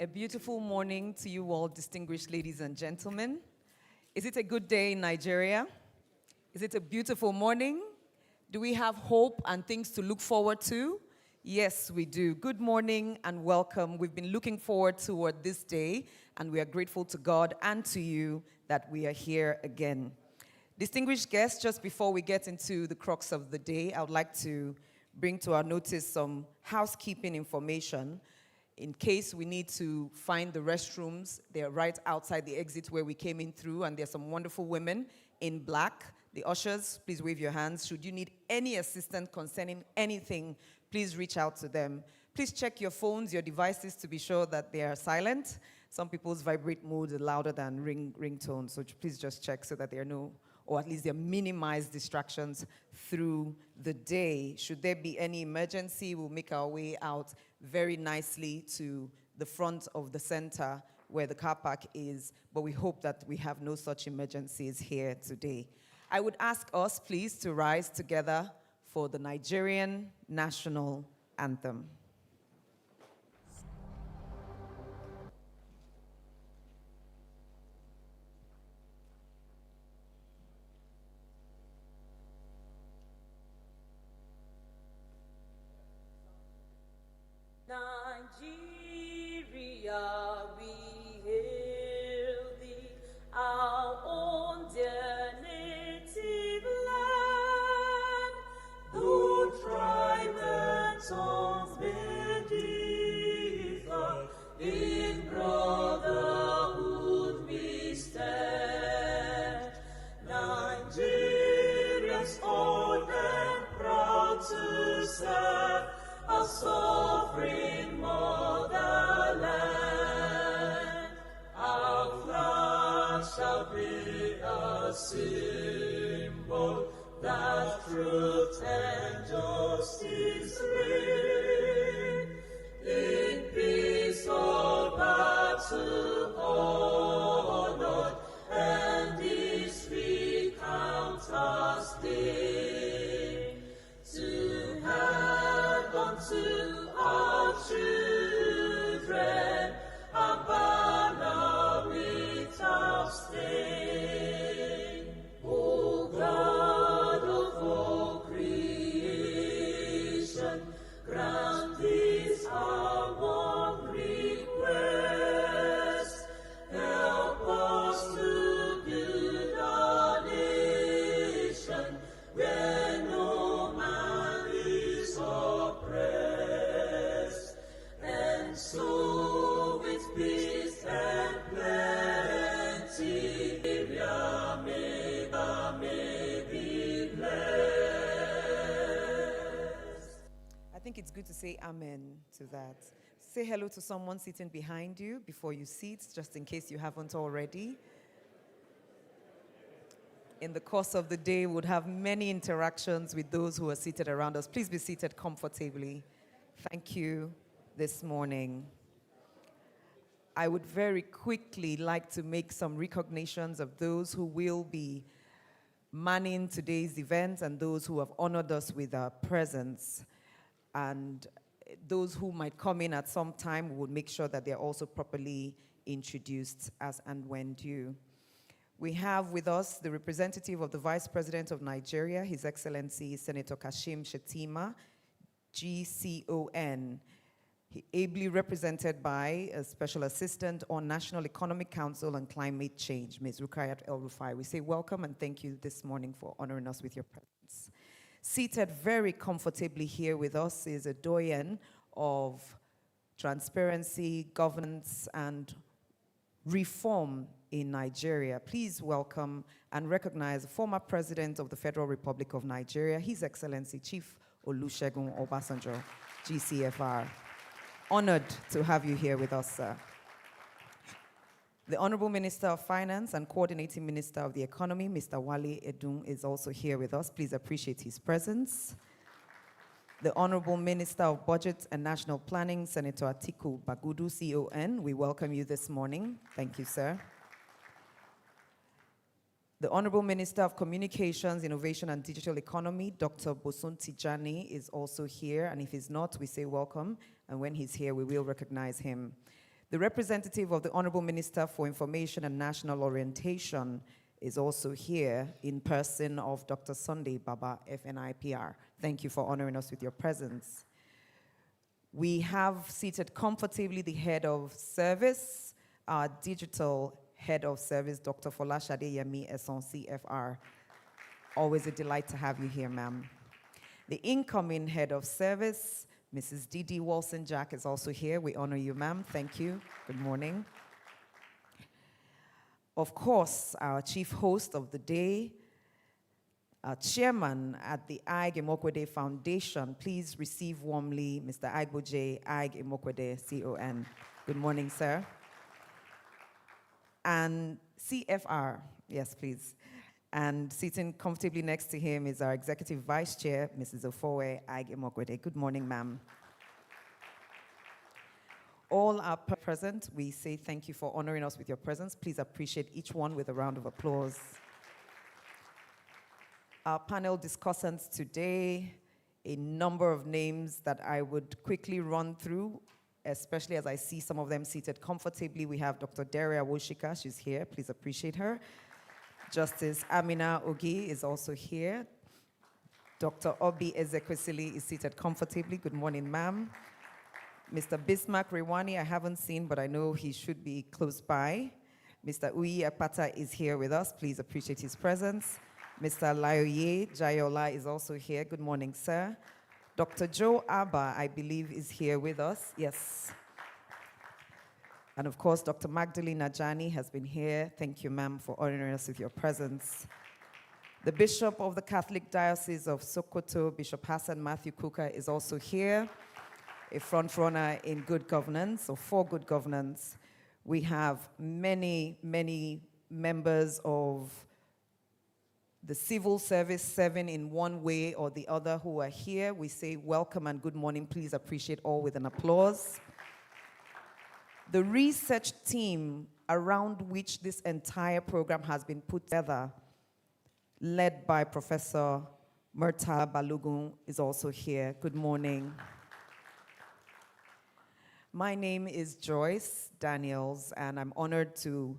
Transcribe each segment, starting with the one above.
A beautiful morning to you all, distinguished ladies and gentlemen. Is it a good day in Nigeria? Is it a beautiful morning? Do we have hope and things to look forward to? Yes, we do. Good morning and welcome. We've been looking forward toward this day, and we are grateful to God and to you that we are here again. Distinguished guests, just before we get into the crux of the day, I would like to bring to our notice some housekeeping information. In case we need to find the restrooms, they're right outside the exit where we came in through, and there's some wonderful women in black. The ushers, please wave your hands. Should you need any assistance concerning anything, please reach out to them. Please check your phones, your devices to be sure that they are silent. Some people's vibrate modes are louder than ringtones, so please just check so that there are no, or at least there are minimized distractions through the day. Should there be any emergency, we'll make our way out very nicely to the front of the center where the car park is, but we hope that we have no such emergencies here today. I would ask us, please, to rise together for the Nigerian national anthem. Nigeria, we hail thee, our own dear native land. Though tribe and tongues may differ, in brotherhood we stand. Nigerians old and proud to serve our sovereign motherland. Our flag shall be a symbol that truth and justice reign. In peace all battle honored, and this we count as day. To hand unto our children a banner without stain. O God of all creation, grant this our one request. Help us to build our nation where no man is oppressed, and so with peace and plenty, may be blessed. I think it's good to say amen to that. Say hello to someone sitting behind you before you sit, just in case you haven't already. In the course of the day, we would have many interactions with those who are seated around us. Please be seated comfortably. Thank you this morning. I would very quickly like to make some recognitions of those who will be manning today's event and those who have honored us with our presence. And those who might come in at some time, we will make sure that they're also properly introduced as and when due. We have with us the representative of the Vice President of Nigeria, His Excellency Senator Kashim Shettima, GCON, ably represented by a Special Assistant on National Economic Council and Climate Change, Ms. Rukayat El-Rufai. We say welcome and thank you this morning for honoring us with your presence. Seated very comfortably here with us is a doyen of transparency, governance, and reform in Nigeria. Please welcome and recognize the former President of the Federal Republic of Nigeria, His Excellency Chief Olusegun Obasanjo, GCFR. Honored to have you here with us, sir. The Honorable Minister of Finance and Coordinating Minister of the Economy, Mr. Wale Edun, is also here with us. Please appreciate his presence. The Honorable Minister of Budget and National Planning, Senator Atiku Bagudu, CON. We welcome you this morning. Thank you, sir. The Honorable Minister of Communications, Innovation and Digital Economy, Dr. Bosun Tijani, is also here, and if he's not, we say welcome, and when he's here, we will recognize him. The representative of the Honorable Minister for Information and National Orientation is also here in person of Dr. Sunday Baba, FNIPR. Thank you for honoring us with your presence. We have seated comfortably the head of service, our digital head of service, Dr. Folashade Yemi Eson, CFR. Always a delight to have you here, ma'am. The incoming head of service, Mrs. Didi Wilson-Jack, is also here. We honor you, ma'am. Thank you. Good morning. Of course, our chief host of the day, our chairman at the Aig-Imoukhuede Foundation. Please receive warmly Mr. Aig-Imoukhuede, CON. Good morning, sir. And CFR, yes, please. And sitting comfortably next to him is our executive vice chair, Mrs. Ofowe Aig-Imoukhuede. Good morning, ma'am. All are present. We say thank you for honoring us with your presence. Please appreciate each one with a round of applause. Our panel discussants today, a number of names that I would quickly run through, especially as I see some of them seated comfortably. We have Dr. Daria Woshika, she's here. Please appreciate her. Justice Amina Ogi is also here. Dr. Obi Ezekwesili is seated comfortably. Good morning, ma'am. Mr. Bismarck Rewani, I haven't seen, but I know he should be close by. Mr. Uyi Akpata is here with us. Please appreciate his presence. Mr. Laoye Jayola is also here. Good morning, sir. Dr. Joe Abba, I believe, is here with us. Yes. And of course, Dr. Magdalene Najani has been here. Thank you, ma'am, for honoring us with your presence. The Bishop of the Catholic Diocese of Sokoto, Bishop Hassan Matthew Kuka, is also here, a front runner in good governance, or for good governance. We have many, many members of the civil service serving in one way or the other who are here. We say welcome and good morning. Please appreciate all with an applause. The research team around which this entire program has been put together, led by Professor Murtala Balogun, is also here. Good morning. My name is Joyce Daniels, and I'm honored to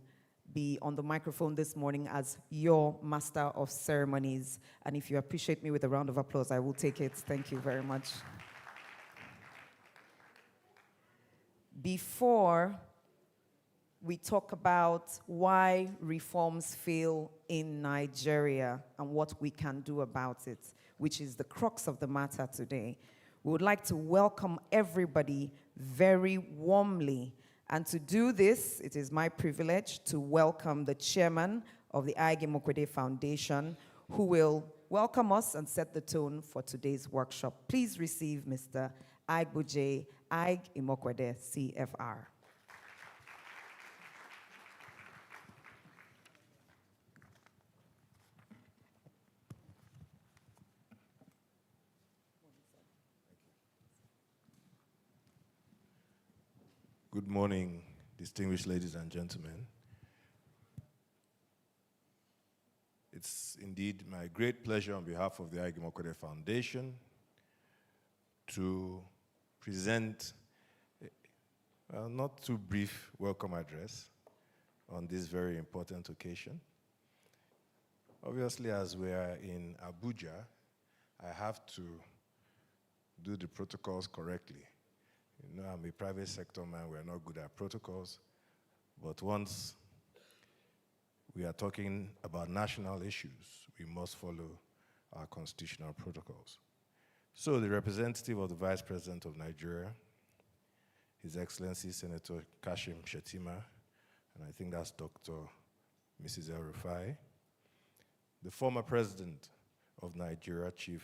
be on the microphone this morning as your Master of Ceremonies. And if you appreciate me with a round of applause, I will take it. Thank you very much. Before we talk about why reforms fail in Nigeria and what we can do about it, which is the crux of the matter today, we would like to welcome everybody very warmly. And to do this, it is my privilege to welcome the chairman of the Aig-Imoukhuede Foundation, who will welcome us and set the tone for today's workshop. Please receive Mr. Aig-Imoukhuede, CFR. Good morning, distinguished ladies and gentlemen. It's indeed my great pleasure on behalf of the Aig-Imoukhuede Foundation to present a not too brief welcome address on this very important occasion. Obviously, as we are in Abuja, I have to do the protocols correctly. You know, I'm a private sector man, we're not good at protocols, but once we are talking about national issues, we must follow our constitutional protocols. So the representative of the Vice President of Nigeria, His Excellency Senator Kashim Shettima, and I think that's Dr. Mrs. El-Rufai, the former President of Nigeria, Chief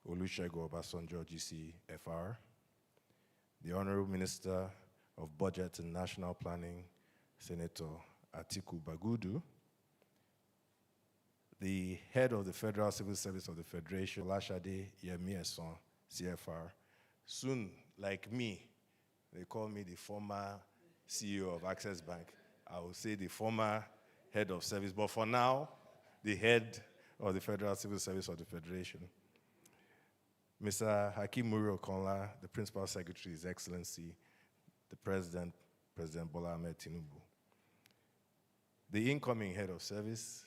Olusegun Obasanjo, GCFR, the Honorable Minister of Budget and National Planning, Senator Atiku Bagudu, the head of the Federal Civil Service of the Federation, Folashade Yemi Eson, CFR. Soon, like me, they call me the former CEO of Access Bank. I will say the former head of service, but for now, the head of the Federal Civil Service of the Federation. Mr. Hakeem Muri Okonla, the Principal Secretary, His Excellency, the President, President Bola Ahmed Tinubu. The incoming head of service,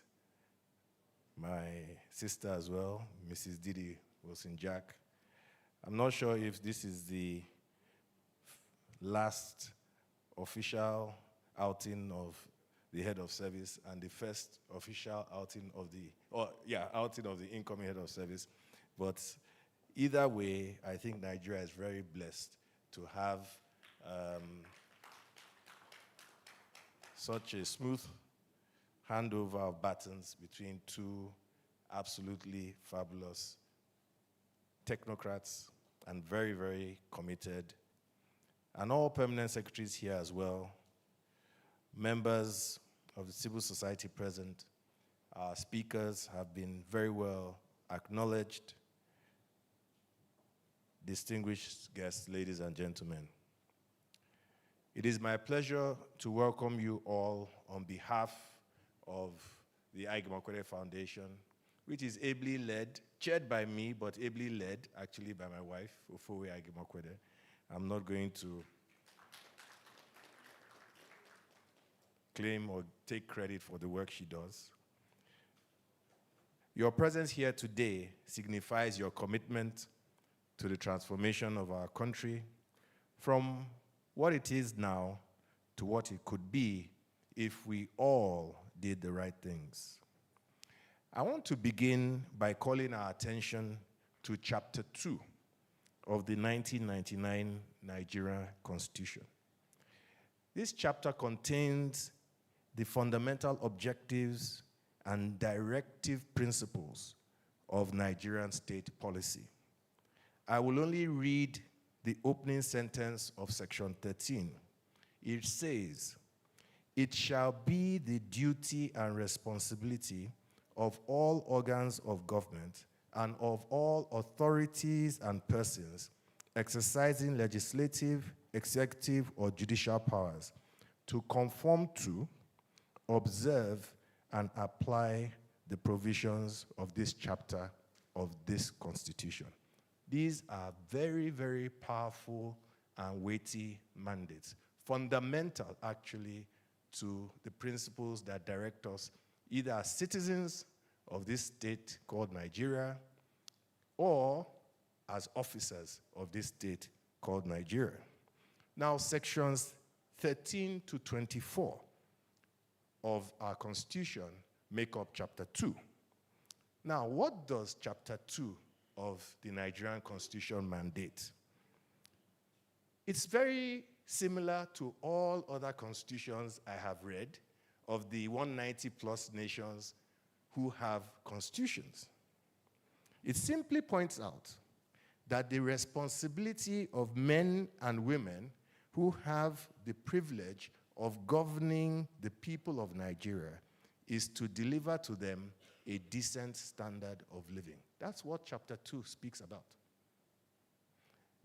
my sister as well, Mrs. Didi Wilson-Jack. I'm not sure if this is the last official outing of the head of service and the first official outing of the incoming head of service. But either way, I think Nigeria is very blessed to have such a smooth handover of batons between two absolutely fabulous technocrats and very, very committed, and all permanent secretaries here as well, members of the civil society present. Our speakers have been very well acknowledged. Distinguished guests, ladies and gentlemen. It is my pleasure to welcome you all on behalf of the Aig-Imoukhuede Foundation, which is ably led, chaired by me, but ably led actually by my wife, Ofowe Aig-Imoukhuede. I'm not going to claim or take credit for the work she does. Your presence here today signifies your commitment to the transformation of our country from what it is now to what it could be if we all did the right things. I want to begin by calling our attention to Chapter 2 of the 1999 Nigerian Constitution. This chapter contains the fundamental objectives and directive principles of Nigerian state policy. I will only read the opening sentence of Section 13. It says, "It shall be the duty and responsibility of all organs of government and of all authorities and persons exercising legislative, executive, or judicial powers to conform to, observe, and apply the provisions of this chapter of this Constitution." These are very, very powerful and weighty mandates, fundamental actually to the principles that direct us either as citizens of this state called Nigeria or as officers of this state called Nigeria. Now, sections 13 to 24 of our Constitution make up Chapter 2. Now, what does Chapter 2 of the Nigerian Constitution mandate? It's very similar to all other constitutions I have read of the 190 plus nations who have constitutions. It simply points out that the responsibility of men and women who have the privilege of governing the people of Nigeria is to deliver to them a decent standard of living. That's what Chapter 2 speaks about.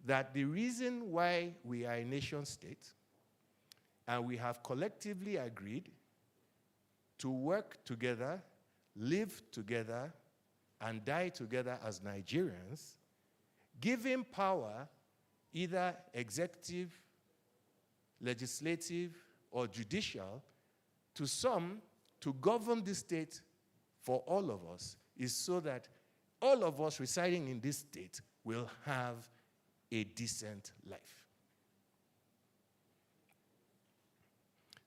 That the reason why we are a nation state and we have collectively agreed to work together, live together, and die together as Nigerians, giving power, either executive, legislative, or judicial, to some to govern the state for all of us, is so that all of us residing in this state will have a decent life.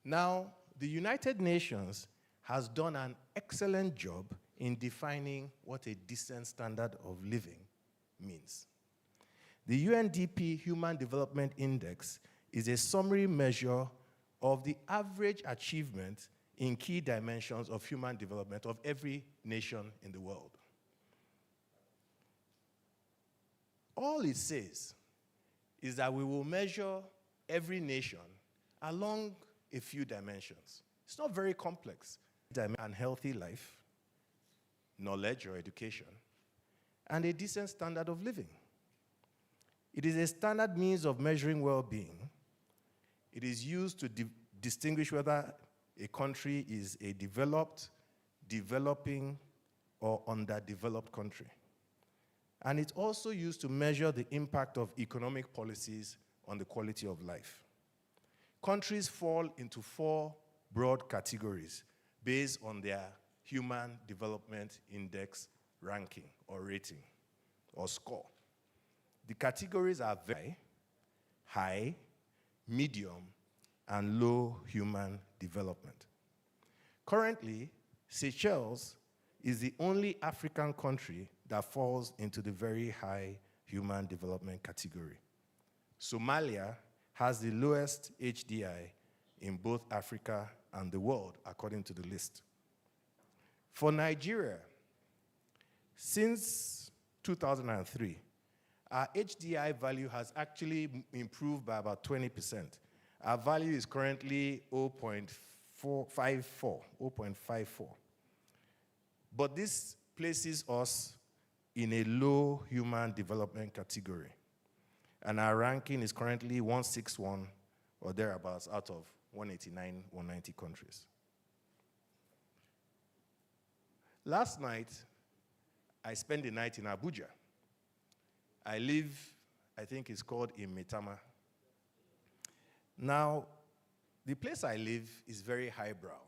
Now, the United Nations has done an excellent job in defining what a decent standard of living means. The UNDP Human Development Index is a summary measure of the average achievement in key dimensions of human development of every nation in the world. All it says is that we will measure every nation along a few dimensions. It's not very complex. And healthy life, knowledge or education, and a decent standard of living. It is a standard means of measuring well-being. It is used to distinguish whether a country is a developed, developing, or underdeveloped country. And it's also used to measure the impact of economic policies on the quality of life. countries fall into 4 broad categories based on their Human Development Index ranking or rating or score. The categories are very high, medium, and low human development. Currently, Seychelles is the only African country that falls into the very high human development category. Somalia has the lowest HDI in both Africa and the world, according to the list. For Nigeria, since 2003, our HDI value has actually improved by about 20%. Our value is currently 0.54. But this places us in a low human development category. And our ranking is currently 161 or thereabouts out of 189, 190 countries. Last night, I spent the night in Abuja. I live, I think it's called in Metama. Now, the place I live is very highbrow,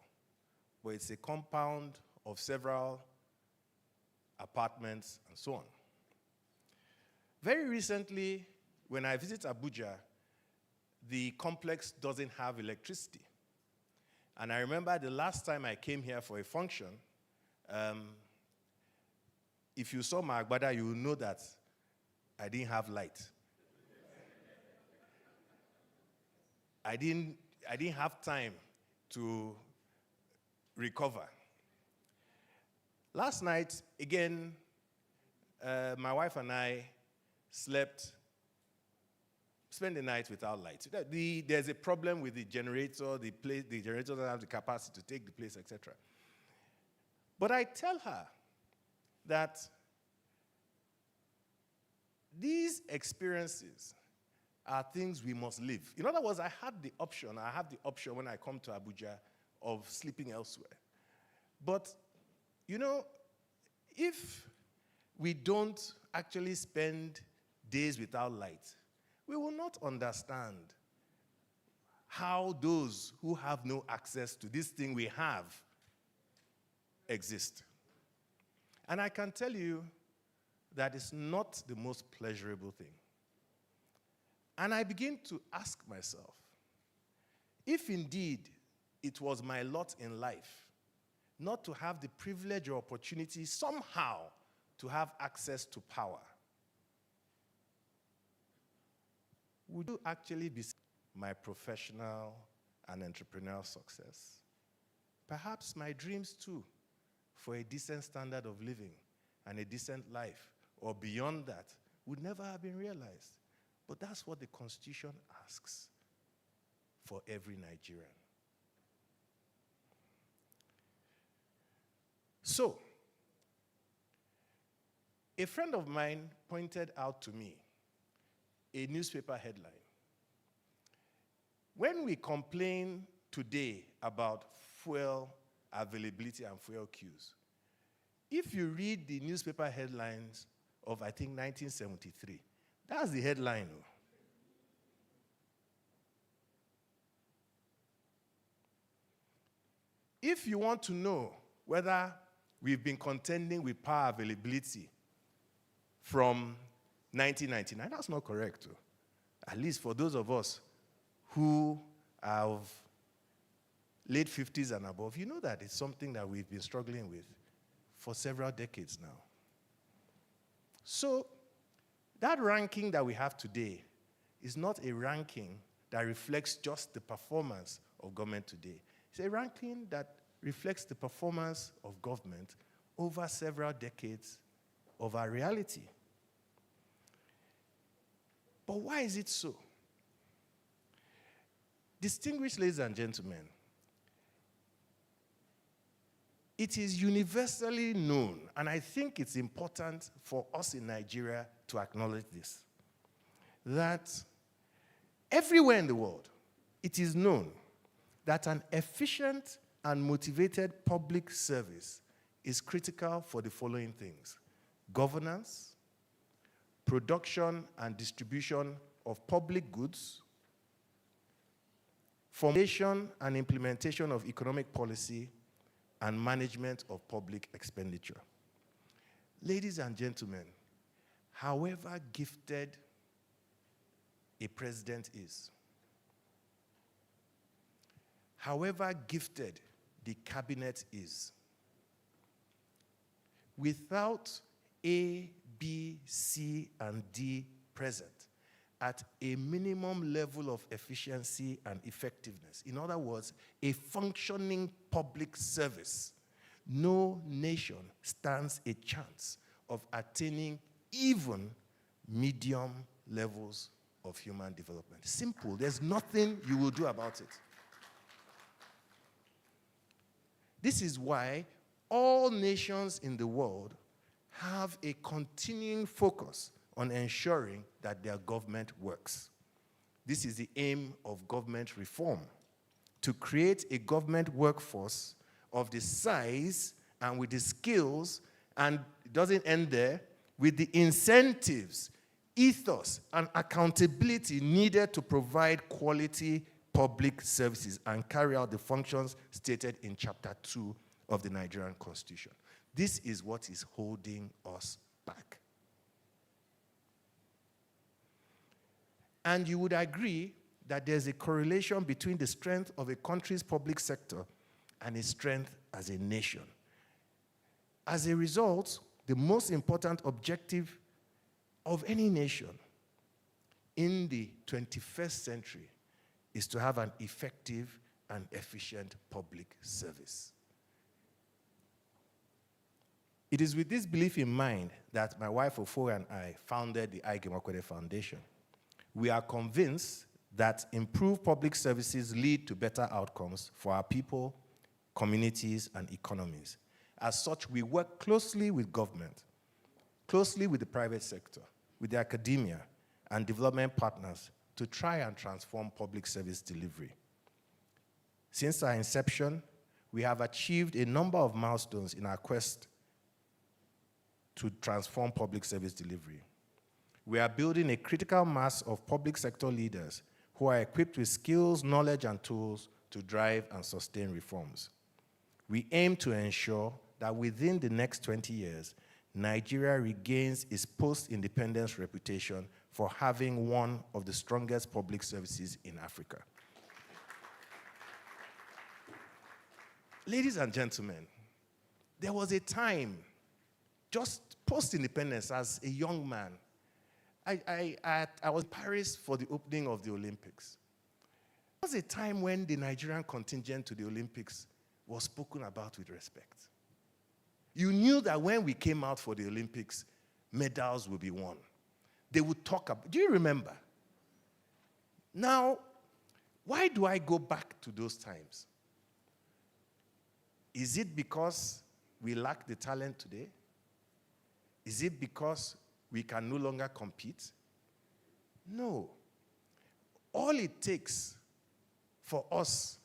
but it's a compound of several apartments and so on. Very recently, when I visit Abuja, the complex doesn't have electricity. And I remember the last time I came here for a function, if you saw my agbada, you will know that I didn't have light. I didn't have time to recover. Last night, again, my wife and I spent the night without light. There's a problem with the generator. The generator doesn't have the capacity to take the place, etc. But I tell her that these experiences are things we must live. In other words, I have the option when I come to Abuja of sleeping elsewhere. But, you know, if we don't actually spend days without light, we will not understand how those who have no access to this thing we have exist. And I can tell you that it's not the most pleasurable thing. And I begin to ask myself, if indeed it was my lot in life not to have the privilege or opportunity somehow to have access to power, would you actually be my professional and entrepreneurial success? Perhaps my dreams too, for a decent standard of living and a decent life, or beyond that, would never have been realized. But that's what the Constitution asks for every Nigerian. So, a friend of mine pointed out to me a newspaper headline. When we complain today about fuel availability and fuel queues, if you read the newspaper headlines of, I think, 1973, that's the headline. If you want to know whether we've been contending with power availability from 1999, that's not correct. At least for those of us who have late 50s and above, you know that it's something that we've been struggling with for several decades now. So, that ranking that we have today is not a ranking that reflects just the performance of government today. It's a ranking that reflects the performance of government over several decades of our reality. But why is it so? Distinguished ladies and gentlemen, it is universally known, and I think it's important for us in Nigeria to acknowledge this, that everywhere in the world, it is known that an efficient and motivated public service is critical for the following things: governance, production and distribution of public goods, formulation and implementation of economic policy, and management of public expenditure. Ladies and gentlemen, however gifted a president is, however gifted the cabinet is, without A, B, C, and D present at a minimum level of efficiency and effectiveness, in other words, a functioning public service, no nation stands a chance of attaining even medium levels of human development. Simple. There's nothing you will do about it. This is why all nations in the world have a continuing focus on ensuring that their government works. This is the aim of government reform, to create a government workforce of the size and with the skills, and it doesn't end there, with the incentives, ethos, and accountability needed to provide quality public services and carry out the functions stated in Chapter 2 of the Nigerian Constitution. This is what is holding us back. And you would agree that there's a correlation between the strength of a country's public sector and its strength as a nation. As a result, the most important objective of any nation in the 21st century is to have an effective and efficient public service. It is with this belief in mind that my wife Ofo and I founded the Aig-Imoukhuede Foundation. We are convinced that improved public services lead to better outcomes for our people, communities, and economies. As such, we work closely with government, closely with the private sector, with the academia, and development partners to try and transform public service delivery. Since our inception, we have achieved a number of milestones in our quest to transform public service delivery. We are building a critical mass of public sector leaders who are equipped with skills, knowledge, and tools to drive and sustain reforms. We aim to ensure that within the next 20 years, Nigeria regains its post-independence reputation for having one of the strongest public services in Africa. Ladies and gentlemen, there was a time, just post-independence as a young man, I was in Paris for the opening of the Olympics. There was a time when the Nigerian contingent to the Olympics was spoken about with respect. You knew that when we came out for the Olympics, medals would be won. They would talk about, do you remember? Now, why do I go back to those times? Is it because we lack the talent today? Is it because we can no longer compete? No. All it takes for us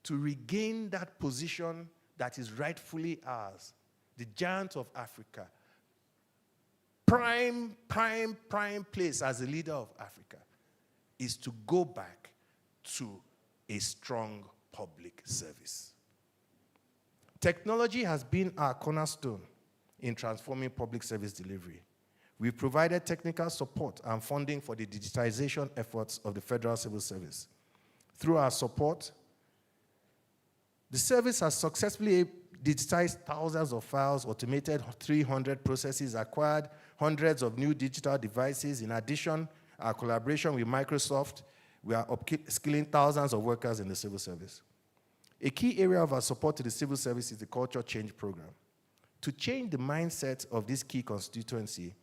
to regain that position that is rightfully ours, the giant of Africa, prime place as a leader of Africa, is to go back to a strong public service. Technology has been our cornerstone in transforming public service delivery. We've provided technical support and funding for the digitization efforts of the Federal Civil Service. Through our support, the service has successfully digitized thousands of files, automated 300 processes, acquired hundreds of new digital devices. In addition, our collaboration with Microsoft, we are upskilling thousands of workers in the civil service. A key area of our support to the civil service is the Culture Change Program. To change the mindset of this key constituency,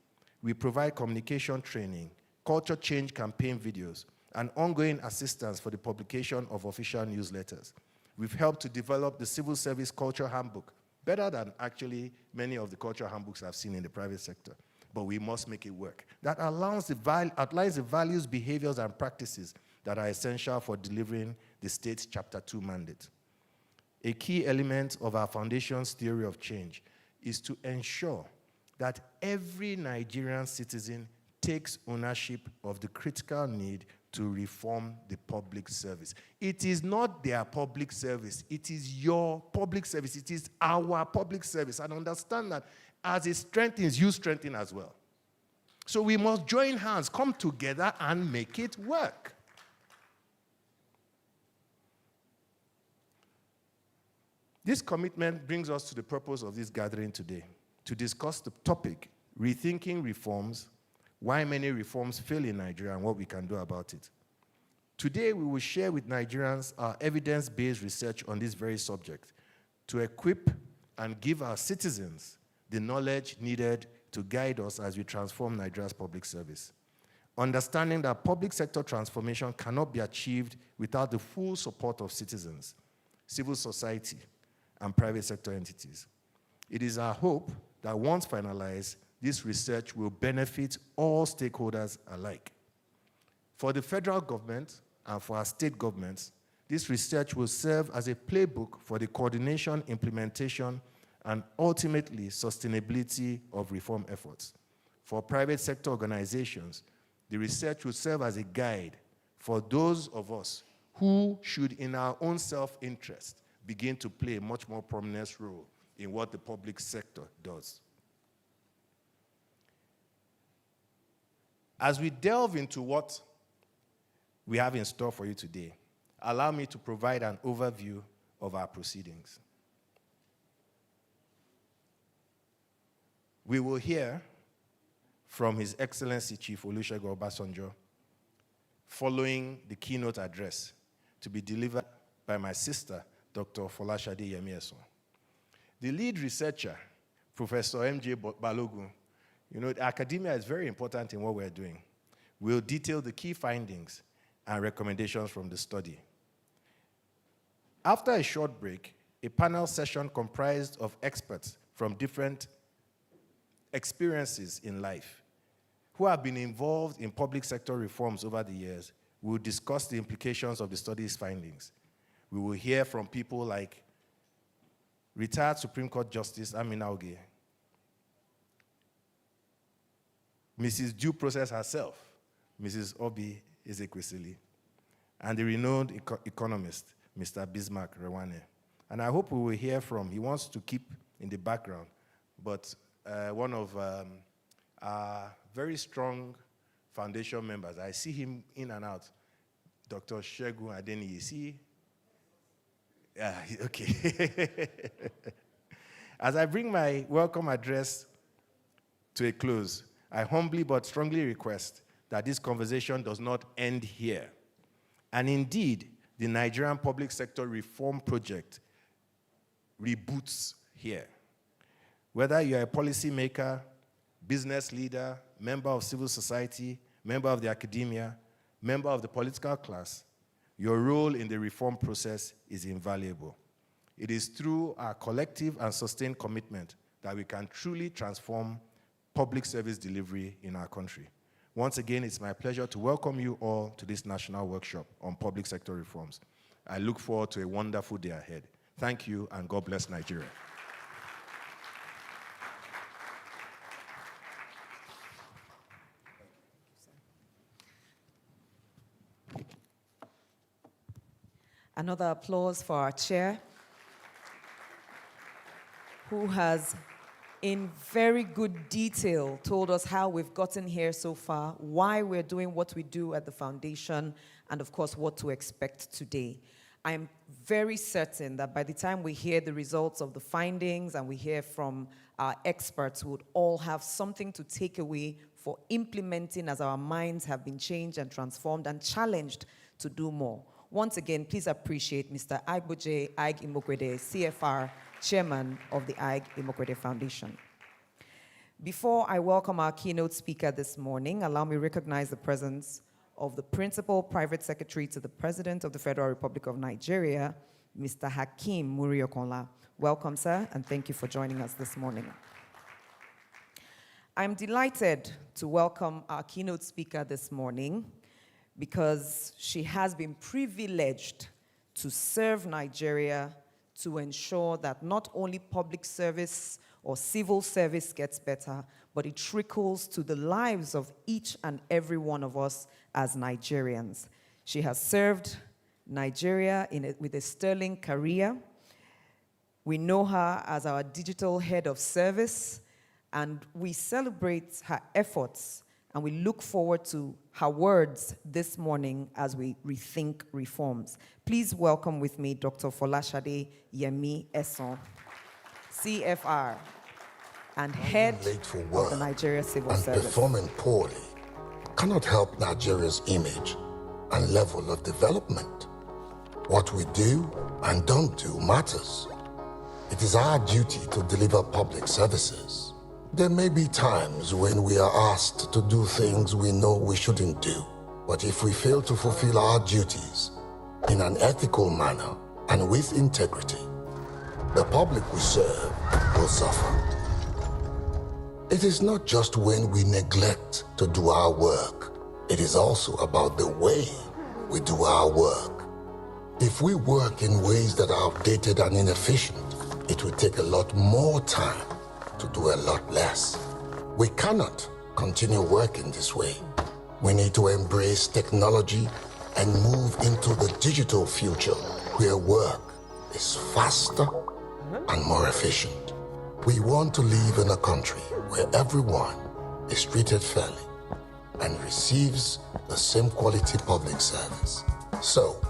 we provide communication training, culture change campaign videos, and ongoing assistance for the publication of official newsletters. We've helped to develop the Civil Service Culture Handbook, better than actually many of the culture handbooks I've seen in the private sector. But we must make it work. That outlines the values, behaviors, and practices that are essential for delivering the state's Chapter 2 mandate. A key element of our foundation's theory of change is to ensure that every Nigerian citizen takes ownership of the critical need to reform the public service. It is not their public service. It is your public service. It is our public service. And understand that as it strengthens, you strengthen as well. So we must join hands, come together, and make it work. This commitment brings us to the purpose of this gathering today, to discuss the topic, rethinking reforms, why many reforms fail in Nigeria, and what we can do about it. Today, we will share with Nigerians our evidence-based research on this very subject to equip and give our citizens the knowledge needed to guide us as we transform Nigeria's public service. Understanding that public sector transformation cannot be achieved without the full support of citizens, civil society, and private sector entities. It is our hope that once finalized, this research will benefit all stakeholders alike. For the federal government and for our state governments, this research will serve as a playbook for the coordination, implementation, and ultimately sustainability of reform efforts. For private sector organizations, the research will serve as a guide for those of us who should, in our own self-interest, begin to play a much more prominent role in what the public sector does. As we delve into what we have in store for you today, allow me to provide an overview of our proceedings. We will hear from His Excellency Chief Olusegun Obasanjo following the keynote address to be delivered by my sister, Dr. Folashade Yemieson. The lead researcher, Professor M.J. Balogun, academia is very important in what we're doing. We'll detail the key findings and recommendations from the study. After a short break, a panel session comprised of experts from different experiences in life who have been involved in public sector reforms over the years will discuss the implications of the study's findings. We will hear from people like retired Supreme Court Justice Aig-Imoukhuede, Mrs. Due Process herself, Mrs. Obi Ezekwesili, and the renowned economist, Mr. Bismarck Rewane. And I hope we will hear from, he wants to keep in the background, but one of our very strong foundation members, I see him in and out, Dr. Segun Adeniyi. See? Yeah, okay. As I bring my welcome address to a close, I humbly but strongly request that this conversation does not end here. And indeed, the Nigerian public sector reform project reboots here. Whether you're a policymaker, business leader, member of civil society, member of the academia, member of the political class, your role in the reform process is invaluable. It is through our collective and sustained commitment that we can truly transform public service delivery in our country. Once again, it's my pleasure to welcome you all to this national workshop on public sector reforms. I look forward to a wonderful day ahead. Thank you, and God bless Nigeria. Another applause for our chair, who has, in very good detail, told us how we've gotten here so far, why we're doing what we do at the foundation, and of course, what to expect today. I'm very certain that by the time we hear the results of the findings and we hear from our experts, we would all have something to take away for implementing as our minds have been changed and transformed and challenged to do more. Once again, please appreciate Mr. Aig-Imoukhuede, CFR, Chairman of the Aig-Imoukhuede Foundation. Before I welcome our keynote speaker this morning, allow me to recognize the presence of the Principal Private Secretary to the President of the Federal Republic of Nigeria, Mr. Hakeem Muri-Okonla. Welcome, sir, and thank you for joining us this morning. I'm delighted to welcome our keynote speaker this morning because she has been privileged to serve Nigeria to ensure that not only public service or civil service gets better, but it trickles to the lives of each and every one of us as Nigerians. She has served Nigeria with a sterling career. We know her as our digital head of service, and we celebrate her efforts, and we look forward to her words this morning as we rethink reforms. Please welcome with me Dr. Folashade Yemi Esson, CFR, and head of the Nigeria Civil Service. And performing poorly cannot help Nigeria's image and level of development. What we do and don't do matters. It is our duty to deliver public services. There may be times when we are asked to do things we know we shouldn't do, but if we fail to fulfill our duties in an ethical manner and with integrity, the public we serve will suffer. It is not just when we neglect to do our work, it is also about the way we do our work. If we work in ways that are outdated and inefficient, it will take a lot more time to do a lot less. We cannot continue working this way. We need to embrace technology and move into the digital future where work is faster and more efficient. We want to live in a country where everyone is treated fairly and receives the same quality public service. So,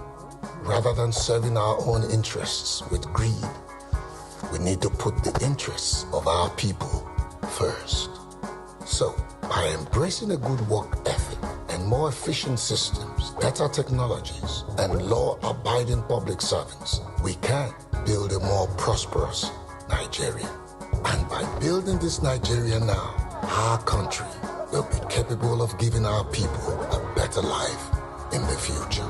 rather than serving our own interests with greed, we need to put the interests of our people first. So, by embracing a good work ethic and more efficient systems, better technologies, and law-abiding public servants, we can build a more prosperous Nigeria. And by building this Nigeria now, our country will be capable of giving our people a better life in the future.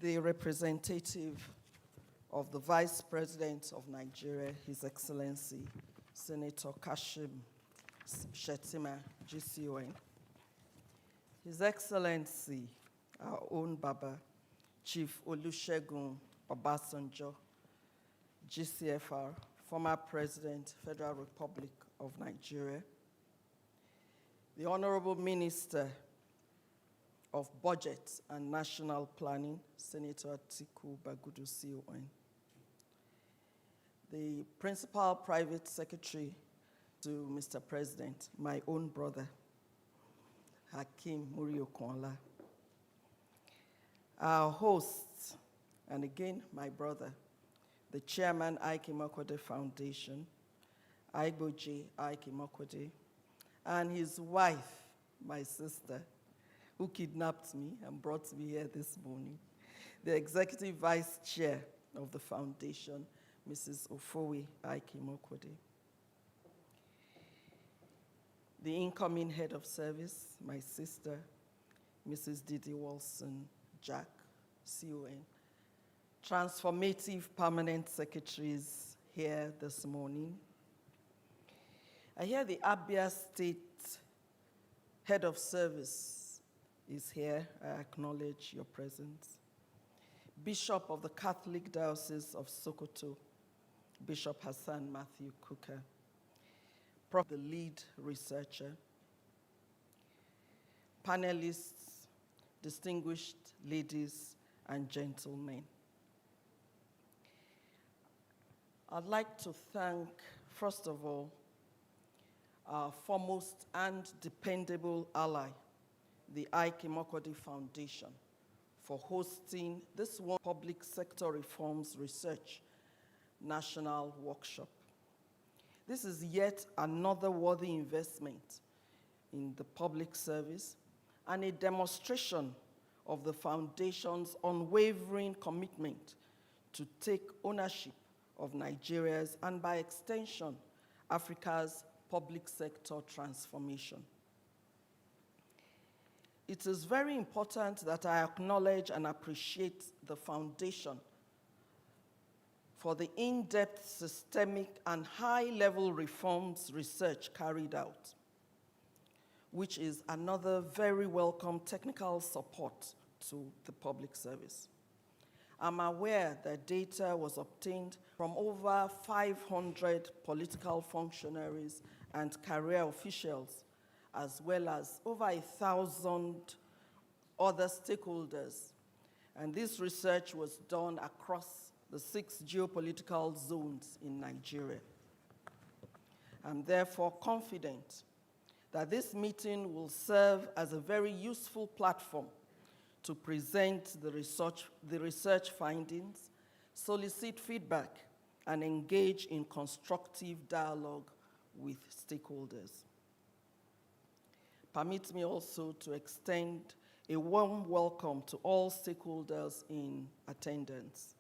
The representative of the Vice President of Nigeria, His Excellency, Senator Kashim Shettima, GCON. His Excellency, our own Baba, Chief Olusegun Obasanjo, GCFR, former President, Federal Republic of Nigeria. The Honorable Minister of Budget and National Planning, Senator Atiku Bagudu CON. The Principal Private Secretary to Mr. President, my own brother, Hakeem Muri-Okunla. Our host, and again, my brother, the Chairman, Aig-Imoukhuede Foundation, Aig-Imoukhuede, and his wife, my sister, who kidnapped me and brought me here this morning, the Executive Vice Chair of the Foundation, Mrs. Ofowe Aig-Imoukhuede. The incoming Head of Service, my sister, Mrs. Didi Wilson Jack, CON. Transformative Permanent Secretaries here this morning. I hear the Abia State Head of Service is here. I acknowledge your presence. Bishop of the Catholic Diocese of Sokoto, Bishop Hassan Matthew Kuka, the lead researcher, panelists, distinguished ladies and gentlemen. I'd like to thank, first of all, our foremost and dependable ally, the Aig-Imoukhuede Foundation, for hosting this one public sector reforms research national workshop. This is yet another worthy investment in the public service and a demonstration of the foundation's unwavering commitment to take ownership of Nigeria's, and by extension, Africa's public sector transformation. It is very important that I acknowledge and appreciate the foundation for the in-depth, systemic, and high-level reforms research carried out, which is another very welcome technical support to the public service. I'm aware that data was obtained from over 500 political functionaries and career officials, as well as over 1,000 other stakeholders. And this research was done across the 6 geopolitical zones in Nigeria. I'm therefore confident that this meeting will serve as a very useful platform to present the research findings, solicit feedback, and engage in constructive dialogue with stakeholders. Permit me also to extend a warm welcome to all stakeholders in attendance.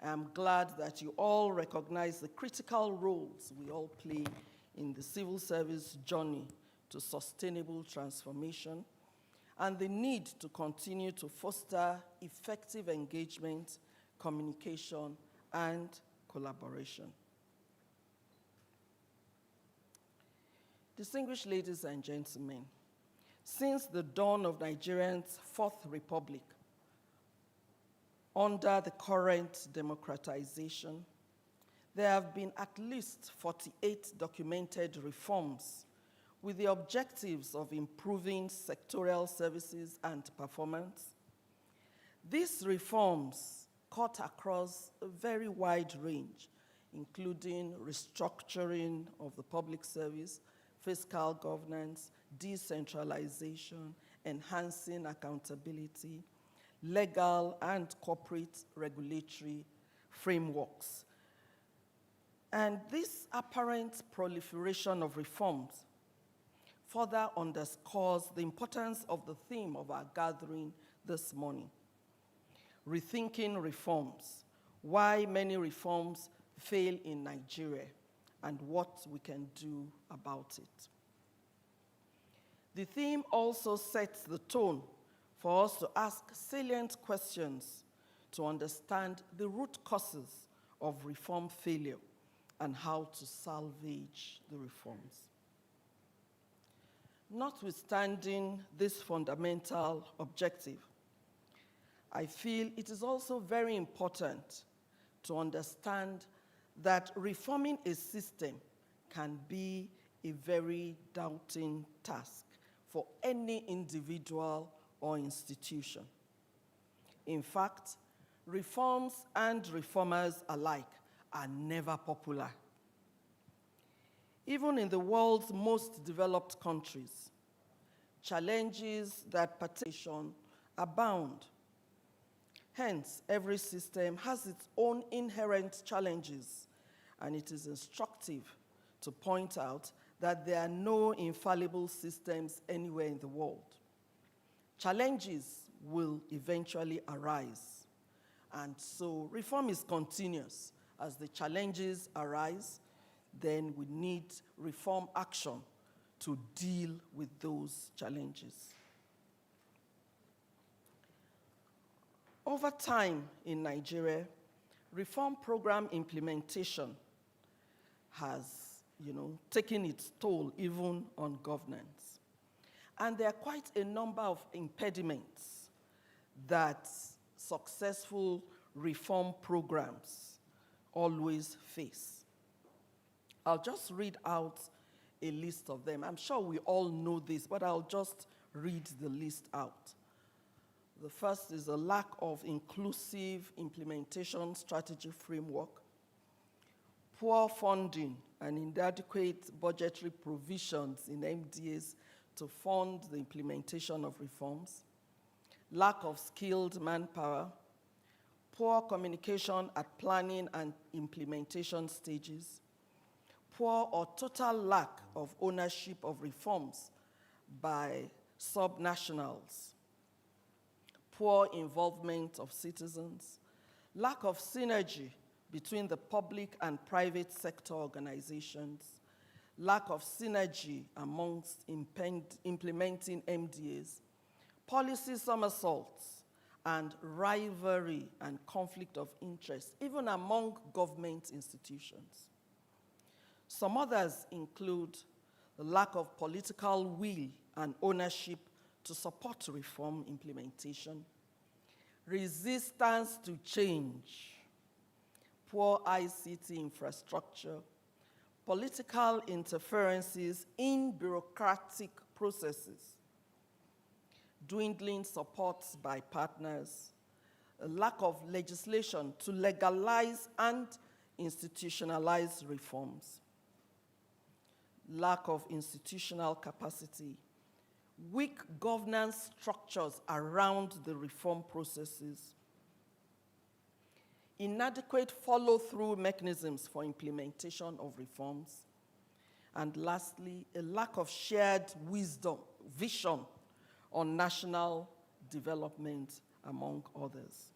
I'm glad that you all recognize the critical roles we all play in the civil service journey to sustainable transformation and the need to continue to foster effective engagement, communication, and collaboration. Distinguished ladies and gentlemen, since the dawn of Nigeria's Fourth Republic, under the current democratization, there have been at least 48 documented reforms with the objectives of improving sectorial services and performance. These reforms cut across a very wide range, including restructuring of the public service, fiscal governance, decentralization, enhancing accountability, legal and corporate regulatory frameworks. And this apparent proliferation of reforms further underscores the importance of the theme of our gathering this morning. Rethinking reforms, why many reforms fail in Nigeria, and what we can do about it. The theme also sets the tone for us to ask salient questions to understand the root causes of reform failure and how to salvage the reforms. Notwithstanding this fundamental objective, I feel it is also very important to understand that reforming a system can be a very daunting task for any individual or institution. In fact, reforms and reformers alike are never popular. Even in the world's most developed countries, challenges that participation abound. Hence, every system has its own inherent challenges, and it is instructive to point out that there are no infallible systems anywhere in the world. Challenges will eventually arise, and so reform is continuous. As the challenges arise, then we need reform action to deal with those challenges. Over time in Nigeria, reform program implementation has, taken its toll even on governance. And there are quite a number of impediments that successful reform programs always face. I'll just read out a list of them. I'm sure we all know this, but I'll just read the list out. The first is a lack of inclusive implementation strategy framework, poor funding and inadequate budgetary provisions in MDAs to fund the implementation of reforms, lack of skilled manpower, poor communication at planning and implementation stages, poor or total lack of ownership of reforms by subnationals, poor involvement of citizens, lack of synergy between the public and private sector organizations, lack of synergy amongst implementing MDAs, policy somersaults, and rivalry and conflict of interest, even among government institutions. Some others include the lack of political will and ownership to support reform implementation, resistance to change, poor ICT infrastructure, political interferences in bureaucratic processes, dwindling support by partners, a lack of legislation to legalize and institutionalize reforms, lack of institutional capacity, weak governance structures around the reform processes, inadequate follow-through mechanisms for implementation of reforms, and lastly, a lack of shared vision on national development, among others.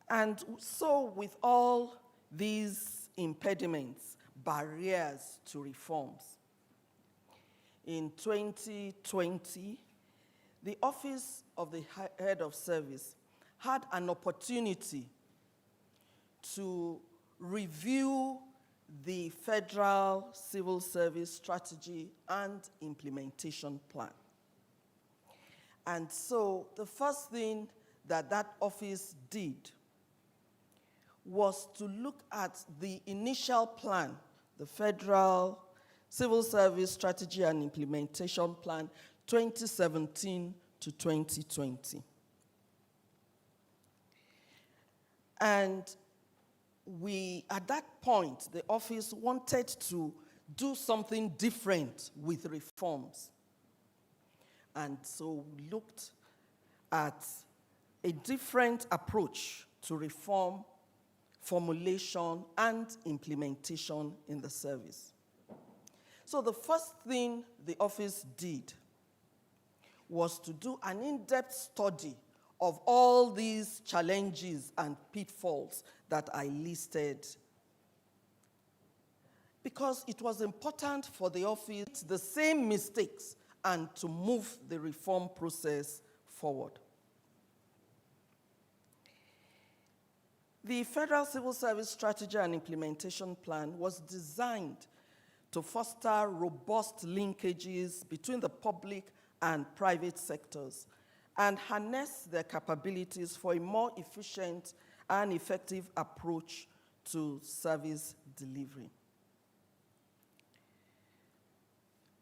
And so with all these impediments, barriers to reforms, in 2020, the Office of the Head of Service had an opportunity to review the Federal Civil Service Strategy and Implementation Plan. And so the first thing that office did was to look at the initial plan, the Federal Civil Service Strategy and Implementation Plan 2017 to 2020. And at that point, the office wanted to do something different with reforms. And so we looked at a different approach to reform, formulation, and implementation in the service. So the first thing the office did was to do an in-depth study of all these challenges and pitfalls that I listed, because it was important for the office the same mistakes and to move the reform process forward. The Federal Civil Service Strategy and Implementation Plan was designed to foster robust linkages between the public and private sectors and harness their capabilities for a more efficient and effective approach to service delivery.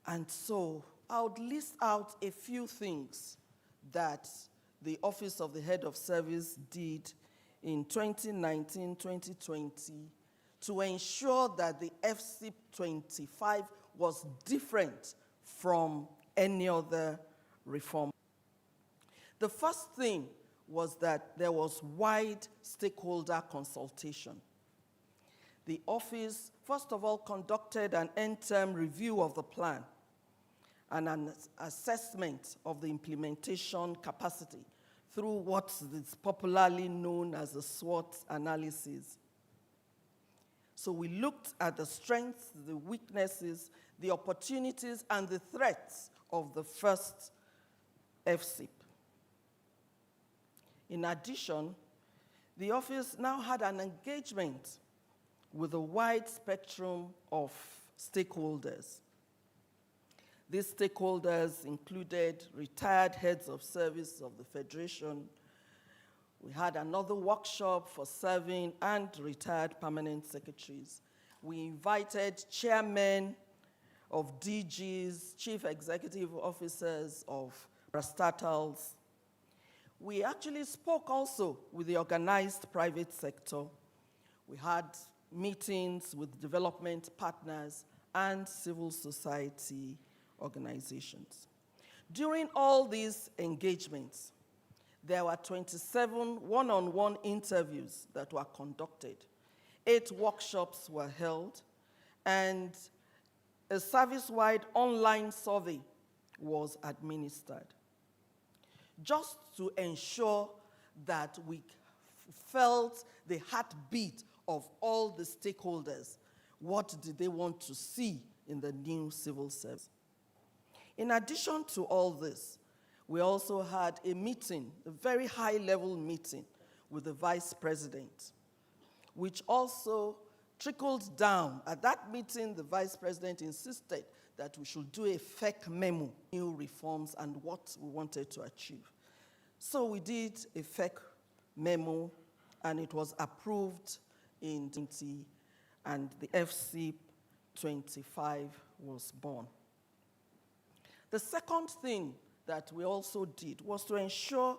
And so I would list out a few things that the Office of the Head of Service did in 2019-2020 to ensure that the FCIP 25 was different from any other reform. The first thing was that there was wide stakeholder consultation. The office, first of all, conducted an end-term review of the plan and an assessment of the implementation capacity through what is popularly known as the SWOT analysis. So we looked at the strengths, the weaknesses, the opportunities, and the threats of the first FCIP. In addition, the office now had an engagement with a wide spectrum of stakeholders. These stakeholders included retired heads of service of the Federation. We had another workshop for serving and retired permanent secretaries. We invited chairmen of DGs, chief executive officers of parastatals. We actually spoke also with the organized private sector. We had meetings with development partners and civil society organizations. During all these engagements, there were 27 one-on-one interviews that were conducted, 8 workshops were held, and a service-wide online survey was administered, just to ensure that we felt the heartbeat of all the stakeholders. What did they want to see in the new civil service? In addition to all this, we also had a meeting, a very high-level meeting with the Vice President, which also trickled down. At that meeting, the Vice President insisted that we should do a FEC memo, new reforms and what we wanted to achieve. So we did a FEC memo, and it was approved in 20, and the FCIP 25 was born. The second thing that we also did was to ensure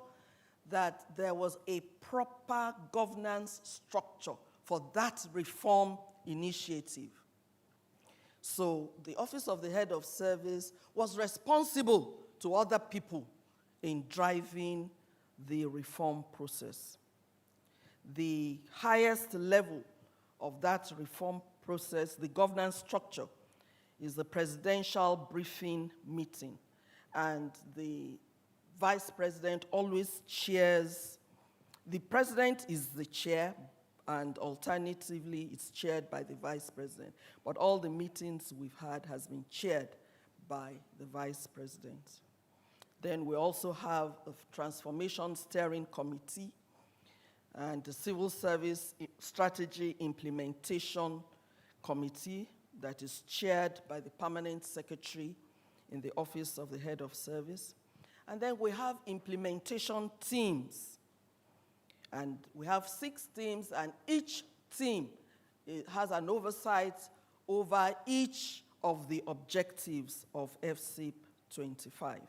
that there was a proper governance structure for that reform initiative. So the Office of the Head of Service was responsible to other people in driving the reform process. The highest level of that reform process, the governance structure, is the presidential briefing meeting. And the vice president always chairs. The president is the chair, and alternatively, it's chaired by the vice president. But all the meetings we've had has been chaired by the vice president. Then we also have a transformation steering committee and the Civil Service Strategy Implementation Committee that is chaired by the permanent secretary in the Office of the Head of Service. And then we have implementation teams. And we have 6 teams, and each team has an oversight over each of the objectives of FCIP 25.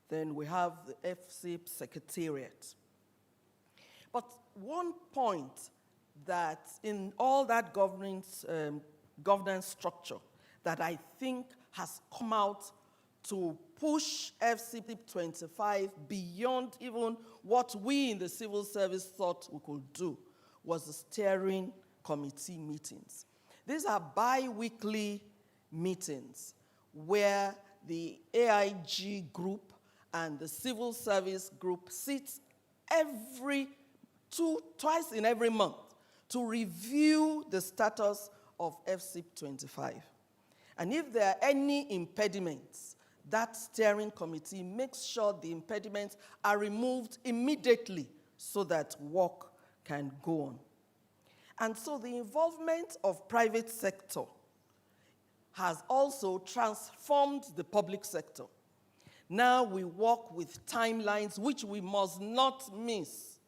Then we have the FCIP Secretariat. But one point that in all that governance structure that I think has come out to push FCIP 25 beyond even what we in the civil service thought we could do was the steering committee meetings. These are bi-weekly meetings where the AIG group and the civil service group sits twice in every month to review the status of FCIP 25. And if there are any impediments, that steering committee makes sure the impediments are removed immediately so that work can go on. And so the involvement of private sector has also transformed the public sector. Now we work with timelines which we must not miss.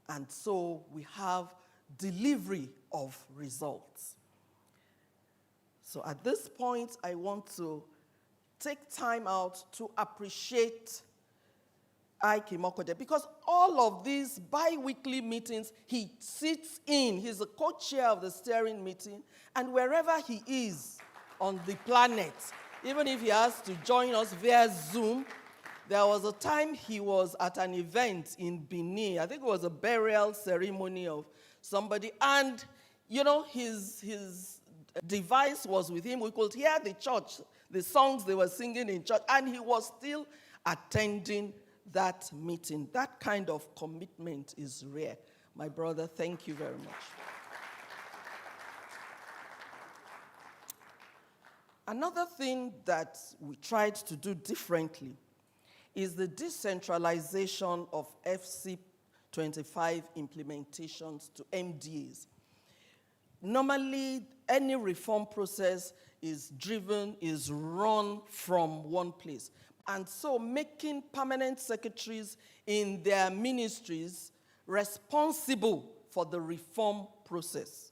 And so we have delivery of results. So at this point, I want to take time out to appreciate Aig-Imoukhuede, because all of these bi-weekly meetings, he sits in. He's the co-chair of the steering meeting, and wherever he is on the planet, even if he has to join us via Zoom, there was a time he was at an event in Benin. I think it was a burial ceremony of somebody, and you know, his device was with him. We could hear the church, the songs they were singing in church, and he was still attending that meeting. That kind of commitment is rare. My brother, thank you very much. Another thing that we tried to do differently is the decentralization of FCIP 25 implementations to MDAs. Normally, any reform process is run from one place. And so making permanent secretaries in their ministries responsible for the reform process.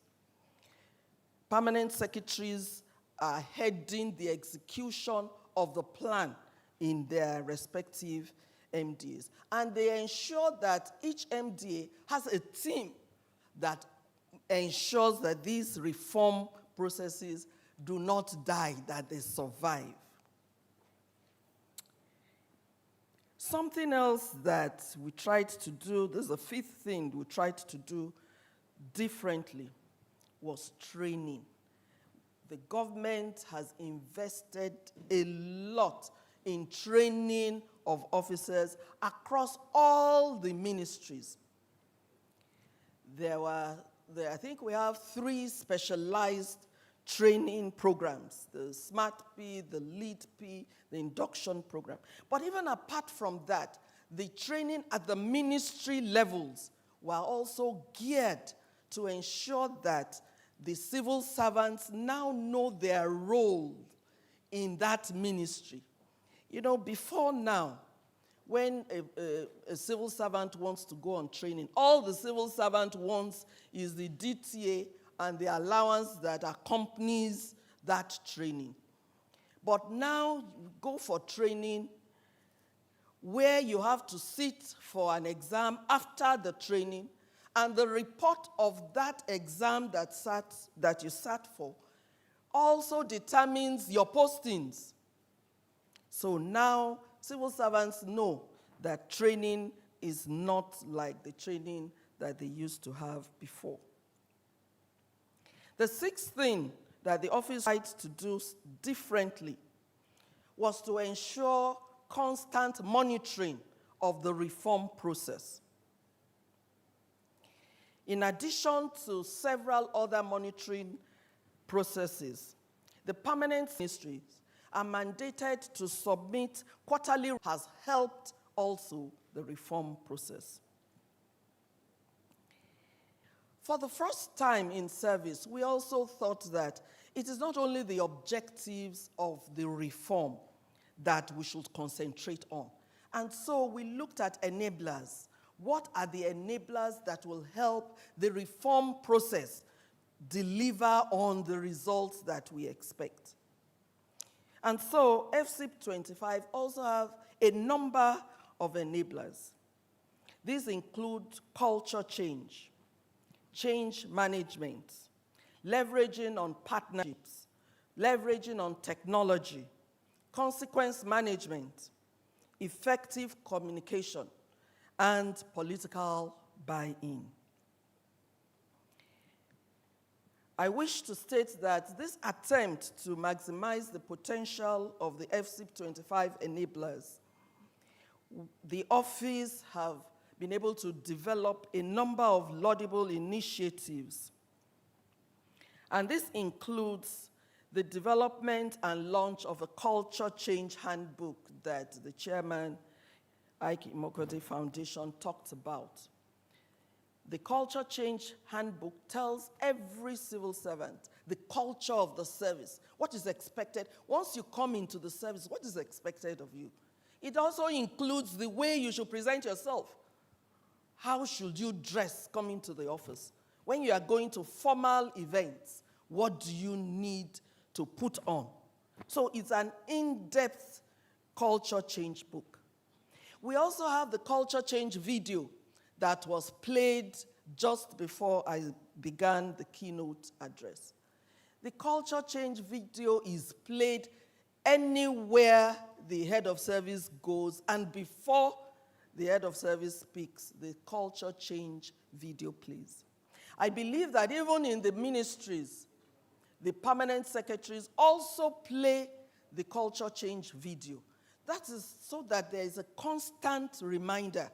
Permanent secretaries are heading the execution of the plan in their respective MDAs. And they ensure that each MDA has a team that ensures that these reform processes do not die, that they survive. Something else that we tried to do, this is the 5th thing we tried to do differently, was training. The government has invested a lot in training of officers across all the ministries. I think we have 3 specialized training programs, the Smart P, the Lead P, the induction program. But even apart from that, the training at the ministry levels were also geared to ensure that the civil servants now know their role in that ministry. You know, before now, when a civil servant wants to go on training, all the civil servant wants is the DTA and the allowance that accompanies that training. But now you go for training where you have to sit for an exam after the training, and the report of that exam that you sat for also determines your postings. So now civil servants know that training is not like the training that they used to have before. The sixth thing that the office tried to do differently was to ensure constant monitoring of the reform process. In addition to several other monitoring processes, the permanent ministries are mandated to submit quarterly, has helped also the reform process. For the first time in service, we also thought that it is not only the objectives of the reform that we should concentrate on. And so we looked at enablers. What are the enablers that will help the reform process deliver on the results that we expect? And so FCIP 25 also have a number of enablers. These include culture change, change management, leveraging on partnerships, leveraging on technology, consequence management, effective communication, and political buy-in. I wish to state that this attempt to maximize the potential of the FCIP 25 enablers, the office have been able to develop a number of laudable initiatives. And this includes the development and launch of a culture change handbook that the chairman, Aig-Imoukhuede Foundation, talked about. The culture change handbook tells every civil servant the culture of the service, what is expected. Once you come into the service, what is expected of you? It also includes the way you should present yourself. How should you dress coming to the office? When you are going to formal events, what do you need to put on? So it's an in-depth culture change book. We also have the culture change video that was played just before I began the keynote address. The culture change video is played anywhere the head of service goes, and before the head of service speaks, the culture change video plays. I believe that even in the ministries, the permanent secretaries also play the culture change video. That is so that there is a constant reminder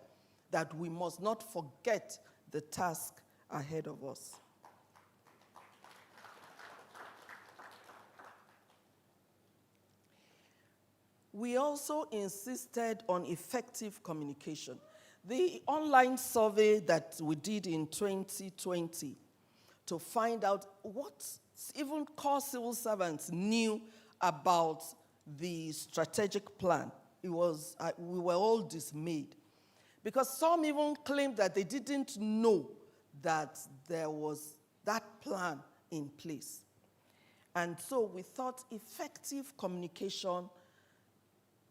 that we must not forget the task ahead of us. We also insisted on effective communication. The online survey that we did in 2020 to find out what even core civil servants knew about the strategic plan, we were all dismayed. Because some even claimed that they didn't know that there was that plan in place. And so we thought effective communication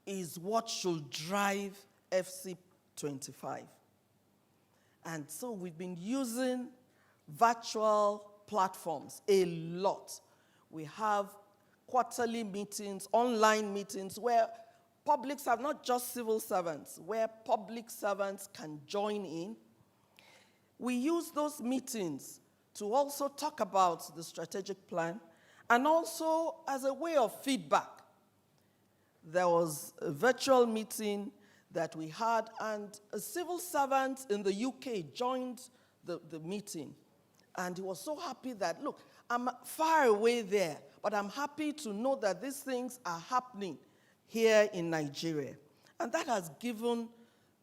is what should drive FCIP 25. And so we've been using virtual platforms a lot. We have quarterly meetings, online meetings, where publics have not just civil servants, where public servants can join in. We use those meetings to also talk about the strategic plan and also as a way of feedback. There was a virtual meeting that we had, and a civil servant in the UK joined the meeting. And he was so happy that, look, I'm far away there, but I'm happy to know that these things are happening here in Nigeria. And that has given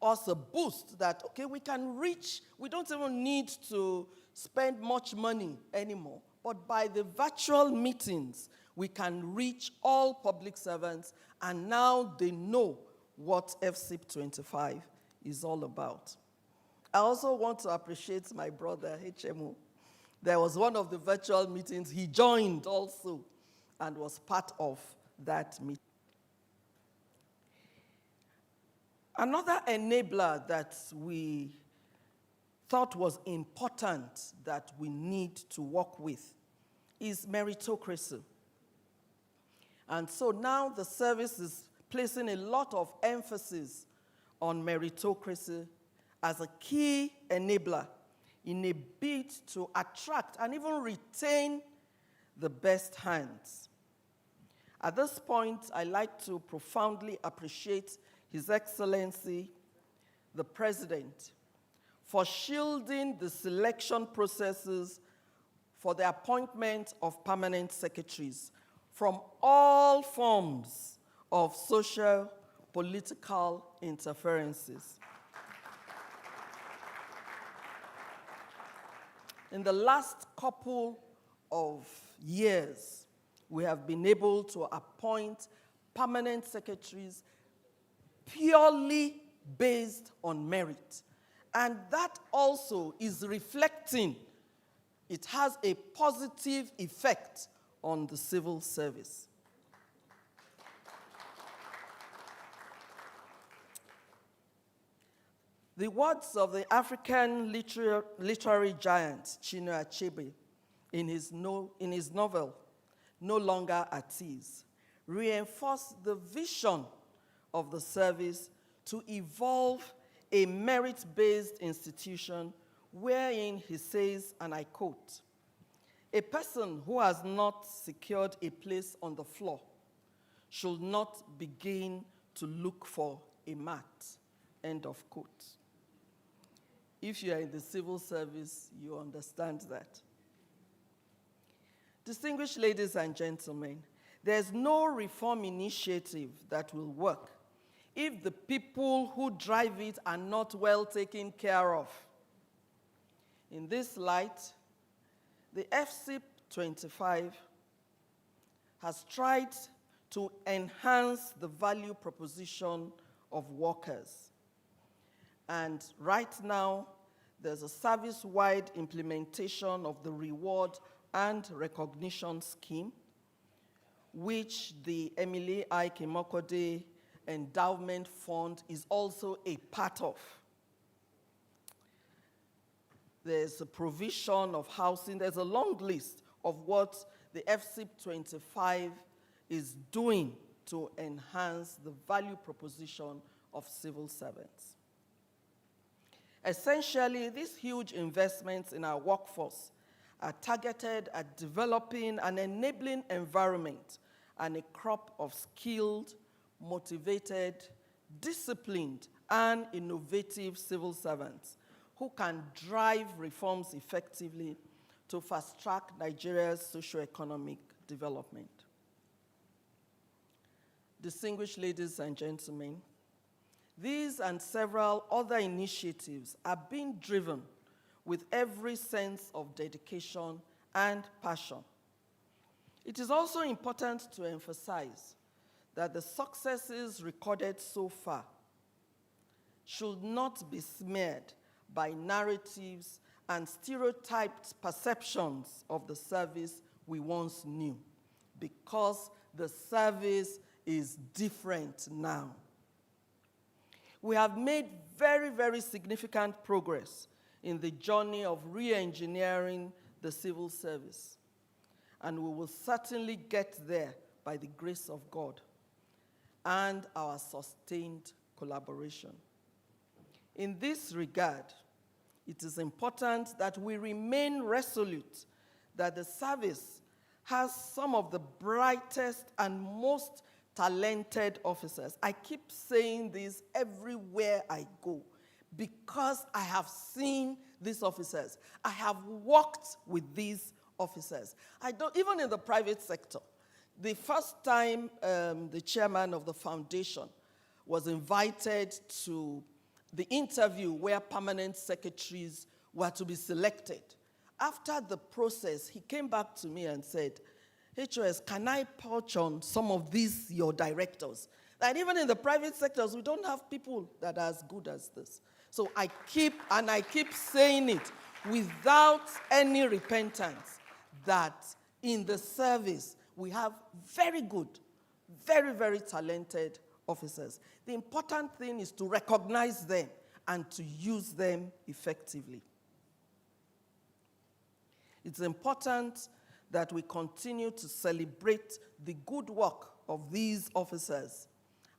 us a boost that, okay, we can reach, we don't even need to spend much money anymore. But by the virtual meetings, we can reach all public servants, and now they know what FSIP 25 is all about. I also want to appreciate my brother, HMO. There was one of the virtual meetings he joined also and was part of that meeting. Another enabler that we thought was important that we need to work with is meritocracy. And so now the service is placing a lot of emphasis on meritocracy as a key enabler in a bid to attract and even retain the best hands. At this point, I'd like to profoundly appreciate His Excellency, the President, for shielding the selection processes for the appointment of permanent secretaries from all forms of social, political interferences. In the last couple of years, we have been able to appoint permanent secretaries purely based on merit. And that also is reflecting, it has a positive effect on the civil service. The words of the African literary giant Chinua Achebe in his novel, No Longer at Ease, reinforce the vision of the service to evolve a merit-based institution wherein he says, and I quote, "A person who has not secured a place on the floor should not begin to look for a mat," end of quote. If you are in the civil service, you understand that. Distinguished ladies and gentlemen, there's no reform initiative that will work if the people who drive it are not well taken care of. In this light, the FSIP 25 has tried to enhance the value proposition of workers. And right now, there's a service-wide implementation of the reward and recognition scheme, which the Emily Aig-Imoukhuede Endowment Fund is also a part of. There's a provision of housing. There's a long list of what the FSIP 25 is doing to enhance the value proposition of civil servants. Essentially, these huge investments in our workforce are targeted at developing an enabling environment and a crop of skilled, motivated, disciplined, and innovative civil servants who can drive reforms effectively to fast-track Nigeria's socio-economic development. Distinguished ladies and gentlemen, these and several other initiatives are being driven with every sense of dedication and passion. It is also important to emphasize that the successes recorded so far should not be smeared by narratives and stereotyped perceptions of the service we once knew, because the service is different now. We have made very, very significant progress in the journey of re-engineering the civil service, and we will certainly get there by the grace of God and our sustained collaboration. In this regard, it is important that we remain resolute that the service has some of the brightest and most talented officers. I keep saying this everywhere I go because I have seen these officers. I have worked with these officers. Even in the private sector, the first time the chairman of the foundation was invited to the interview where permanent secretaries were to be selected, after the process, he came back to me and said, HOS, can I pouch on some of these, your directors? And even in the private sectors, we don't have people that are as good as this. So I keep saying it without any repentance, that in the service, we have very good, very, very talented officers. The important thing is to recognize them and to use them effectively. It's important that we continue to celebrate the good work of these officers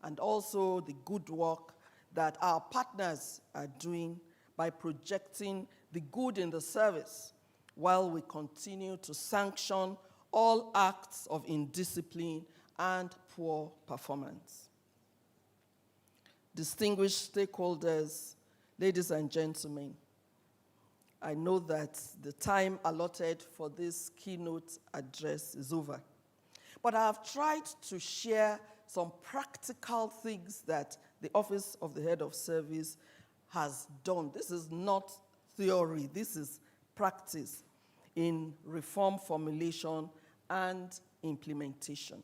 and also the good work that our partners are doing by projecting the good in the service while we continue to sanction all acts of indiscipline and poor performance. Distinguished stakeholders, ladies and gentlemen, I know that the time allotted for this keynote address is over, but I have tried to share some practical things that the Office of the Head of Service has done. This is not theory, this is practice in reform formulation and implementation.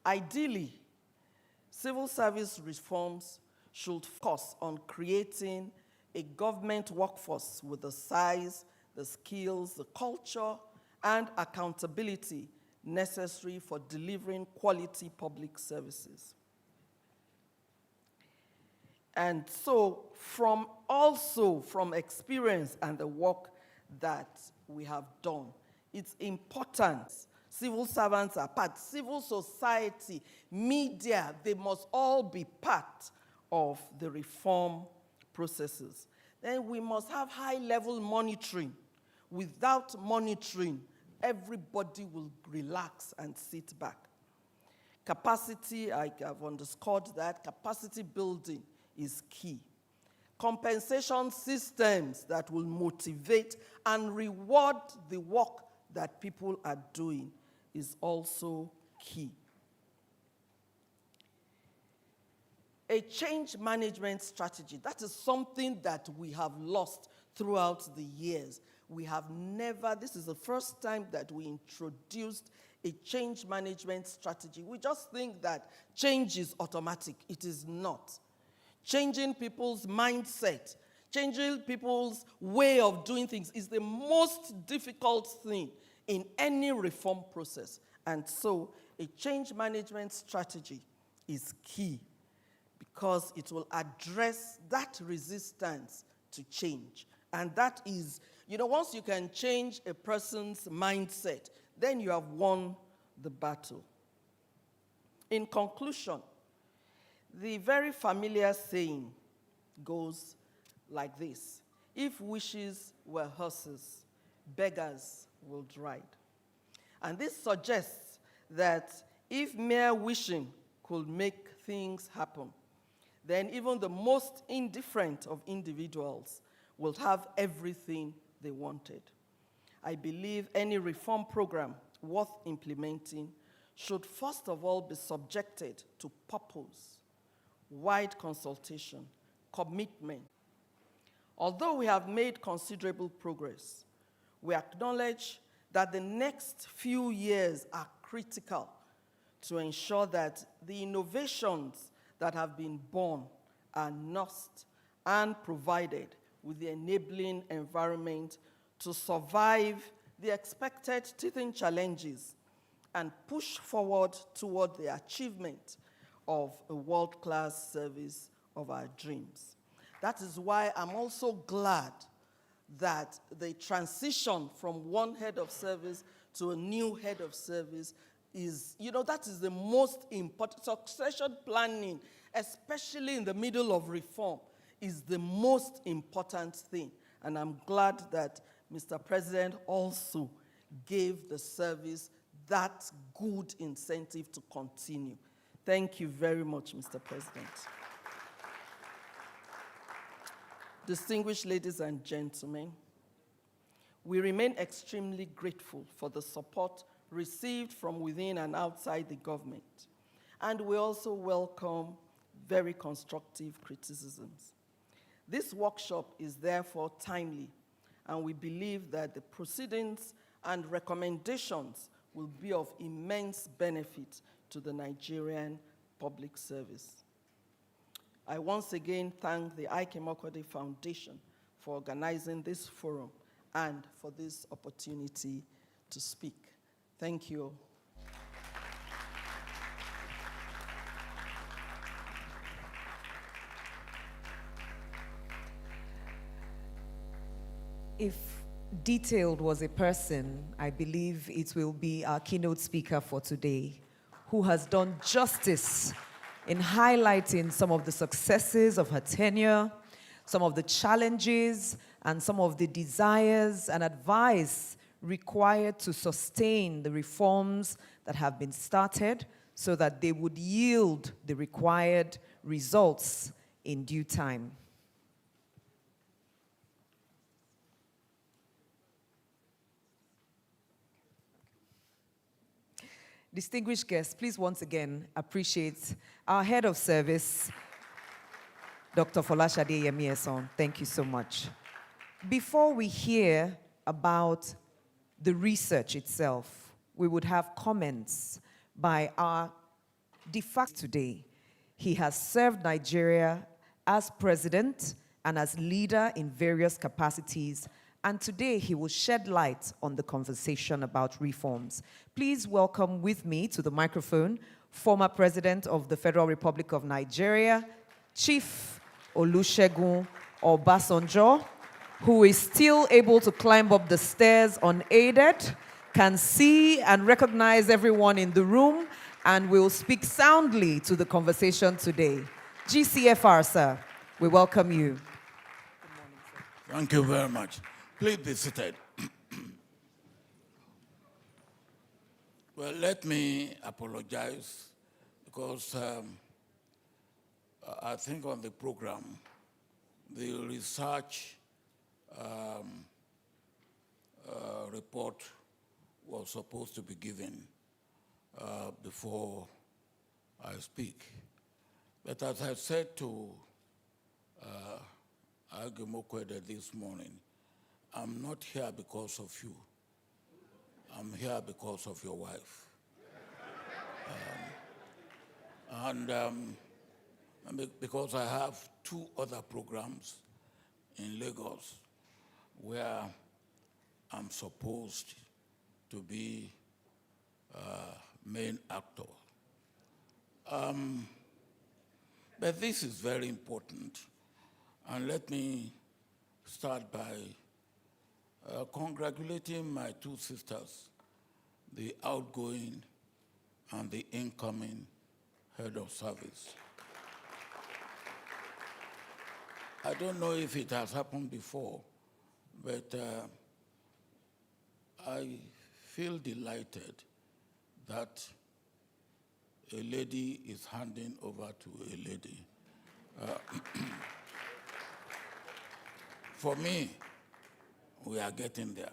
Ideally, civil service reforms should focus on creating a government workforce with the size, the skills, the culture, and accountability necessary for delivering quality public services. And so, from experience and the work that we have done, it's important. Civil servants are part, civil society, media, they must all be part of the reform processes. Then we must have high-level monitoring. Without monitoring, everybody will relax and sit back. Capacity, I have underscored that, capacity building is key. Compensation systems that will motivate and reward the work that people are doing is also key. A change management strategy, that is something that we have lost throughout the years. We have never, this is the first time that we introduced a change management strategy. We just think that change is automatic. It is not. Changing people's mindset, changing people's way of doing things is the most difficult thing in any reform process. And so a change management strategy is key because it will address that resistance to change. And that is, once you can change a person's mindset, then you have won the battle. In conclusion, the very familiar saying goes like this: if wishes were horses, beggars will ride. And this suggests that if mere wishing could make things happen, then even the most indifferent of individuals will have everything they wanted. I believe any reform program worth implementing should first of all be subjected to purpose, wide consultation, commitment. Although we have made considerable progress, we acknowledge that the next few years are critical to ensure that the innovations that have been born are nursed and provided with the enabling environment to survive the expected teething challenges and push forward toward the achievement of a world-class service of our dreams. That is why I'm also glad that the transition from one head of service to a new head of service is, that is the most important. Succession planning, especially in the middle of reform, is the most important thing. And I'm glad that Mr. President also gave the service that good incentive to continue. Thank you very much, Mr. President. Distinguished ladies and gentlemen, we remain extremely grateful for the support received from within and outside the government. And we also welcome very constructive criticisms. This workshop is therefore timely, and we believe that the proceedings and recommendations will be of immense benefit to the Nigerian public service. I once again thank the Aig-Imoukhuede Foundation for organizing this forum and for this opportunity to speak. Thank you. If detailed was a person, I believe it will be our keynote speaker for today, who has done justice in highlighting some of the successes of her tenure, some of the challenges, and some of the desires and advice required to sustain the reforms that have been started so that they would yield the required results in due time. Distinguished guests, please once again appreciate our head of service, Dr. Folashade Yemieson. Thank you so much. Before we hear about the research itself, we would have comments by our de facto today. He has served Nigeria as president and as leader in various capacities, and today he will shed light on the conversation about reforms. Please welcome with me to the microphone former President of the Federal Republic of Nigeria, Chief Olusegun Obasanjo, who is still able to climb up the stairs unaided, can see and recognize everyone in the room, and will speak soundly to the conversation today. GCFR, sir, we welcome you. Thank you very much. Please be seated. Well, let me apologize because I think on the program, the research report was supposed to be given before I speak. But as I said to Aig-Imoukhuede this morning, I'm not here because of you. I'm here because of your wife. Because I have 2 other programs in Lagos where I'm supposed to be main actor. But this is very important. And let me start by congratulating my 2 sisters, the outgoing and the incoming head of service. I don't know if it has happened before, but I feel delighted that a lady is handing over to a lady. For me, we are getting there,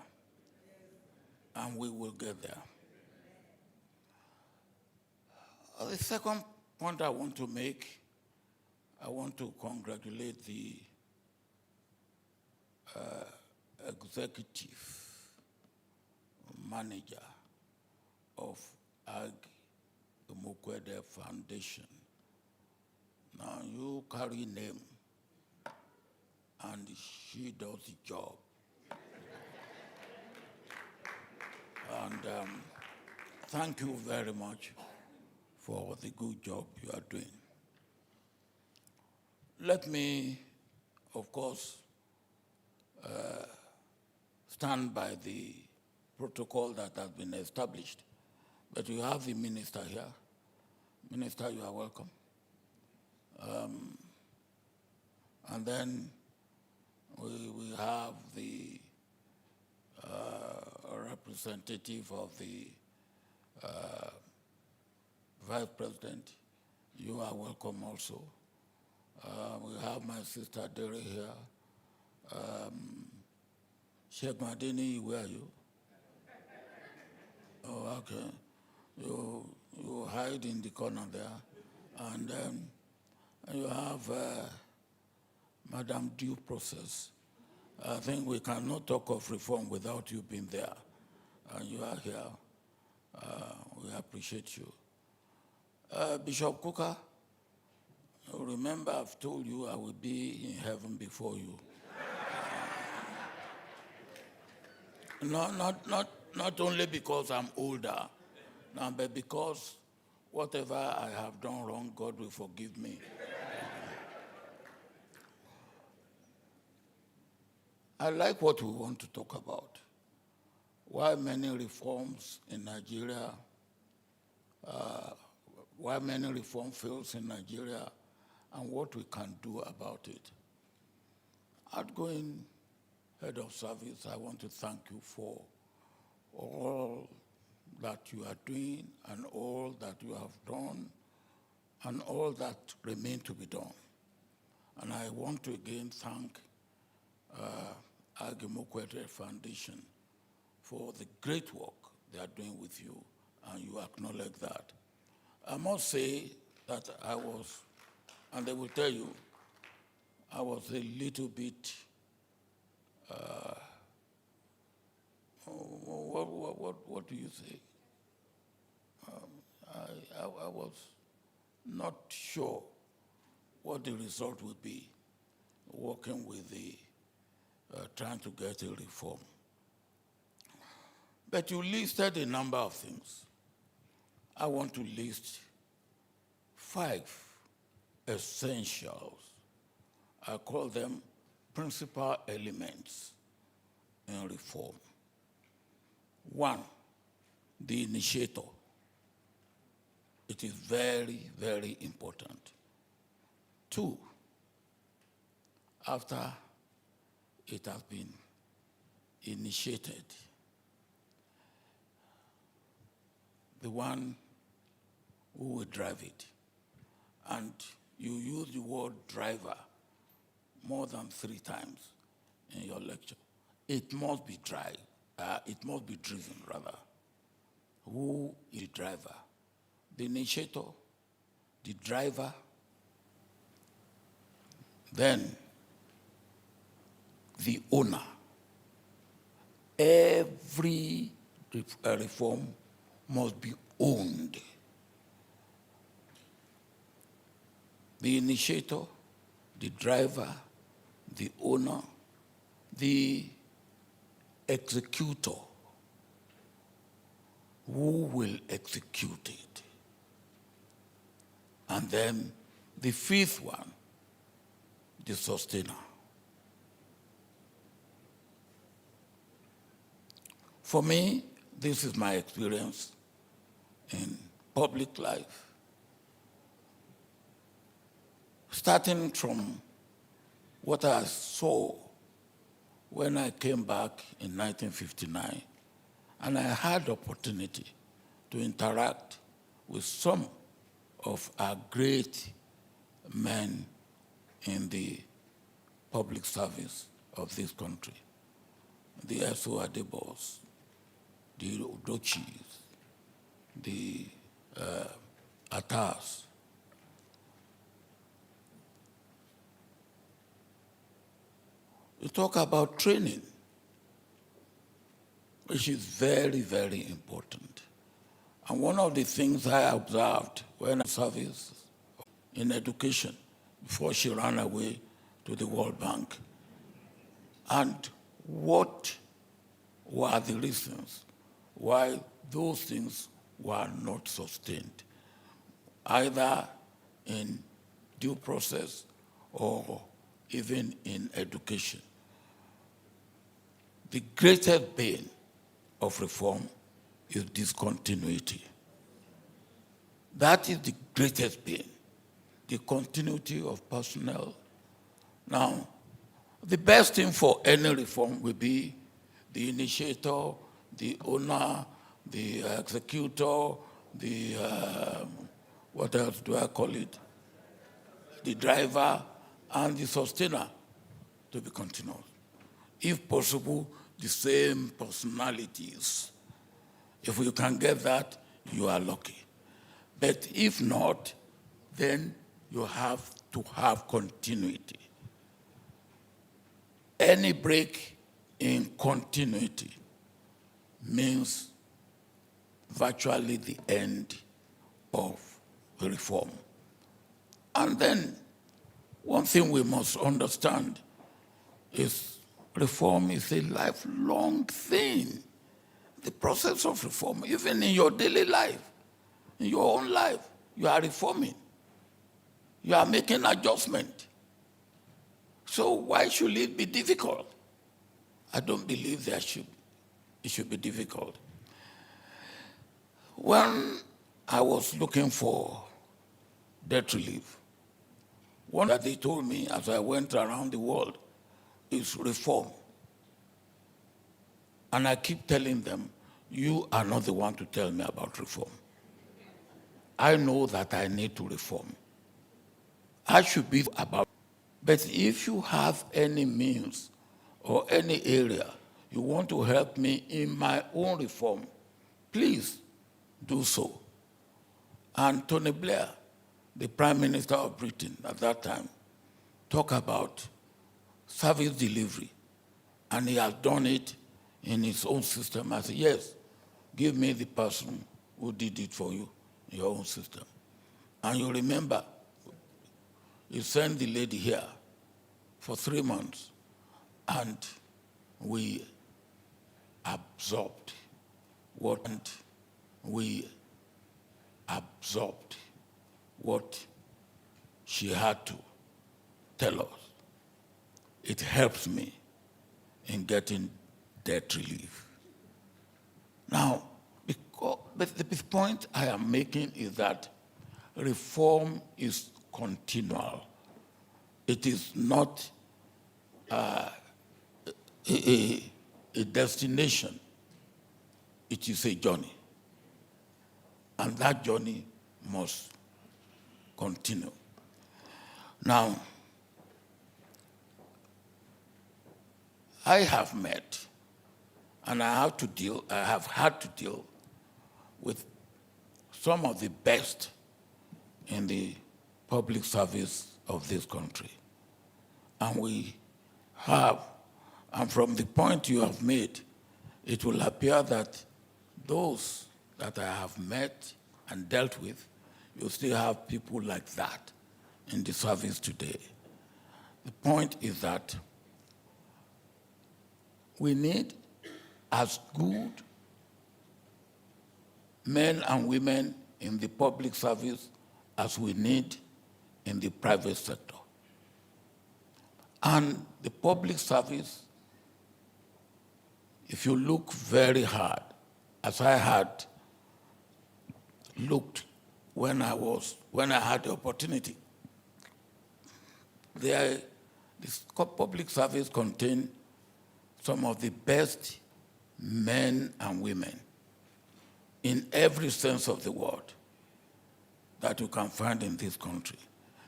and we will get there. The second point I want to make, I want to congratulate the executive manager of Aig-Imoukhuede Foundation. Now, you carry name, and she does the job. And thank you very much for the good job you are doing. Let me, of course, stand by the protocol that has been established. But you have the minister here. Minister, you are welcome. And then we have the representative of the Vice President. You are welcome also. We have my sister Dere here. Sheikh Madini, where are you? Oh, okay. You hide in the corner there. And you have Madam Due Process. I think we cannot talk of reform without you being there. And you are here. We appreciate you. Bishop Kuka, remember I've told you I will be in heaven before you. No, not only because I'm older, no, but because whatever I have done wrong, God will forgive me. I like what we want to talk about. Why many reforms in Nigeria, why many reform fails in Nigeria, and what we can do about it. Outgoing head of service, I want to thank you for all that you are doing and all that you have done and all that remain to be done. And I want to again thank Aig-Imoukhuede Foundation for the great work they are doing with you, and you acknowledge that. I must say that I was, and they will tell you, I was a little bit, what do you say? I was not sure what the result would be working with the, trying to get a reform. But you listed a number of things. I want to list 5 essentials. I call them principal elements in reform. 1, the initiator. It is very, very important. 2, after it has been initiated, the one who will drive it. And you use the word driver more than 3 times in your lecture. It must be it must be driven, rather. Who is the driver? The initiator, the driver, then the owner. Every reform must be owned. The initiator, the driver, the owner, the executor. Who will execute it? And then the 5th one, the sustainer. For me, this is my experience in public life. Starting from what I saw when I came back in 1959, and I had the opportunity to interact with some of our great men in the public service of this country, the S.O. Adebos, the Udochis, the Atas. We talk about training, which is very, very important. And one of the things I observed when I service in education before she ran away to the World Bank, and what were the reasons why those things were not sustained, either in due process or even in education. The greatest bane of reform is discontinuity. That is the greatest bane, the continuity of personnel. Now, the best thing for any reform will be the initiator, the owner, the executor, the, what else do I call it? The driver and the sustainer to be continuous. If possible, the same personalities. If you can get that, you are lucky. But if not, then you have to have continuity. Any break in continuity means virtually the end of reform. And then one thing we must understand is reform is a lifelong thing. The process of reform, even in your daily life, in your own life, you are reforming. You are making adjustment. So why should it be difficult? I don't believe it should be difficult. When I was looking for debt relief, one that they told me as I went around the world is reform. And I keep telling them, you are not the one to tell me about reform. I know that I need to reform. I should be about. But if you have any means or any area you want to help me in my own reform, please do so. And Tony Blair, the Prime Minister of Britain at that time, talked about service delivery. And he has done it in his own system. I said, yes, give me the person who did it for you in your own system. And you remember, you sent the lady here for 3 months, and we absorbed what she had to tell us. It helps me in getting debt relief. Now, but the point I am making is that reform is continual. It is not a destination. It is a journey. And that journey must continue. Now, I have met, and I have had to deal with some of the best in the public service of this country. And we have, and from the point you have made, it will appear that those that I have met and dealt with, you still have people like that in the service today. The point is that we need as good men and women in the public service as we need in the private sector. And the public service, if you look very hard, as I had looked when I had the opportunity, this public service contained some of the best men and women in every sense of the word that you can find in this country.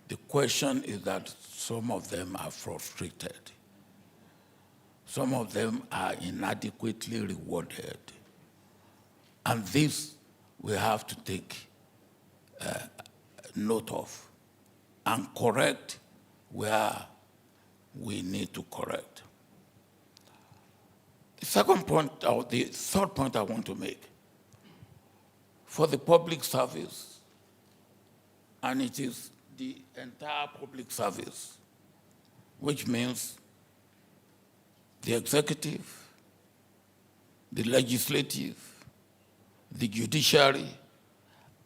The question is that some of them are frustrated. Some of them are inadequately rewarded. And this we have to take note of and correct where we need to correct. The second point, or the third point I want to make, for the public service, and it is the entire public service, which means the executive, the legislative, the judiciary,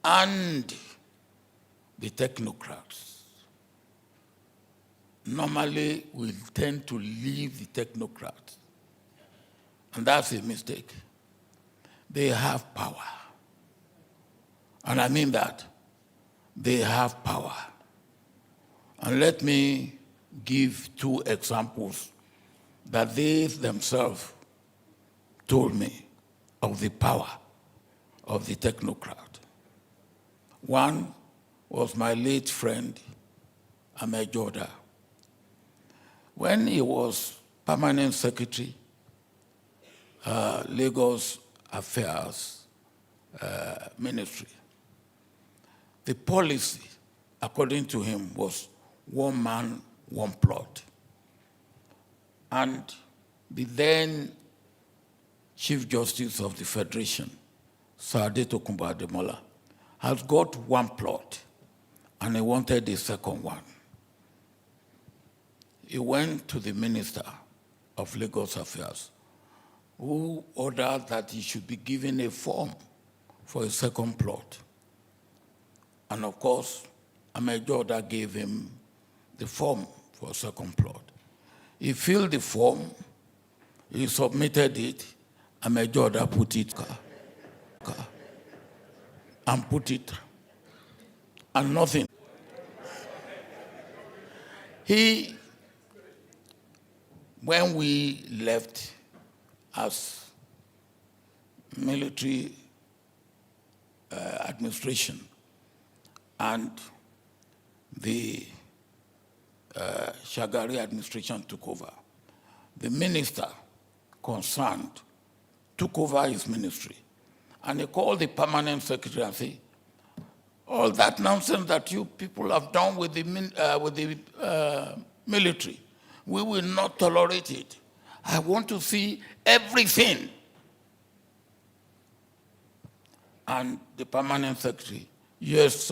and the technocrats. Normally, we tend to leave the technocrats, and that's a mistake. They have power. And I mean that. They have power. And let me give 2 examples that they themselves told me of the power of the technocrat. One was my late friend, Aig-Imoukhuede. When he was permanent secretary, Lagos Affairs Ministry, the policy, according to him, was 1 man, 1 plot. And the then Chief Justice of the Federation, Sir Adetokunbo Ademola, has got 1 plot and he wanted the second one. He went to the Minister of Lagos Affairs, who ordered that he should be given a form for a second plot. And of course, Aig-Imoukhuede gave him the form for a second plot. He filled the form, he submitted it, Aig-Imoukhuede put it, and put it, and nothing. When we left as military administration and the Shagari administration took over, the minister concerned took over his ministry. And he called the permanent secretary and said, all that nonsense that you people have done with the military, we will not tolerate it. I want to see everything. And the permanent secretary, yes,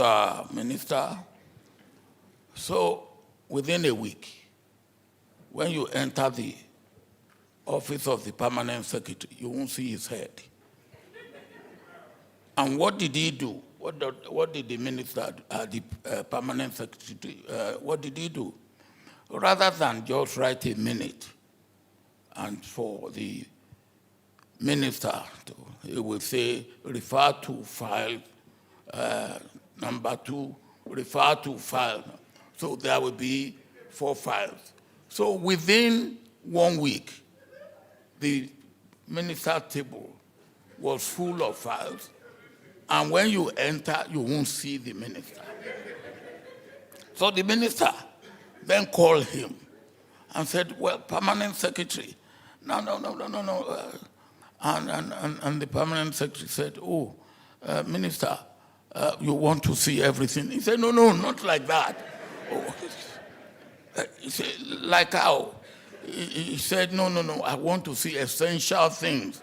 minister. So within a week, when you enter the office of the permanent secretary, you won't see his head. And what did he do? What did the minister, the permanent secretary, what did he do? Rather than just write a minute, and for the minister, he will say, refer to file number 2, refer to file. So there will be 4 files. So within 1 week, the minister's table was full of files. And when you enter, you won't see the minister. So the minister then called him and said, well, permanent secretary, no. And the permanent secretary said, oh, minister, you want to see everything? He said, no, not like that. Oh. He said, like how? He said, no, I want to see essential things.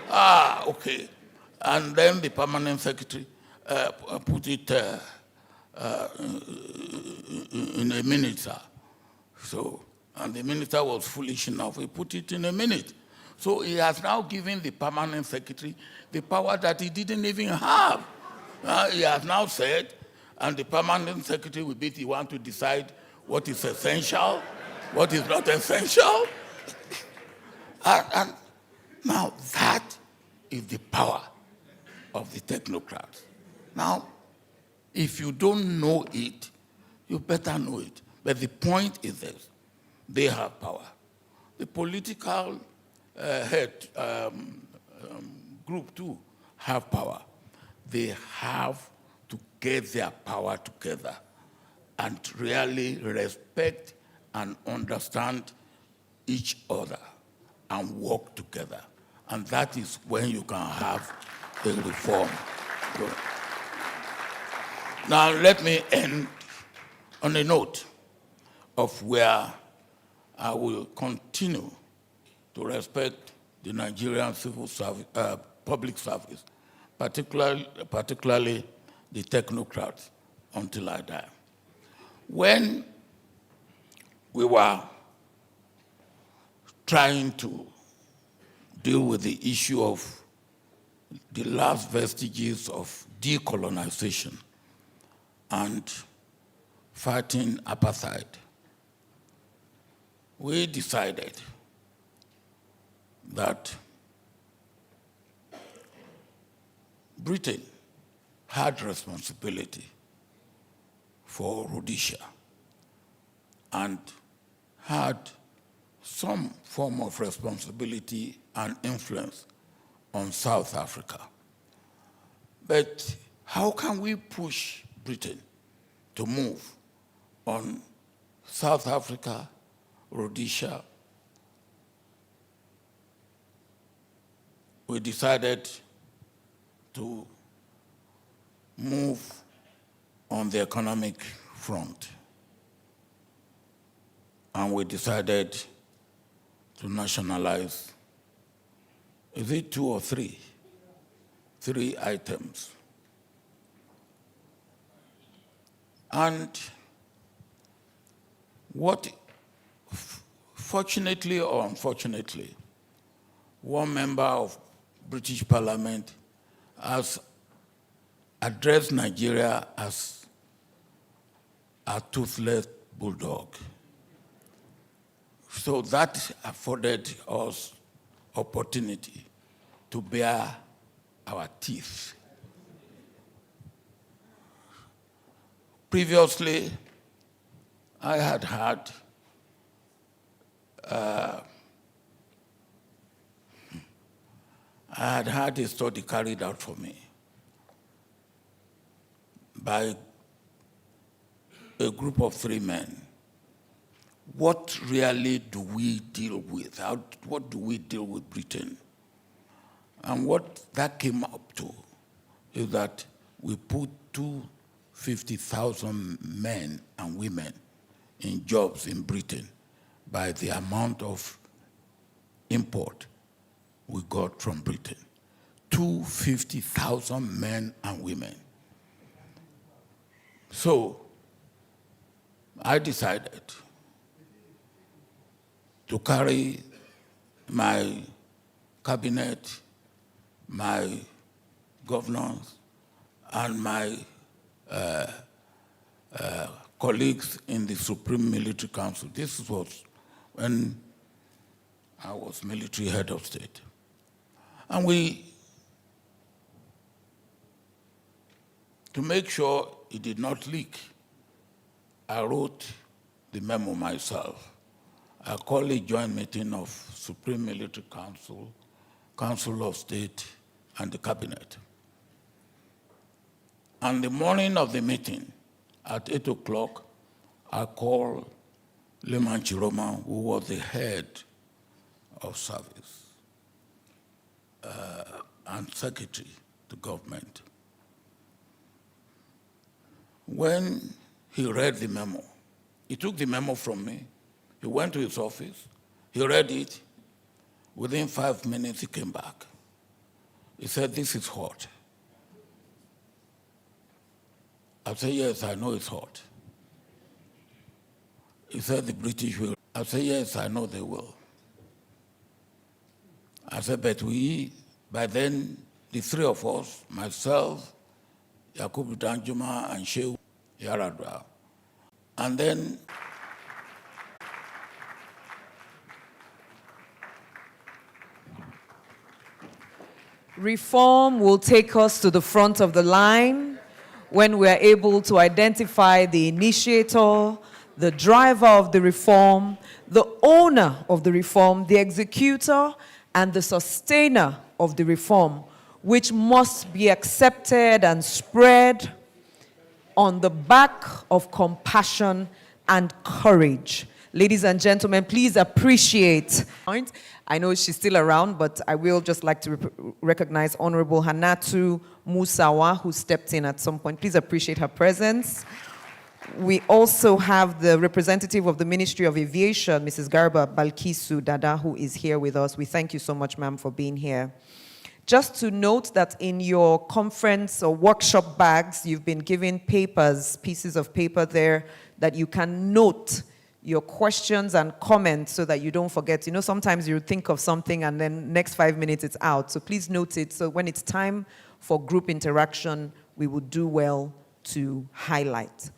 Ah, okay. And then the permanent secretary put it in a minute, sir. So, and the minister was foolish enough, he put it in a minute. So he has now given the permanent secretary the power that he didn't even have. He has now said, and the permanent secretary will be the one to decide what is essential, what is not essential. And now that is the power of the technocrats. Now, if you don't know it, you better know it. But the point is this, they have power. The political head group too have power. They have to get their power together and really respect and understand each other and work together. And that is when you can have a reform. Now let me end on a note of where I will continue to respect the Nigerian civil service, public service, particularly the technocrats, until I die. When we were trying to deal with the issue of the last vestiges of decolonization and fighting apartheid, we decided that Britain had responsibility for Rhodesia and had some form of responsibility and influence on South Africa. But how can we push Britain to move on South Africa, Rhodesia? We decided to move on the economic front. And we decided to nationalize, is it 2 or 3? 3 items. And what, fortunately or unfortunately, one member of British Parliament has addressed Nigeria as a toothless bulldog. So that afforded us opportunity to bare our teeth. Previously, I had a study carried out for me by a group of 3 men. What really do we deal with? What do we deal with Britain? And what that came up to is that we put 250,000 men and women in jobs in Britain by the amount of import we got from Britain. 250,000 men and women. So I decided to carry my cabinet, my governors, and my colleagues in the Supreme Military Council. This was when I was military head of state. And to make sure it did not leak, I wrote the memo myself. I called a joint meeting of Supreme Military Council, Council of State, and the Cabinet. On the morning of the meeting, at 8 o'clock, I called Leman Chiroma, who was the head of service and secretary to government. When he read the memo, he took the memo from me, he went to his office, he read it. Within 5 minutes, he came back. He said, "This is hot." I said, "Yes, I know it's hot." He said, "The British will." I said, "Yes, I know they will." I said, "But by then, the 3 of us, myself, Yakubu Danjuma, and Shehu Yaradua, and then Reform will take us to the front of the line when we are able to identify the initiator, the driver of the reform, the owner of the reform, the executor, and the sustainer of the reform, which must be accepted and spread on the back of compassion and courage. Ladies and gentlemen, please appreciate. I know she's still around, but I will just like to recognize Honorable Hannatu Musawa, who stepped in at some point. Please appreciate her presence. We also have the representative of the Ministry of Aviation, Mrs. Garba Balkisu Dada, who is here with us. We thank you so much, ma'am, for being here. Just to note that in your conference or workshop bags, you've been given pieces of paper there that you can note your questions and comments so that you don't forget. You know, sometimes you think of something and then next 5 minutes it's out. So please note it. So when it's time for group interaction, we would do well to highlight.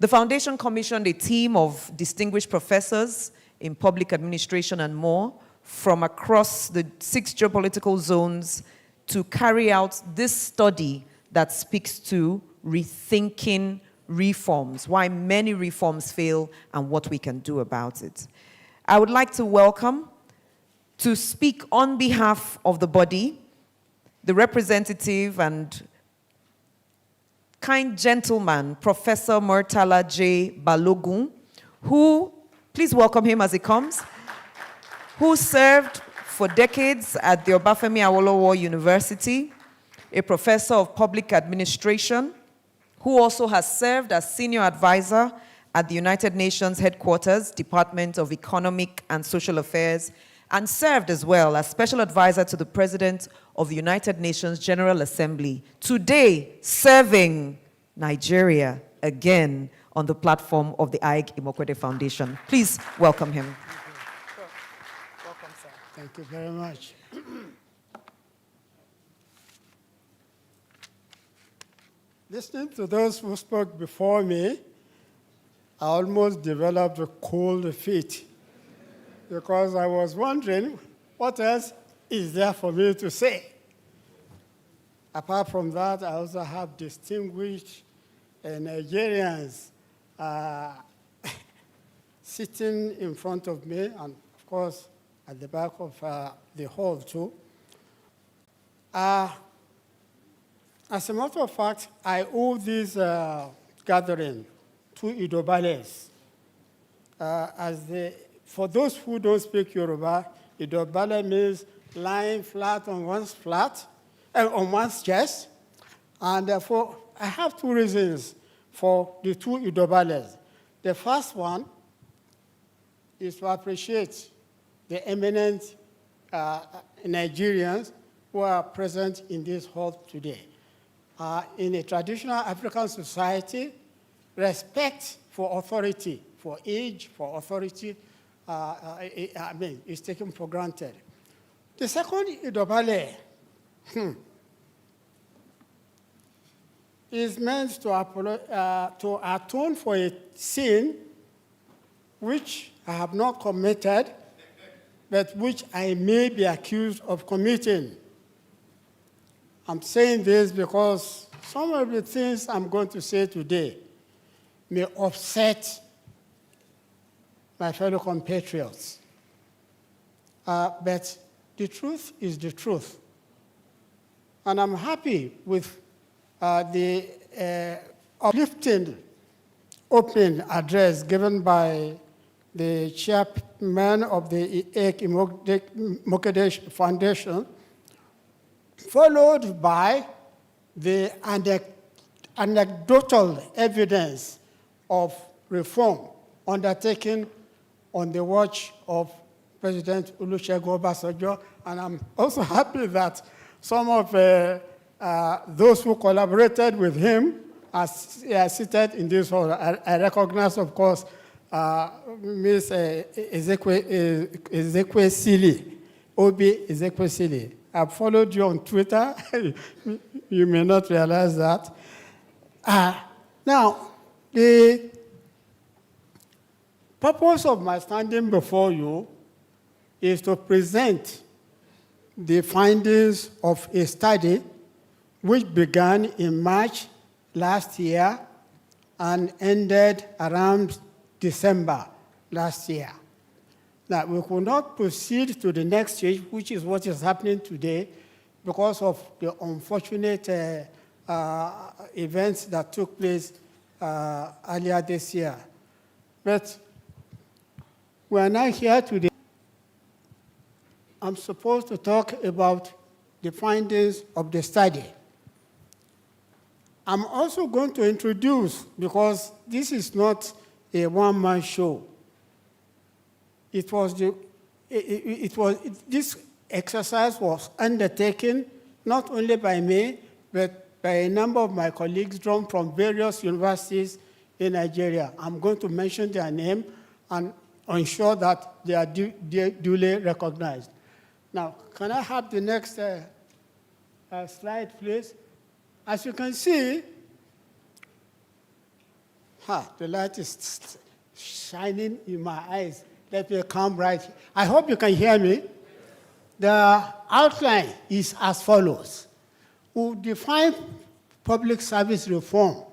The Foundation commissioned a team of distinguished professors in public administration and more from across the 6 geopolitical zones to carry out this study that speaks to rethinking reforms, why many reforms fail, and what we can do about it. I would like to welcome, to speak on behalf of the body, the representative and kind gentleman, Professor Murtala J. Balogun, who, please welcome him as he comes, who served for decades at the Obafemi Awolowo University, a professor of public administration, who also has served as senior advisor at the United Nations headquarters, Department of Economic and Social Affairs, and served as well as special advisor to the President of the United Nations General Assembly. Today, serving Nigeria again on the platform of the Aig-Imoukhuede Foundation. Please welcome him. Welcome, sir. Thank you very much. Listening to those who spoke before me, I almost developed a cold feet because I was wondering what else is there for me to say. Apart from that, I also have distinguished Nigerians sitting in front of me, and of course, at the back of the hall too. As a matter of fact, I owe this gathering to Idobales. For those who don't speak Yoruba, Idobale means lying flat on one's chest. And therefore, I have two reasons for the two Idobales. The first one is to appreciate the eminent Nigerians who are present in this hall today. In a traditional African society, respect for authority, for age, for authority, is taken for granted. The second Idobale is meant to atone for a sin which I have not committed, but which I may be accused of committing. I'm saying this because some of the things I'm going to say today may upset my fellow compatriots. But the truth is the truth. And I'm happy with the uplifting opening address given by the chairman of the Aig-Imoukhuede Foundation, followed by the anecdotal evidence of reform undertaken on the watch of President Olusegun Obasanjo. And I'm also happy that some of those who collaborated with him are seated in this hall. I recognize, of course, Ms. Aig-Imoukhuede, Obi Aig-Imoukhuede. I've followed you on Twitter. You may not realize that. Now, the purpose of my standing before you is to present the findings of a study which began in March last year and ended around December last year. Now, we could not proceed to the next stage, which is what is happening today, because of the unfortunate events that took place earlier this year. But we are now here today. I'm supposed to talk about the findings of the study. I'm also going to introduce, because this is not a one-man show. This exercise was undertaken not only by me, but by a number of my colleagues drawn from various universities in Nigeria. I'm going to mention their name and ensure that they are duly recognized. Now, can I have the next slide, please? As you can see, the light is shining in my eyes. Let me come right here. I hope you can hear me. The outline is as follows. We'll define public service reform,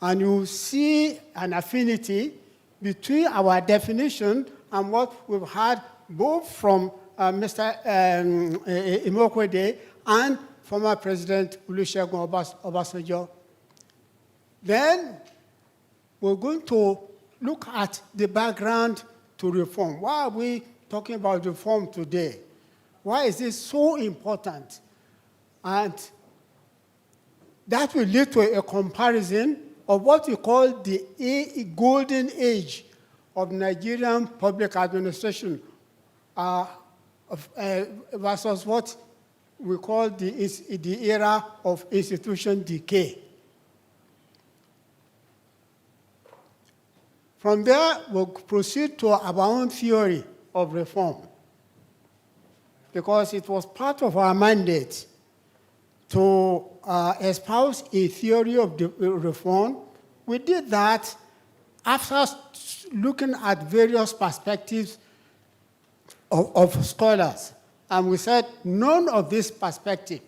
and you see an affinity between our definition and what we've had both from Mr. Aig-Imoukhuede and former President Olusegun Obasanjo. Then we're going to look at the background to reform. Why are we talking about reform today? Why is this so important? And that will lead to a comparison of what we call the golden age of Nigerian public administration versus what we call the era of institution decay. From there, we'll proceed to our own theory of reform, because it was part of our mandate to espouse a theory of reform. We did that after looking at various perspectives of scholars. And we said none of this perspective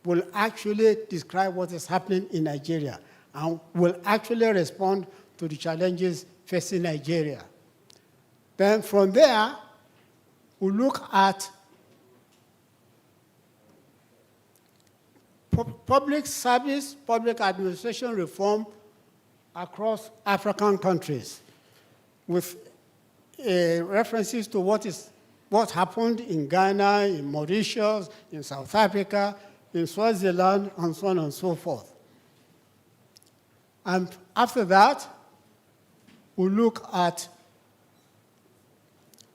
will actually describe what is happening in Nigeria and will actually respond to the challenges facing Nigeria. Then from there, we look at public service, public administration reform across African countries, with references to what happened in Ghana, in Mauritius, in South Africa, in Swaziland, and so on and so forth. And after that, we look at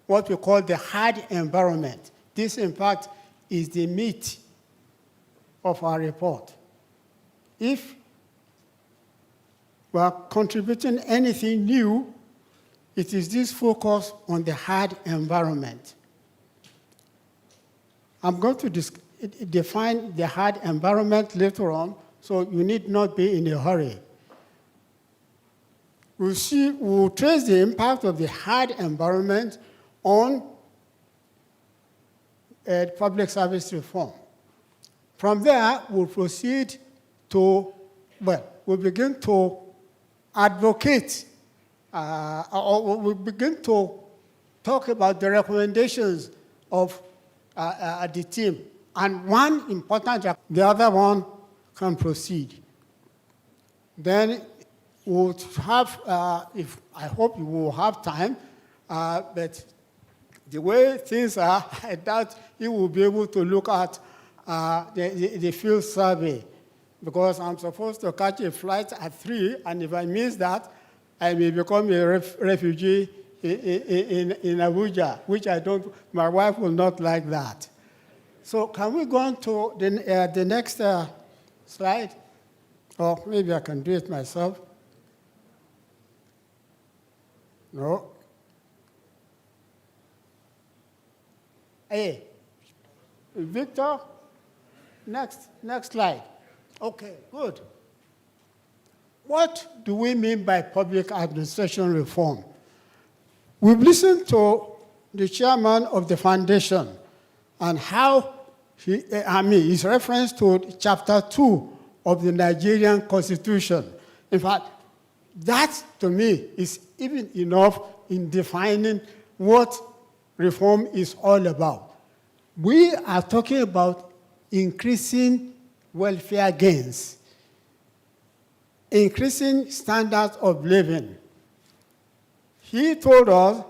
what we call the hard environment. This, in fact, is the meat of our report. If we are contributing anything new, it is this focus on the hard environment. I'm going to define the hard environment later on, so you need not be in a hurry. We'll trace the impact of the hard environment on public service reform. From there, we'll proceed to, we'll begin to advocate, or we'll begin to talk about the recommendations of the team. And one important, the other one can proceed. Then we'll have, I hope you will have time, but the way things are, I doubt you will be able to look at the field survey, because I'm supposed to catch a flight at 3, and if I miss that, I may become a refugee in Abuja, which I don't, my wife will not like that. So can we go on to the next slide? Or maybe I can do it myself. No. Hey, Victor, next slide. Okay, good. What do we mean by public administration reform? We've listened to the chairman of the foundation and how his reference to chapter 2 of the Nigerian constitution. In fact, that to me is even enough in defining what reform is all about. We are talking about increasing welfare gains, increasing standards of living. He told us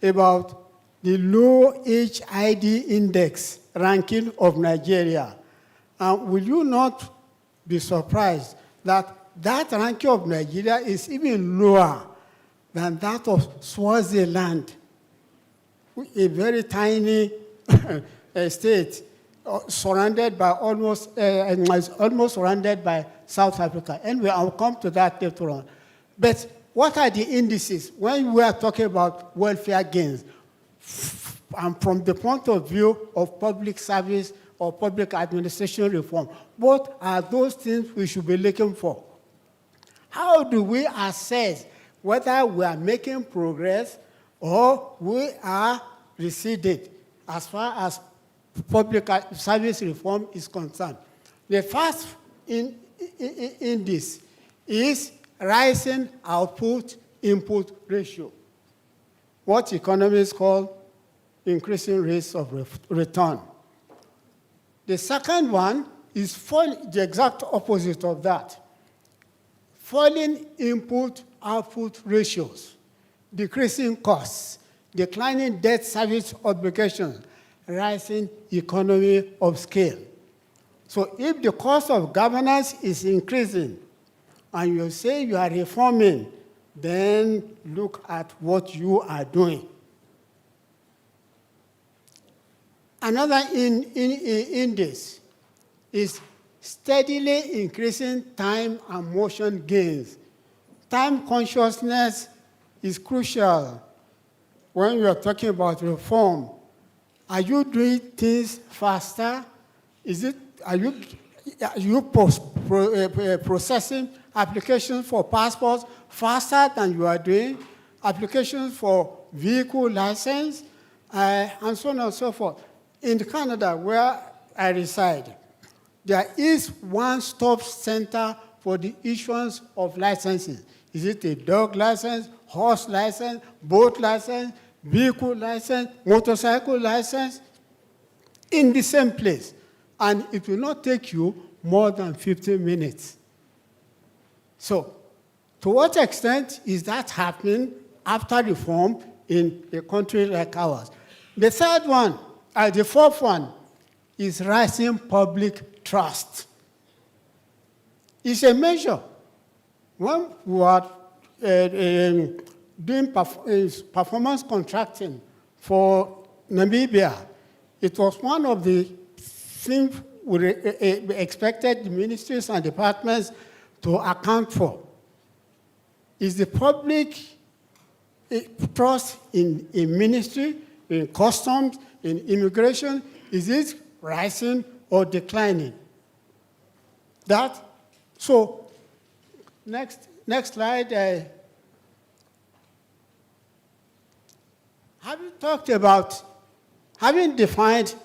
about the low HID index ranking of Nigeria. And will you not be surprised that that ranking of Nigeria is even lower than that of Swaziland, a very tiny state surrounded by almost surrounded by South Africa. Anyway, I'll come to that later on. But what are the indices when we are talking about welfare gains? And from the point of view of public service or public administration reform, what are those things we should be looking for? How do we assess whether we are making progress or we are receded as far as public service reform is concerned? The first in this is rising output-input ratio, what economists call increasing rates of return. The second one is the exact opposite of that. Falling input-output ratios, decreasing costs, declining debt service obligations, rising economy of scale. So if the cost of governance is increasing and you say you are reforming, then look at what you are doing. Another index is steadily increasing time and motion gains. Time consciousness is crucial when you are talking about reform. Are you doing things faster? Are you processing applications for passports faster than you are doing applications for vehicle license, and so on and so forth? In Canada, where I reside, there is one-stop center for the issuance of licenses. Is it a dog license, horse license, boat license, vehicle license, motorcycle license? In the same place. And it will not take you more than 15 minutes. So, to what extent is that happening after reform in a country like ours? The fourth one, is rising public trust. It's a measure. When we are doing performance contracting for Namibia, it was one of the things we expected the ministries and departments to account for. Is the public trust in ministry, in customs, in immigration, is it rising or declining? So, next slide. Having talked about, having defined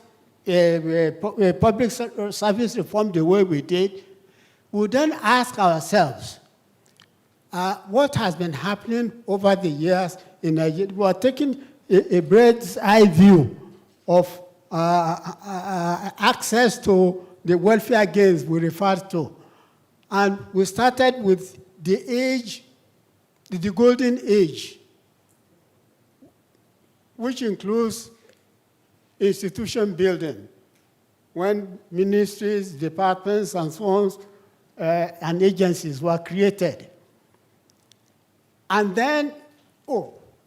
a public service reform the way we did, we then ask ourselves, what has been happening over the years in Nigeria? We are taking a bird's eye view of access to the welfare gains we referred to. And we started with the golden age, which includes institution building, when ministries, departments, and so on, and agencies were created. And then,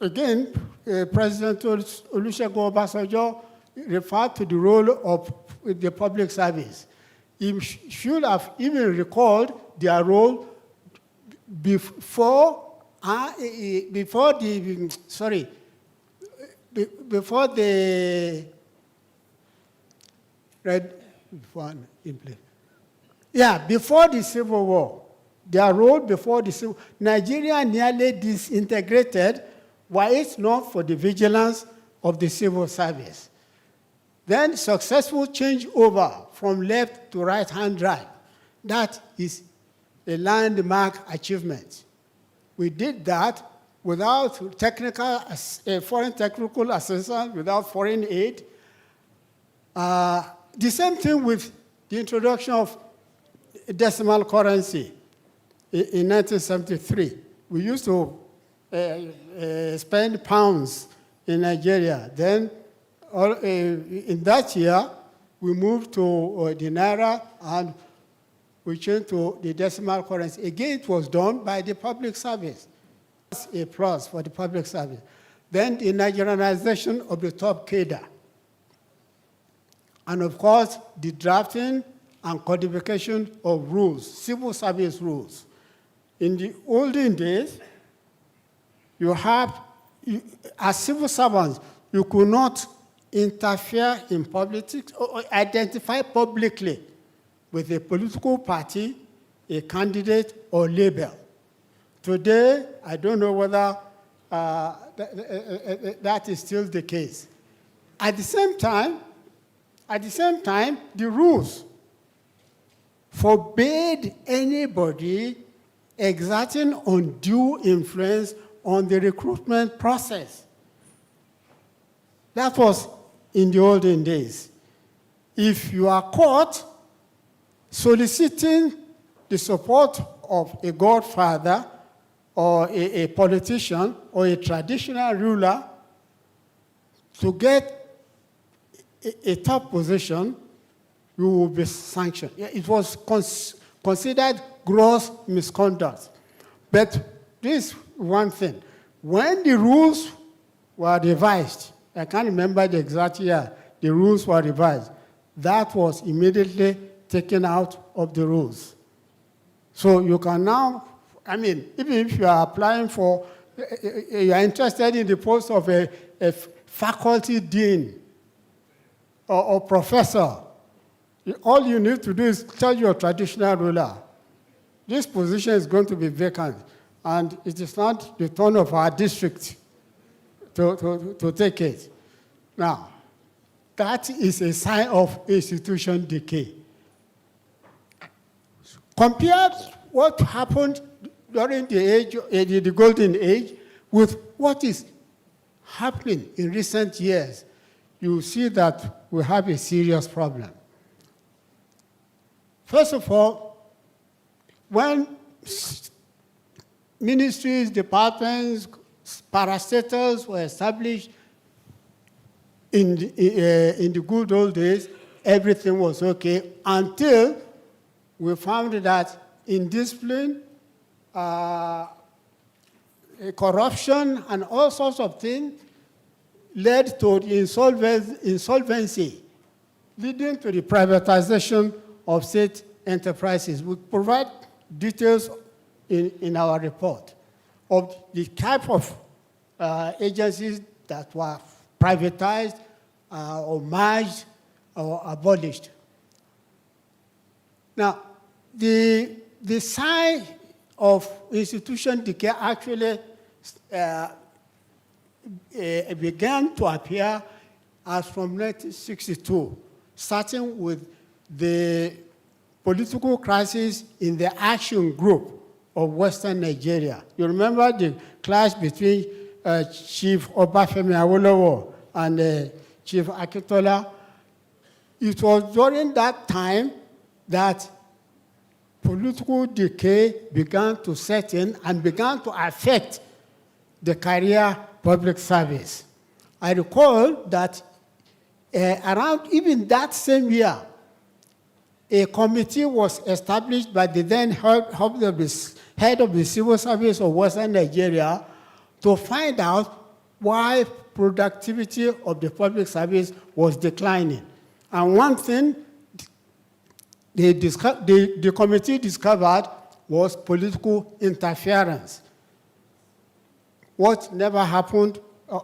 again, President Olusegun Obasanjo referred to the role of the public service. He should have even recalled their role before the Civil War. Their role before the Civil War. Nigeria nearly disintegrated were it not for the vigilance of the civil service. Then successful changeover from left to right-hand drive. That is a landmark achievement. We did that without foreign technical assistance, without foreign aid. The same thing with the introduction of decimal currency in 1973. We used to spend pounds in Nigeria. Then in that year, we moved to the Naira and we changed to the decimal currency. Again, it was done by the public service. That's a plus for the public service. Then the Nigerianization of the top cadre. And of course, the drafting and codification of rules, civil service rules. In the olden days, as civil servants, you could not interfere in politics or identify publicly with a political party, a candidate, or label. Today, I don't know whether that is still the case. At the same time, the rules forbade anybody exerting undue influence on the recruitment process. That was in the olden days. If you are caught soliciting the support of a godfather or a politician or a traditional ruler to get a top position, you will be sanctioned. It was considered gross misconduct. But this one thing, when the rules were revised, I can't remember the exact year the rules were revised, that was immediately taken out of the rules. So you can now, even if you are applying for you are interested in the post of a faculty dean or professor, all you need to do is tell your traditional ruler, this position is going to be vacant, and it is not the turn of our district to take it. Now, that is a sign of institution decay. Compare what happened during the golden age with what is happening in recent years, you see that we have a serious problem. First of all, when ministries, departments, parastatals were established in the good old days, everything was okay until we found that indiscipline, corruption, and all sorts of things led to insolvency, leading to the privatization of state enterprises. We provide details in our report of the type of agencies that were privatized or merged or abolished. Now, the sign of institution decay actually began to appear as from 1962, starting with the political crisis in the action group of Western Nigeria. You remember the clash between Chief Obafemi Awolowo and Chief Akintola? It was during that time that political decay began to set in and began to affect the career public service. I recall that around even that same year, a committee was established by the then head of the civil service of Western Nigeria to find out why productivity of the public service was declining. And one thing the committee discovered was political interference, what never happened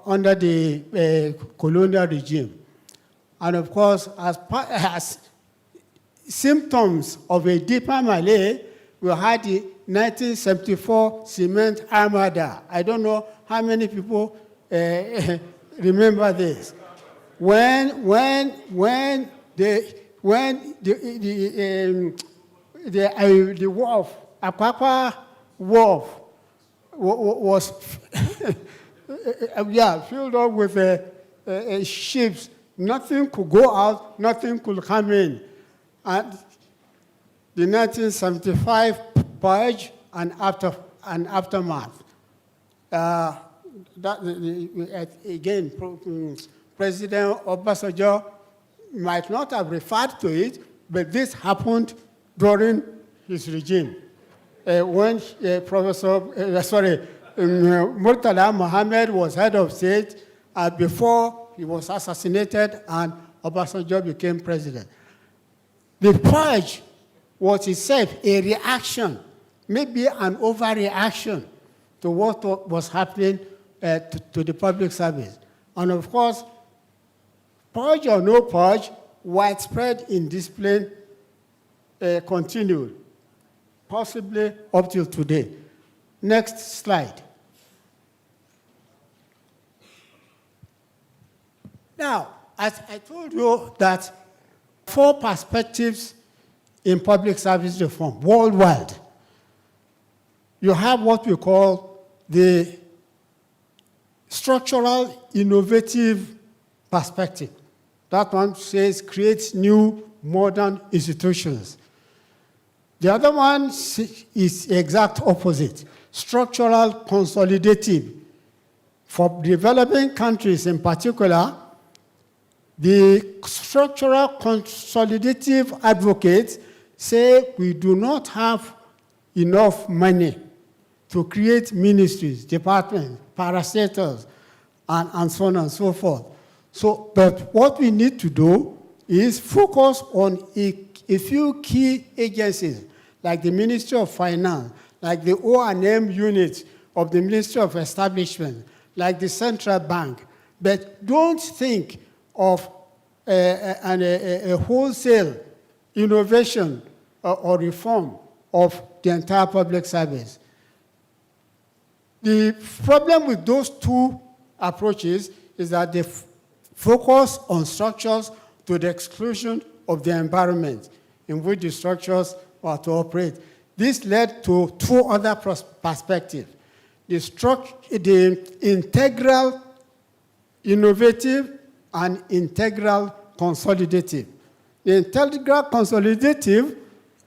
under the colonial regime. And of course, as symptoms of a deeper malaise, we had the 1974 cement armada. I don't know how many people remember this. When the wharf, Apapa wharf, was filled up with ships. Nothing could go out, nothing could come in. And the 1975 purge and aftermath. Again, President Obasanjo might not have referred to it, but this happened during his regime. When Murtala Mohammed was head of state, before he was assassinated and Obasanjo became president. The purge was itself a reaction, maybe an overreaction to what was happening to the public service. And of course, purge or no purge, widespread indiscipline continued, possibly up till today. Next slide. Now, as I told you that 4 perspectives in public service reform worldwide. You have what we call the structural innovative perspective. That one says creates new modern institutions. The other one is the exact opposite, structural consolidative. For developing countries in particular, the structural consolidative advocates say we do not have enough money to create ministries, departments, parastatals, and so on and so forth. So, but what we need to do is focus on a few key agencies, like the Ministry of Finance, like the O&M unit, of the Ministry of Establishment, like the central bank, but don't think of a wholesale innovation or reform of the entire public service. The problem with those two approaches is that they focus on structures to the exclusion of the environment in which the structures are to operate. This led to two other perspectives. The integral innovative and integral consolidative. The integral consolidative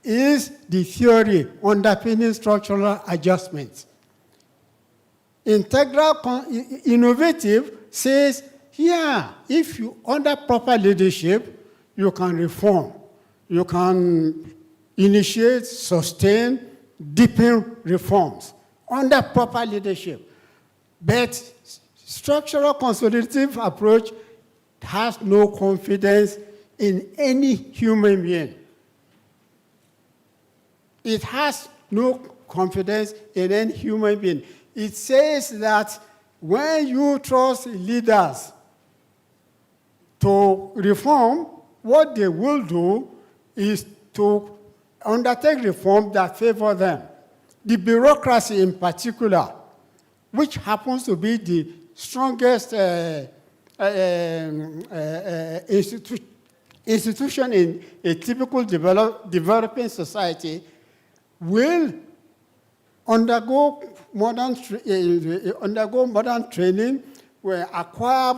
is the theory underpinning structural adjustments. Integral innovative says, yeah, if you under proper leadership, you can reform, you can initiate, sustain, deepen reforms under proper leadership. But structural consolidative approach has no confidence in any human being. It has no confidence in any human being. It says that when you trust leaders to reform, what they will do is to undertake reform that favor them. The bureaucracy in particular, which happens to be the strongest institution in a typical developing society, will undergo modern training, will acquire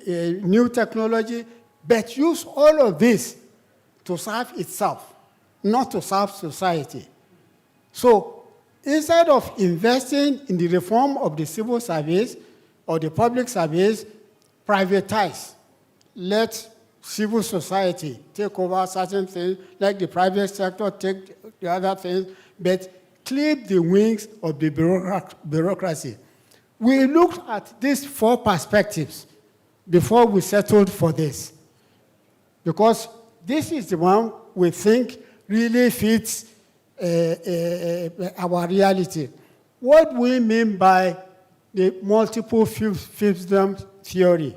new technology, but use all of this to serve itself, not to serve society. So instead of investing in the reform of the civil service or the public service, privatize. Let civil society take over certain things, like the private sector take the other things, but clip the wings of the bureaucracy. We looked at these four perspectives before we settled for this, because this is the one we think really fits our reality. What we mean by the multiple fiefdom theory.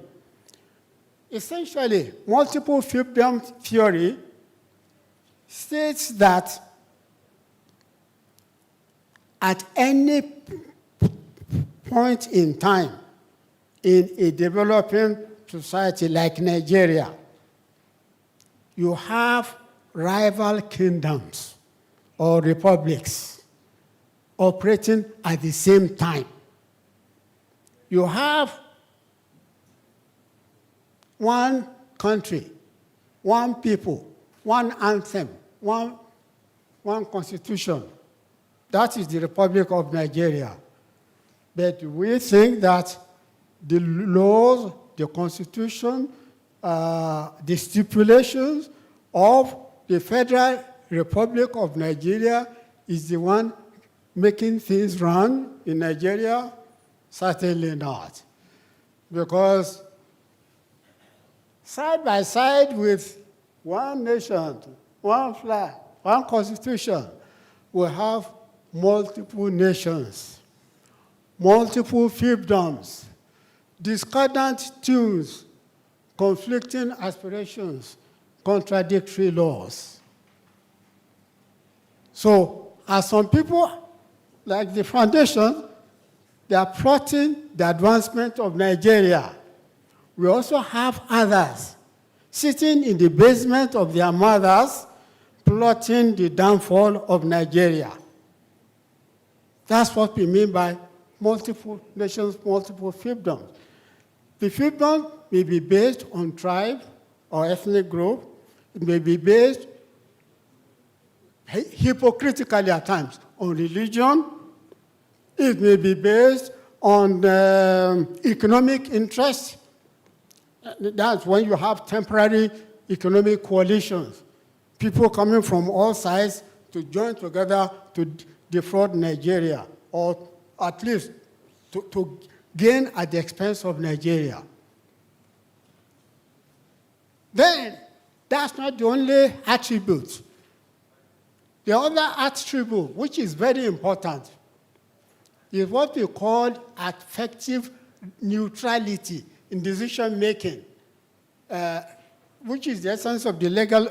Essentially, multiple fiefdom theory states that at any point in time in a developing society like Nigeria, you have rival kingdoms or republics operating at the same time. You have one country, one people, one anthem, one constitution. That is the Republic of Nigeria. But we think that the laws, the constitution, the stipulations of the Federal Republic of Nigeria is the one making things run in Nigeria? Certainly not. Because side by side with one nation, one flag, one constitution, we have multiple nations, multiple fiefdoms, discordant tunes, conflicting aspirations, contradictory laws. So, as some people, like the foundation, they are plotting the advancement of Nigeria. We also have others sitting in the basement of their mothers, plotting the downfall of Nigeria. That's what we mean by multiple nations, multiple fiefdoms. The fiefdom may be based on tribe or ethnic group. It may be based hypocritically at times on religion. It may be based on economic interest. That's when you have temporary economic coalitions, people coming from all sides to join together to defraud Nigeria, or at least to gain at the expense of Nigeria. Then, that's not the only attribute. The other attribute, which is very important, is what we call affective neutrality in decision making, which is the essence of the legal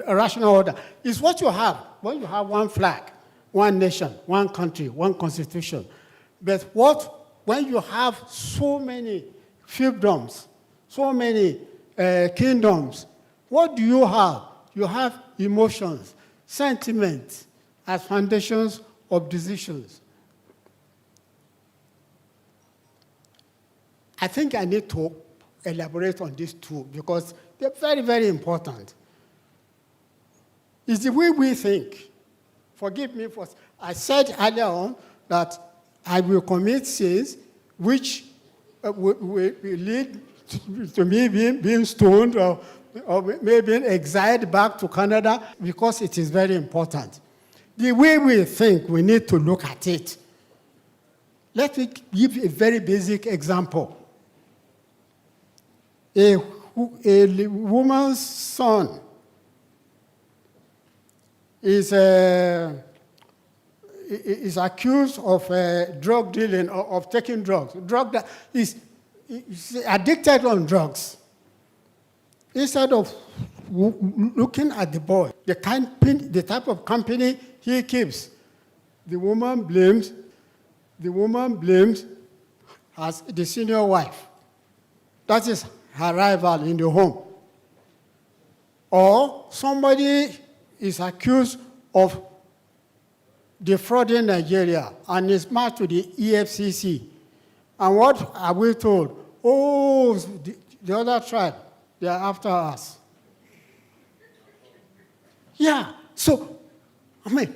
rational order. It's what you have when you have one flag, one nation, one country, one constitution. But when you have so many fiefdoms, so many kingdoms, what do you have? You have emotions, sentiments as foundations of decisions. I think I need to elaborate on these two because they're very, very important. It's the way we think. Forgive me for, I said earlier on that I will commit sins which will lead to me being stoned or maybe exiled back to Canada because it is very important. The way we think, we need to look at it. Let me give a very basic example. A woman's son is accused of drug dealing, of taking drugs. He's addicted on drugs. Instead of looking at the boy, the type of company he keeps, the woman blames as the senior wife. That is her rival in the home. Or somebody is accused of defrauding Nigeria and is marked to the EFCC. And what are we told? Oh, the other tribe, they are after us. Yeah, so, I mean,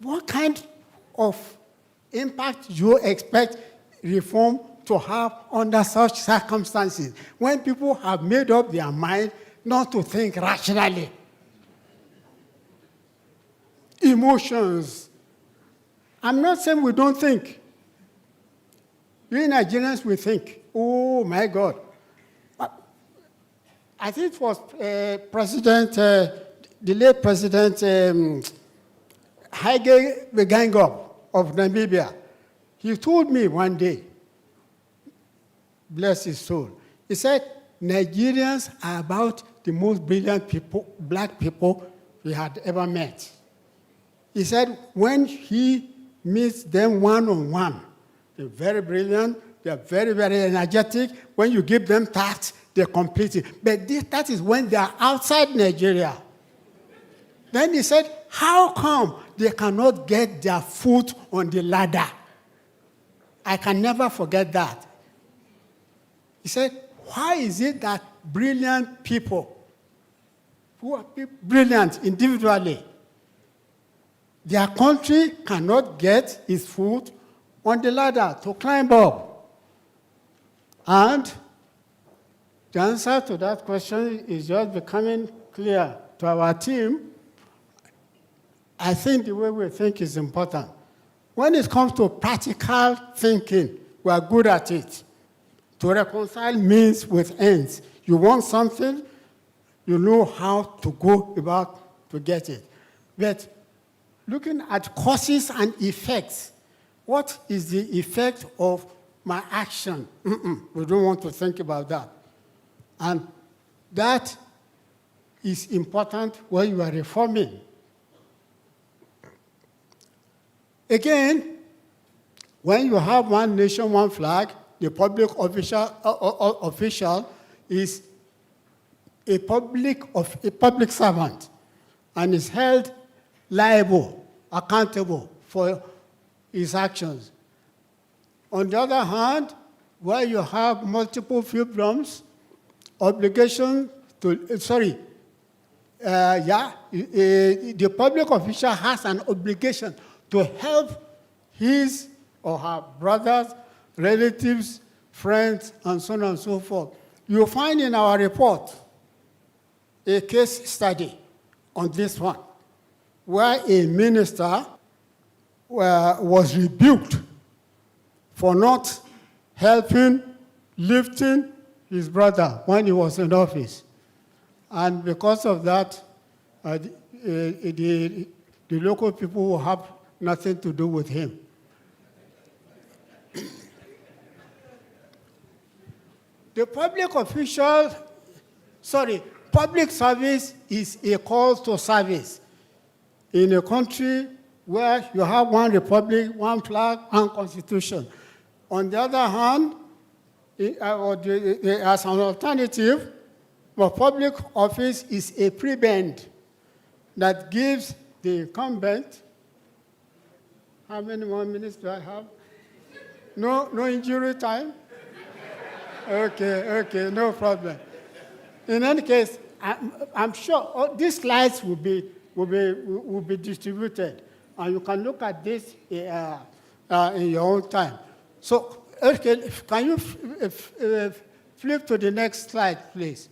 what kind of impact do you expect reform to have under such circumstances when people have made up their mind not to think rationally? Emotions. I'm not saying we don't think. We Nigerians, we think. Oh, my God. I think it was the late President Aig-Imoukhuede of Namibia. He told me one day, bless his soul, he said, Nigerians are about the most brilliant people, black people he had ever met. He said when he meets them one-on-one, they're very brilliant, they're very, very energetic. When you give them tasks, they complete it. But that is when they are outside Nigeria. Then he said, how come they cannot get their foot on the ladder? I can never forget that. He said, why is it that brilliant people, who are brilliant individually, their country cannot get its foot on the ladder to climb up? And the answer to that question is just becoming clear to our team. I think the way we think is important. When it comes to practical thinking, we are good at it. To reconcile means with ends. You want something, you know how to go about to get it. But looking at causes and effects, what is the effect of my action? We don't want to think about that. And that is important when you are reforming. Again, when you have one nation, one flag, the public official is a public servant and is held liable, accountable for his actions. On the other hand, where you have multiple fiefdoms, obligation to, the public official has an obligation to help his or her brothers, relatives, friends, and so on and so forth. You'll find in our report a case study on this one, where a minister was rebuked for not helping lifting his brother when he was in office. And because of that, the local people will have nothing to do with him. The public service is a call to service. In a country where you have one republic, one flag, one constitution. On the other hand, as an alternative, the public office is a prebend that gives the incumbent, how many more minutes do I have? No injury time? Okay, no problem. In any case, I'm sure these slides will be distributed, and you can look at this in your own time. So, okay, can you flip to the next slide, please?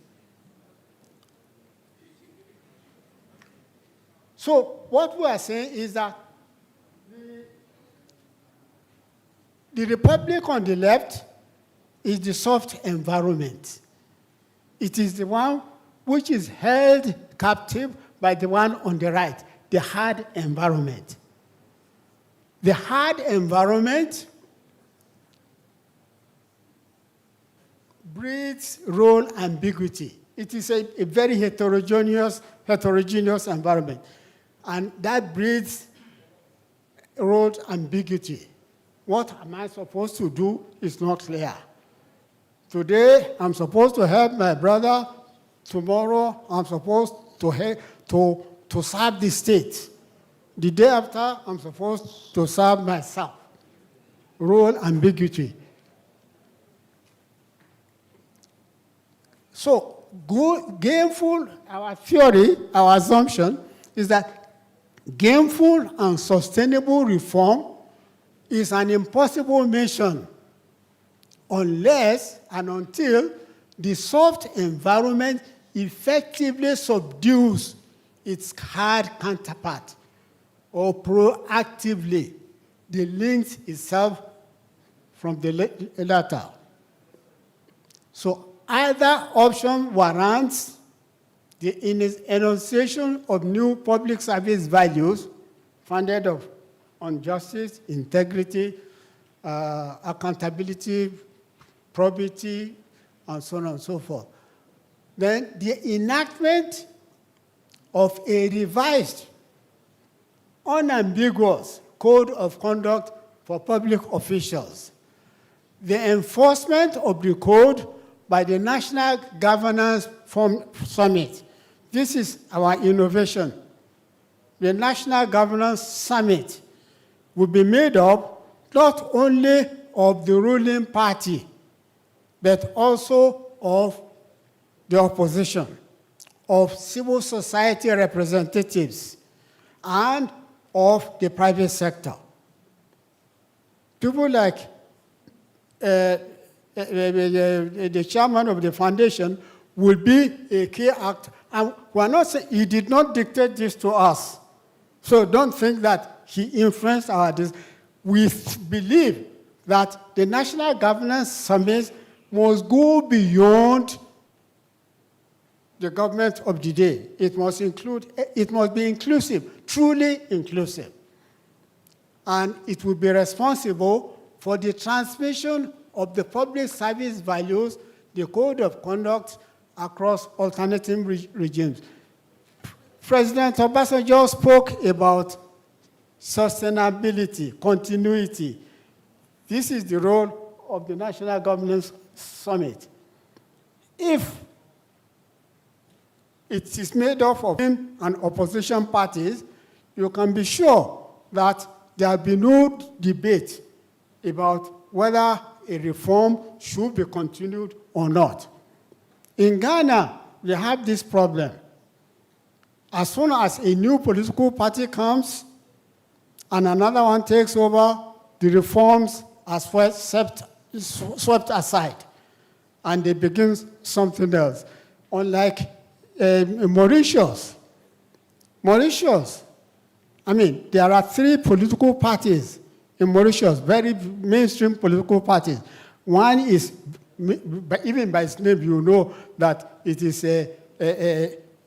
So, what we are saying is that the republic on the left is the soft environment. It is the one which is held captive by the one on the right, the hard environment. The hard environment breeds role ambiguity. It is a very heterogeneous environment. And that breeds role ambiguity. What am I supposed to do is not clear. Today, I'm supposed to help my brother. Tomorrow, I'm supposed to serve the state. The day after, I'm supposed to serve myself. Role ambiguity. So, gainful, our theory, our assumption, is that gainful and sustainable reform is an impossible mission unless and until the soft environment effectively subdues its hard counterpart or proactively delinks itself from the latter. So either option warrants the enunciation of new public service values founded on justice, integrity, accountability, probity, and so on and so forth. Then the enactment of a revised, unambiguous code of conduct for public officials. The enforcement of the code by the National Governance Summit. This is our innovation. The National Governance Summit will be made up not only of the ruling party, but also of the opposition, of civil society representatives, and of the private sector. People like the chairman of the foundation will be a key actor. And we're not saying he did not dictate this to us. So don't think that he influenced our decision. We believe that the National Governance Summit must go beyond the government of the day. It must be inclusive, truly inclusive. And it will be responsible for the transmission of the public service values, the code of conduct across alternative regimes. President Obasanjo spoke about sustainability, continuity. This is the role of the National Governance Summit. If it is made up of him and opposition parties, you can be sure that there will be no debate about whether a reform should be continued or not. In Ghana, we have this problem. As soon as a new political party comes and another one takes over, the reforms are swept aside, and they begin something else. Unlike Mauritius, I mean, there are 3 political parties in Mauritius, very mainstream political parties. One is, even by its name, you know that it is a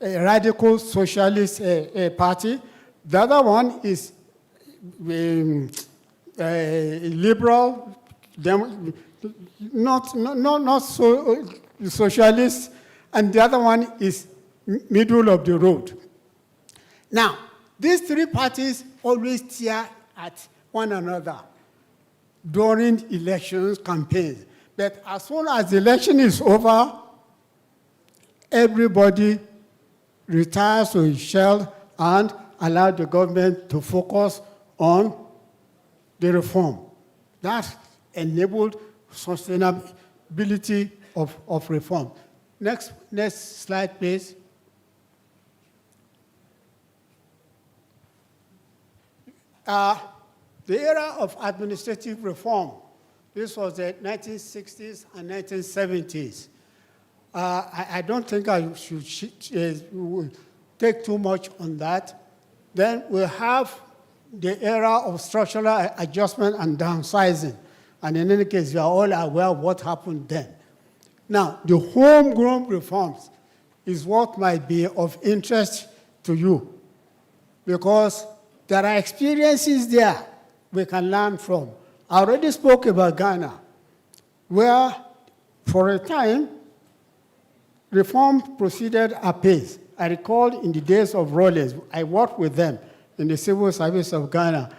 radical socialist party. The other one is a liberal, not so socialist, and the other one is middle of the road. Now, these three parties always tear at one another during elections campaigns. But as soon as the election is over, everybody retires to his shell and allow the government to focus on the reform. That enabled sustainability of reform. Next slide, please. The era of administrative reform, this was the 1960s and 1970s. I don't think I should take too much on that. Then we have the era of structural adjustment and downsizing. And in any case, you are all aware of what happened then. Now, the homegrown reforms is what might be of interest to you, because there are experiences there we can learn from. I already spoke about Ghana, where for a time, reform proceeded apace. I recall in the days of Rawlings, I worked with them in the civil service of Ghana.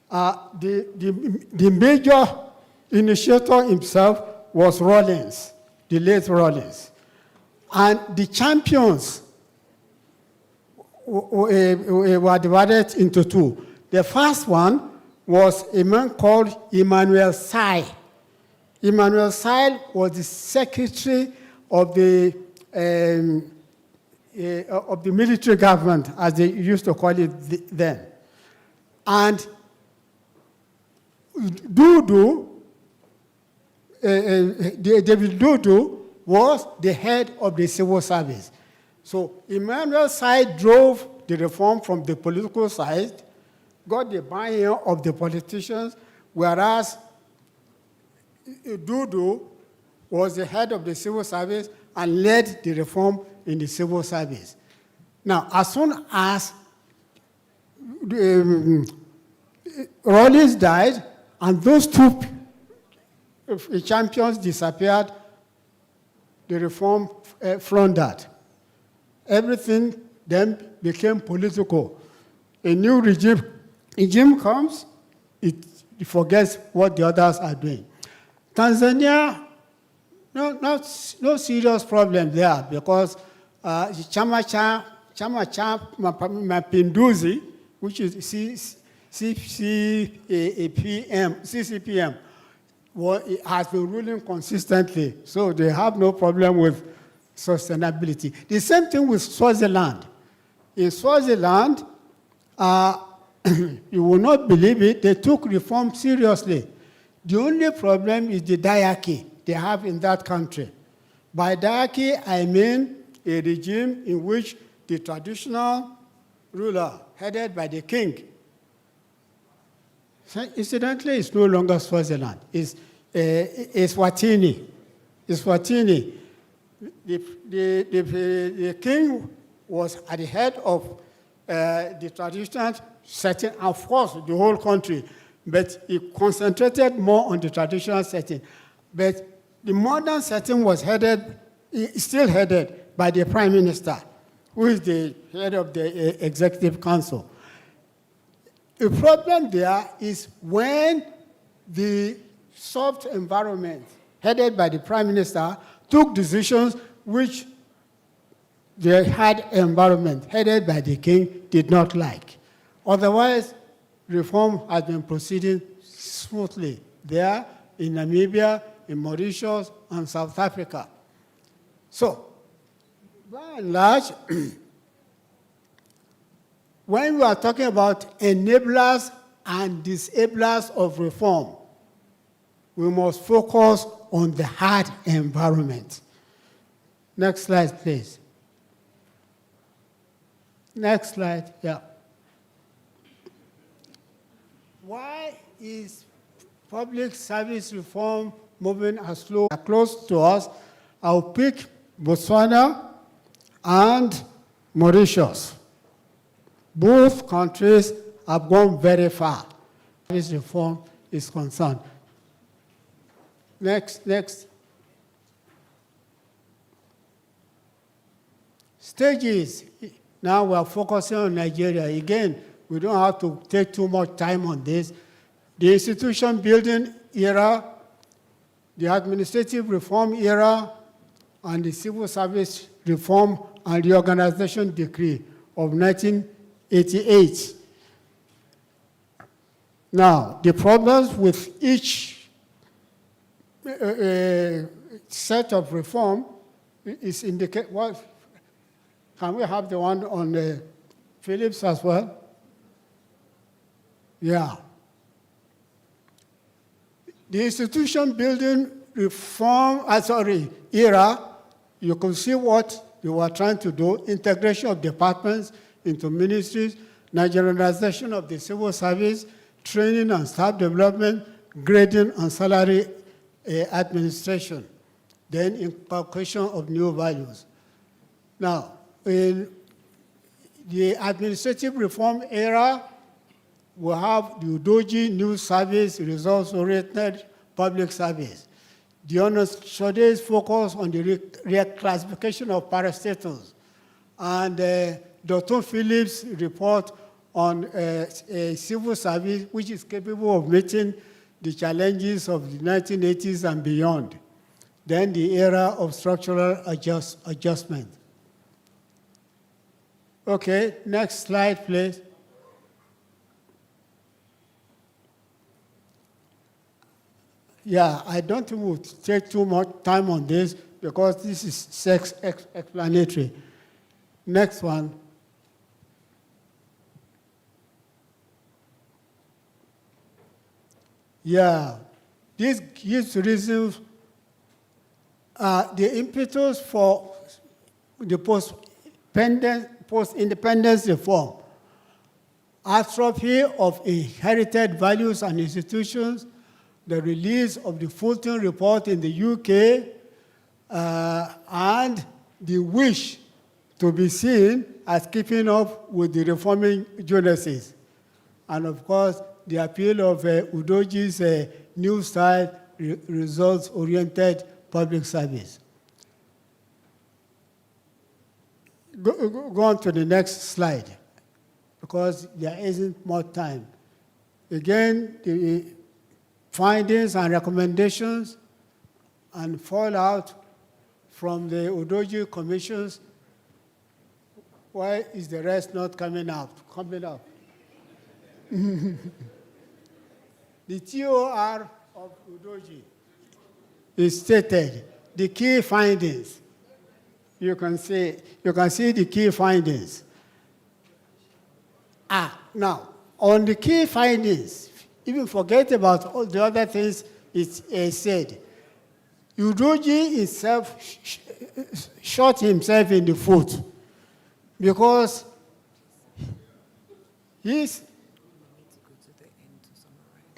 The major initiator himself was Rawlings, the late Rawlings. And the champions were divided into two. The first one was a man called Emmanuel Sai. Emmanuel Sai was the secretary of the military government, as they used to call it then. And David Dudu was the head of the civil service. So Emmanuel Sai drove the reform from the political side, got the buy-in of the politicians, whereas Dudu was the head of the civil service and led the reform in the civil service. Now, as soon as Rawlings died and those two champions disappeared, the reform floundered. Everything then became political. A new regime comes, it forgets what the others are doing. Tanzania, no serious problem there, because Chama cha Mapinduzi, which is CCPM, has been ruling consistently, so they have no problem with sustainability. The same thing with Swaziland. In Swaziland, you will not believe it, they took reform seriously. The only problem is the diarchy they have in that country. By diarchy, I mean a regime in which the traditional ruler, headed by the king, incidentally, it's no longer Swaziland. It's Eswatini. Eswatini. The king was at the head of the traditional setting, of course, the whole country, but he concentrated more on the traditional setting. But the modern setting was still headed by the prime minister, who is the head of the executive council. The problem there is when the soft environment, headed by the prime minister, took decisions which the hard environment, headed by the king, did not like. Otherwise, reform has been proceeding smoothly there, in Namibia, in Mauritius, and South Africa. So, by and large, when we are talking about enablers and disablers of reform, we must focus on the hard environment. Next slide, please. Next slide, yeah. Why is public service reform moving as slow? Close to us, I'll pick Botswana and Mauritius. Both countries have gone very far as reform is concerned. Next. Stages. Now we are focusing on Nigeria. Again, we don't have to take too much time on this. The institution building era, the administrative reform era, and the civil service reform and reorganization decree of 1988. Now, the problems with each set of reform is indicated. Well, can we have the one on Phillips as well? Yeah. The institution building reform, era, you can see what you were trying to do: integration of departments into ministries, Nigerianization of the civil service, training and staff development, grading and salary administration, then inculcation of new values. Now, in the administrative reform era, we have the Udoji new service, results-oriented public service. The honors studies focus on the reclassification of parastatals. And Dr. Phillips' report on a civil service which is capable of meeting the challenges of the 1980s and beyond. Then the era of structural adjustment. Okay, next slide, please. Yeah, I don't think we'll take too much time on this because this is self-explanatory. Next one. Yeah, this gives reasons. The impetus for the post-independence reform: atrophy of inherited values and institutions, the release of the Fulton Report in the UK, and the wish to be seen as keeping up with the reforming Genesis. And of course, the appeal of Udoji's new style, results-oriented public service. Go on to the next slide, because there isn't more time. Again, the findings and recommendations and fallout from the Udoji commissions. Why is the rest not coming out? The TOR of Udoji is stated. The key findings. You can see the key findings. Now, on the key findings, even forget about all the other things it's said. Udoji himself shot himself in the foot because he's...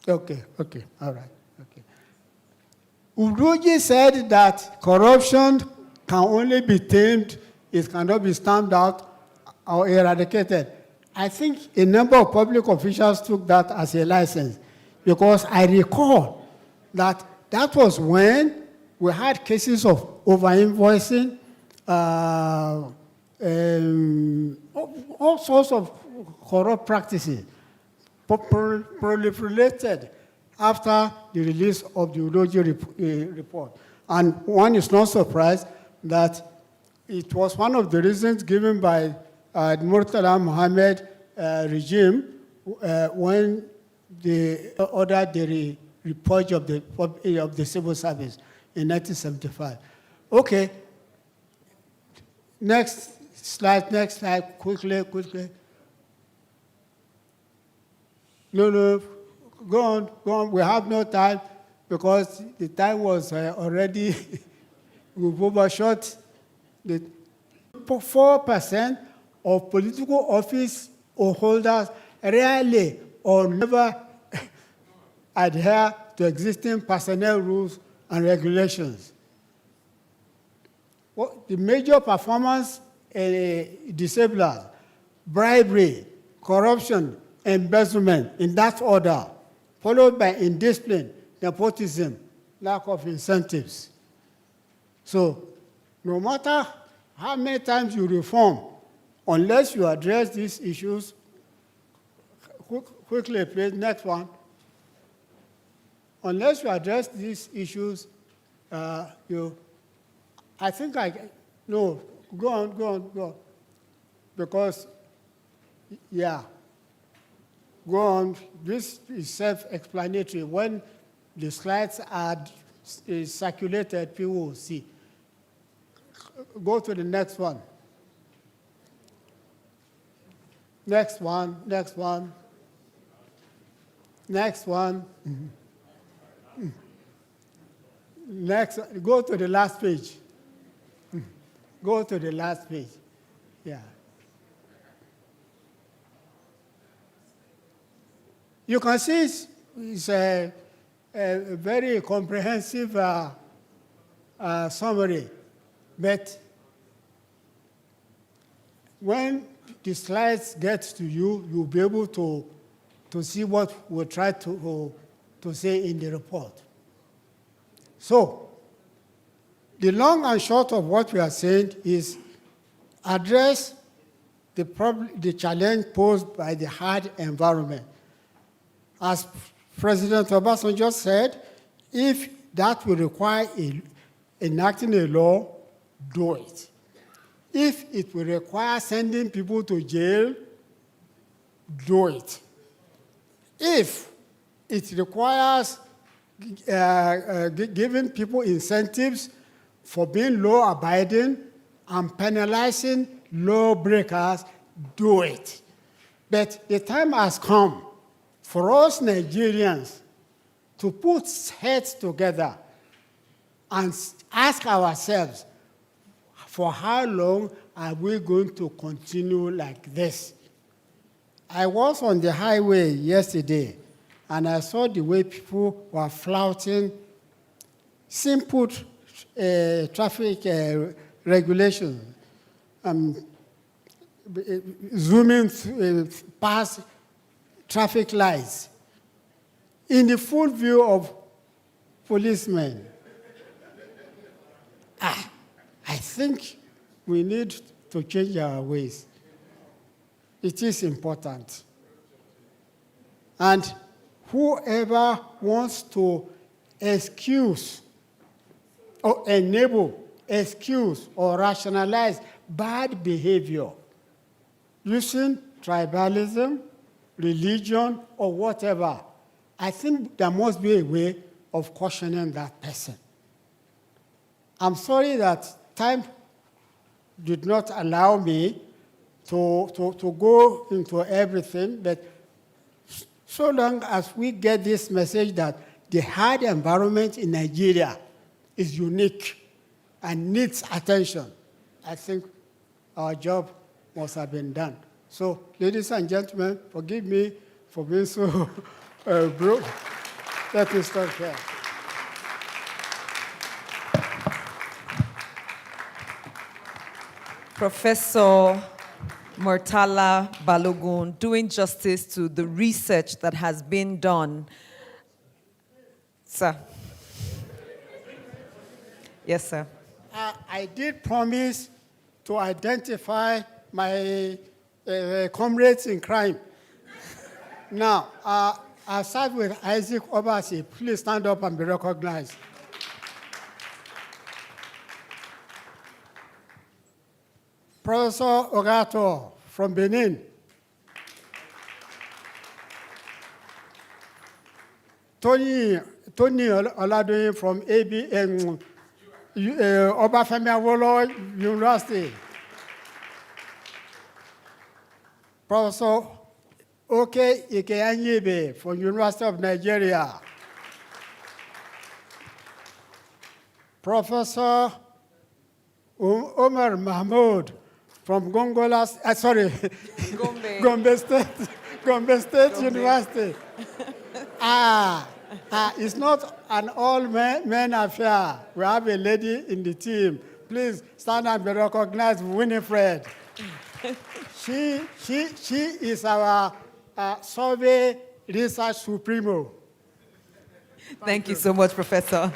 Okay, all right, okay. Udoji said that corruption can only be tamed, it cannot be stamped out or eradicated. I think a number of public officials took that as a license because I recall that was when we had cases of over-invoicing, all sorts of corrupt practices proliferated after the release of the Udoji report. And one is not surprised that it was one of the reasons given by the Murtala Mohammed regime when they ordered the repurge of the civil service in 1975. Okay, next slide, quickly. No, go on. We have no time because the time was already, we've overshot. 4% of political office holders rarely or never adhere to existing personnel rules and regulations. The major performance disablers: bribery, corruption, embezzlement, in that order, followed by indiscipline, nepotism, lack of incentives. So no matter how many times you reform, unless you address these issues, quickly please, next one. Unless you address these issues, no, go on. Because, yeah, go on. This is self-explanatory. When the slides are circulated, people will see. Go to the next one. Next one. Next, go to the last page. Go to the last page. Yeah. You can see it's a very comprehensive summary, but when the slides get to you, you'll be able to see what we try to say in the report. So, the long and short of what we are saying is address the challenge posed by the hard environment. As President Obasanjo said, if that will require enacting a law, do it. If it will require sending people to jail, do it. If it requires giving people incentives for being law-abiding and penalizing lawbreakers, do it. But the time has come for us Nigerians to put heads together and ask ourselves, for how long are we going to continue like this? I was on the highway yesterday, and I saw the way people were flouting simple traffic regulations, zooming past traffic lights in the full view of policemen. I think we need to change our ways. It is important. And whoever wants to excuse or enable, excuse or rationalize bad behavior using tribalism, religion, or whatever, I think there must be a way of cautioning that person. I'm sorry that time did not allow me to go into everything, but so long as we get this message that the hard environment in Nigeria is unique and needs attention, I think our job must have been done. So, ladies and gentlemen, forgive me for being so broke. Let me stop here. Professor Murtala Balogun, doing justice to the research that has been done. Sir. Yes, sir. I did promise to identify my comrades in crime. Now, I'll start with Aig-Imoukhuede. Please stand up and be recognized. Professor Ogato from Benin. Tony Oladoyin from Obafemi Awolowo University. Professor Oke Ike-Anyibe from University of Nigeria. Professor Omar Mahmoud from Gombe State University. It's not an all-men affair. We have a lady in the team. Please stand and be recognized, Winifred. She is our survey research supremo. Thank you so much, Professor.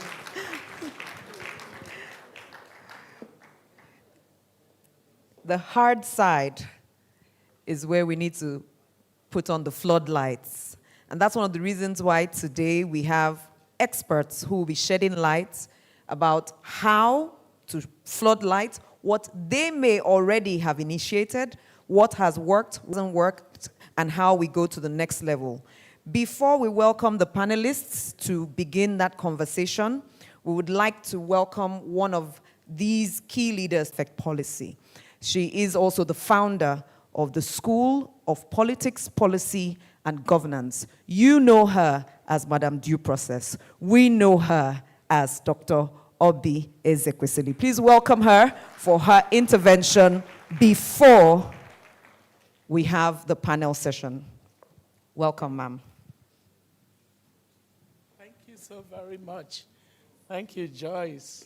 The hard side is where we need to put on the floodlights. And that's one of the reasons why today we have experts who will be shedding light about how to floodlight what they may already have initiated, what has worked, what hasn't worked, and how we go to the next level. Before we welcome the panelists to begin that conversation, we would like to welcome one of these key leaders of policy. She is also the founder of the School of Politics, Policy, and Governance. You know her as Madam Due Process. We know her as Dr. Aig-Imoukhuede. Please welcome her for her intervention before we have the panel session. Welcome, ma'am. Thank you so very much. Thank you, Joyce.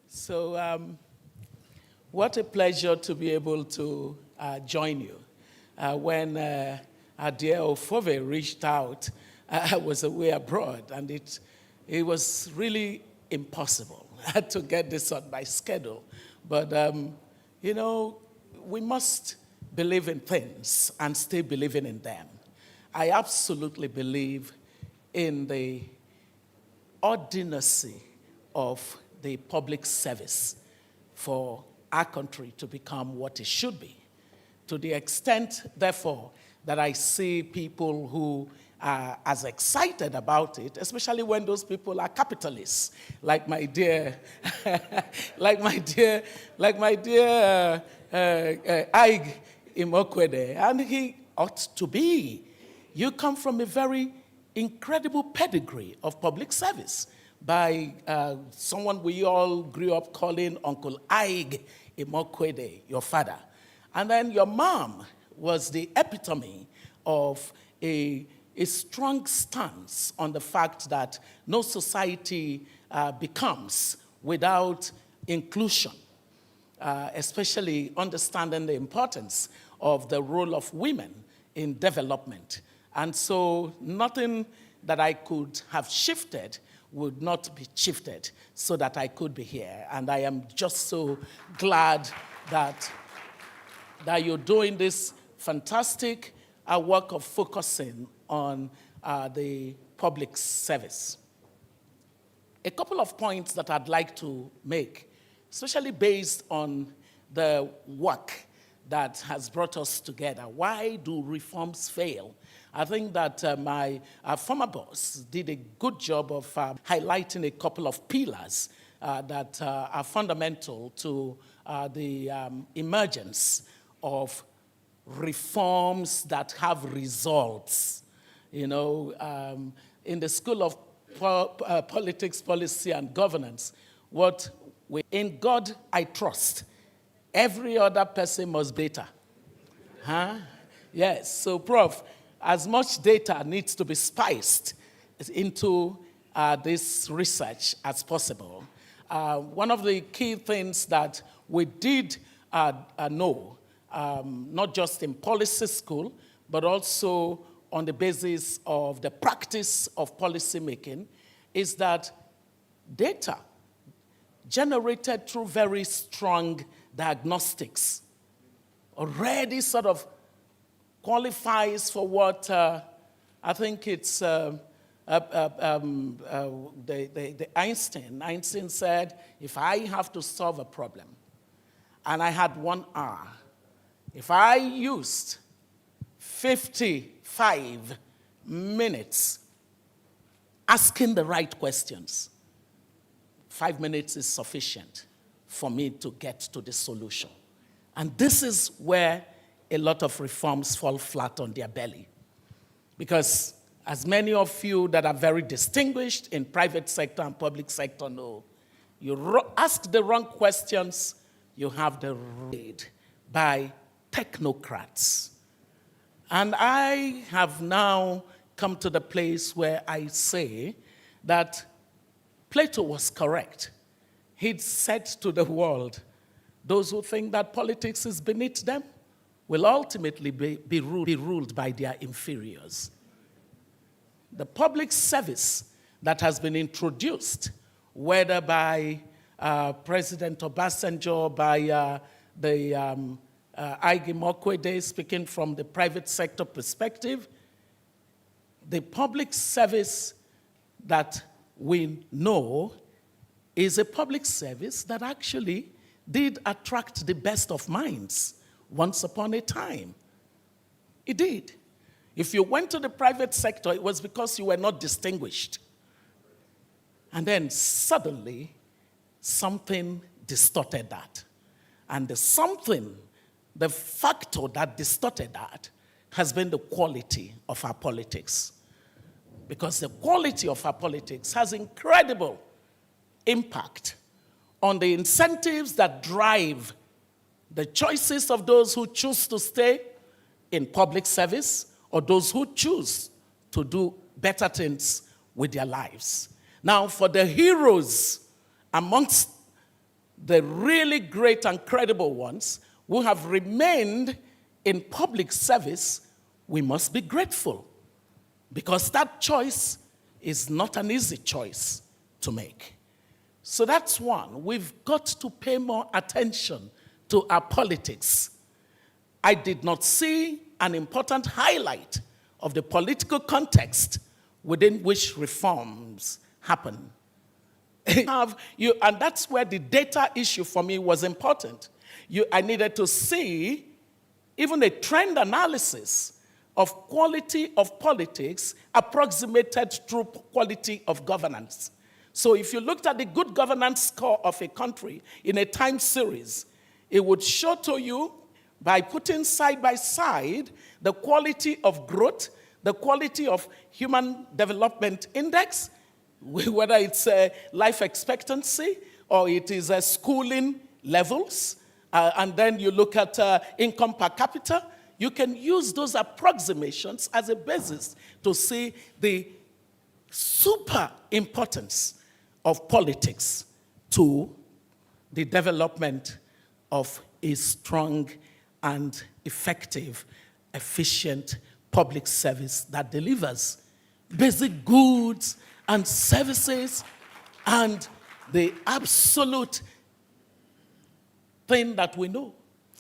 So, what a pleasure to be able to join you. When our dear Ofove reached out, I was away abroad, and it was really impossible to get this on my schedule. But, you know, we must believe in things and stay believing in them. I absolutely believe in the ordinacy of the public service for our country to become what it should be. To the extent, therefore, that I see people who are as excited about it, especially when those people are capitalists, like my dear, Aig-Imoukhuede, and he ought to be. You come from a very incredible pedigree of public service by someone we all grew up calling Uncle Aig-Imoukhuede, your father. And then your mom was the epitome of a strong stance on the fact that no society becomes without inclusion, especially understanding the importance of the role of women in development. And so nothing that I could have shifted would not be shifted so that I could be here. And I am just so glad that you're doing this fantastic work of focusing on the public service. A couple of points that I'd like to make, especially based on the work that has brought us together. Why do reforms fail? I think that my former boss did a good job of highlighting a couple of pillars that are fundamental to the emergence of reforms that have results. You know, in the School of Politics, Policy, and Governance, in God I trust. Every other person must data. Huh? Yes, so Prof, as much data needs to be spiced into this research as possible. One of the key things that we did know, not just in policy school, but also on the basis of the practice of policy making, is that data generated through very strong diagnostics already sort of qualifies for what I think it's the Einstein. Einstein said, if I have to solve a problem and I had 1 hour, if I used 55 minutes asking the right questions, 5 minutes is sufficient for me to get to the solution. And this is where a lot of reforms fall flat on their belly. Because as many of you that are very distinguished in private sector and public sector know, you ask the wrong questions, you have the raid by technocrats. And I have now come to the place where I say that Plato was correct. He'd said to the world, those who think that politics is beneath them will ultimately be ruled by their inferiors. the public service that has been introduced, whether by President Obasanjo, by the Aig-Imoukhuede, speaking from the private sector perspective, the public service that we know is a public service that actually did attract the best of minds once upon a time. It did. If you went to the private sector, it was because you were not distinguished. And then suddenly, something distorted that. And the factor that distorted that has been the quality of our politics. Because the quality of our politics has incredible impact on the incentives that drive the choices of those who choose to stay in public service or those who choose to do better things with their lives. Now, for the heroes amongst the really great and credible ones who have remained in public service, we must be grateful, because that choice is not an easy choice to make. So that's one. We've got to pay more attention to our politics. I did not see an important highlight of the political context within which reforms happen. And that's where the data issue for me was important. I needed to see even a trend analysis of quality of politics approximated through quality of governance. So if you looked at the good governance score of a country in a time series, it would show to you, by putting side by side the quality of growth, the quality of human development index, whether it's life expectancy or it is schooling levels, and then you look at income per capita. You can use those approximations as a basis to see the super importance of politics to the development of a strong and effective, efficient public service that delivers basic goods and services, and the absolute thing that we know,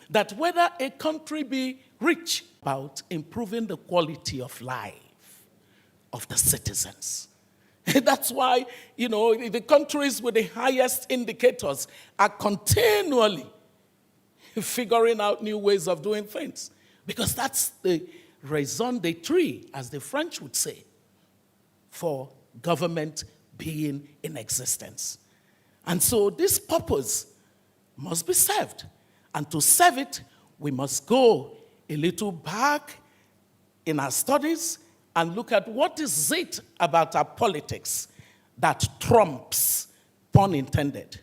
that whether a country be rich, about improving the quality of life of the citizens. That's why, the countries with the highest indicators are continually figuring out new ways of doing things. Because that's the raison d'etre, as the French would say, for government being in existence. And so this purpose must be served. And to serve it, we must go a little back in our studies and look at what is it about our politics that trumps, pun intended,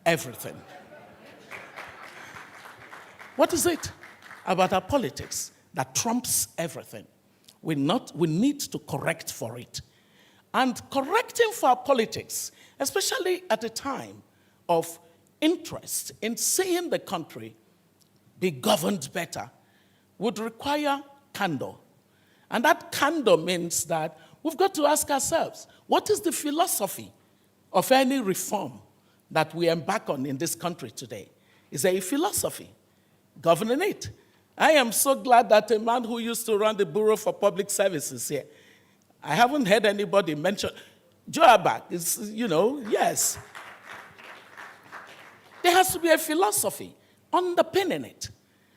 everything. What is it about our politics that trumps everything? We need to correct for it. And correcting for our politics, especially at a time of interest in seeing the country be governed better, would require candor. And that candor means that we've got to ask ourselves, what is the philosophy of any reform that we embark on in this country today? Is there a philosophy governing it? I am so glad that a man who used to run the Bureau for Public Services here, I haven't heard anybody mention, Joabak is, yes. There has to be a philosophy underpinning it.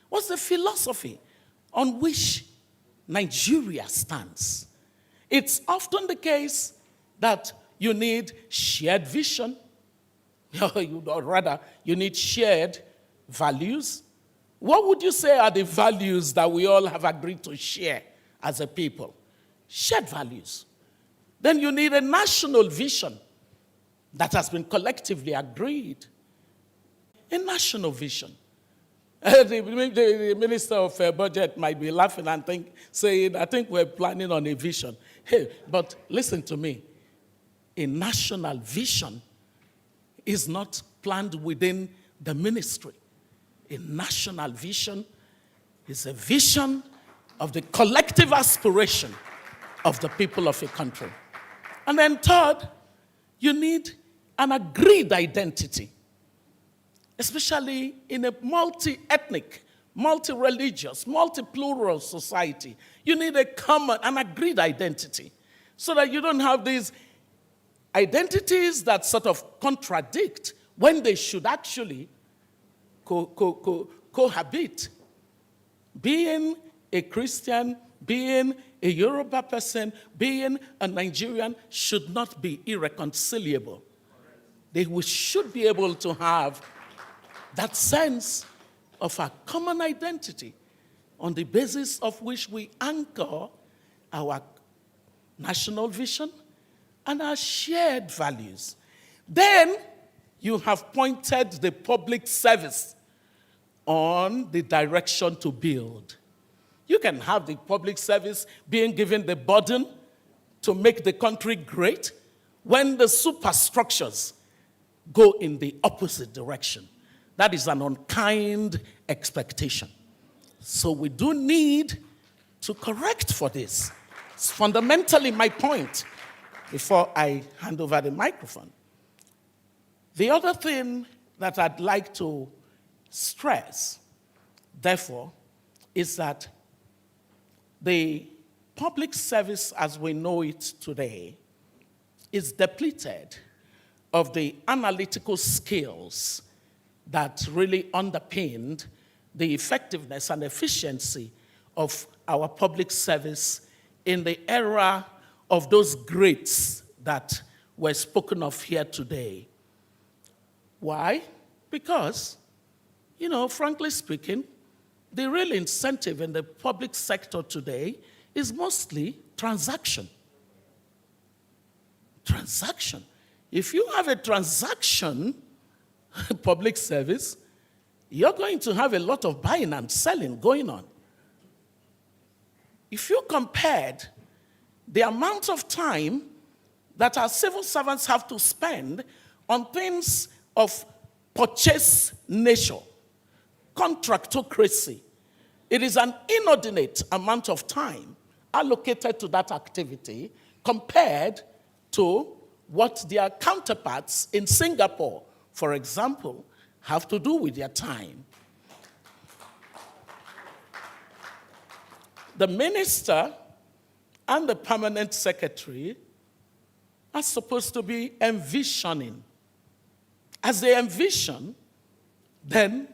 What's the philosophy on which Nigeria stands? It's often the case that you need shared vision, or rather, you need shared values. What would you say are the values that we all have agreed to share as a people? Shared values. Then you need a national vision that has been collectively agreed. A national vision. The Minister of Budget might be laughing and saying, I think we're planning on a vision. Hey, but listen to me. A national vision is not planned within the ministry. A national vision is a vision of the collective aspiration of the people of a country. And then third, you need an agreed identity, especially in a multi-ethnic, multi-religious, multi-plural society. You need an agreed identity so that you don't have these identities that sort of contradict when they should actually cohabit. Being a Christian, being a Yoruba person, being a Nigerian should not be irreconcilable. We should be able to have that sense of a common identity on the basis of which we anchor our national vision and our shared values. Then you have pointed the public service on the direction to build. You can have the public service being given the burden to make the country great when the superstructures go in the opposite direction. That is an unkind expectation. So we do need to correct for this. It's fundamentally my point before I hand over the microphone. The other thing that I'd like to stress, therefore, is that the public service as we know it today is depleted of the analytical skills that really underpinned the effectiveness and efficiency of our public service in the era of those greats that were spoken of here today. Why? Because, frankly speaking, the real incentive in the public sector today is mostly transaction. Transaction. If you have a transaction public service, you're going to have a lot of buying and selling going on. If you compared the amount of time that our civil servants have to spend on things of purchase nature, contractocracy, it is an inordinate amount of time allocated to that activity compared to what their counterparts in Singapore, for example, have to do with their time. The minister and the permanent secretary are supposed to be envisioning. As they envision, then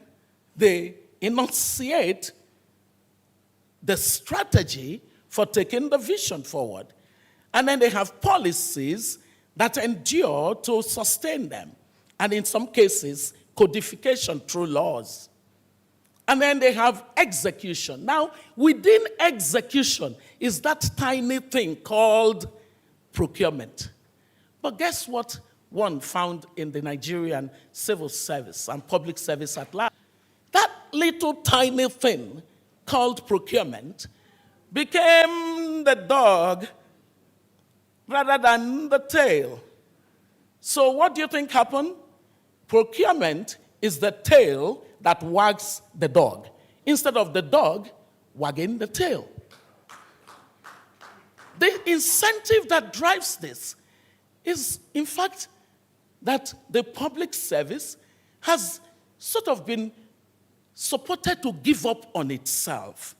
they enunciate the strategy for taking the vision forward. And then they have policies that endure to sustain them. And in some cases, codification through laws. And then they have execution. Now, within execution is that tiny thing called procurement. But guess what one found in the Nigerian civil service and public service at large? That little tiny thing called procurement became the dog rather than the tail. So what do you think happened? Procurement is the tail that wags the dog, instead of the dog wagging the tail. The incentive that drives this is, in fact, that the public service has sort of been supported to give up on itself.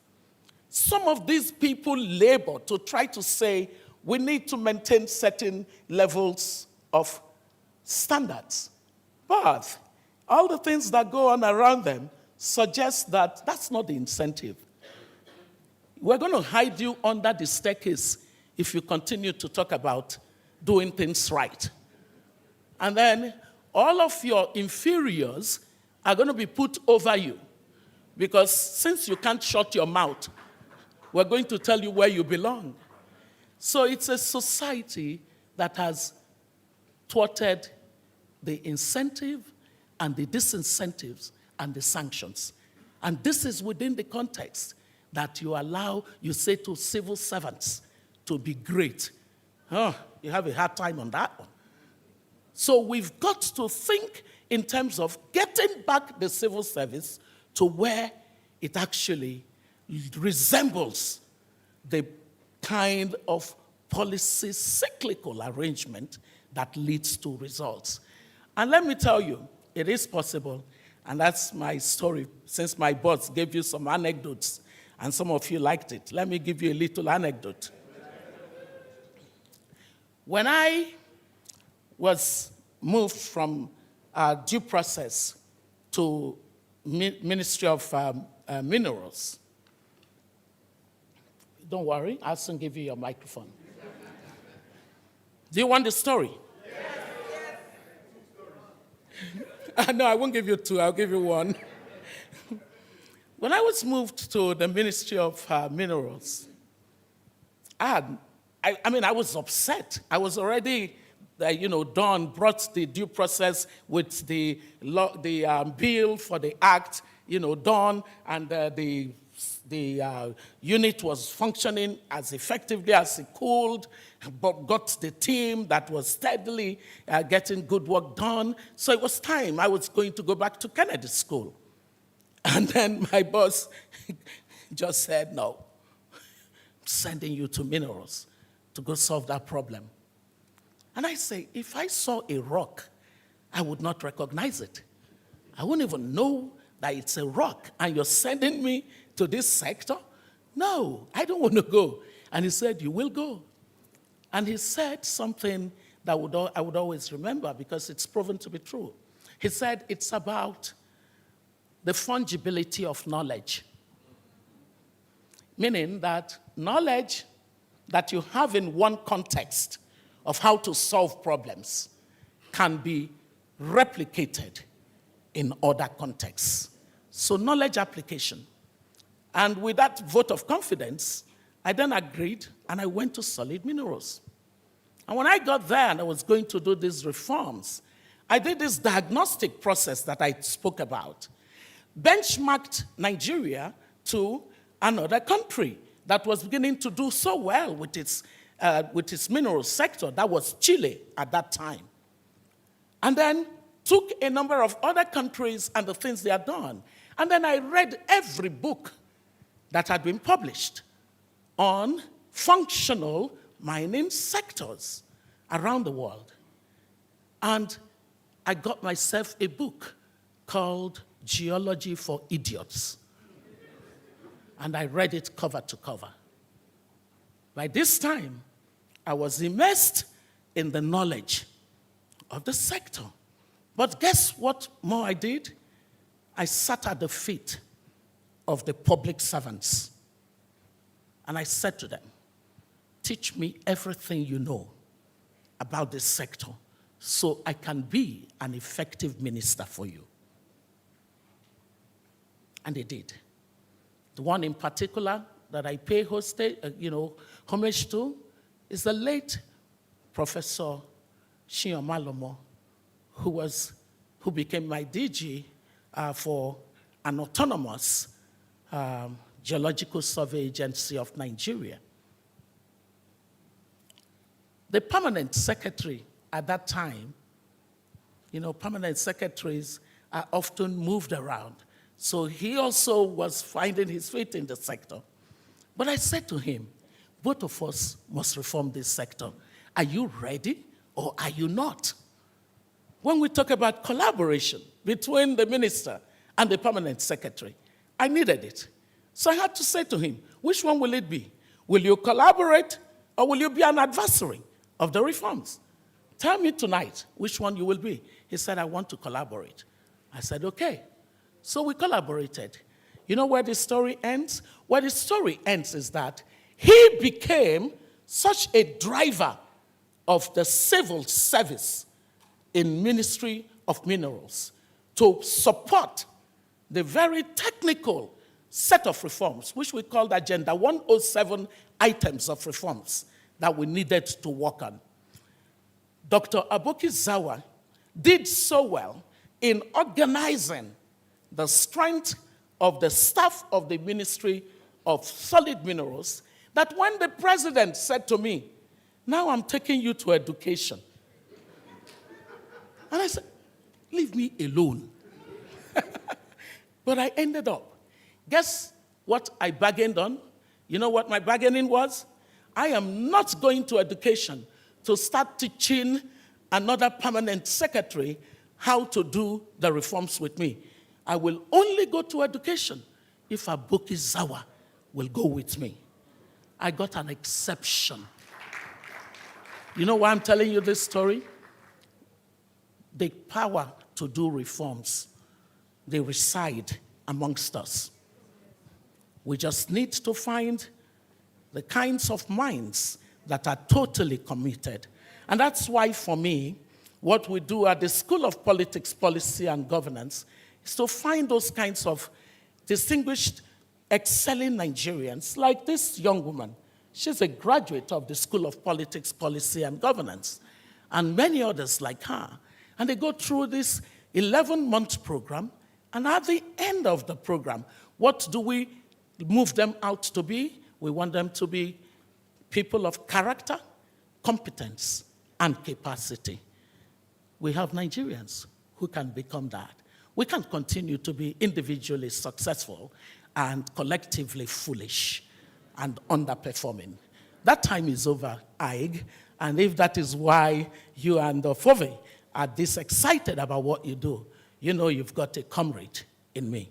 Some of these people labor to try to say we need to maintain certain levels of standards. But all the things that go on around them suggest that that's not the incentive. We're going to hide you under the staircase if you continue to talk about doing things right. And then all of your inferiors are going to be put over you. Because since you can't shut your mouth, we're going to tell you where you belong. So it's a society that has thwarted the incentive and the disincentives and the sanctions. And this is within the context that you say to civil servants to be great. Oh, you have a hard time on that one. So we've got to think in terms of getting back the civil service to where it actually resembles the kind of policy cyclical arrangement that leads to results. And let me tell you, it is possible, and that's my story. Since my boss gave you some anecdotes, and some of you liked it, let me give you a little anecdote. When I was moved from due process to Ministry of Minerals, don't worry, I'll soon give you your microphone. Do you want the story? Yes. No, I won't give you two, I'll give you one. When I was moved to the Ministry of Minerals, I was upset. I was already, done, brought the due process with the bill for the act, done, and the unit was functioning as effectively as it could, but got the team that was steadily getting good work done. So it was time. I was going to go back to Kennedy School. And then my boss just said, no, I'm sending you to Minerals to go solve that problem. And I say, if I saw a rock, I would not recognize it. I wouldn't even know that it's a rock, and you're sending me to this sector? No, I don't want to go. And he said, you will go. And he said something that I would always remember because it's proven to be true. He said, it's about the fungibility of knowledge. Meaning that knowledge that you have in one context of how to solve problems can be replicated in other contexts. So knowledge application. And with that vote of confidence, I then agreed and I went to Solid Minerals. And when I got there and I was going to do these reforms, I did this diagnostic process that I spoke about, benchmarked Nigeria to another country that was beginning to do so well with its mineral sector. That was Chile at that time. And then took a number of other countries and the things they had done. And then I read every book that had been published on functional mining sectors around the world. And I got myself a book called Geology for Idiots. And I read it cover to cover. By this time, I was immersed in the knowledge of the sector. But guess what more I did? I sat at the feet of the public servants. And I said to them, teach me everything you know about this sector so I can be an effective minister for you. And they did. The one in particular that I pay homage to is the late Professor Shiomalomo, who became my DG for an autonomous geological survey agency of Nigeria. The permanent secretary at that time, permanent secretaries are often moved around. So he also was finding his feet in the sector. But I said to him, both of us must reform this sector. Are you ready or are you not? When we talk about collaboration between the minister and the permanent secretary, I needed it. So I had to say to him, which one will it be? Will you collaborate or will you be an adversary of the reforms? Tell me tonight which one you will be. He said, I want to collaborate. I said, okay. So we collaborated. You know where the story ends? Where the story ends is that he became such a driver of the civil service in Ministry of Minerals to support the very technical set of reforms, which we called Agenda 107 items of reforms that we needed to work on. Dr. Aboki Zawa did so well in organizing the strength of the staff of the Ministry of Solid Minerals that when the president said to me, now I'm taking you to education. And I said, leave me alone. But I ended up. Guess what I bargained on? You know what my bargaining was? I am not going to education to start teaching another permanent secretary how to do the reforms with me. I will only go to education if Aboki Zawa will go with me. I got an exception. You know why I'm telling you this story? The power to do reforms, they reside amongst us. We just need to find the kinds of minds that are totally committed. And that's why, for me, what we do at the School of Politics, Policy, and Governance is to find those kinds of distinguished, excelling Nigerians, like this young woman. She's a graduate of the School of Politics, Policy, and Governance, and many others like her. And they go through this 11-month program, and at the end of the program, what do we move them out to be? We want them to be people of character, competence, and capacity. We have Nigerians who can become that. We can't continue to be individually successful and collectively foolish and underperforming. That time is over, Aig, and if that is why you and Fove are this excited about what you do, you know you've got a comrade in me.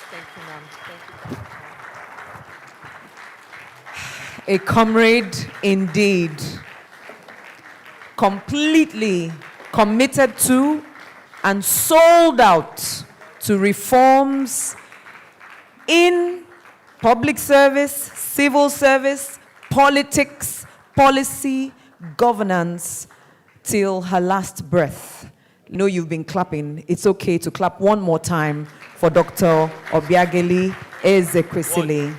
Thank you, ma'am. Thank you. A comrade indeed. Completely committed to and sold out to reforms in public service, civil service, politics, policy, governance, till her last breath. You know you've been clapping. It's okay to clap one more time for Dr. Obiageli Aig-Imoukhuede.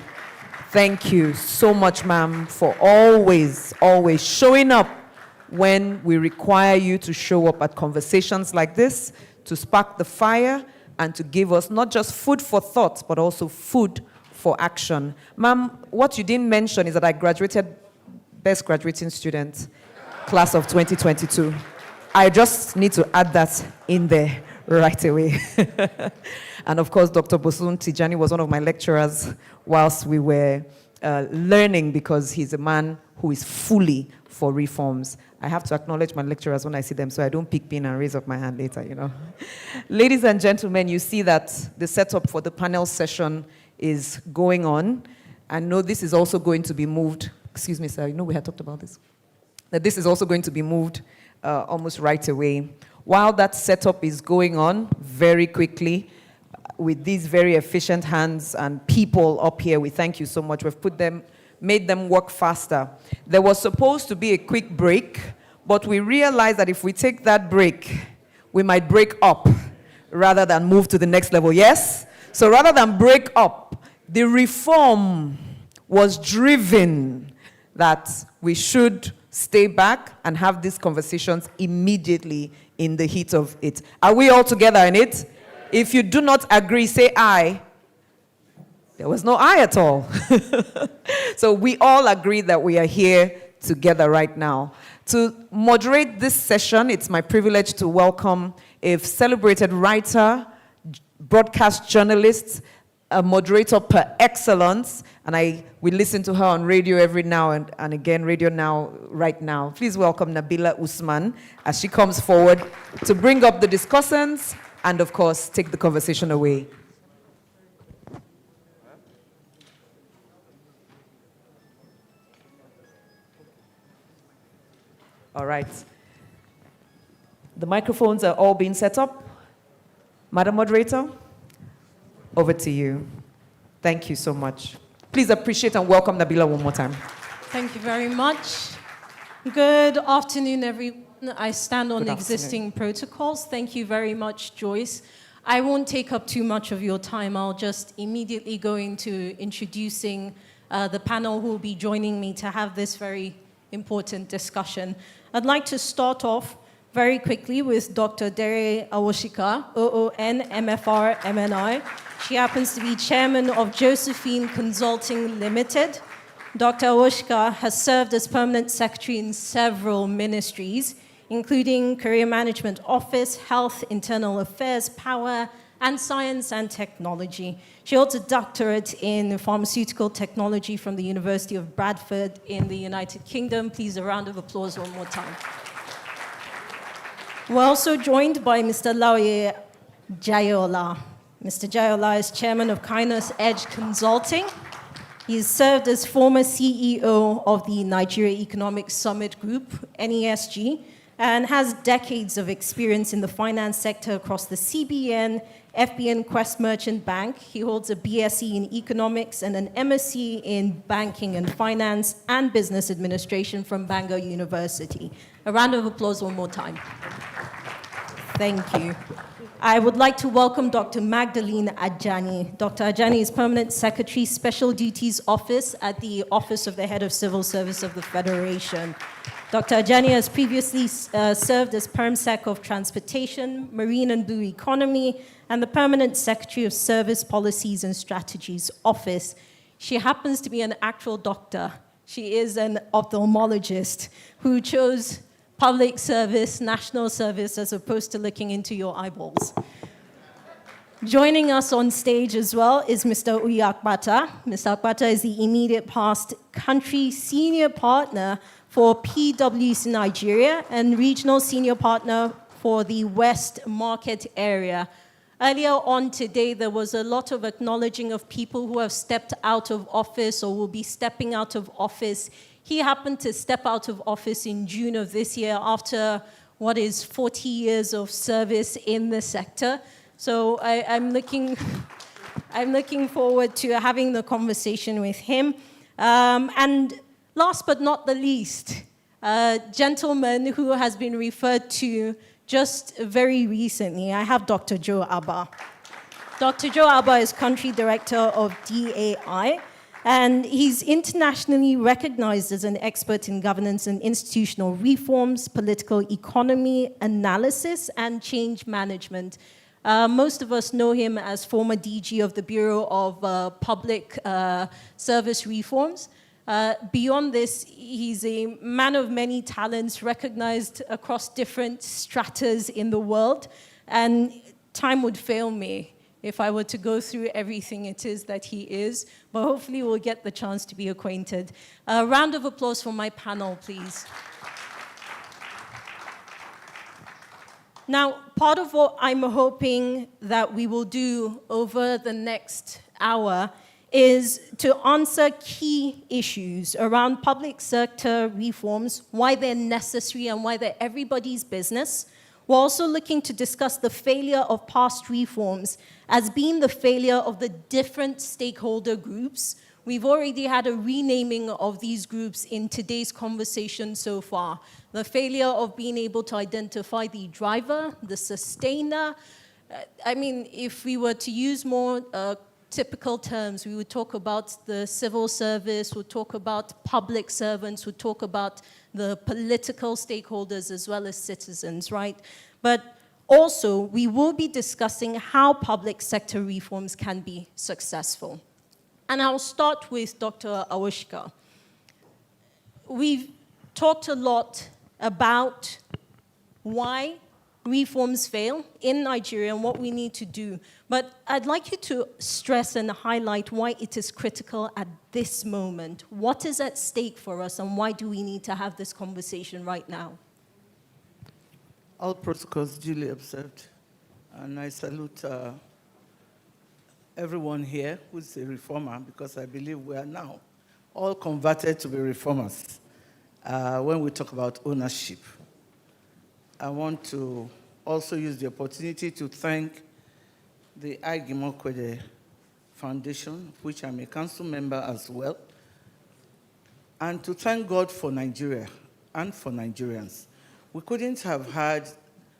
Thank you so much, ma'am, for always showing up when we require you to show up at conversations like this, to spark the fire, and to give us not just food for thought, but also food for action. Ma'am, what you didn't mention is that I graduated best graduating student, class of 2022. I just need to add that in there right away. And of course, Dr. Bosun Tijani was one of my lecturers whilst we were learning, because he's a man who is fully for reforms. I have to acknowledge my lecturers when I see them, so I don't pick pin and raise up my hand later, you know. Ladies and gentlemen, you see that the setup for the panel session is going on. I know this is also going to be moved. Excuse me, sir, you know we had talked about this. That this is also going to be moved almost right away. While that setup is going on very quickly, with these very efficient hands and people up here, we thank you so much. We've made them work faster. There was supposed to be a quick break, but we realized that if we take that break, we might break up rather than move to the next level, yes? So rather than break up, the reform was driven that we should stay back and have these conversations immediately in the heat of it. Are we all together in it? If you do not agree, say aye. There was no aye at all. So we all agree that we are here together right now. To moderate this session, it's my privilege to welcome a celebrated writer, broadcast journalist, a moderator per excellence, and we listen to her on radio every now and again, Radio Now, right now. Please welcome Nabila Usman as she comes forward to bring up the discussants and, of course, take the conversation away. All right. The microphones are all being set up. Madam Moderator, over to you. Thank you so much. Please appreciate and welcome Nabila one more time. Thank you very much. Good afternoon, everyone. I stand on existing protocols. Thank you very much, Joyce. I won't take up too much of your time. I'll just immediately go into introducing the panel who will be joining me to have this very important discussion. I'd like to start off very quickly with Dr. Dere Awoshika, OON, MFR, MNI. She happens to be chairman of Josephine Consulting Limited. Dr. Awoshika has served as permanent secretary in several ministries, including Career Management Office, Health, Internal Affairs, Power, and science and technology. She holds a doctorate in pharmaceutical technology from the University of Bradford in the United Kingdom. Please, a round of applause one more time. We're also joined by Mr. Laoye Jayola. Mr. Jayola is chairman of Keynote Edge Consulting. He's served as former CEO of the Nigeria Economic Summit Group, NESG, and has decades of experience in the finance sector across the CBN, FBN Quest Merchant Bank. He holds a BSc in economics and an MSc in banking and finance and business administration from Bangor University. A round of applause one more time. Thank you. I would like to welcome Dr. Magdalene Ajani. Dr. Ajani is Permanent Secretary, Special Duties Office at the Office of the Head of Civil Service of the Federation. Dr. Ajani has previously served as PermSec of Transportation, Marine and Blue Economy, and the Permanent Secretary of Service Policies and Strategies Office. She happens to be an actual doctor. She is an ophthalmologist who chose public service, national service, as opposed to looking into your eyeballs. Joining us on stage as well is Mr. Uyakbata. Mr. Akbata is the immediate past country senior partner for PwC Nigeria and regional senior partner for the West Market area. Earlier on today, there was a lot of acknowledging of people who have stepped out of office or will be stepping out of office. He happened to step out of office in June of this year after what is 40 years of service in the sector. So I'm looking forward to having the conversation with him. And last but not the least, a gentleman who has been referred to just very recently. I have Dr. Joe Abba. Dr. Joe Abba is Country Director of DAI. And he's internationally recognized as an expert in governance and institutional reforms, political economy analysis, and change management. Most of us know him as former DG of the Bureau of Public Service Reforms. Beyond this, he's a man of many talents, recognized across different stratas in the world. And time would fail me if I were to go through everything it is that he is, but hopefully we'll get the chance to be acquainted. A round of applause for my panel, please. Now, part of what I'm hoping that we will do over the next hour is to answer key issues around public sector reforms, why they're necessary and why they're everybody's business. We're also looking to discuss the failure of past reforms as being the failure of the different stakeholder groups. We've already had a renaming of these groups in today's conversation so far. The failure of being able to identify the driver, the sustainer. I mean, if we were to use more typical terms, we would talk about the civil service, we'd talk about public servants, we'd talk about the political stakeholders as well as citizens, right? But also, we will be discussing how public sector reforms can be successful. And I'll start with Dr. Awushka. We've talked a lot about why reforms fail in Nigeria and what we need to do. But I'd like you to stress and highlight why it is critical at this moment. What is at stake for us and why do we need to have this conversation right now? All protocols duly observed. And I salute everyone here who's a reformer, because I believe we are now all converted to be reformers when we talk about ownership. I want to also use the opportunity to thank the Aig-Imoukhuede Foundation, which I'm a council member as well, and to thank God for Nigeria and for Nigerians. We couldn't have had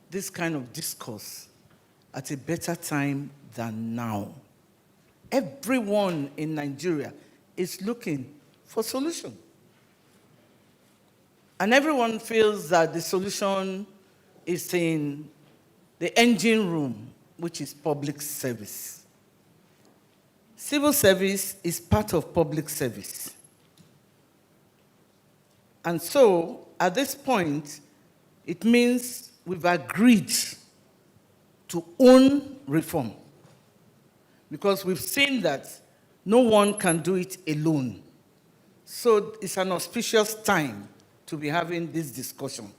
this kind of discourse at a better time than now. Everyone in Nigeria is looking for solution. And everyone feels that the solution is in the engine room, which is public service. Civil service is part of public service. And so, at this point, it means we've agreed to own reform. because we've seen that no one can do it alone. So it's an auspicious time to be having this discussion.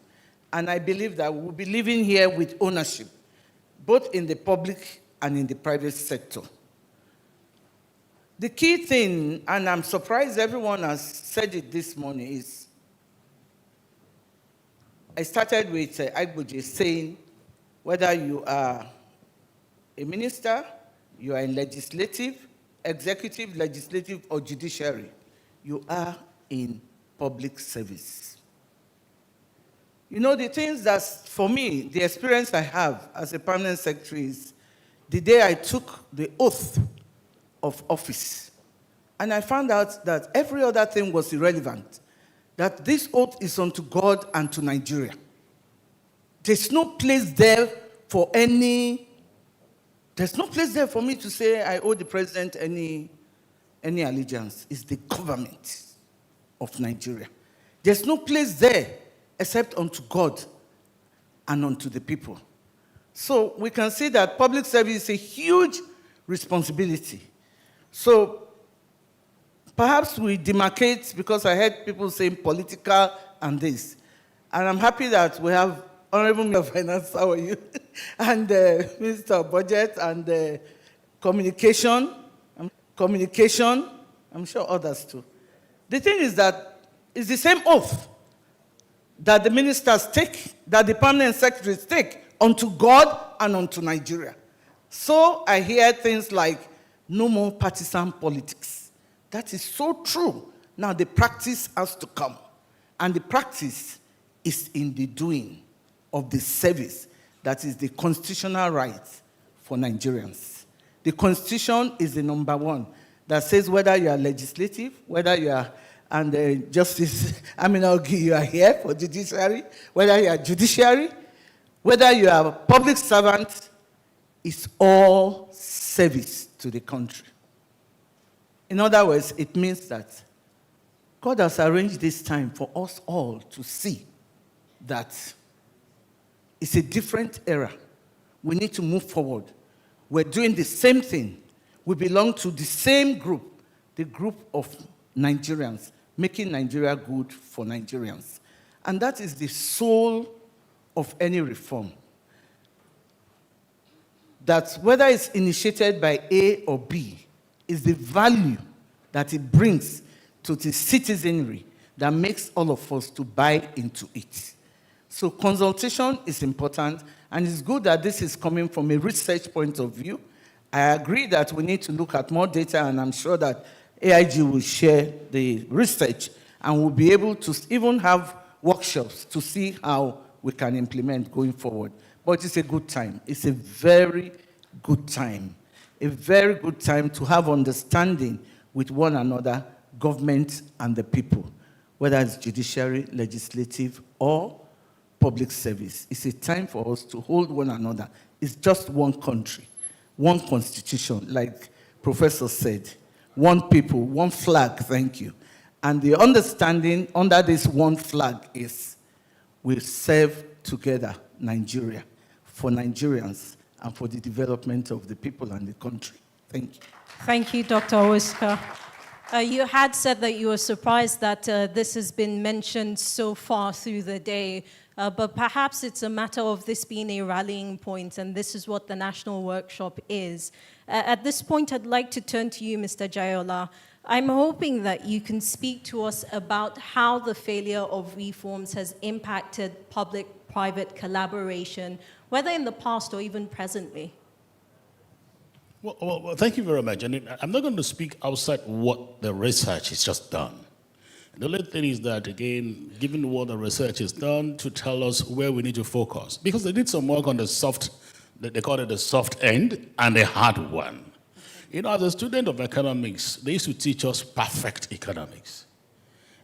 And I believe that we'll be living here with ownership, both in the public and in the private sector. The key thing, and I'm surprised everyone has said it this morning, is I started with Aig-Imoukhuede saying whether you are a minister, you are in legislative, executive, legislative, or judiciary, you are in public service. You know, the things that, for me, the experience I have as a permanent secretary is the day I took the oath of office, and I found out that every other thing was irrelevant, that this oath is unto God and to Nigeria. There's no place there for any, there's no place there for me to say I owe the president any allegiance. It's the government of Nigeria. There's no place there except unto God and unto the people. So we can see that public service is a huge responsibility. So perhaps we demarcate, because I heard people saying political and this. And I'm happy that we have Honorable Minister of Finance, how are you? And Minister of Budget and Communication, I'm sure others too. The thing is that it's the same oath that the ministers take, that the permanent secretaries take, unto God and unto Nigeria. So I hear things like, no more partisan politics. That is so true. Now the practice has to come. And the practice is in the doing of the service that is the constitutional right for Nigerians. The Constitution is the number one that says whether you are legislative, whether you are, and Justice Aig-Imoukhuede, you are here for judiciary, whether you are judiciary, whether you are a public servant, it's all service to the country. In other words, it means that God has arranged this time for us all to see that it's a different era. We need to move forward. We're doing the same thing. We belong to the same group, the group of Nigerians, making Nigeria good for Nigerians. And that is the soul of any reform. That whether it's initiated by A or B, is the value that it brings to the citizenry that makes all of us to buy into it. So consultation is important, and it's good that this is coming from a research point of view. I agree that we need to look at more data, and I'm sure that AIG will share the research, and we'll be able to even have workshops to see how we can implement going forward. But it's a good time. It's a very good time. A very good time to have understanding with one another, government and the people, whether it's judiciary, legislative, or public service. It's a time for us to hold one another. It's just one country, one constitution, like Professor said, one people, one flag, thank you. And the understanding under this one flag is we serve together Nigeria, for Nigerians, and for the development of the people and the country. Thank you. Thank you, Dr. Oscar. You had said that you were surprised that this has been mentioned so far through the day, but perhaps it's a matter of this being a rallying point, and this is what the national workshop is. At this point, I'd like to turn to you, Mr. Jayola. I'm hoping that you can speak to us about how the failure of reforms has impacted public-private collaboration, whether in the past or even presently. Well, thank you very much. And I'm not going to speak outside what the research is just done. The only thing is that, again, given what the research is done, to tell us where we need to focus. Because they did some work on the soft, they call it the soft end, and the hard one. You know, as a student of economics, they used to teach us perfect economics.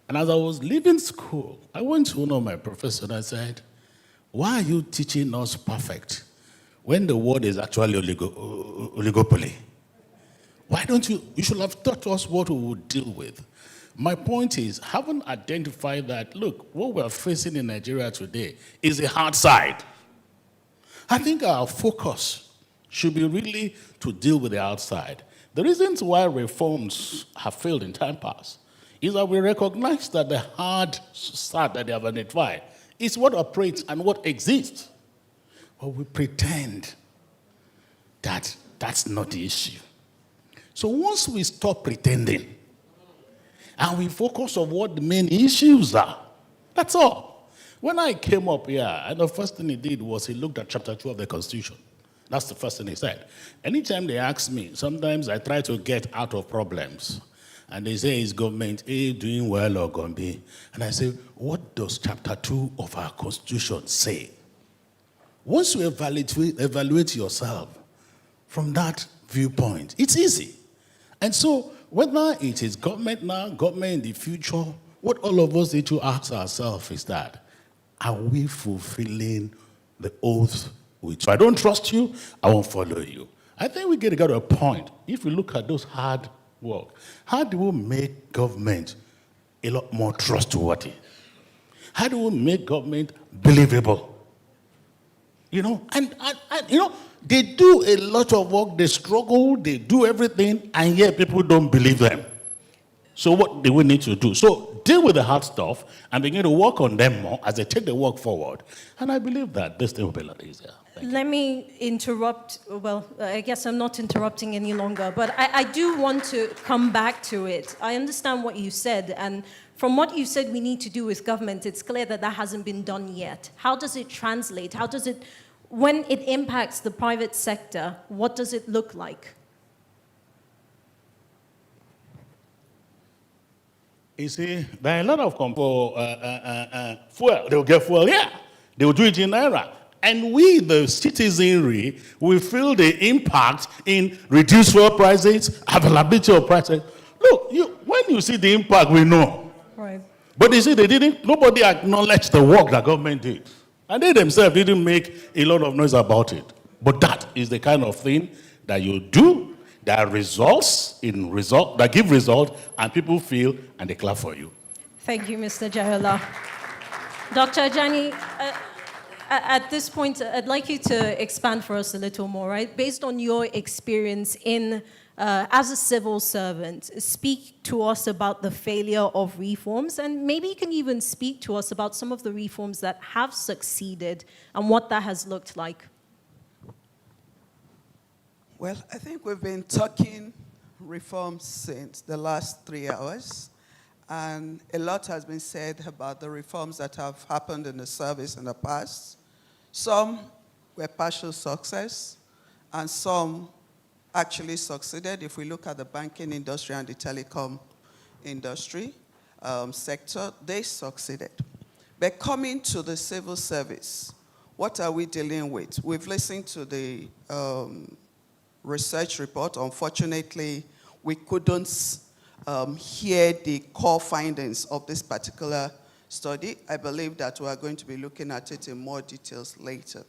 And as I was leaving school, I went to one of my professors and I said, why are you teaching us perfect when the word is actually oligopoly? Why don't you should have taught us what we would deal with. My point is, haven't identified that, look, what we're facing in Nigeria today is a hard side. I think our focus should be really to deal with the outside. The reasons why reforms have failed in time past is that we recognize that the hard side that they have identified is what operates and what exists. But we pretend that that's not the issue. So once we stop pretending and we focus on what the main issues are, that's all. When I came up here, and the first thing he did was he looked at chapter 2 of the Constitution. That's the first thing he said. Anytime they ask me, sometimes I try to get out of problems. And they say, is government A doing well or going to be? And I say, what does chapter 2 of our Constitution say? Once you evaluate yourself from that viewpoint, it's easy. And so, whether it is government now, government in the future, what all of us need to ask ourselves is that, are we fulfilling the oath? Which, if I don't trust you, I won't follow you. I think we get to a point, if we look at those hard work, how do we make government a lot more trustworthy? How do we make government believable? You know, and you know, they do a lot of work, they struggle, they do everything, and yet people don't believe them. So what do we need to do? So deal with the hard stuff and begin to work on them more as they take the work forward. And I believe that this thing will be a lot easier. Let me interrupt. Well, I guess I'm not interrupting any longer, but I do want to come back to it. I understand what you said, and from what you said we need to do with government, it's clear that that hasn't been done yet. How does it translate? How does it, when it impacts the private sector, what does it look like? You see, there are a lot of fuel. They'll get fuel, yeah. They will do it in Naira. And we, the citizenry, will feel the impact in reduced fuel prices, availability of prices. Look, when you see the impact, we know. Right. But you see, nobody acknowledged the work that government did. And they themselves didn't make a lot of noise about it. But that is the kind of thing that you do, that that give result, and people feel and they clap for you. Thank you, Mr. Jayola. Dr. Ajani, at this point, I'd like you to expand for us a little more, right? Based on your experience as a civil servant, speak to us about the failure of reforms, and maybe you can even speak to us about some of the reforms that have succeeded and what that has looked like. Well, I think we've been talking reforms since the last 3 hours, and a lot has been said about the reforms that have happened in the service in the past. Some were partial success, and some actually succeeded. If we look at the banking industry and the telecom industry sector, they succeeded. But coming to the civil service, what are we dealing with? We've listened to the research report. Unfortunately, we couldn't hear the core findings of this particular study. I believe that we are going to be looking at it in more details later.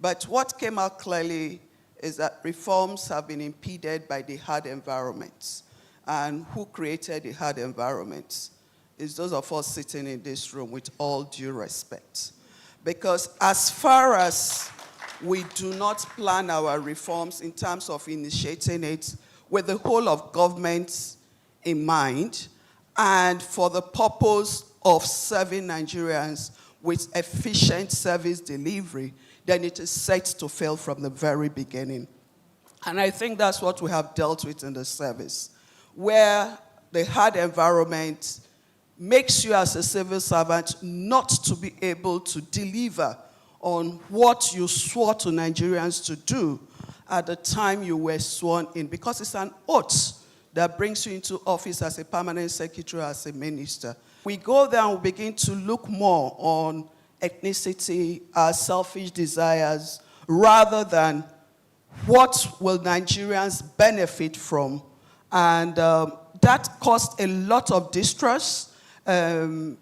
But what came out clearly is that reforms have been impeded by the hard environments. And who created the hard environments? It's those of us sitting in this room, with all due respect. Because as far as we do not plan our reforms in terms of initiating it with the whole of government in mind, and for the purpose of serving Nigerians with efficient service delivery, then it is set to fail from the very beginning. And I think that's what we have dealt with in the service, where the hard environment makes you as a civil servant not to be able to deliver on what you swore to Nigerians to do at the time you were sworn in, because it's an oath that brings you into office as a permanent secretary, as a minister. We go there and we begin to look more on ethnicity, our selfish desires, rather than what will Nigerians benefit from. And that caused a lot of distress. The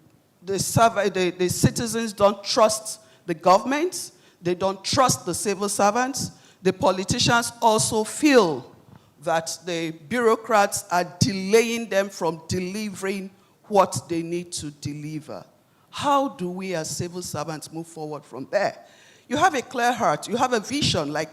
citizens don't trust the government. They don't trust the civil servants. The politicians also feel that the bureaucrats are delaying them from delivering what they need to deliver. How do we as civil servants move forward from there? You have a clear heart. You have a vision, like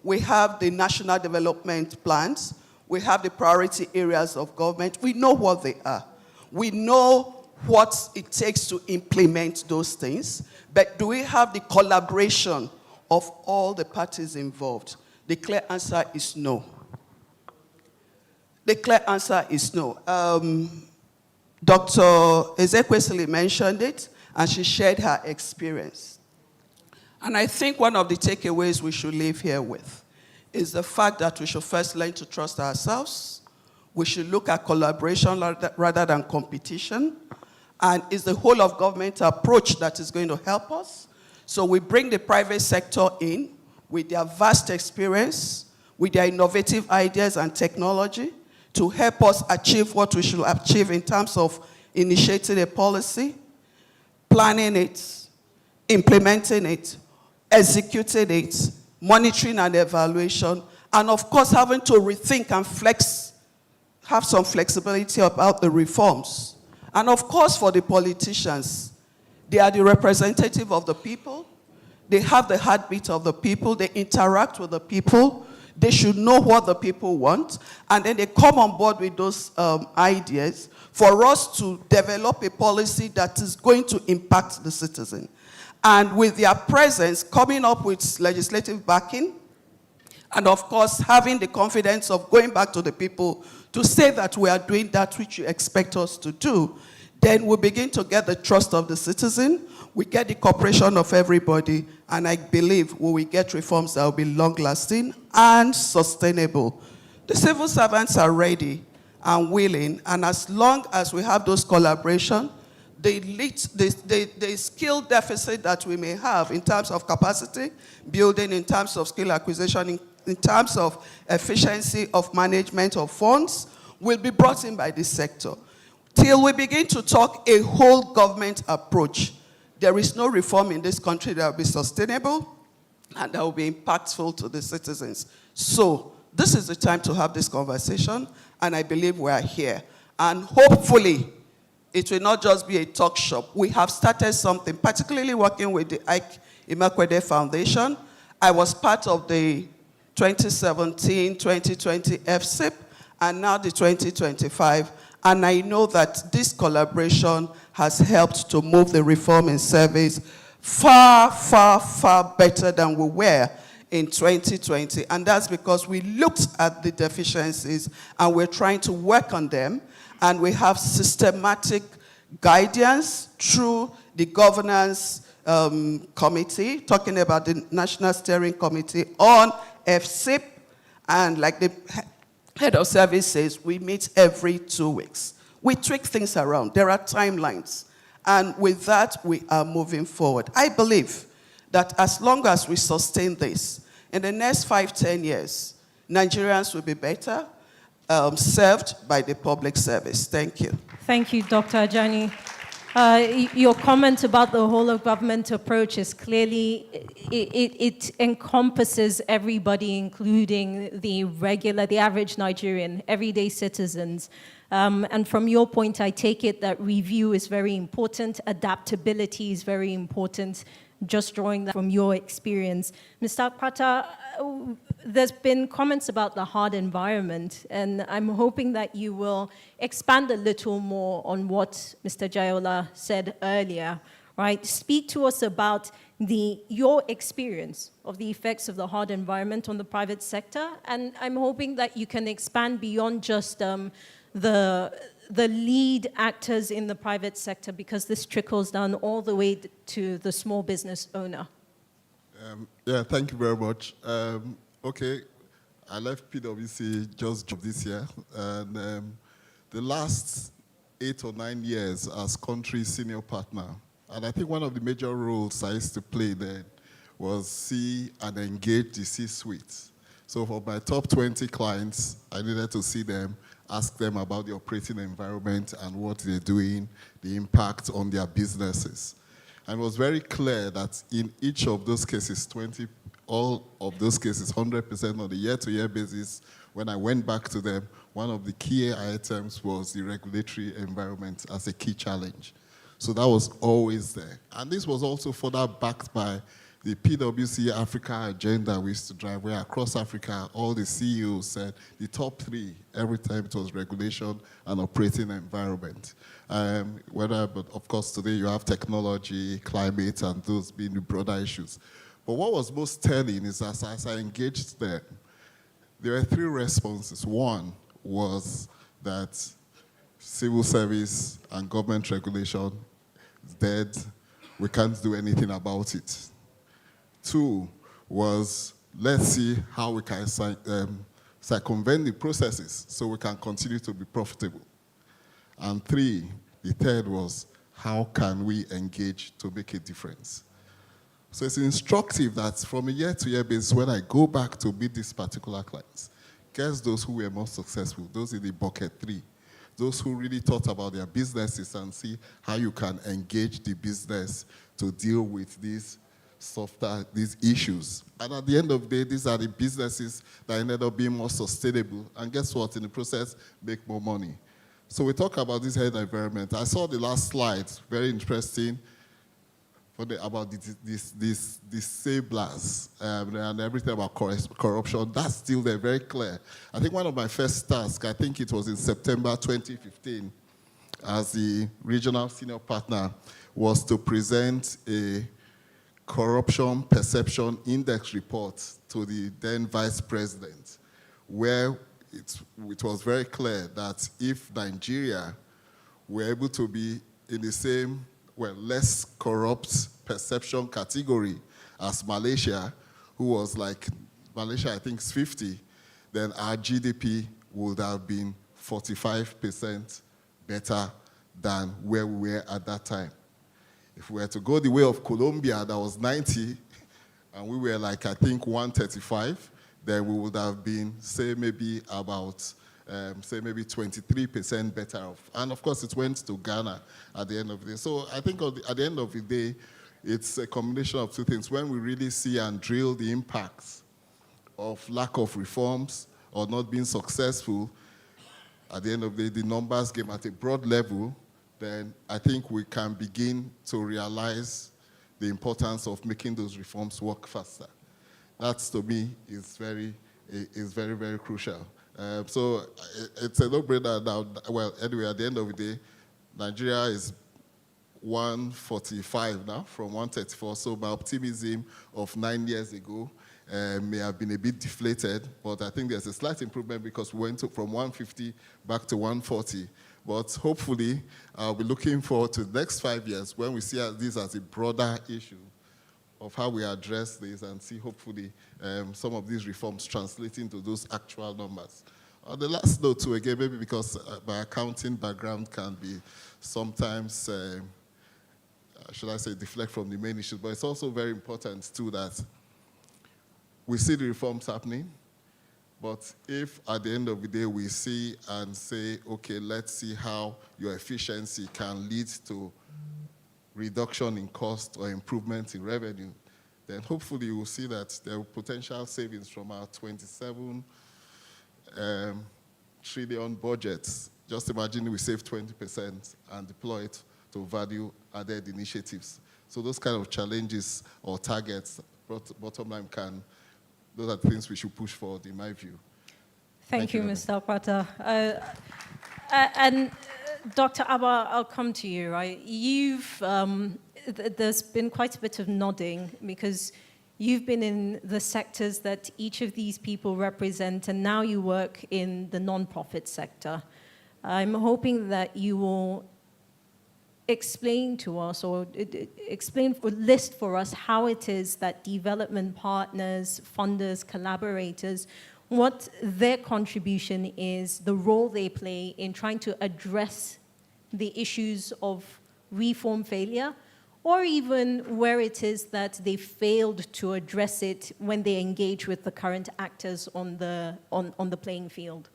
We have the national development plans. We have the priority areas of government. We know what they are. We know what it takes to implement those things. But do we have the collaboration of all the parties involved? The clear answer is no. The clear answer is no. Dr. Aig-Imoukhuede mentioned it, and she shared her experience. And I think one of the takeaways we should leave here with is the fact that we should first learn to trust ourselves. We should look at collaboration rather than competition. And it's the whole of government approach that is going to help us. So we bring the private sector in with their vast experience, with their innovative ideas and technology to help us achieve what we should achieve in terms of initiating a policy, planning it, implementing it, executing it, monitoring and evaluation, and of course having to rethink and have some flexibility about the reforms. And of course for the politicians, they are the representative of the people. They have the heartbeat of the people. They interact with the people. They should know what the people want. And then they come on board with those ideas for us to develop a policy that is going to impact the citizen. And with their presence, coming up with legislative backing, and of course, having the confidence of going back to the people to say that we are doing that which you expect us to do, then we begin to get the trust of the citizen, we get the cooperation of everybody, and I believe we will get reforms that will be long-lasting and sustainable. The civil servants are ready and willing, and as long as we have those collaboration, the skill deficit that we may have in terms of capacity building, in terms of skill acquisition, in terms of efficiency of management of funds, will be brought in by this sector. Till we begin to talk a whole government approach, there is no reform in this country that will be sustainable and that will be impactful to the citizens. So this is the time to have this conversation, and I believe we are here. And hopefully, it will not just be a talk shop. We have started something, particularly working with the Aig-Imoukhuede Foundation. I was part of the 2017-2020 FSIP, and now the 2025. And I know that this collaboration has helped to move the reform in service far, far, far better than we were in 2020. And that's because we looked at the deficiencies and we're trying to work on them. And we have systematic guidance through the governance committee, talking about the National Steering Committee on FSIP. And like the head of service says, we meet every 2 weeks. We tweak things around. There are timelines. And with that, we are moving forward. I believe that as long as we sustain this, in the next 5-10 years, Nigerians will be better served by the public service. Thank you. Thank you, Dr. Ajani. Your comment about the whole of government approach is clearly, it encompasses everybody, including the average Nigerian, everyday citizens. And from your point, I take it that review is very important, adaptability is very important, just drawing that from your experience. Mr. Akpata, there's been comments about the hard environment, and I'm hoping that you will expand a little more on what Mr. Jayola said earlier, right? Speak to us about your experience of the effects of the hard environment on the private sector, and I'm hoping that you can expand beyond just the lead actors in the private sector, because this trickles down all the way to the small business owner. Yeah, thank you very much. Okay, I left PwC just this year, and the last 8 or 9 years as country senior partner, and I think one of the major roles I used to play then was see and engage the C-suite. So for my top 20 clients, I needed to see them, ask them about the operating environment and what they're doing, the impact on their businesses. And it was very clear that in each of those cases, all of those cases, 100% on the year-to-year basis, when I went back to them, one of the key items was the regulatory environment as a key challenge. So that was always there. And this was also further backed by the PwC Africa agenda we used to drive, where across Africa, all the CEOs said the top 3 every time it was regulation and operating environment. But of course today you have technology, climate, and those being the broader issues. But what was most telling is as I engaged them, there were 3 responses. One was that civil service and government regulation is dead. We can't do anything about it. 2 was, let's see how we can circumvent the processes so we can continue to be profitable. And 3, the third was, how can we engage to make a difference? So it's instructive that from a year-to-year basis, when I go back to meet these particular clients, guess those who were most successful, those in the bucket 3, those who really thought about their businesses and see how you can engage the business to deal with these issues. And at the end of the day, these are the businesses that ended up being more sustainable. And guess what? In the process, make more money. So we talk about this health environment. I saw the last slide, very interesting, about these disablers and everything about corruption. That's still there, very clear. I think one of my first tasks, I think it was in September 2015, as the regional senior partner, was to present a corruption perception index report to the then vice president, where it was very clear that if Nigeria were able to be in the same, less corrupt perception category as Malaysia, who was like, Malaysia I think is 50, then our GDP would have been 45% better than where we were at that time. If we were to go the way of Colombia, that was 90, and we were like, I think 135, then we would have been, say maybe about, say maybe 23% better off. And of course, it went to Ghana at the end of the day. So I think at the end of the day, it's a combination of 2 things. When we really see and drill the impacts of lack of reforms or not being successful, at the end of the day, the numbers game at a broad level, then I think we can begin to realize the importance of making those reforms work faster. That, to me, is very, very crucial. So it's a no-brainer now. Well, anyway, at the end of the day, Nigeria is 145 now from 134. So my optimism of 9 years ago may have been a bit deflated, but I think there's a slight improvement because we went from 150 back to 140. But hopefully, I'll be looking forward to the next 5 years when we see this as a broader issue of how we address this and see, hopefully, some of these reforms translating to those actual numbers. On the last note, too, again, maybe because my accounting background can be sometimes, should I say, deflect from the main issues, but it's also very important, too, that we see the reforms happening. But if at the end of the day we see and say, okay, let's see how your efficiency can lead to reduction in cost or improvement in revenue, then hopefully you will see that there are potential savings from our 27 trillion budgets. Just imagine we save 20% and deploy it to value-added initiatives. So those kind of challenges or targets, bottom line, those are things we should push forward, in my view. Thank you, Mr. Akwata. And Dr. Abba, I'll come to you, right? There's been quite a bit of nodding because you've been in the sectors that each of these people represent, and now you work in the non-profit sector. I'm hoping that you will explain to us or list for us how it is that development partners, funders, collaborators, what their contribution is, the role they play in trying to address the issues of reform failure, or even where it is that they failed to address it when they engage with the current actors on the playing field.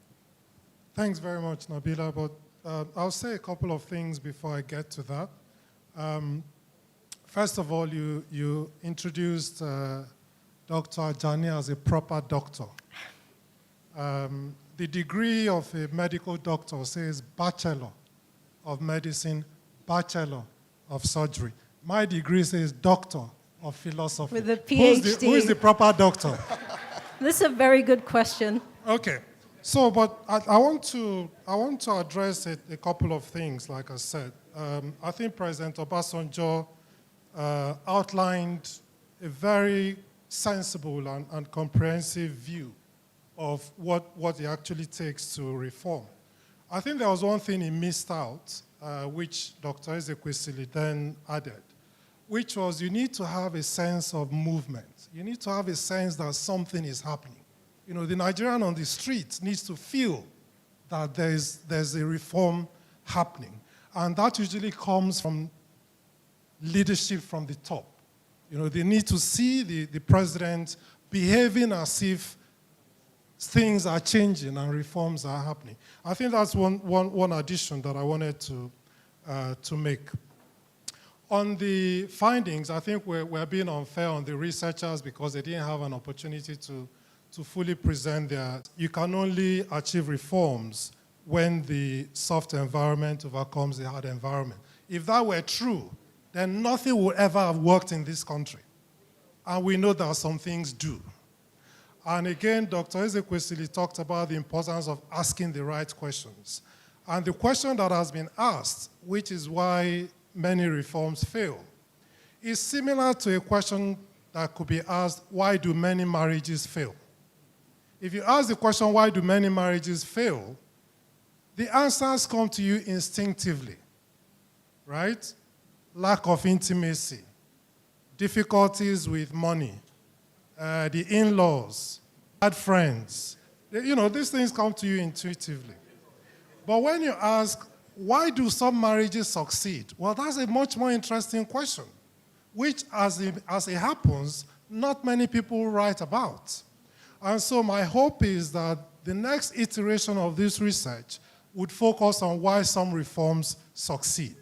Thanks very much, Nabila, but I'll say a couple of things before I get to that. First of all, you introduced Dr. Ajani as a proper doctor. The degree of a medical doctor says Bachelor of Medicine, Bachelor of Surgery. My degree says Doctor of philosophy? With a Who is the proper doctor? This is a very good question. Okay. So, but I want to address a couple of things, like I said. I think President Obasanjo outlined a very sensible and comprehensive view of what it actually takes to reform. I think there was one thing he missed out, which Dr. Aig-Imoukhuede then added, which was you need to have a sense of movement. You need to have a sense that something is happening. You know, the Nigerian on the street needs to feel that there's a reform happening. And that usually comes from leadership from the top. You know, they need to see the president behaving as if things are changing and reforms are happening. I think that's one addition that I wanted to make. On the findings, I think we're being unfair on the researchers because they didn't have an opportunity to fully present their. You can only achieve reforms when the soft environment overcomes the hard environment. If that were true, then nothing would ever have worked in this country. And we know that some things do. And again, Dr. Aig-Imoukhuede talked about the importance of asking the right questions. And the question that has been asked, which is why many reforms fail, is similar to a question that could be asked, why do many marriages fail? If you ask the question, why do many marriages fail, the answers come to you instinctively, right? Lack of intimacy, difficulties with money, the in-laws, bad friends. You know, these things come to you intuitively. But when you ask, why do some marriages succeed? Well, that's a much more interesting question, which, as it happens, not many people write about. And so my hope is that the next iteration of this research would focus on why some reforms succeed.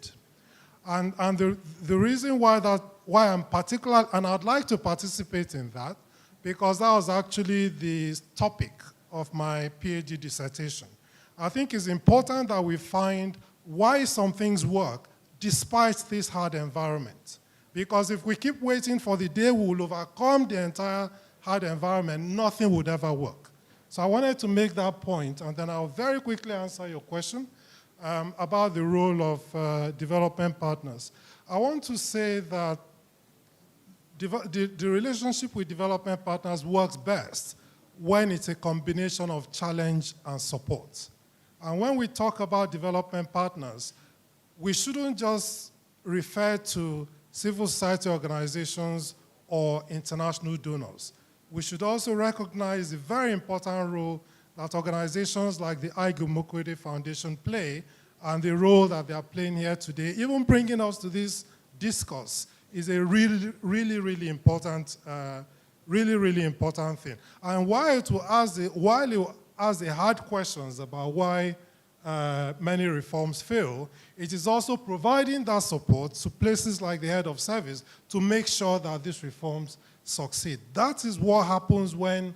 And the reason why I'm particular, and I'd like to participate in that, because that was actually the topic of my PhD dissertation. I think it's important that we find why some things work despite this hard environment. Because if we keep waiting for the day we will overcome the entire hard environment, nothing would ever work. So I wanted to make that point, and then I'll very quickly answer your question about the role of development partners. I want to say that the relationship with development partners works best when it's a combination of challenge and support. And when we talk about development partners, we shouldn't just refer to civil society organizations or international donors. We should also recognize the very important role that organizations like the Aig-Imoukhuede Foundation play, and the role that they are playing here today, even bringing us to this discourse, is a really important thing. And while you ask the hard questions about why many reforms fail, it is also providing that support to places like the head of service to make sure that these reforms succeed. That is what happens when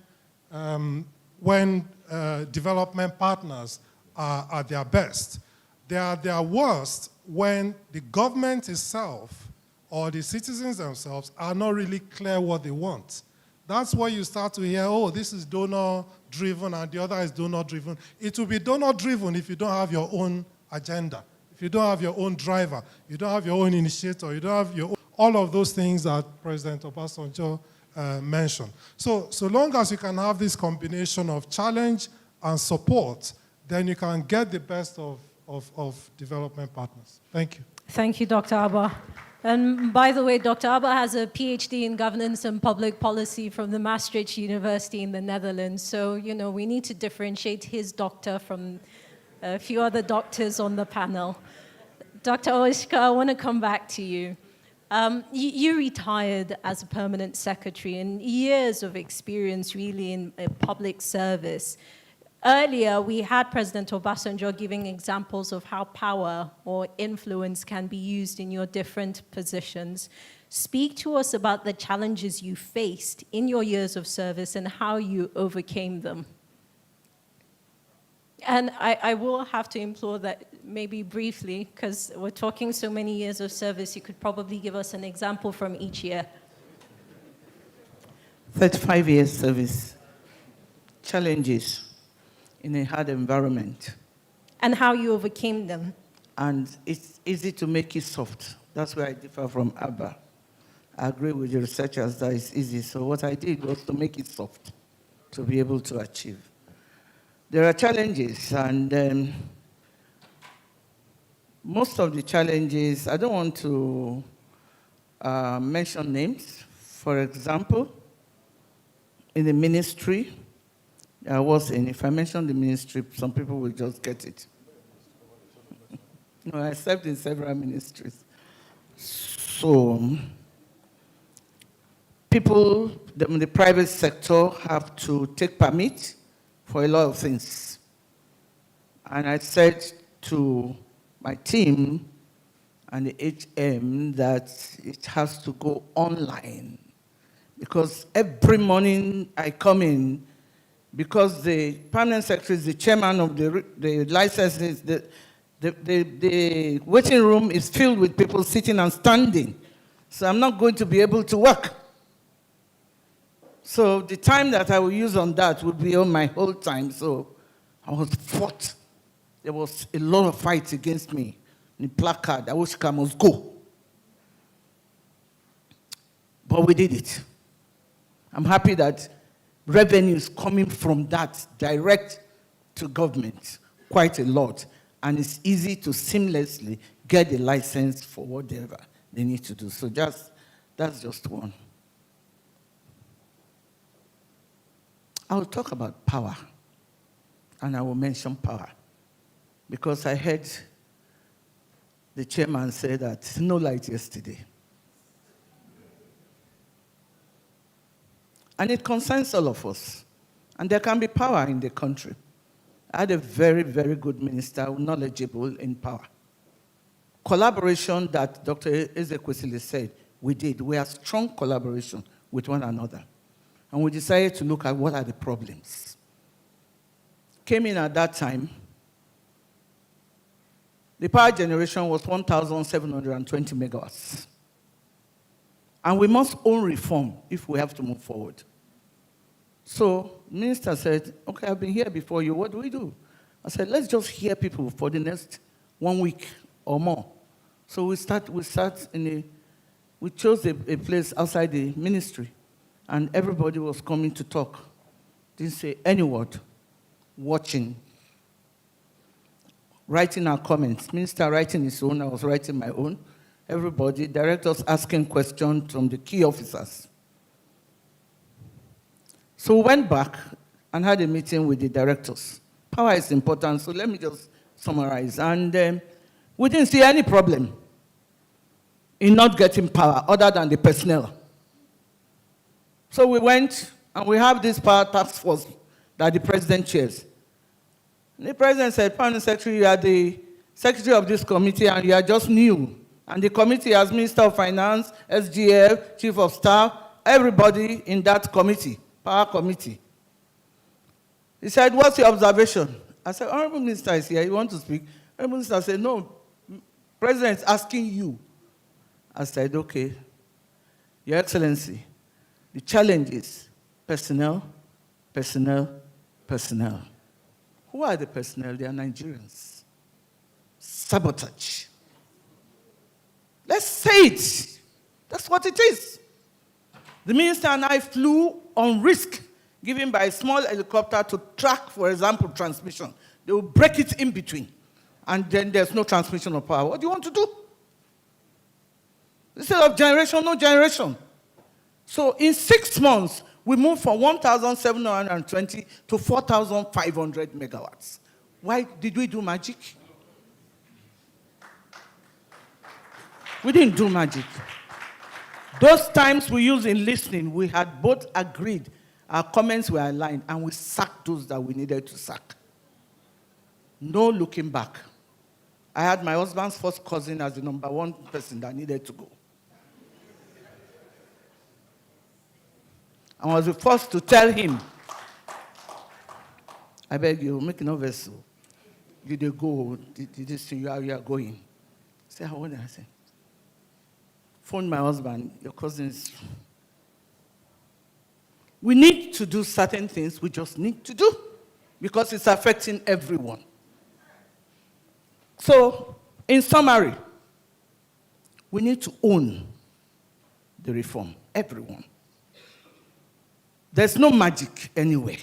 development partners are at their best. They are at their worst when the government itself or the citizens themselves are not really clear what they want. That's why you start to hear, oh, this is donor-driven and the other is donor-driven. It will be donor-driven if you don't have your own agenda, if you don't have your own driver, you don't have your own initiator, you don't have your own, all of those things that President Obasanjo mentioned. So long as you can have this combination of challenge and support, then you can get the best of development partners. Thank you. Thank you, Dr. Abba. And by the way, Dr. Abba has a PhD in governance and public policy from the Maastricht University in the Netherlands. So, you know, we need to differentiate his doctor from a few other doctors on the panel. Dr. Oishka, I want to come back to you. You retired as a permanent secretary and years of experience really in public service. Earlier, we had President Obasanjo giving examples of how power or influence can be used in your different positions. Speak to us about the challenges you faced in your years of service and how you overcame them. And I will have to implore that maybe briefly, because we're talking so many years of service, you could probably give us an example from each year. 35 years service, challenges in a hard environment. And how you overcame them. And it's easy to make it soft. That's where I differ from Abba. I agree with the researchers that it's easy. So what I did was to make it soft, to be able to achieve. There are challenges, and most of the challenges, I don't want to mention names. For example, in the ministry, I was in, if I mention the ministry, some people will just get it. No, I served in several ministries. So, people in the private sector have to take permit for a lot of things. And I said to my team and the HM that it has to go online. Because every morning I come in, because the permanent secretary is the chairman of the licenses, the waiting room is filled with people sitting and standing. So I'm not going to be able to work. So the time that I will use on that would be on my whole time. So I was fought. There was a lot of fights against me. The placard, I wish I must go. But we did it. I'm happy that revenue is coming from that direct to government, quite a lot. And it's easy to seamlessly get the license for whatever they need to do. So that's just one. I will talk about power, and I will mention power, because I heard the chairman say that no light yesterday. And it concerns all of us. And there can be power in the country. I had a very, very good minister, knowledgeable in power. Collaboration that Dr. Aig-Imoukhuede said, we did. We had strong collaboration with one another. And we decided to look at what are the problems. Came in at that time, the power generation was 1,720 megawatts. And we must own reform if we have to move forward. So the minister said, okay, I've been here before you, what do we do? I said, let's just hear people for the next 1 week or more. So we chose a place outside the ministry, and everybody was coming to talk. Didn't say any word, watching, writing our comments. Minister writing his own, I was writing my own. Everybody, directors asking questions from the key officers. So we went back and had a meeting with the directors. Power is important, so let me just summarize. And we didn't see any problem in not getting power other than the personnel. So we went and we have this power task force that the president chairs. And the president said, Permanent Secretary, you are the secretary of this committee and you are just new. And the committee has Minister of Finance, SGF, Chief of Staff, everybody in that committee, power committee. He said, what's your observation? I said, Honorable Minister is here, you want to speak? Honorable Minister said, no, President is asking you. I said, okay, Your Excellency, the challenge is personnel, personnel, personnel. Who are the personnel? They are Nigerians. Sabotage. Let's say it. That's what it is. The minister and I flew on risk given by a small helicopter to track, for example, transmission. They will break it in between, and then there's no transmission of power. What do you want to do? Instead of generation, no generation. So in 6 months, we moved from 1,720 to 4,500 megawatts. Why did we do magic? We didn't do magic. Those times we used in listening, we had both agreed, our comments were aligned, and we sacked those that we needed to sack. No looking back. I had my husband's first cousin as the #1 person that needed to go. I was the first to tell him, I beg you, make no vessel. Did you go? Did you see how you are going? I said, how old are you? I said, phone my husband, your cousins. We need to do certain things we just need to do because it's affecting everyone. So, in summary, we need to own the reform, everyone. There's no magic anywhere.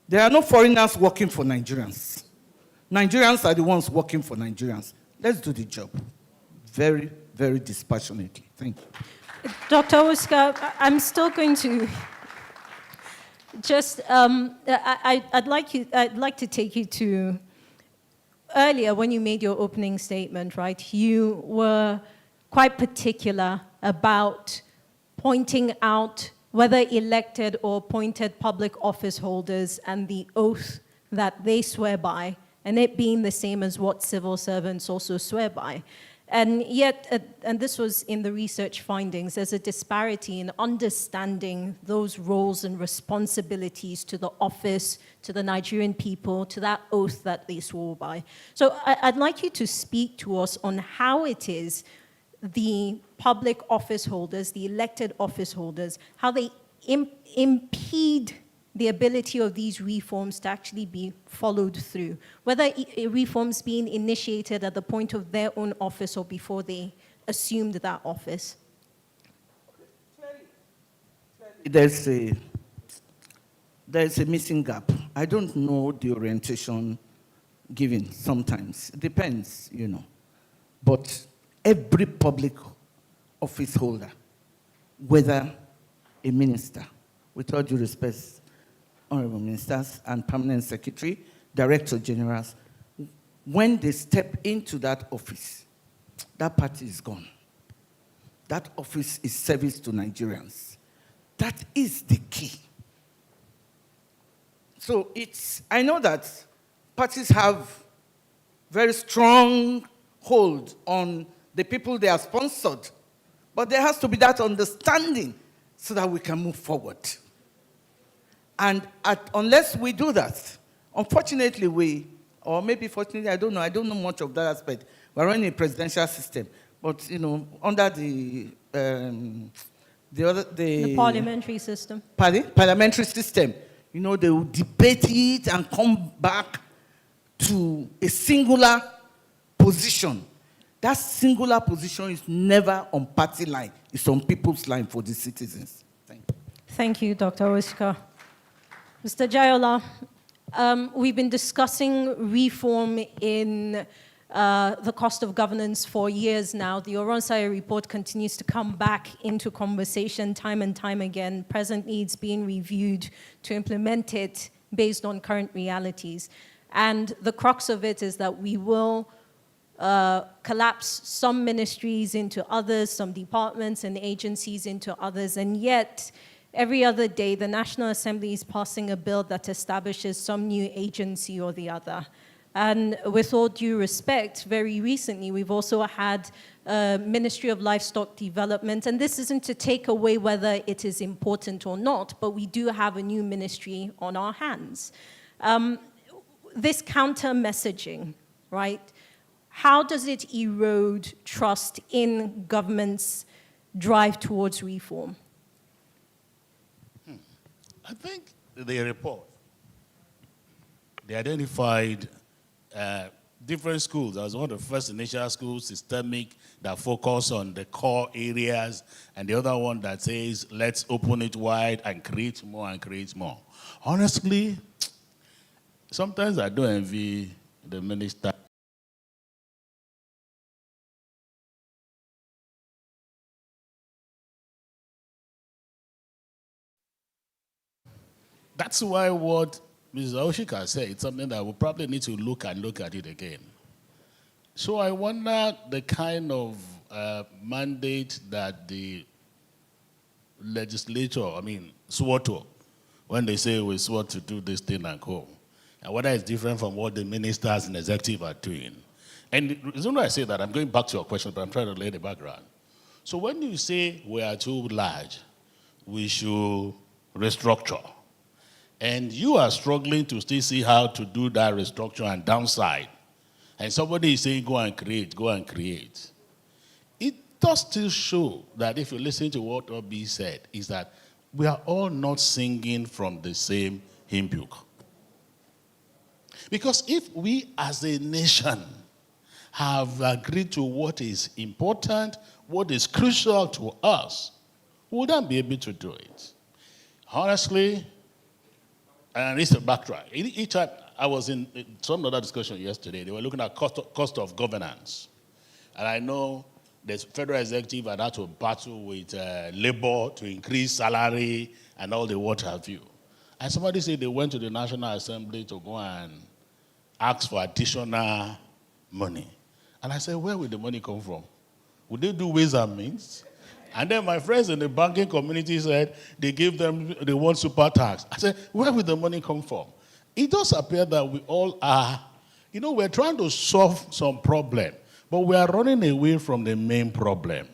There are no foreigners working for Nigerians. Nigerians are the ones working for Nigerians. Let's do the job. Very, very dispassionately. Thank you. Dr. Oscar, I'm still going to just, I'd like to take you to earlier when you made your opening statement, right? You were quite particular about pointing out whether elected or appointed public office holders and the oath that they swear by, and it being the same as what civil servants also swear by. And yet, and this was in the research findings, there's a disparity in understanding those roles and responsibilities to the office, to the Nigerian people, to that oath that they swore by. So I'd like you to speak to us on how it is the public office holders, the elected office holders, how they impede the ability of these reforms to actually be followed through, whether reforms being initiated at the point of their own office or before they assumed that office. There's a missing gap. I don't know the orientation given sometimes. It depends, you know. But every public office holder, whether a minister, with all due respect, honorable ministers and permanent secretary, director generals, when they step into that office, that party is gone. That office is service to Nigerians. That is the key. So I know that parties have very strong hold on the people they are sponsored, but there has to be that understanding so that we can move forward. And unless we do that, unfortunately or maybe fortunately, I don't know much of that aspect. We're running a presidential system, but you know, under the parliamentary system. Pardon? Parliamentary system. You know, they will debate it and come back to a singular position. That singular position is never on party line. It's on people's line for the citizens. Thank you. Thank you, Dr. Oscar. Mr. Jayola, we've been discussing reform in the cost of governance for years now. The Oronsai report continues to come back into conversation time and time again. Present needs being reviewed to implement it based on current realities. And the crux of it is that we will collapse some ministries into others, some departments and agencies into others, and yet every other day the National Assembly is passing a bill that establishes some new agency or the other. And with all due respect, very recently we've also had Ministry of Livestock Development, and this isn't to take away whether it is important or not, but we do have a new ministry on our hands. This counter messaging, right? How does it erode trust in government's drive towards reform? I think the report, they identified different schools. That was one of the first initial schools, systemic, that focus on the core areas, and the other one that says, let's open it wide and create more and create more. Honestly, sometimes I do envy the minister. That's why what Mrs. Oshika said, it's something that we'll probably need to look at it again. So I wonder the kind of mandate that the legislature, swore to, when they say we swore to do this thing and go, and whether it's different from what the ministers and executive are doing. And the reason why I say that, I'm going back to your question, but I'm trying to lay the background. So when you say we are too large, we should restructure, and you are struggling to still see how to do that restructure and downside, and somebody is saying go and create, it does still show that if you listen to what Obi said, is that we are all not singing from the same hymn book. Because if we as a nation have agreed to what is important, what is crucial to us, we wouldn't be able to do it. Honestly, and it's a backtrack. Each time I was in some other discussion yesterday, they were looking at cost of governance. And I know the federal executive had had to battle with labor to increase salary and all the what have you. And somebody said they went to the National Assembly to go and ask for additional money. And I said, where will the money come from? Would they do ways and means? And then my friends in the banking community said they want super tax. I said, where will the money come from? It does appear that we all are, we're trying to solve some problem, but we are running away from the main problem.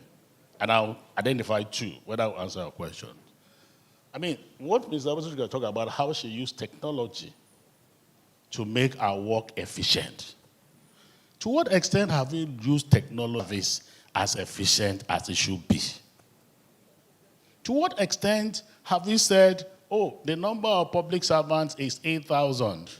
And I'll identify two, whether I'll answer your question. I mean, what Ms. Abbas is going to talk about, how she used technology to make our work efficient. To what extent have we used technologies as efficient as it should be? To what extent have we said, oh, the number of public servants is 8,000,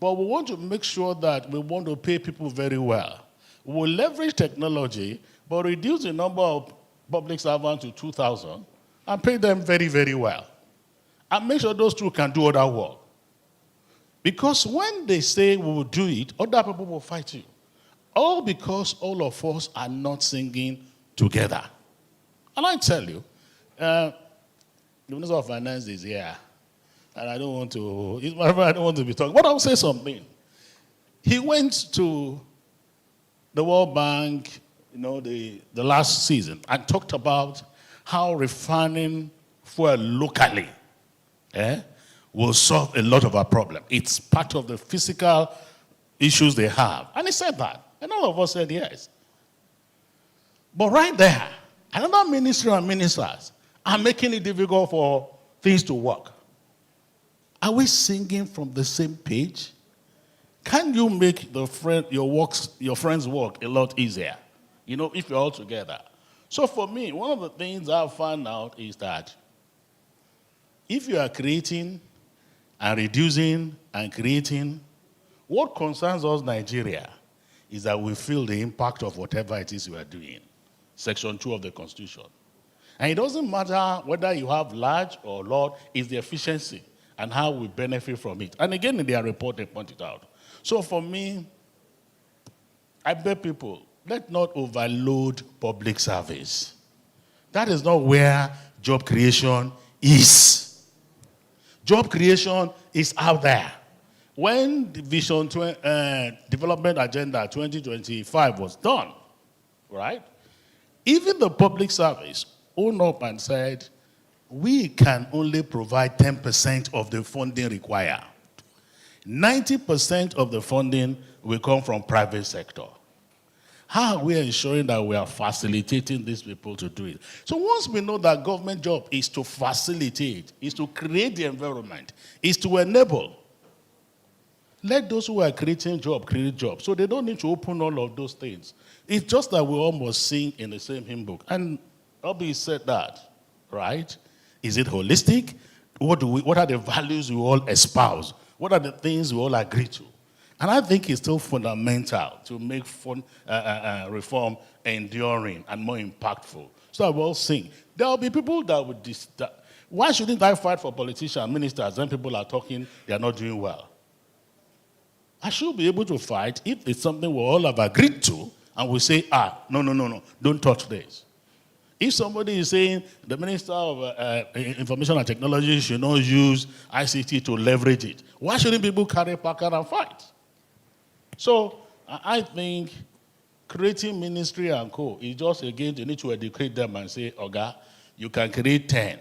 but we want to make sure that we want to pay people very well. We'll leverage technology, but reduce the number of public servants to 2,000 and pay them very, very well. And make sure those two can do other work. Because when they say we will do it, other people will fight you. All because all of us are not singing together. And I tell you, the Minister of Finance is here, and I don't want to be talking, but I'll say something. He went to the World Bank, the last season, and talked about how refining fuel locally will solve a lot of our problem. It's part of the physical issues they have. And he said that. And all of us said yes. But right there, another ministry and ministers are making it difficult for things to work. Are we singing from the same page? Can you make your friend's work a lot easier? If you're all together. So for me, one of the things I've found out is that if you are creating and reducing and creating, what concerns us, Nigeria, is that we feel the impact of whatever it is we are doing. Section 2 of the Constitution. And it doesn't matter whether you have large or lot, it's the efficiency and how we benefit from it. And again, in their report, they point it out. So for me, I beg people, let's not overload public service. That is not where job creation is. Job creation is out there. When the Vision Development Agenda 2025 was done, right, even the public service owned up and said, we can only provide 10% of the funding required. 90% of the funding will come from private sector. How are we ensuring that we are facilitating these people to do it? So once we know that government job is to facilitate, is to create the environment, is to enable, let those who are creating jobs create jobs. So they don't need to open all of those things. It's just that we almost sing in the same hymn book. And Obi said that, right? Is it holistic? What are the values we all espouse? What are the things we all agree to? And I think it's still fundamental to make reform enduring and more impactful. So I will sing. There will be people that would... Why shouldn't I fight for politicians, ministers, when people are talking, they are not doing well? I should be able to fight if it's something we all have agreed to, and we say, no, don't touch this. If somebody is saying the Minister of Information and Technology should not use ICT to leverage it, why shouldn't people carry placard and fight? So I think creating ministry and co is just, again, you need to educate them and say, Oga, you can create 10.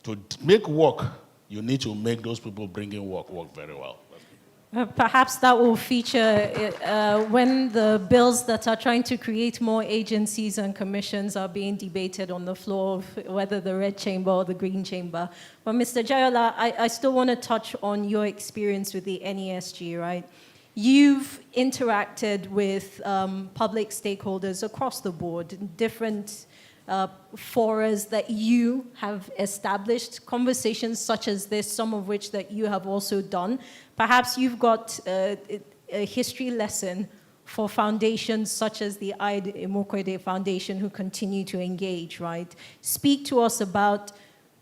To make work, you need to make those people bringing work very well. Perhaps that will feature when the bills that are trying to create more agencies and commissions are being debated on the floor, of whether the red chamber or the green chamber. But Mr. Jayola, I still want to touch on your experience with the NESG, right? You've interacted with public stakeholders across the board, different forums that you have established, conversations such as this, some of which that you have also done. Perhaps you've got a history lesson for foundations such as the Aig-Imoukhuede Foundation who continue to engage, right? Speak to us about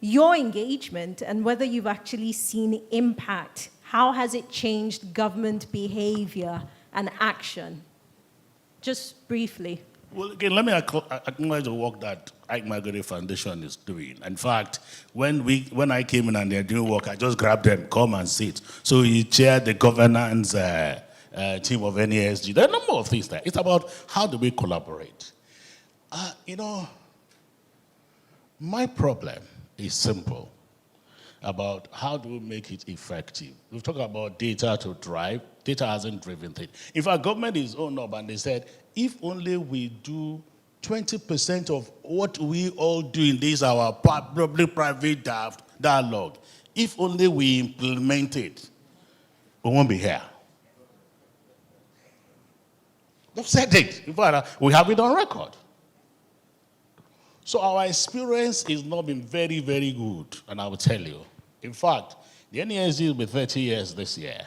your engagement and whether you've actually seen impact. How has it changed government behavior and action? Just briefly. Well, again, let me acknowledge the work that Aig-Imoukhuede Foundation is doing. In fact, when I came in and they're doing work, I just grabbed them, come and sit. So he chaired the governance team of NASG. There are a number of things there. It's about how do we collaborate. My problem is simple about how do we make it effective. We've talked about data to drive. Data hasn't driven things. In fact, government is owned up and they said, if only we do 20% of what we all do in this, our public-private dialogue, if only we implement it, we won't be here. They've said it. In fact, we have it on record. So our experience has not been very, very good, and I will tell you. In fact, the NASG will be 30 years this year.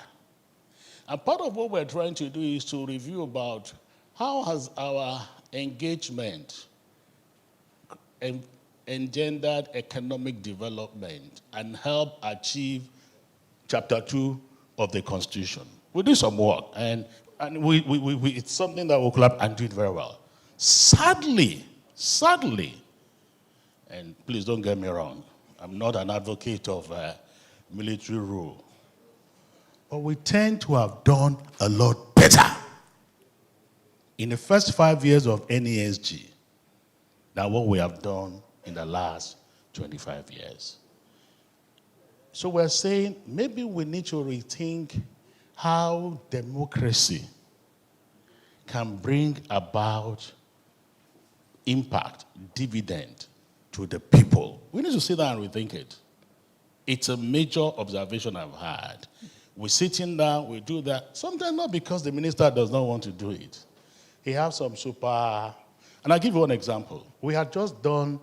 And part of what we're trying to do is to review about how has our engagement engendered economic development and help achieve Chapter 2 of the Constitution. We do some work, and it's something that we'll collab and do it very well. Sadly, and please don't get me wrong, I'm not an advocate of military rule, but we tend to have done a lot better in the first 5 years of NASG than what we have done in the last 25 years. So we're saying maybe we need to rethink how democracy can bring about impact, dividend to the people. We need to sit down and rethink it. It's a major observation I've had. We're sitting down, we do that, sometimes not because the minister does not want to do it. He has some and I'll give you one example. We had just done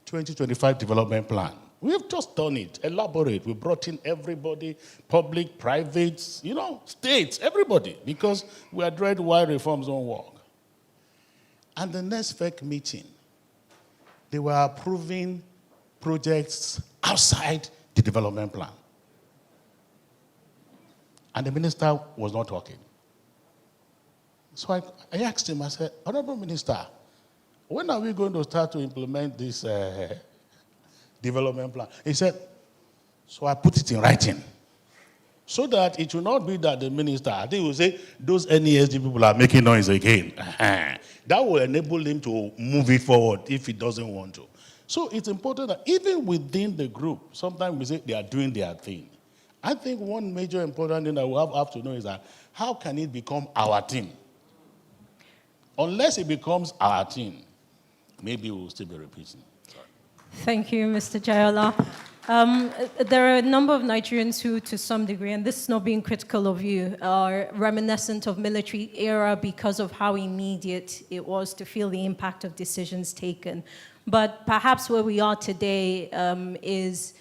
2025 development plan. We have just done it, elaborate. We brought in everybody, public, private, states, everybody, because we had read why reforms don't work. And the next FEC meeting, they were approving projects outside the development plan. And the minister was not talking. So I asked him, I said, Honorable Minister, when are we going to start to implement this development plan? He said, so I put it in writing. So that it will not be that the minister, I think will say, those NASG people are making noise again. That will enable him to move it forward if he doesn't want to. So it's important that even within the group, sometimes we say they are doing their thing. I think one major important thing that we have to know is that how can it become our team? Unless it becomes our team, maybe we'll still be repeating. Sorry. Thank you, Mr. Jayola. There are a number of Nigerians who, to some degree, and this is not being critical of you, are reminiscent of military era because of how immediate it was to feel the impact of decisions taken. But perhaps where we are today is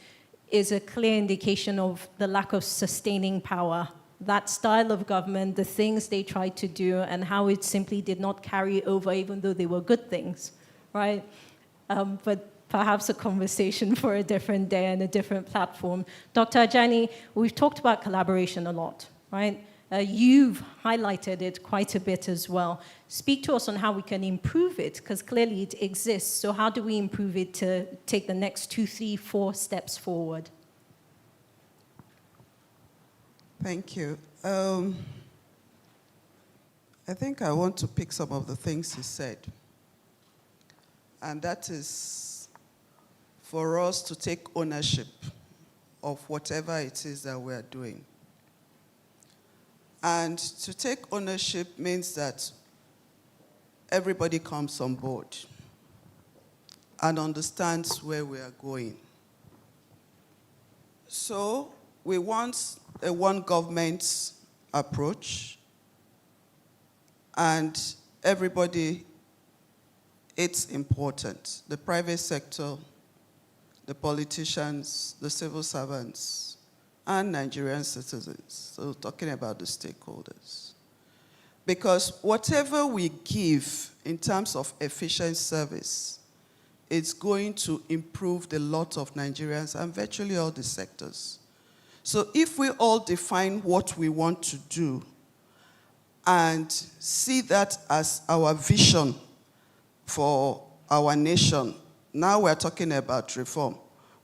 a clear indication of the lack of sustaining power. That style of government, the things they tried to do, and how it simply did not carry over, even though they were good things, right? But perhaps a conversation for a different day and a different platform. Dr. Ajani, we've talked about collaboration a lot, right? You've highlighted it quite a bit as well. Speak to us on how we can improve it, because clearly it exists. So how do we improve it to take the next 2, 3, 4 steps forward? Thank you. I think I want to pick some of the things he said. And that is for us to take ownership of whatever it is that we're doing. And to take ownership means that everybody comes on board and understands where we are going. So we want a one government approach, and everybody it's important. The private sector, the politicians, the civil servants, and Nigerian citizens. So talking about the stakeholders. Because whatever we give in terms of efficient service, it's going to improve the lot of Nigerians and virtually all the sectors. So if we all define what we want to do and see that as our vision for our nation, now we're talking about reform.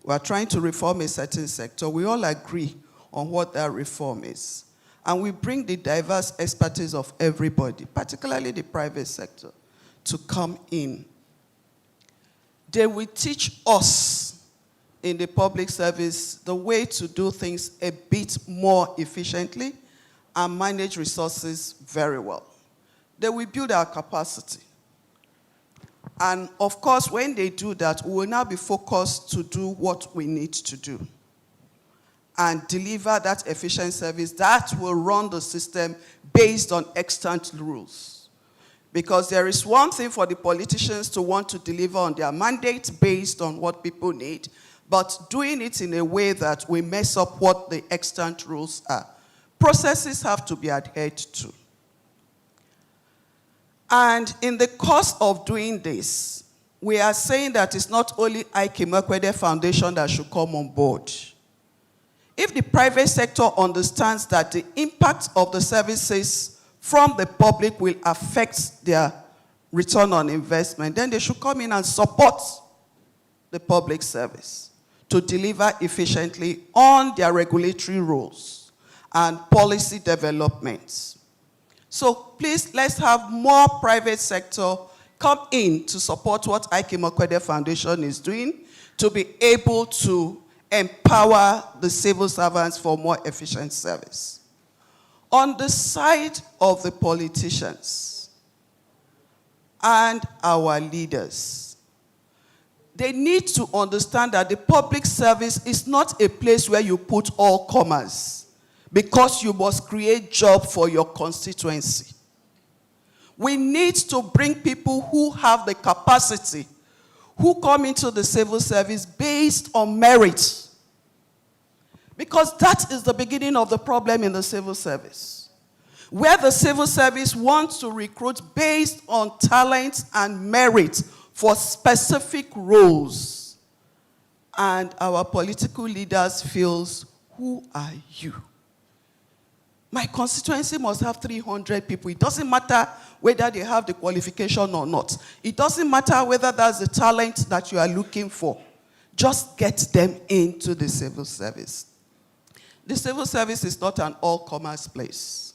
We're trying to reform a certain sector. We all agree on what that reform is. And we bring the diverse expertise of everybody, particularly the private sector, to come in. They will teach us in the public service the way to do things a bit more efficiently and manage resources very well. They will build our capacity. And of course, when they do that, we will now be focused to do what we need to do and deliver that efficient service that will run the system based on extant rules. Because there is one thing for the politicians to want to deliver on their mandate based on what people need, but doing it in a way that we mess up what the extant rules are. Processes have to be adhered to. And in the course of doing this, we are saying that it's not only Aig-Imoukhuede Foundation that should come on board. If the private sector understands that the impact of the services from the public will affect their return on investment, then they should come in and support the public service to deliver efficiently on their regulatory rules and policy developments. So please, let's have more private sector come in to support what Aig-Imoukhuede Foundation is doing to be able to empower the civil servants for more efficient service. On the side of the politicians and our leaders, they need to understand that the public service is not a place where you put all comers because you must create jobs for your constituency. We need to bring people who have the capacity, who come into the civil service based on merit. Because that is the beginning of the problem in the civil service. Where the civil service wants to recruit based on talent and merit for specific roles. And our political leaders feels, who are you? My constituency must have 300 people. It doesn't matter whether they have the qualification or not. It doesn't matter whether that's the talent that you are looking for. Just get them into the civil service. The civil service is not an all-comers place.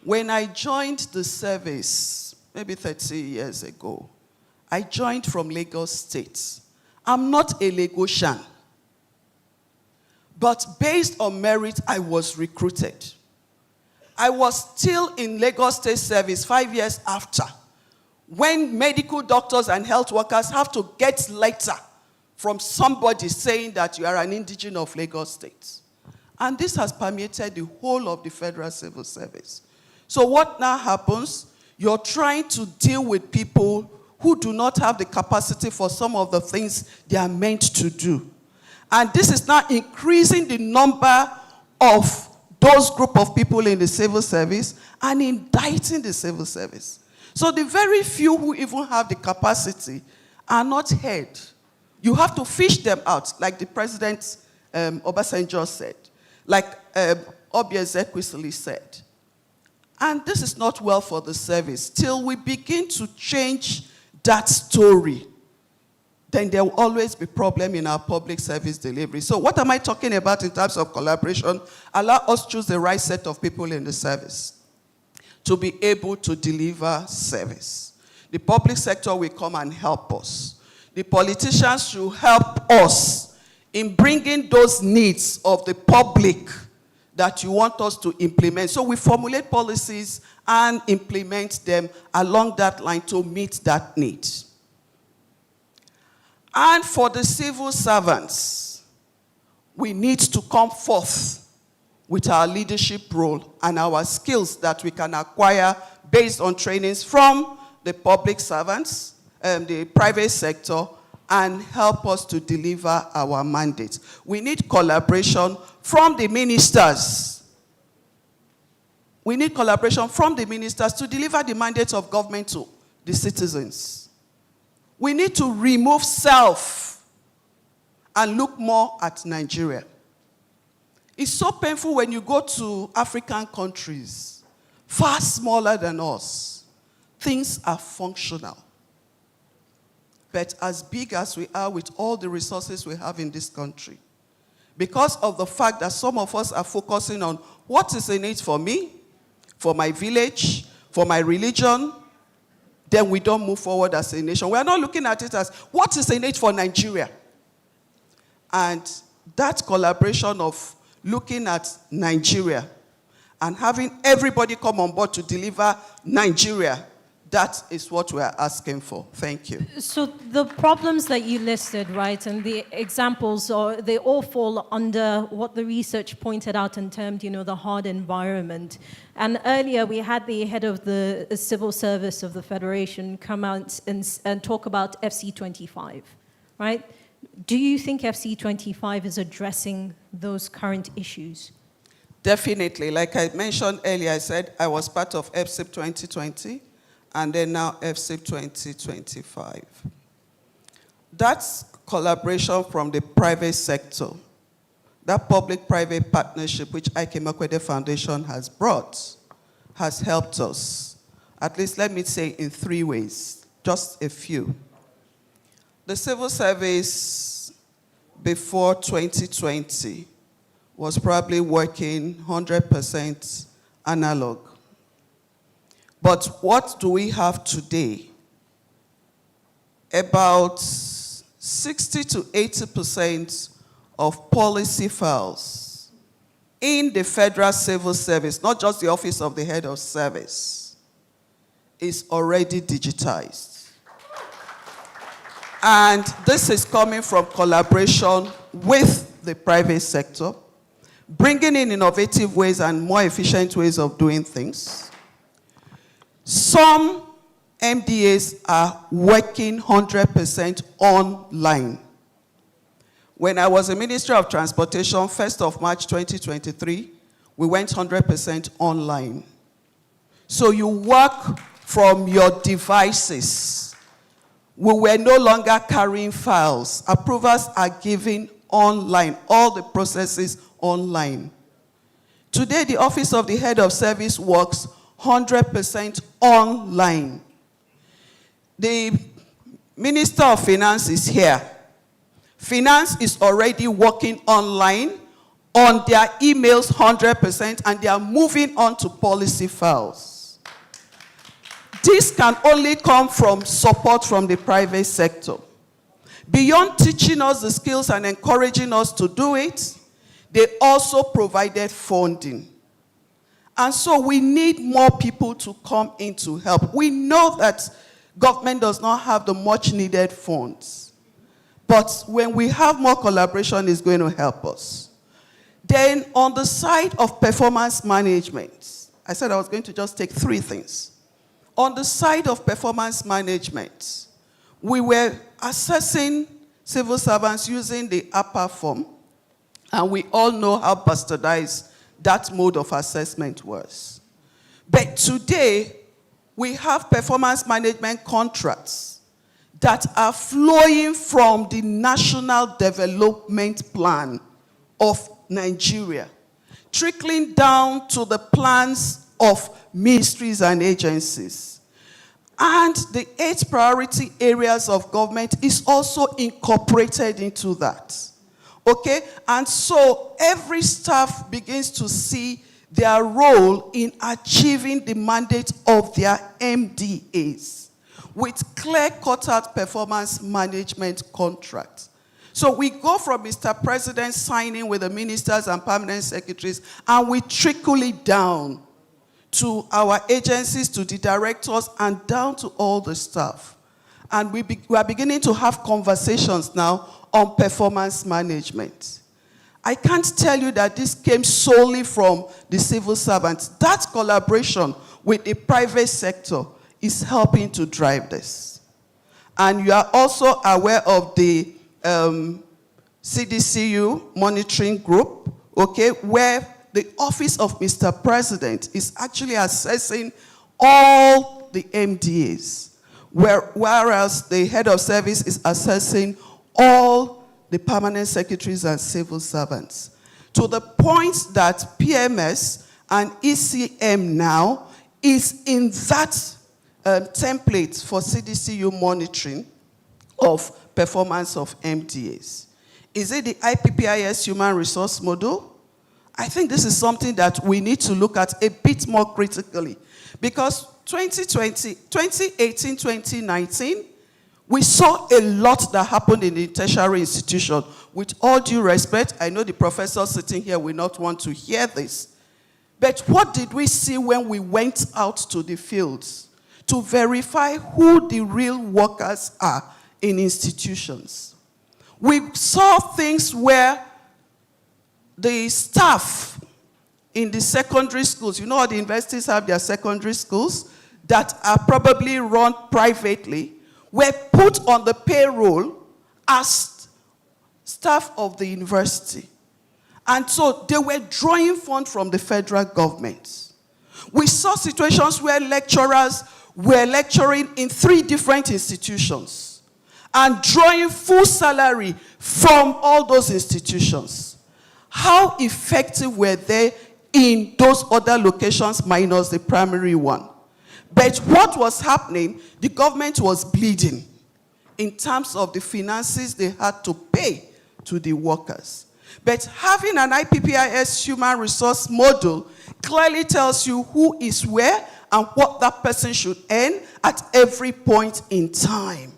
When I joined the service, maybe 30 years ago, I joined from Lagos State. I'm not a Lagosian. But based on merit, I was recruited. I was still in Lagos State Service 5 years after, when medical doctors and health workers have to get letter from somebody saying that you are an indigene of Lagos State. And this has permeated the whole of the federal civil service. So what now happens? You're trying to deal with people who do not have the capacity for some of the things they are meant to do. And this is now increasing the number of those group of people in the civil service and indicting the civil service. So the very few who even have the capacity are not heard. You have to fish them out, like the President Obasanjo said, like Aig-Imoukhuede said. And this is not well for the service. Till we begin to change that story, then there will always be problem in our public service delivery. So what am I talking about in terms of collaboration? Allow us choose the right set of people in the service to be able to deliver service. The public sector will come and help us. The politicians should help us in bringing those needs of the public that you want us to implement. So we formulate policies and implement them along that line to meet that need. And for the civil servants, we need to come forth with our leadership role and our skills that we can acquire based on trainings from the public servants the private sector, and help us to deliver our mandate. We need collaboration from the ministers. We need collaboration from the ministers to deliver the mandate of government to the citizens. We need to remove self and look more at Nigeria. It's so painful when you go to African countries, far smaller than us. Things are functional. But as big as we are with all the resources we have in this country, because of the fact that some of us are focusing on what is in it for me, for my village, for my religion, then we don't move forward as a nation. We are not looking at it as what is in it for Nigeria. And that collaboration of looking at Nigeria and having everybody come on board to deliver Nigeria, that is what we are asking for. Thank you. So the problems that you listed, right, and the examples, they all fall under what the research pointed out in terms, the hard environment. And earlier we had the head of the civil service of the Federation come out and talk about FC25, right? Do you think FC25 is addressing those current issues? Definitely. Like I mentioned earlier, I said I was part of FCIP 2020. And then now FCIP 2025. That's collaboration from the private sector. That public-private partnership which Aig-Imoukhuede Foundation has brought has helped us, at least let me say in 3 ways, just a few. The civil service before 2020 was probably working 100% analog. But what do we have today? About 60 to 80% of policy files in the federal civil service, not just the office of the head of service, is already digitized. And this is coming from collaboration with the private sector, bringing in innovative ways and more efficient ways of doing things. Some MDAs are working 100% online. When I was a Minister of Transportation, 1st of March 2023, we went 100% online. So you work from your devices. We were no longer carrying files. Approvals are given online, all the processes online. Today, the Office of the Head of Service works 100% online. The Minister of Finance is here. Finance is already working online on their emails 100%, and they are moving on to policy files. This can only come from support from the private sector. Beyond teaching us the skills and encouraging us to do it, they also provided funding. And so we need more people to come in to help. We know that government does not have the much needed funds. But when we have more collaboration, it's going to help us. Then on the side of performance management, I said I was going to just take 3 things. On the side of performance management, we were assessing civil servants using the APA form, and we all know how bastardized that mode of assessment was. But today, we have performance management contracts that are flowing from the National Development Plan of Nigeria, trickling down to the plans of ministries and agencies. And the 8 priority areas of government is also incorporated into that. Okay? And so every staff begins to see their role in achieving the mandate of their MDAs with clear cut-out performance management contracts. So we go from Mr. President signing with the ministers and permanent secretaries, and we trickle it down to our agencies, to the directors, and down to all the staff. And we are beginning to have conversations now on performance management. I can't tell you that this came solely from the civil servants. That collaboration with the private sector is helping to drive this. And you are also aware of the CDCU monitoring group, okay, where the Office of Mr. President is actually assessing all the MDAs, whereas the head of service is assessing all the permanent secretaries and civil servants. To the point that PMS and ECM now is in that template for CDCU monitoring of performance of MDAs. Is it the IPPIS human resource model? I think this is something that we need to look at a bit more critically, because 2018, 2019, we saw a lot that happened in the tertiary institution. With all due respect, I know the professor sitting here will not want to hear this, but what did we see when we went out to the fields to verify who the real workers are in institutions? We saw things where the staff in the secondary schools, you know how the universities have their secondary schools that are probably run privately, were put on the payroll as staff of the university. And so they were drawing funds from the federal government. We saw situations where lecturers were lecturing in 3 different institutions and drawing full salary from all those institutions. How effective were they in those other locations minus the primary one? But what was happening, the government was bleeding in terms of the finances they had to pay to the workers. But having an IPPIS human resource model clearly tells you who is where and what that person should earn at every point in time.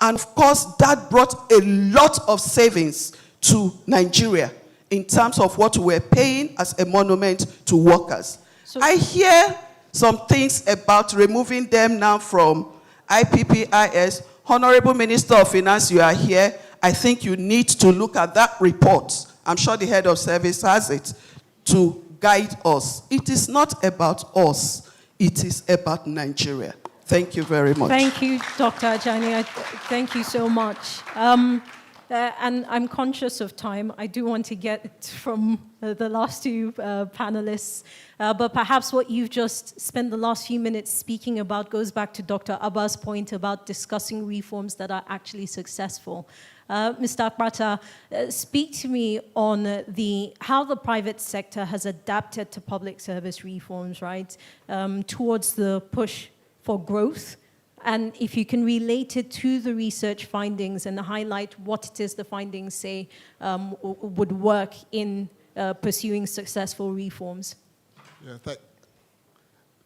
And of course, that brought a lot of savings to Nigeria in terms of what we're paying as a monument to workers. So I hear some things about removing them now from IPPIS. Honorable Minister of Finance, you are here. I think you need to look at that report. I'm sure the head of service has it to guide us. It is not about us. It is about Nigeria. Thank you very much. Thank you, Dr. Ajani. Thank you so much. And I'm conscious of time. I do want to get from the last 2 panelists. But perhaps what you've just spent the last few minutes speaking about goes back to Dr. Abba's point about discussing reforms that are actually successful. Mr. Akpata, speak to me on how the private sector has adapted to public service reforms, right, towards the push for growth. And if you can relate it to the research findings and highlight what it is the findings say would work in pursuing successful reforms. Yeah,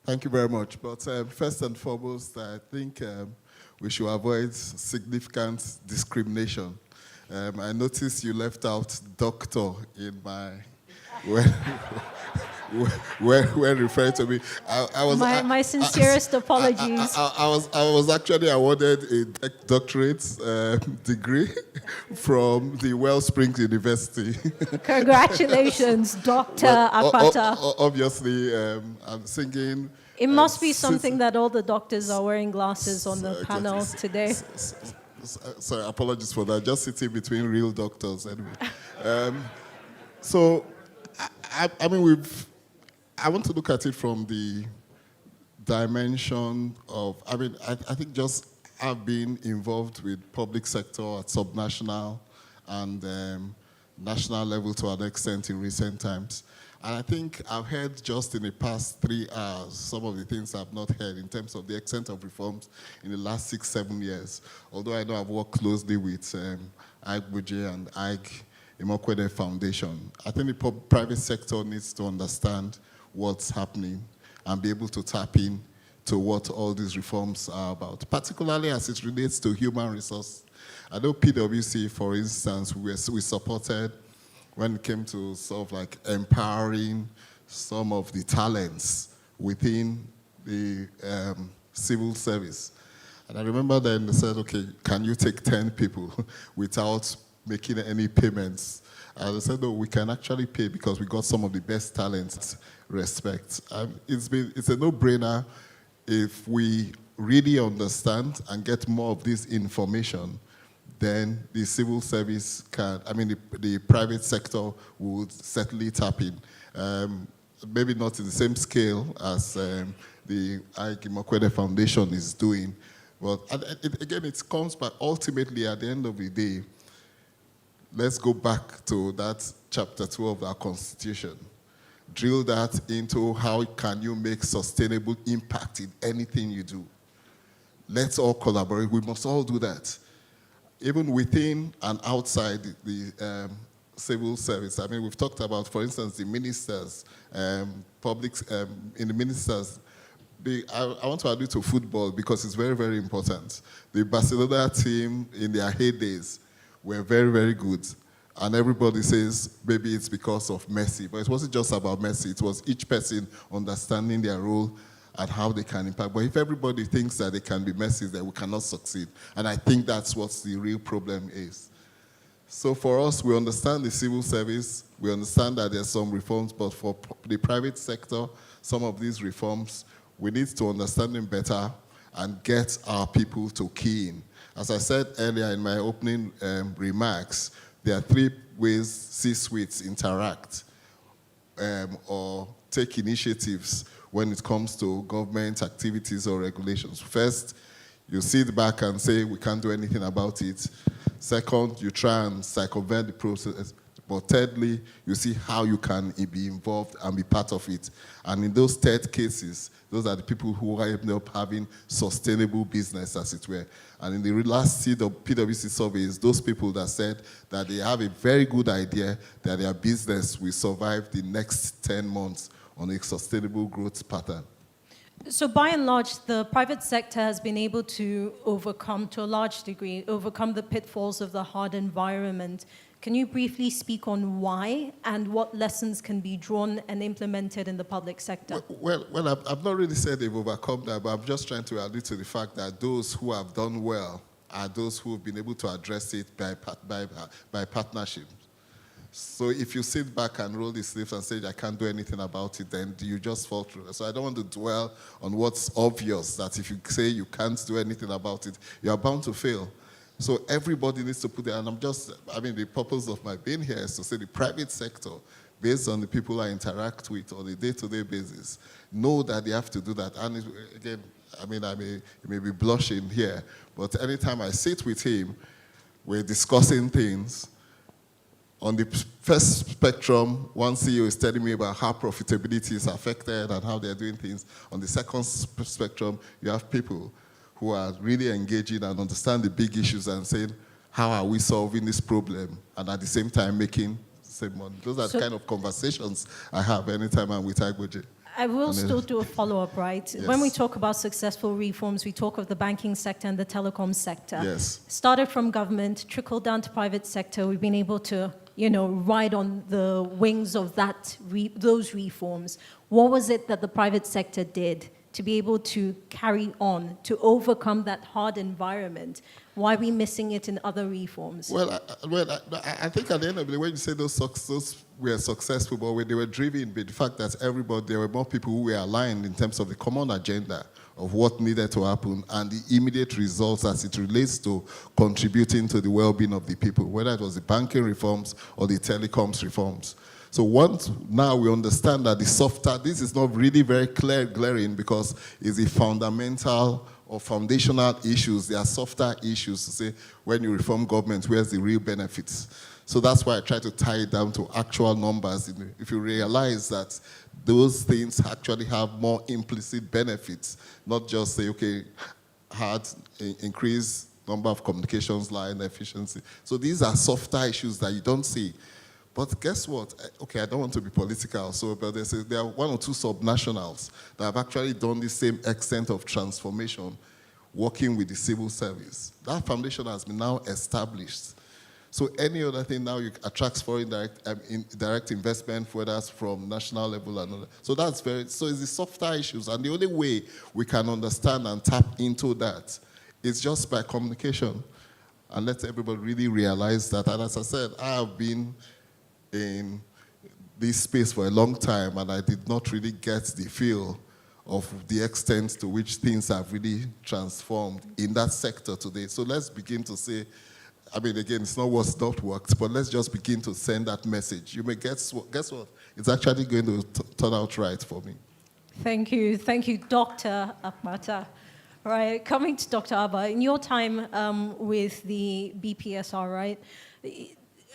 thank you very much. But first and foremost, I think we should avoid significant discrimination. I noticed you left out doctor in my... when referring to me, my sincerest apologies. I was actually awarded a doctorate degree from the Wellspring University. Congratulations, Dr. Akpata. Obviously, I'm singing. It must be something that all the doctors are wearing glasses on the panel today. Sorry, apologies for that. Just sitting between real doctors anyway. So, I mean, I want to look at it from the dimension of, I think just I've been involved with public sector at subnational and national level to an extent in recent times. And I think I've heard just in the past 3 hours some of the things I've not heard in terms of the extent of reforms in the last 6-7 years. Although I know I've worked closely with Aig-Imoukhuede and Aig-Imoukhuede Foundation. I think the private sector needs to understand what's happening and be able to tap in to what all these reforms are about, particularly as it relates to human resource. I know PwC, for instance, we supported when it came to sort of like empowering some of the talents within the civil service. And I remember then they said, okay, can you take 10 people without making any payments? And they said, no, we can actually pay because we got some of the best talents. Respect. It's a no-brainer if we really understand and get more of this information, then the civil service can, the private sector would certainly tap in. Maybe not in the same scale as the Aig-Imoukhuede Foundation is doing, but again, it comes back ultimately at the end of the day. Let's go back to that chapter 2 of our Constitution. Drill that into how can you make sustainable impact in anything you do. Let's all collaborate. We must all do that. Even within and outside the civil service. We've talked about, for instance, the ministers, in the ministers. I want to allude to football because it's very, very important. The Barcelona team in their heydays were very, very good. And everybody says maybe it's because of Messi. But it wasn't just about Messi. It was each person understanding their role and how they can impact. But if everybody thinks that they can be Messi, then we cannot succeed. And I think that's what the real problem is. So for us, we understand the civil service. We understand that there's some reforms. But for the private sector, some of these reforms, we need to understand them better and get our people to key in. As I said earlier in my opening remarks, there are 3 ways C-suites interact or take initiatives when it comes to government activities or regulations. First, you sit back and say, we can't do anything about it. Second, you try and circumvent the process. But thirdly, you see how you can be involved and be part of it. And in those third cases, those are the people who end up having sustainable business, as it were. And in the last PwC surveys, those people that said that they have a very good idea that their business will survive the next 10 months on a sustainable growth pattern. So by and large, the private sector has been able to overcome, to a large degree, overcome the pitfalls of the hard environment. Can you briefly speak on why and what lessons can be drawn and implemented in the public sector? Well, I've not really said they've overcome that, but I'm just trying to allude to the fact that those who have done well are those who have been able to address it by partnership. So if you sit back and roll the sleeves and say, I can't do anything about it, then you just fall through. So I don't want to dwell on what's obvious, that if you say you can't do anything about it, you are bound to fail. So everybody needs to put there, and the purpose of my being here is to say the private sector, based on the people I interact with on a day-to-day basis, know that they have to do that. And again, I may be blushing here, but anytime I sit with him, we're discussing things. On the first spectrum, one CEO is telling me about how profitability is affected and how they're doing things. On the second spectrum, you have people who are really engaging and understand the big issues and saying, how are we solving this problem? And at the same time, making same money. Those are the kind of conversations I have anytime I'm with Aig-Imoukhuede. I will still do a follow-up, right? Yes. When we talk about successful reforms, we talk of the banking sector and the telecom sector. Yes. Started from government, trickled down to private sector. We've been able to, ride on the wings of those reforms. What was it that the private sector did to be able to carry on, to overcome that hard environment? Why are we missing it in other reforms? Well, I think at the end of the day, when you say those were successful, but they were driven by the fact that there were more people who were aligned in terms of the common agenda of what needed to happen and the immediate results as it relates to contributing to the well-being of the people, whether it was the banking reforms or the telecoms reforms. So once now we understand that this is not really very glaring because it's the fundamental or foundational issues. There are softer issues to say when you reform government, where's the real benefits? So that's why I try to tie it down to actual numbers. If you realize that those things actually have more implicit benefits, not just say, okay, increase number of communications line efficiency. So these are softer issues that you don't see. But guess what? Okay, I don't want to be political, but there are 1 or 2 subnationals that have actually done the same extent of transformation working with the civil service. That foundation has been now established. So any other thing now attracts foreign direct investment, whether it's from national level and all that. So it's the softer issues. And the only way we can understand and tap into that is just by communication. And let everybody really realize that. And as I said, I have been in this space for a long time, and I did not really get the feel of the extent to which things have really transformed in that sector today. So let's begin to say, I mean, again, it's not what's not worked, but let's just begin to send that message. You may guess what? It's actually going to turn out right for me. Thank you, Dr. Akmata. Right, coming to Dr. Abba, in your time with the BPSR, right,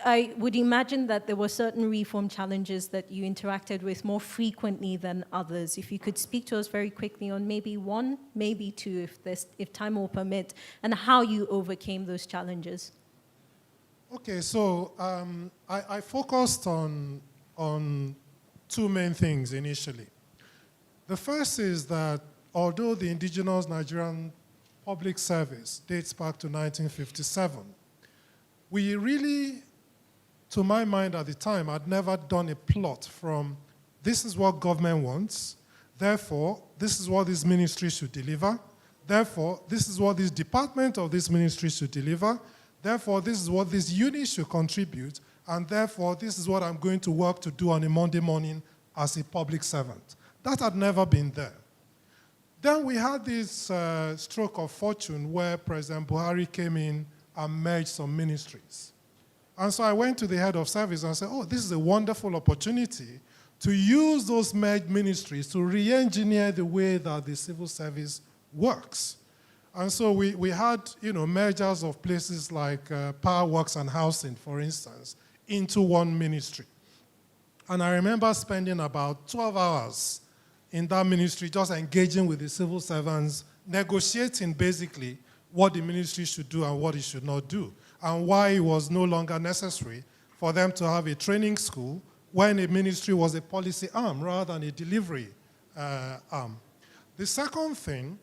I would imagine that there were certain reform challenges that you interacted with more frequently than others. If you could speak to us very quickly on maybe one, maybe two, if time will permit, and how you overcame those challenges. Okay, so I focused on two main things initially. The first is that although the indigenous Nigerian public service dates back to 1957, we really, to my mind at the time, had never done a plot from this is what government wants, therefore, this is what this ministry should deliver, therefore, this is what this department of this ministry should deliver, therefore, this is what this unit should contribute, and therefore, this is what I'm going to work to do on a Monday morning as a public servant. That had never been there. Then we had this stroke of fortune where President Buhari came in and merged some ministries. And so I went to the head of service and said, oh, this is a wonderful opportunity to use those merged ministries to re-engineer the way that the civil service works. And so we had, mergers of places like Power Works and Housing, for instance, into one ministry. And I remember spending about 12 hours in that ministry just engaging with the civil servants, negotiating basically what the ministry should do and what it should not do, and why it was no longer necessary for them to have a training school when a ministry was a policy arm rather than a delivery arm. The second thing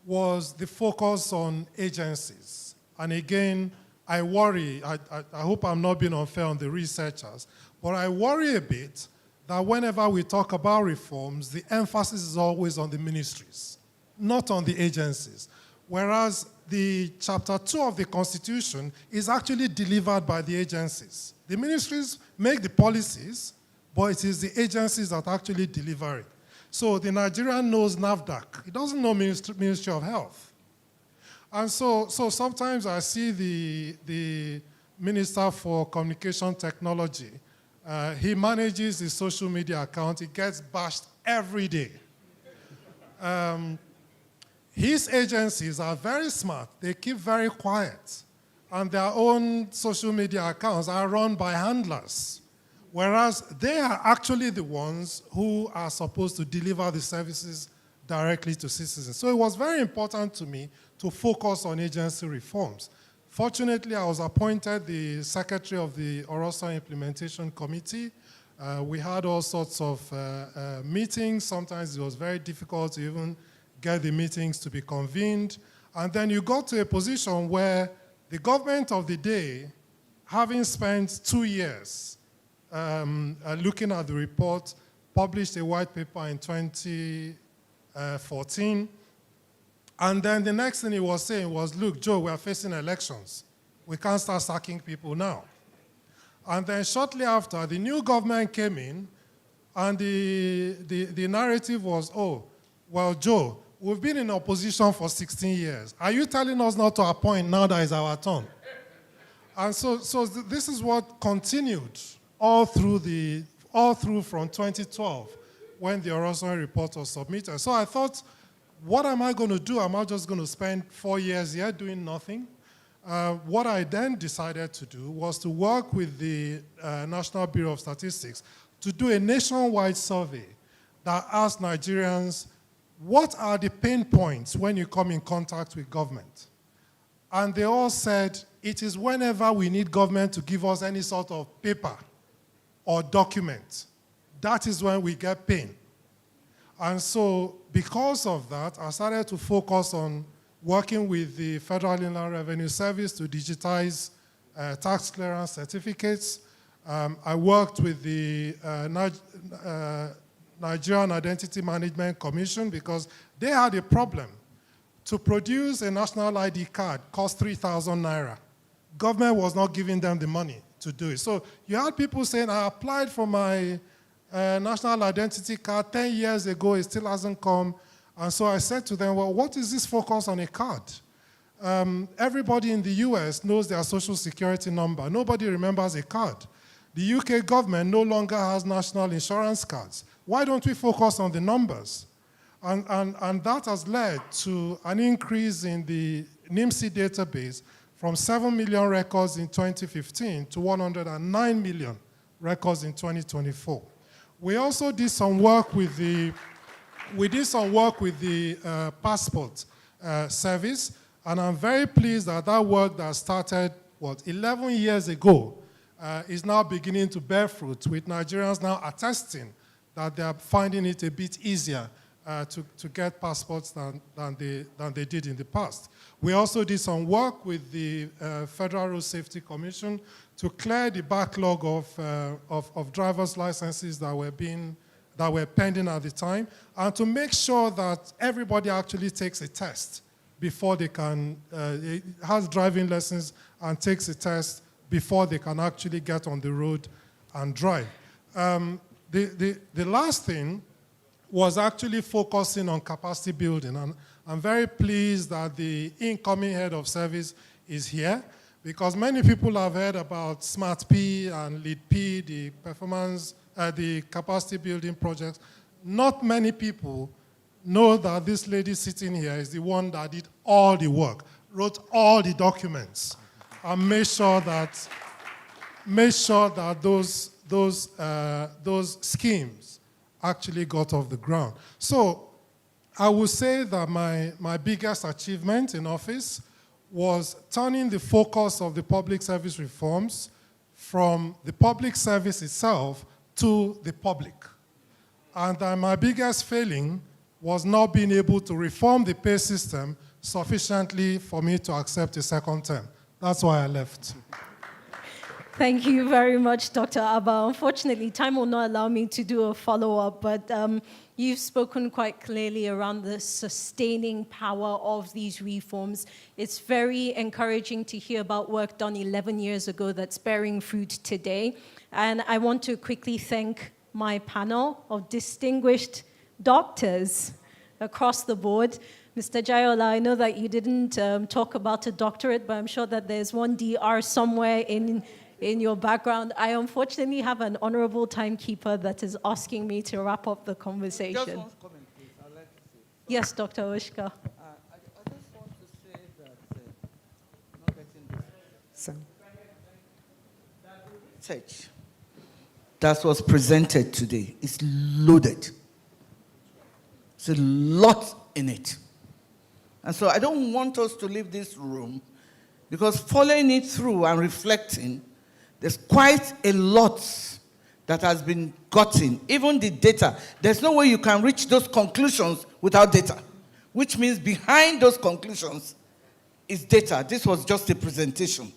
was the focus on agencies. And again, I worry, I hope I'm not being unfair on the researchers, but I worry a bit that whenever we talk about reforms, the emphasis is always on the ministries, not on the agencies. Whereas the Chapter 2 of the Constitution is actually delivered by the agencies. The ministries make the policies, but it is the agencies that actually deliver it. So the Nigerian knows NAFDAC. He doesn't know Ministry of Health. And so sometimes I see the Minister for Communication Technology. He manages his social media account. He gets bashed every day. His agencies are very smart. They keep very quiet. And their own social media accounts are run by handlers, whereas they are actually the ones who are supposed to deliver the services directly to citizens. So it was very important to me to focus on agency reforms. Fortunately, I was appointed the secretary of the Orosa Implementation Committee. We had all sorts of meetings. Sometimes it was very difficult to even get the meetings to be convened. And then you got to a position where the government of the day, having spent 2 years looking at the report, published a white paper in 2014. And then the next thing he was saying was, look, Joe, we are facing elections. We can't start sacking people now. And then shortly after, the new government came in, and the narrative was, oh, well, Joe, we've been in opposition for 16 years. Are you telling us not to appoint now that it's our turn? And so this is what continued all through from 2012 when the Orosa report was submitted. So I thought, what am I going to do? Am I just going to spend 4 years here doing nothing? What I then decided to do was to work with the National Bureau of Statistics to do a nationwide survey that asked Nigerians, what are the pain points when you come in contact with government? And they all said, it is whenever we need government to give us any sort of paper or document. That is when we get pain. And so because of that, I started to focus on working with the Federal Inland Revenue Service to digitize tax clearance certificates. I worked with the Nigerian Identity Management Commission because they had a problem. To produce a national ID card cost 3,000 naira. Government was not giving them the money to do it. So you had people saying, I applied for my national identity card. 10 years ago, it still hasn't come. And so I said to them, well, what is this focus on a card? Everybody in the US knows their social security number. Nobody remembers a card. The UK government no longer has national insurance cards. Why don't we focus on the numbers? And that has led to an increase in the NIMSI database from 7 million records in 2015 to 109 million records in 2024. We also did some work with the passport service, and I'm very pleased that that work that started, 11 years ago, is now beginning to bear fruit, with Nigerians now attesting that they are finding it a bit easier to get passports than they did in the past. We also did some work with the Federal Road Safety Commission to clear the backlog of driver's licenses that were pending at the time, and to make sure that everybody actually takes a test before they can, has driving lessons and takes a test before they can actually get on the road and drive. The last thing was actually focusing on capacity building. And I'm very pleased that the incoming head of service is here, because many people have heard about SmartP and LeadP, the performance, the capacity building projects. Not many people know that this lady sitting here is the one that did all the work, wrote all the documents, and made sure that those schemes actually got off the ground. So I would say that my biggest achievement in office was turning the focus of the public service reforms from the public service itself to the public. And that my biggest failing was not being able to reform the pay system sufficiently for me to accept a second term. That's why I left. Thank you very much, Dr. Abba. Unfortunately, time will not allow me to do a follow-up, but you've spoken quite clearly around the sustaining power of these reforms. It's very encouraging to hear about work done 11 years ago that's bearing fruit today. And I want to quickly thank my panel of distinguished doctors across the board. Mr. Jayola, I know that you didn't talk about a doctorate, but I'm sure that there's one DR somewhere in your background. I unfortunately have an honorable timekeeper that is asking me to wrap up the conversation. Just one comment, please. I'd like to say. Yes, Dr. Oshka. I just want to say that, not getting this. So. Research that was presented today is loaded. There's a lot in it. And so I don't want us to leave this room, because following it through and reflecting, there's quite a lot that has been gotten. Even the data, there's no way you can reach those conclusions without data, which means behind those conclusions is data. This was just a presentation.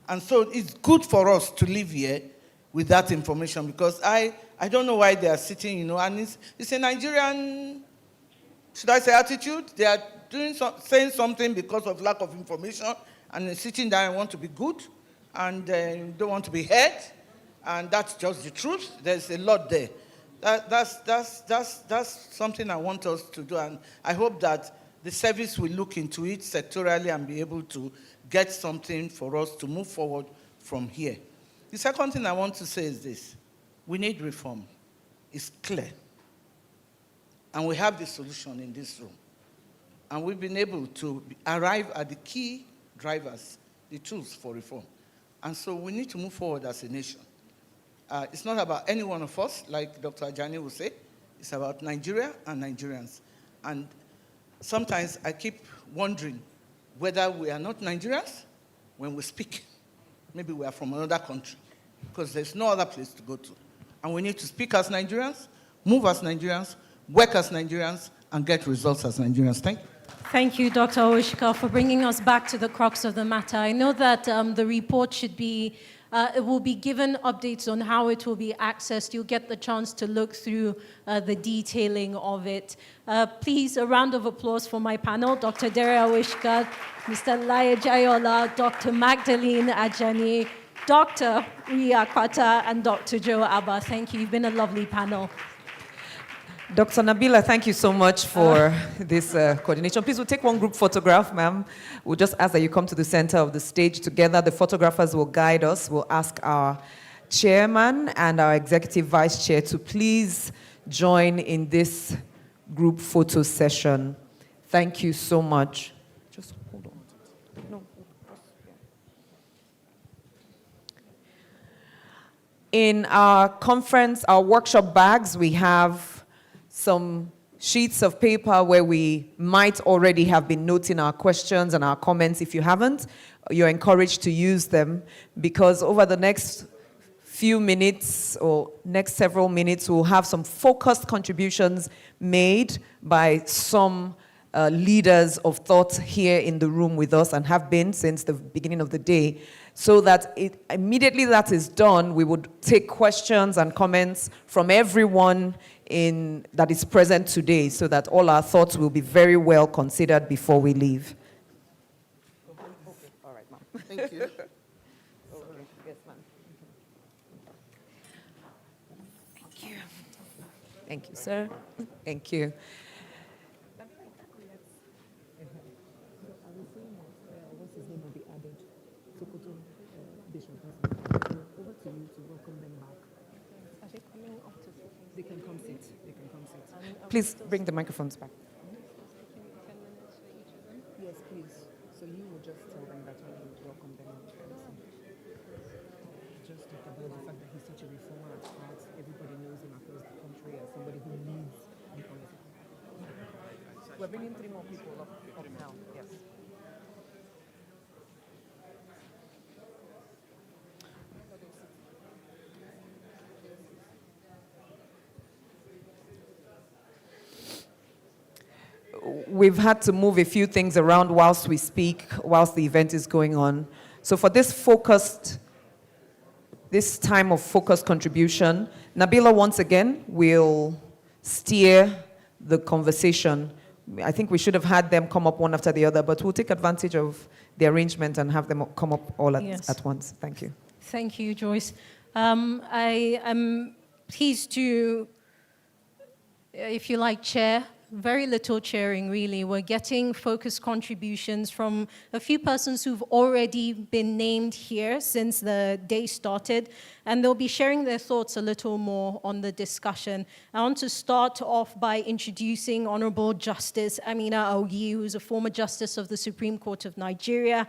And so it's good for us to live here with that information, because I don't know why they are sitting, and it's a Nigerian, should I say, attitude. They are saying something because of lack of information, and sitting there and want to be good, and don't want to be heard, and that's just the truth. There's a lot there. That's something I want us to do, and I hope that the service will look into it sectorally and be able to get something for us to move forward from here. The second thing I want to say is this: we need reform. It's clear. And we have the solution in this room. And we've been able to arrive at the key drivers, the tools for reform. And so we need to move forward as a nation. It's not about any one of us, like Dr. Ajani will say. It's about Nigeria and Nigerians. And sometimes I keep wondering whether we are not Nigerians when we speak. Maybe we are from another country, because there's no other place to go to. And we need to speak as Nigerians, move as Nigerians, work as Nigerians, and get results as Nigerians. Thank you. Thank you, Dr. Oshka, for bringing us back to the crux of the matter. I know that the report should be, it will be given updates on how it will be accessed. You'll get the chance to look through the detailing of it. Please, a round of applause for my panel, Dr. Dere Oshka, Mr. Laye Jayola, Dr. Magdalene Ajani, Dr. Ria Kwata and Dr. Joe Abba. Thank you. You've been a lovely panel. Dr. Nabila, thank you so much for this coordination. Please, we'll take one group photograph, ma'am. We'll just ask that you come to the center of the stage together. The photographers will guide us. We'll ask our chairman and our executive vice chair to please join in this group photo session. Thank you so much. Just hold on. No. In our conference, our workshop bags, we have some sheets of paper where we might already have been noting our questions and our comments. If you haven't, you're encouraged to use them, because over the next few minutes or next several minutes, we'll have some focused contributions made by some leaders of thought here in the room with us and have been since the beginning of the day, so that immediately that is done, we would take questions and comments from everyone that is present today, so that all our thoughts will be very well considered before we leave. All right, ma'am. Thank you. Yes, ma'am. Thank you. Thank you, sir. Thank you. Please bring the microphones back. Yes, please. So you will just tell them that you would welcome them. Just talk about the fact that he's such a reformer at heart. Everybody knows him across the country as somebody who leads the policy. We're bringing 3 more people up now. Yes. We've had to move a few things around whilst we speak, whilst the event is going on. So for this time of focused contribution, Nabila once again will steer the conversation. I think we should have had them come up one after the other, but we'll take advantage of the arrangement and have them come up all at once. Thank you. Thank you, Joyce. I am pleased to, if you like, chair. Very little chairing, really. We're getting focused contributions from a few persons who've already been named here since the day started, and they'll be sharing their thoughts a little more on the discussion. I want to start off by introducing Honorable Justice Aig-Imoukhuede, who's a former Justice of the Supreme Court of Nigeria.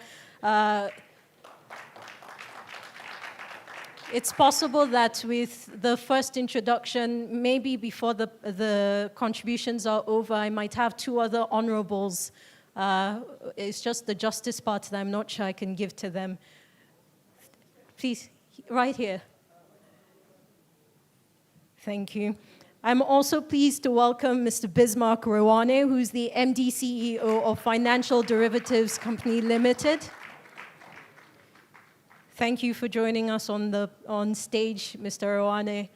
It's possible that with the first introduction, maybe before the contributions are over, I might have 2 other honorables. It's just the justice part that I'm not sure I can give to them. Please, right here. Thank you. I'm also pleased to welcome Mr. Bismarck Rowane, who's the MD CEO of Financial Derivatives Company Limited. Thank you for joining us on stage, Mr. Rowane.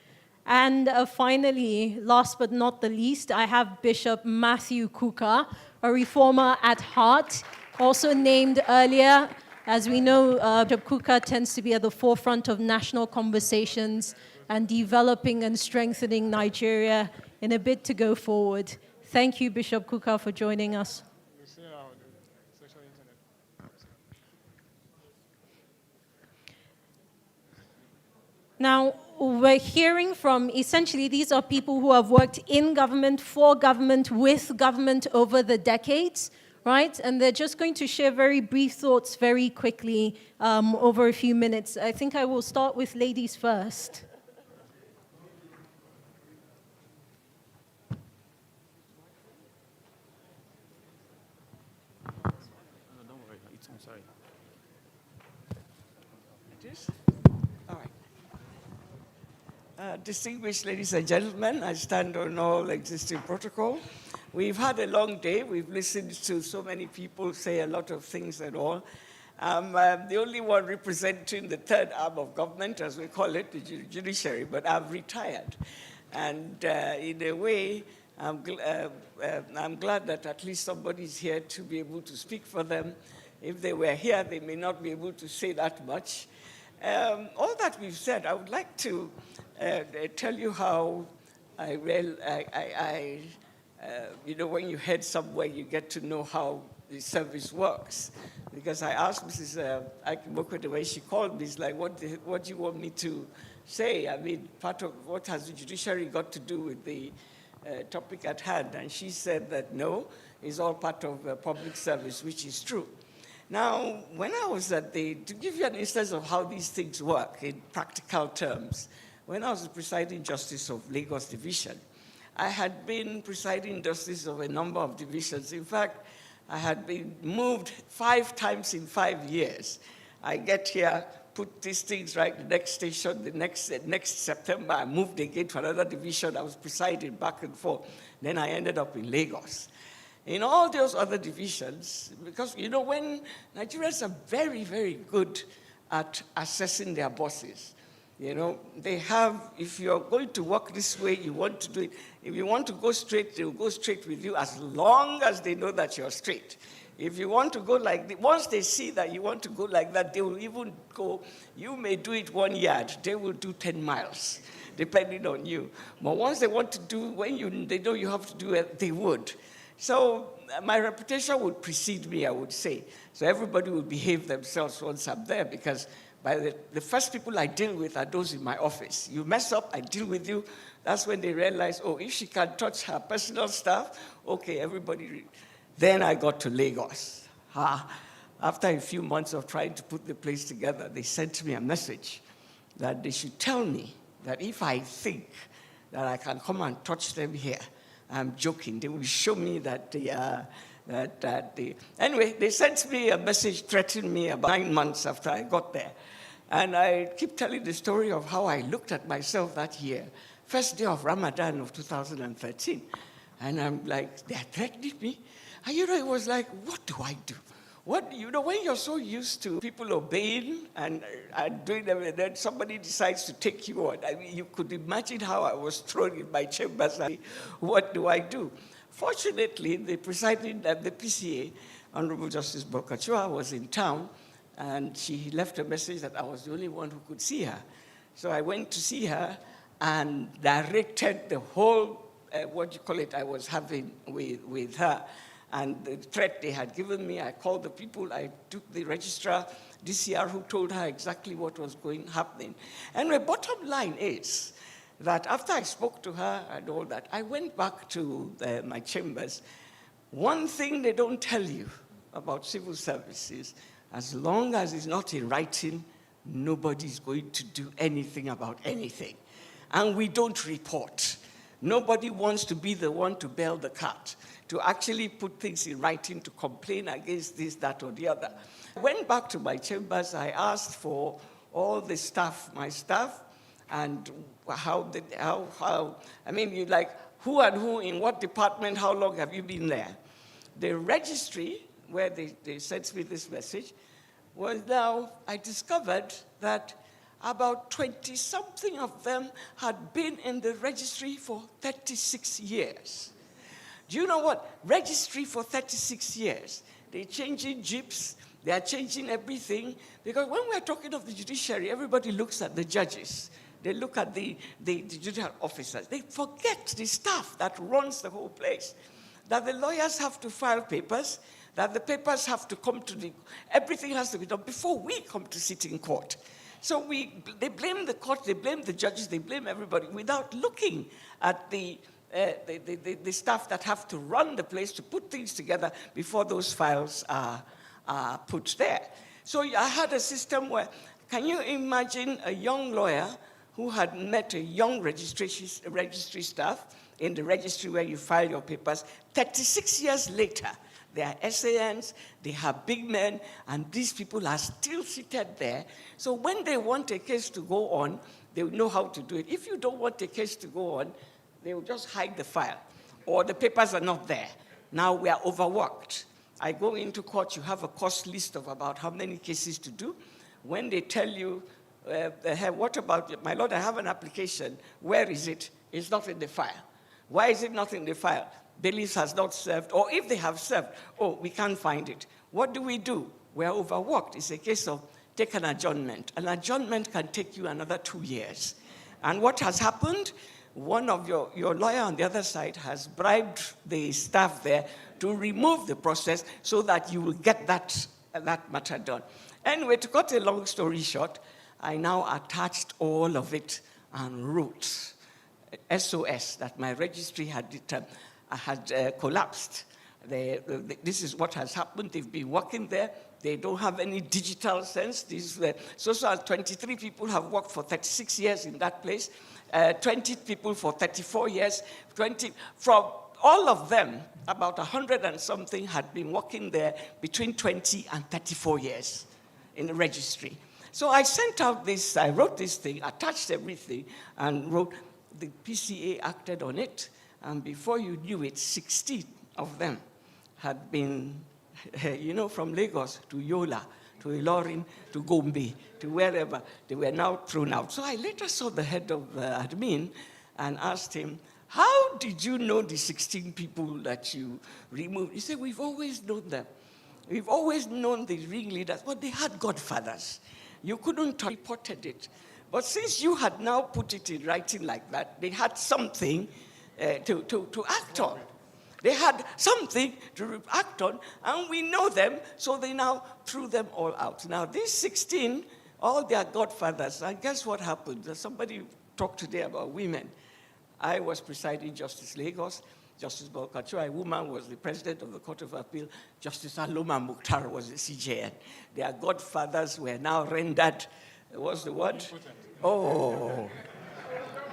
And finally, last but not the least, I have Bishop Matthew Kukah, a reformer at heart, also named earlier. As we know, Bishop Kukah tends to be at the forefront of national conversations and developing and strengthening Nigeria in a bid to go forward. Thank you, Bishop Kukah, for joining us. Now, we're hearing from, essentially, these are people who have worked in government, for government, with government over the decades, right? And they're just going to share very brief thoughts very quickly over a few minutes. I think I will start with ladies first. Don't worry, I'm sorry. It is? All right. Distinguished ladies and gentlemen, I stand on all existing protocol. We've had a long day. We've listened to so many people say a lot of things and all. I'm the only one representing the third arm of government, as we call it, the judiciary, but I've retired. And in a way, I'm glad that at least somebody's here to be able to speak for them. If they were here, they may not be able to say that much. all that we've said, I would like to tell you how when you head somewhere, you get to know how the service works. Because I asked Mrs. Aig-Imoukhuede when she called me, it's like, what do you want me to say? I mean, part of what has the judiciary got to do with the topic at hand? And she said that no, it's all part of public service, which is true. Now, when I was to give you an instance of how these things work in practical terms, when I was the presiding justice of Lagos Division, I had been presiding justice of a number of divisions. In fact, I had been moved 5 times in 5 years. I get here, put these things right, the next station, the next September, I moved again to another division. I was presiding back and forth. Then I ended up in Lagos. In all those other divisions, because, when Nigerians are very, very good at assessing their bosses. They have, if you're going to work this way, you want to do it. If you want to go straight, they will go straight with you as long as they know that you're straight. If you want to go once they see that you want to go like that, they will even go, you may do it 1 yard, they will do 10 miles, depending on you. But once they want to do, they know you have to do it, they would. So my reputation would precede me, I would say. So everybody will behave themselves once I'm there, because by the first people I deal with are those in my office. You mess up, I deal with you. That's when they realize, oh, if she can touch her personal stuff, okay, everybody. Then I got to Lagos. After a few months of trying to put the place together, they sent me a message that they should tell me that if I think that I can come and touch them here, I'm joking. They will show me that Anyway, they sent me a message threatening me about 9 months after I got there. And I keep telling the story of how I looked at myself that year, first day of Ramadan of 2013. And I'm like, they're threatening me. And it was like, what do I do? When you're so used to people obeying and doing everything, then somebody decides to take you on. I mean, you could imagine how I was thrown in my chambers. What do I do? Fortunately, the presiding the PCA, Honorable Justice Bokachua, was in town, and she left a message that I was the only one who could see her. So I went to see her and directed the whole, I was having with her. And the threat they had given me, I called the people, I took the registrar, DCR, who told her exactly what was happening. And the bottom line is that after I spoke to her and all that, I went back to my chambers. One thing they don't tell you about civil services, as long as it's not in writing, nobody's going to do anything about anything. And we don't report. Nobody wants to be the one to bail the cat, to actually put things in writing, to complain against this, that, or the other. I went back to my chambers. I asked for all the staff, my staff, and who and who, in what department, how long have you been there? The registry, where they sent me this message, was now, I discovered that about 20-something of them had been in the registry for 36 years. Do you know what? Registry for 36 years. They're changing jeeps, they are changing everything, because when we're talking of the judiciary, everybody looks at the judges. They look at the judicial officers. They forget the staff that runs the whole place. That the lawyers have to file papers, that the papers have to come to everything has to be done before we come to sit in court. So they blame the court, they blame the judges, they blame everybody without looking at the staff that have to run the place to put things together before those files are put there. So I had a system where, can you imagine a young lawyer who had met a young registry staff in the registry where you file your papers, 36 years later, they are SANs, they have big men, and these people are still seated there. So when they want a case to go on, they will know how to do it. If you don't want a case to go on, they will just hide the file, or the papers are not there. Now we are overworked. I go into court, you have a cost list of about how many cases to do. When they tell you, what about, my lord, I have an application, where is it? It's not in the file. Why is it not in the file? Bailiffs has not served, or if they have served, oh, we can't find it. What do? We're overworked. It's a case of take an adjournment. An adjournment can take you another 2 years. And what has happened? One of your lawyer on the other side has bribed the staff there to remove the process so that you will get that matter done. Anyway, to cut a long story short, I now attached all of it and wrote SOS, that my registry had collapsed. This is what has happened. They've been working there. They don't have any digital sense. These social 23 people have worked for 36 years in that place, 20 people for 34 years, 20 from all of them, about 100 and something had been working there between 20 and 34 years in the registry. So I sent out this, I wrote this thing, attached everything, and wrote, the PCA acted on it, and before you knew it, 16 of them had been, from Lagos to Yola, to Ilorin, to Gombe, to wherever. They were now thrown out. So I later saw the head of admin and asked him, how did you know the 16 people that you removed? He said, we've always known them. We've always known the ringleaders, but they had godfathers. You couldn't have reported it. But since you had now put it in writing like that, they had something to act on. They had something to act on, and we know them, so they now threw them all out. Now, these 16, all their godfathers, and guess what happened? Somebody talked today about women. I was presiding Justice Lagos. Justice Bolkacho, a woman, was the president of the Court of Appeal. Justice Aloma Mukhtar was the CJN. Their godfathers were now rendered, what's the word? Oh.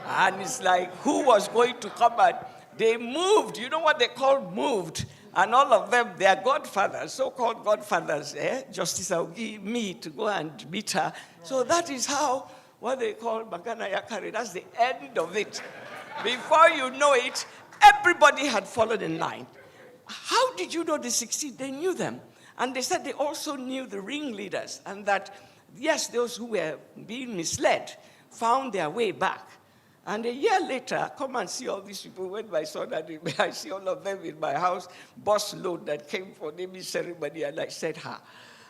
And it's like, who was going to come and they moved, you know what they called moved, and all of them, their godfathers, so-called godfathers, Justice Aig-Imoukhuede, me to go and meet her. So that is how, what they call Magana Yakari, that's the end of it. Before you know it, everybody had fallen in line. How did you know the 16? They knew them. And they said they also knew the ringleaders, and that, yes, those who were being misled found their way back. And a year later, come and see all these people. When my son and I see all of them in my house, bus load that came for naming ceremony, and I said,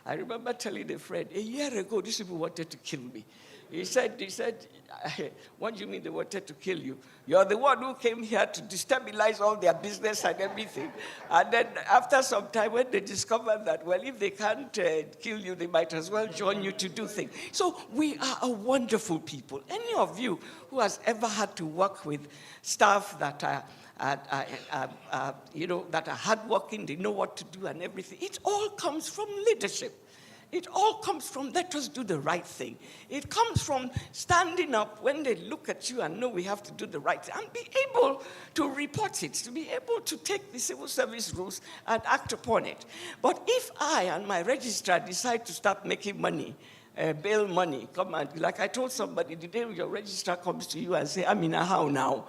I remember telling a friend, a year ago, these people wanted to kill me. He said, what do you mean they wanted to kill you? You're the one who came here to destabilize all their business and everything. And then after some time, when they discovered that, well, if they can't kill you, they might as well join you to do things. So we are a wonderful people. Any of you who has ever had to work with staff that are that are hardworking, they know what to do and everything, it all comes from leadership. It all comes from let us do the right thing. It comes from standing up when they look at you and know we have to do the right thing and be able to report it, to be able to take the civil service rules and act upon it. But if I and my registrar decide to start making money, bail money, come and, like I told somebody, the day your registrar comes to you and say, I'm in a how now?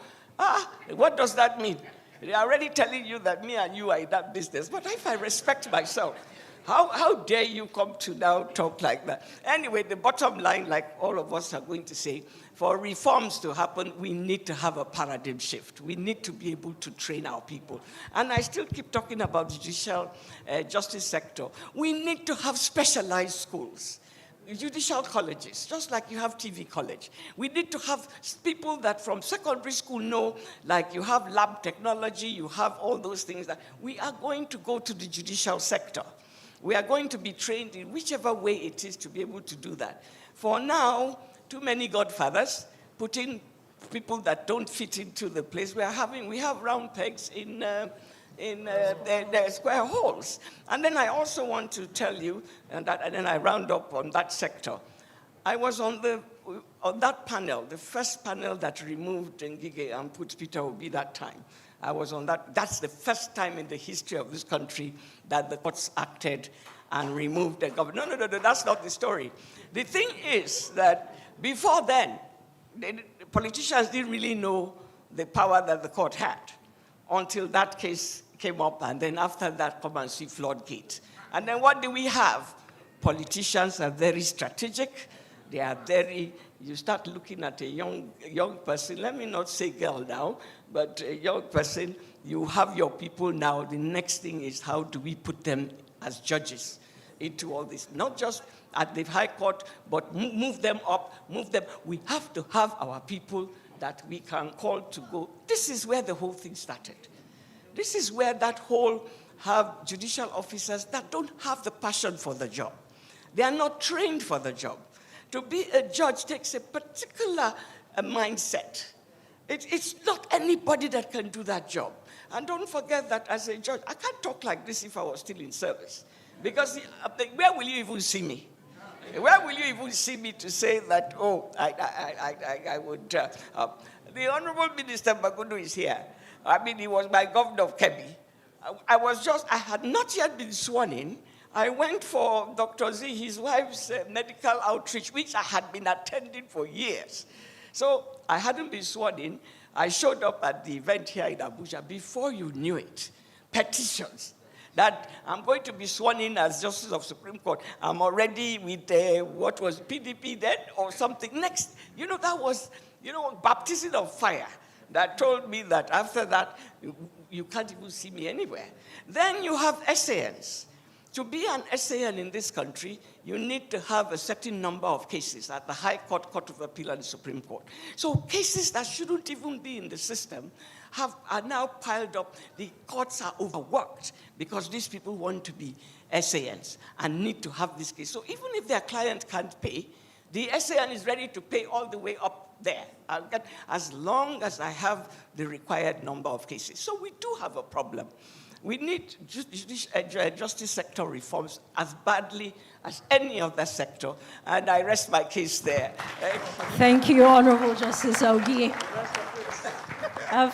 What does that mean? They're already telling you that me and you are in that business. But if I respect myself, how dare you come to now talk like that? Anyway, the bottom line, like all of us are going to say, for reforms to happen, we need to have a paradigm shift. We need to be able to train our people. And I still keep talking about the judicial justice sector. We need to have specialized schools. Judicial colleges, just like you have TV college. We need to have people that from secondary school know, like you have lab technology, you have all those things that we are going to go to the judicial sector. We are going to be trained in whichever way it is to be able to do that. For now, too many godfathers putting people that don't fit into the place we are having. We have round pegs in the square holes. And then I also want to tell you, and then I round up on that sector. I was on that panel, the first panel that removed Ngige and put Peter Obi that time. I was on that. That's the first time in the history of this country that the courts acted and removed the government. No, that's not the story. The thing is that before then, the politicians didn't really know the power that the court had until that case came up, and then after that, come and see floodgate. And then what do we have? Politicians are very strategic. They are very, you start looking at a young person, let me not say girl now, but a young person, you have your people now. The next thing is how do we put them as judges into all this. Not just at the High Court, but move them up, move them. We have to have our people that we can call to go. This is where the whole thing started. This is where that whole have judicial officers that don't have the passion for the job. They are not trained for the job. To be a judge takes a particular mindset. It's not anybody that can do that job. And don't forget that as a judge, I can't talk like this if I was still in service. Because where will you even see me? Where will you even see me to say that, oh, I would... the Honorable Minister Magudu is here. I mean, he was my governor of Kebbi. I had not yet been sworn in. I went for Dr. Z, his wife's medical outreach, which I had been attending for years. So I hadn't been sworn in. I showed up at the event here in Abuja. Before you knew it, petitions that I'm going to be sworn in as Justice of Supreme Court. I'm already with what was PDP then or something. Next, that was, baptism of fire that told me that after that, you can't even see me anywhere. Then you have SANs. To be an SAN in this country, you need to have a certain number of cases at the High Court, Court of Appeal, and the Supreme Court. So cases that shouldn't even be in the system are now piled up. The courts are overworked because these people want to be SANs and need to have this case. So even if their client can't pay, the SAN is ready to pay all the way up there, as long as I have the required number of cases. So we do have a problem. We need justice sector reforms as badly as any other sector, and I rest my case there. Thank you, Honorable Justice Aig-Imoukhuede.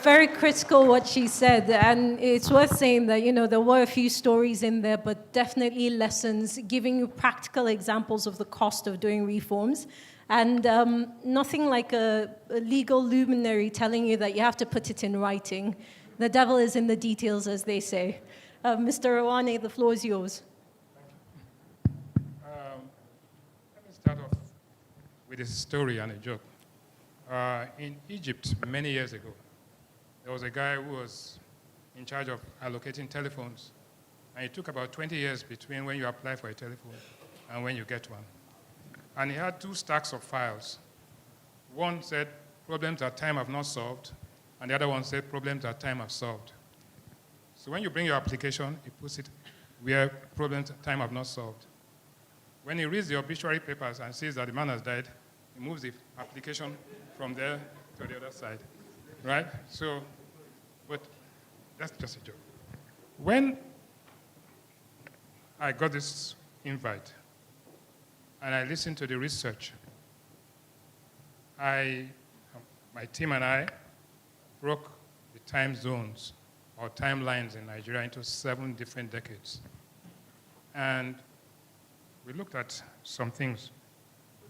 Very critical what she said, and it's worth saying that, there were a few stories in there, but definitely lessons, giving you practical examples of the cost of doing reforms, and nothing like a legal luminary telling you that you have to put it in writing. The devil is in the details, as they say. Mr. Rawane, the floor is yours. Let me start off with a story and a joke. In Egypt, many years ago, there was a guy who was in charge of allocating telephones. And it took about 20 years between when you apply for a telephone and when you get one. And he had 2 stacks of files. One said, problems that time have not solved, and the other one said, problems that time have solved. So when you bring your application, he puts it where problems that time have not solved. When he reads the obituary papers and sees that the man has died, he moves the application from there to the other side, right? So, but that's just a joke. When I got this invite and I listened to the research, my team and I broke the time zones or timelines in Nigeria into 7 different decades. And we looked at some things,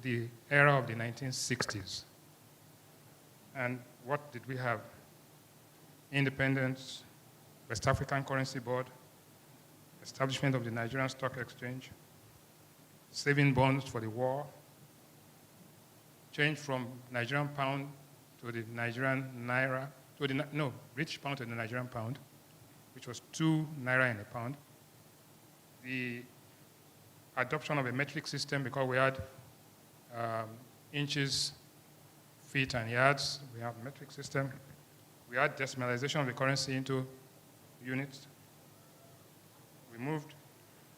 the era of the 1960s. And what did we have? Independence, West African Currency Board, establishment of the Nigerian Stock Exchange, saving bonds for the war, change from Nigerian pound to the Nigerian naira, British pound to the Nigerian pound, which was 2 naira in a pound. The adoption of a metric system because we had inches, feet, and yards. We have a metric system. We had decimalization of the currency into units. We moved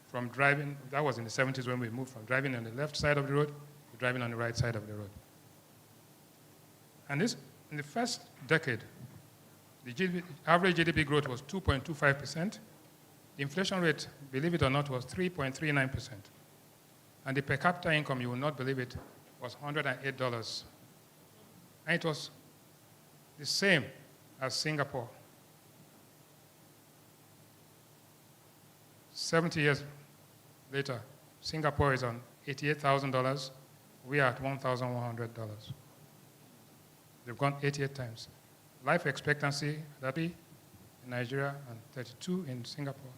from driving, that was in the 70s when we moved from driving on the left side of the road to driving on the right side of the road. And this, in the first decade, the average GDP growth was 2.25%. The inflation rate, believe it or not, was 3.39%. And the per capita income, you will not believe it, was $108. And it was the same as Singapore. 70 years later, Singapore is on $88,000. We are at $1,100. They've gone 88 times. Life expectancy, that be in Nigeria, and 32 in Singapore.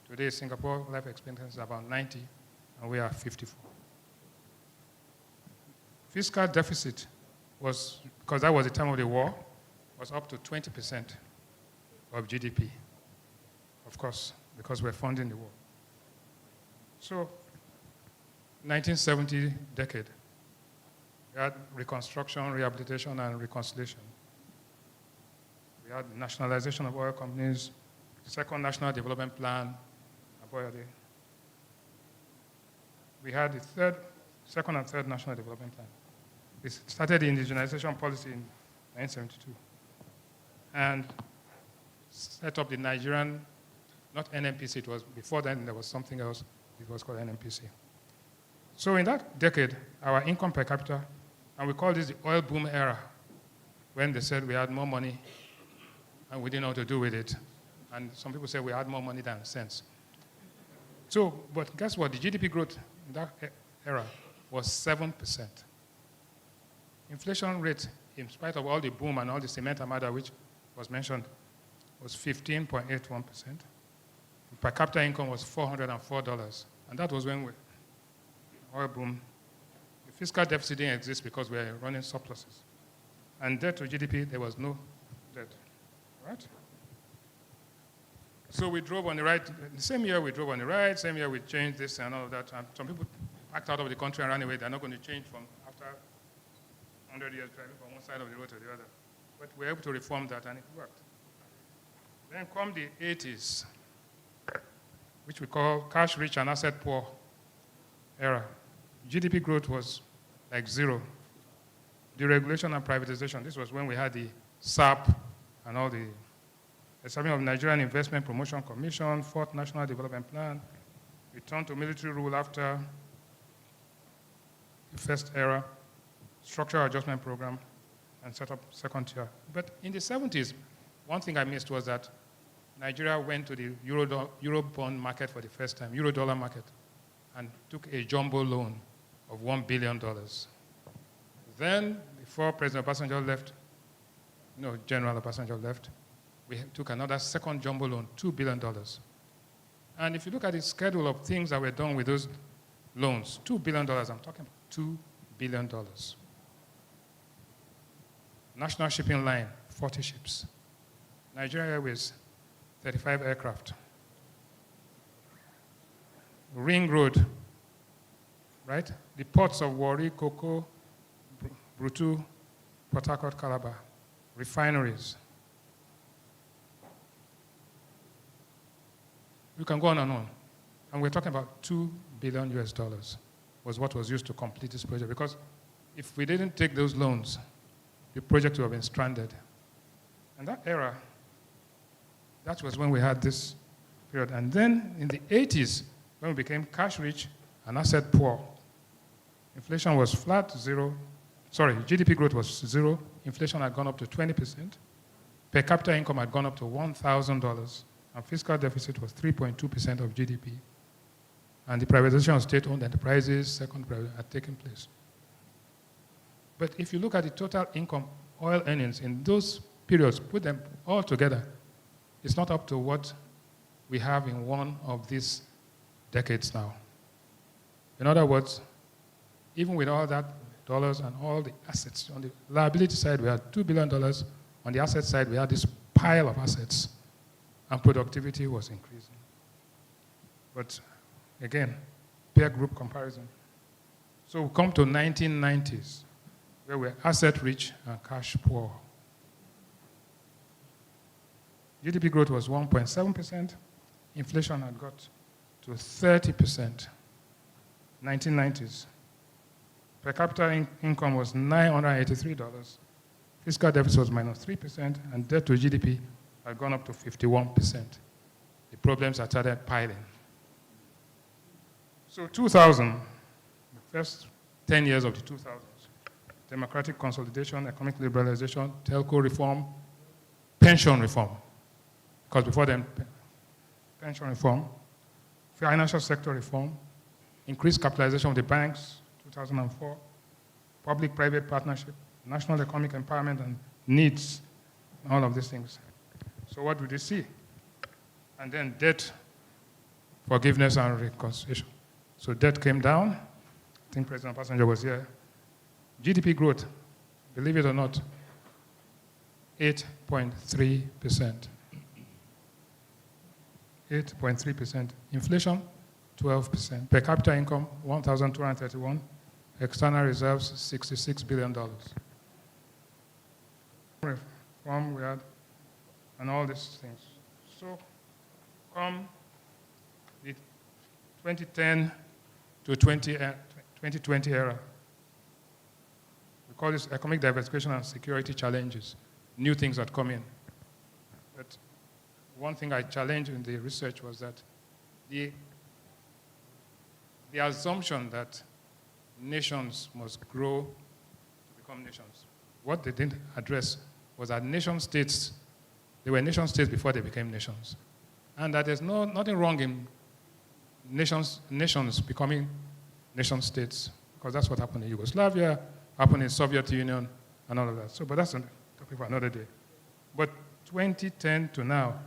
Today, Singapore life expectancy is about 90, and we are 54. Fiscal deficit was, because that was the time of the war, was up to 20% of GDP. Of course, because we're funding the war. So 1970 decade. We had reconstruction, rehabilitation, and reconciliation. We had nationalization of oil companies, the second national development plan, Ig-Imoukhuede. We had the second and third national development plan. We started the indigenization policy in 1972 and set up the Nigerian, not NNPC, it was before then there was something else, it was called NNPC. So in that decade, our income per capita, and we call this the oil boom era, when they said we had more money and we didn't know what to do with it. And some people say we had more money than sense. So, but guess what? The GDP growth in that era was 7%. Inflation rate, in spite of all the boom and all the cement armada which was mentioned, was 15.81%. Per capita income was $404. And that was when oil boom. The fiscal deficit didn't exist because we were running surpluses. And debt to GDP, there was no debt, right? So we drove on the right. The same year we drove on the right, same year we changed this and all of that. And some people packed out of the country and ran away. They're not going to change from after 100 years driving from one side of the road to the other. But we were able to reform that and it worked. Then come the 80s, which we call cash-rich and asset-poor era. GDP growth was like zero. Deregulation and privatization, this was when we had the SAP and all the establishment of Nigerian Investment Promotion Commission, Fourth National Development Plan, return to military rule after the first era, structural adjustment program, and set up second tier. But in the 70s, one thing I missed was that Nigeria went to the Euro bond market for the first time, Euro-dollar market, and took a jumbo loan of $1 billion. Then, before President Obasanjo left, General Obasanjo left, we took another second jumbo loan, $2 billion. And if you look at the schedule of things that were done with those loans, $2 billion, I'm talking about $2 billion. National Shipping Line, 40 ships. Nigeria Airways, 35 aircraft. Ring Road, right? The ports of Warri, Koko, Brutu, Port Harcourt, Calabar, refineries. You can go on and on. And we're talking about $2 billion was what was used to complete this project. Because if we didn't take those loans, the project would have been stranded. And that era, that was when we had this period. And then in the 80s, when we became cash rich and asset poor, inflation was flat, GDP growth was zero, inflation had gone up to 20%, per capita income had gone up to $1,000, and fiscal deficit was 3.2% of GDP. And the privatization of state-owned enterprises, second had taken place. But if you look at the total income, oil earnings in those periods, put them all together, it's not up to what we have in one of these decades now. In other words, even with all that dollars and all the assets, on the liability side we had $2 billion, on the asset side we had this pile of assets, and productivity was increasing. But again, peer group comparison. So we come to 1990s, where we're asset rich and cash poor. GDP growth was 1.7%. Inflation had got to 30%. 1990s. Per capita income was $983. Fiscal deficit was minus 3%, and debt to GDP had gone up to 51%. The problems had started piling. So 2000, the first 10 years of the 2000s, democratic consolidation, economic liberalization, telco reform, pension reform. Because before then, pension reform, financial sector reform, increased capitalization of the banks, 2004, public-private partnership, national economic empowerment and needs, all of these things. So what do they see? And then debt, forgiveness and reconciliation. So debt came down. I think President Obasanjo was here. GDP growth, believe it or not, 8.3%. 8.3%. Inflation, 12%. Per capita income, 1,231. External reserves, $66 billion. Reform we had, and all these things. So, come the 2010 to 2020 era. We call this economic diversification and security challenges. New things that come in. But one thing I challenged in the research was that the assumption that nations must grow to become nations. What they didn't address was that nation states, they were nation states before they became nations. And that there's nothing wrong in nations becoming nation states, because that's what happened in Yugoslavia, happened in Soviet Union, and all of that. So, but that's a topic for another day. But 2010 to now,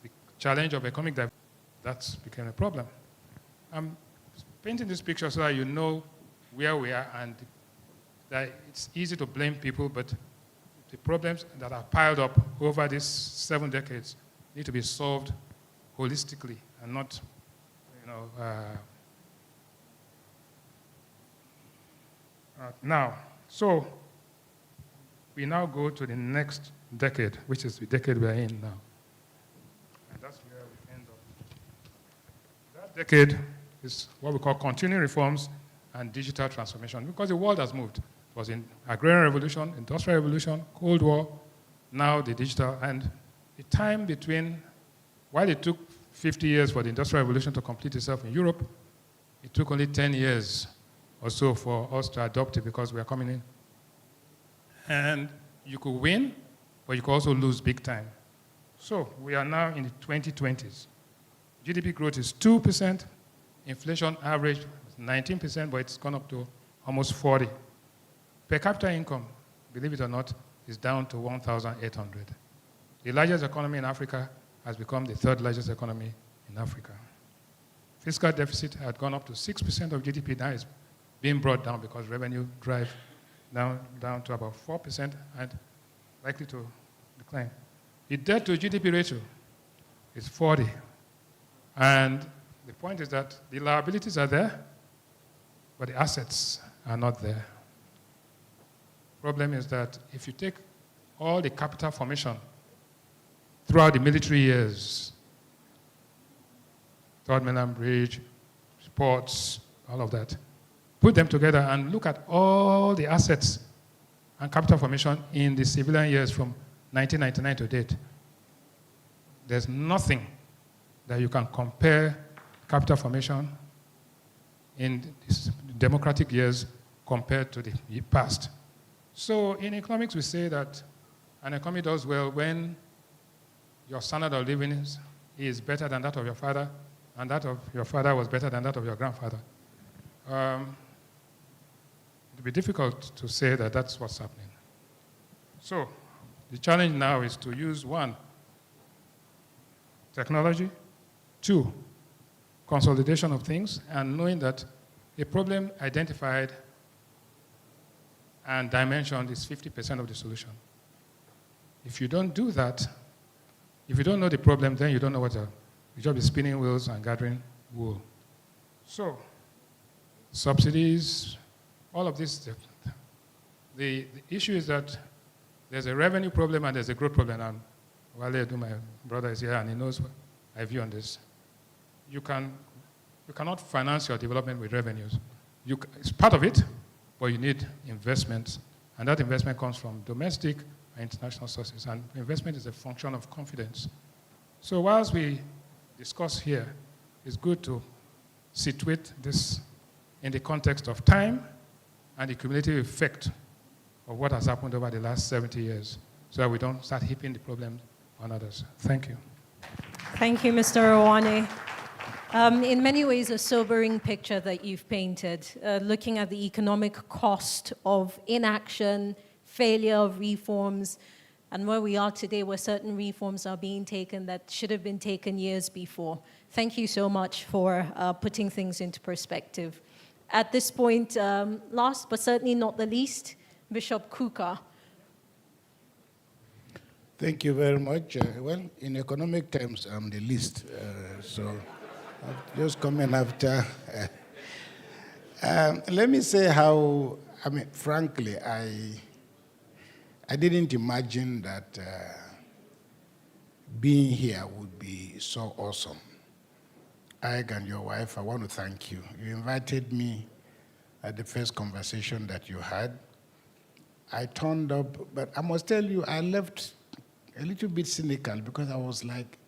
the challenge of economic diversity, that's became a problem. I'm painting this picture so that you know where we are, and that it's easy to blame people, but the problems that are piled up over these 7 decades need to be solved holistically and not, now. So we now go to the next decade, which is the decade we're in now. And that's where we end up. That decade is what we call continuing reforms and digital transformation, because the world has moved. It was in agrarian revolution, industrial revolution, Cold War, now the digital. And the time between, while it took 50 years for the industrial revolution to complete itself in Europe, it took only 10 years or so for us to adopt it, because we are coming in. And you could win, but you could also lose big time. So we are now in the 2020s. GDP growth is 2%. Inflation average is 19%, but it's gone up to almost 40. Per capita income, believe it or not, is down to 1,800. The largest economy in Africa has become the third largest economy in Africa. Fiscal deficit had gone up to 6% of GDP. Now it's being brought down because revenue drive down to about 4% and likely to decline. The debt to GDP ratio is 40. And the point is that the liabilities are there, but the assets are not there. Problem is that if you take all the capital formation throughout the military years, Third Mainland Bridge, sports, all of that, put them together and look at all the assets and capital formation in the civilian years from 1999 to date. There's nothing that you can compare capital formation in these democratic years compared to the past. So in economics, we say that an economy does well when your standard of living is better than that of your father, and that of your father was better than that of your grandfather. It would be difficult to say that that's what's happening. So the challenge now is to use, 1, technology, 2, consolidation of things, and knowing that a problem identified and dimensioned is 50% of the solution. If you don't do that, if you don't know the problem, then you don't know what to. You just be spinning wheels and gathering wool. So, subsidies, all of this. The issue is that there's a revenue problem and there's a growth problem. And Wale, my brother, is here and he knows what I view on this. You cannot finance your development with revenues. It's part of it, but you need investment. And that investment comes from domestic and international sources. And investment is a function of confidence. So whilst we discuss here, it's good to situate this in the context of time and the cumulative effect of what has happened over the last 70 years, so that we don't start heaping the problem on others. Thank you. Thank you, Mr. Owane. In many ways, a sobering picture that you've painted, looking at the economic cost of inaction, failure of reforms, and where we are today, where certain reforms are being taken that should have been taken years before. Thank you so much for putting things into perspective. At this point, last but certainly not the least, Bishop Kukah. Thank you very much. Well, in economic terms, I'm the least. I've just come in after. Let me say how, frankly, I didn't imagine that being here would be so awesome. Aig and your wife, I want to thank you. You invited me at the first conversation that you had. I turned up, but I must tell you, I left a little bit cynical because I was like,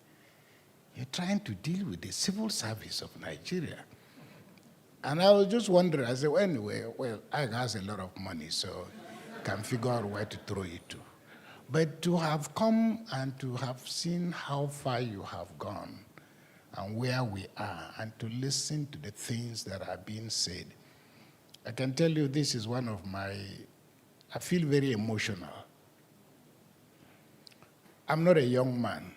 you're trying to deal with the civil service of Nigeria. And I was just wondering, I said, well, anyway, Aig has a lot of money, so can figure out where to throw it to. But to have come and to have seen how far you have gone and where we are, and to listen to the things that are being said, I can tell you this is one of my, I feel very emotional. I'm not a young man,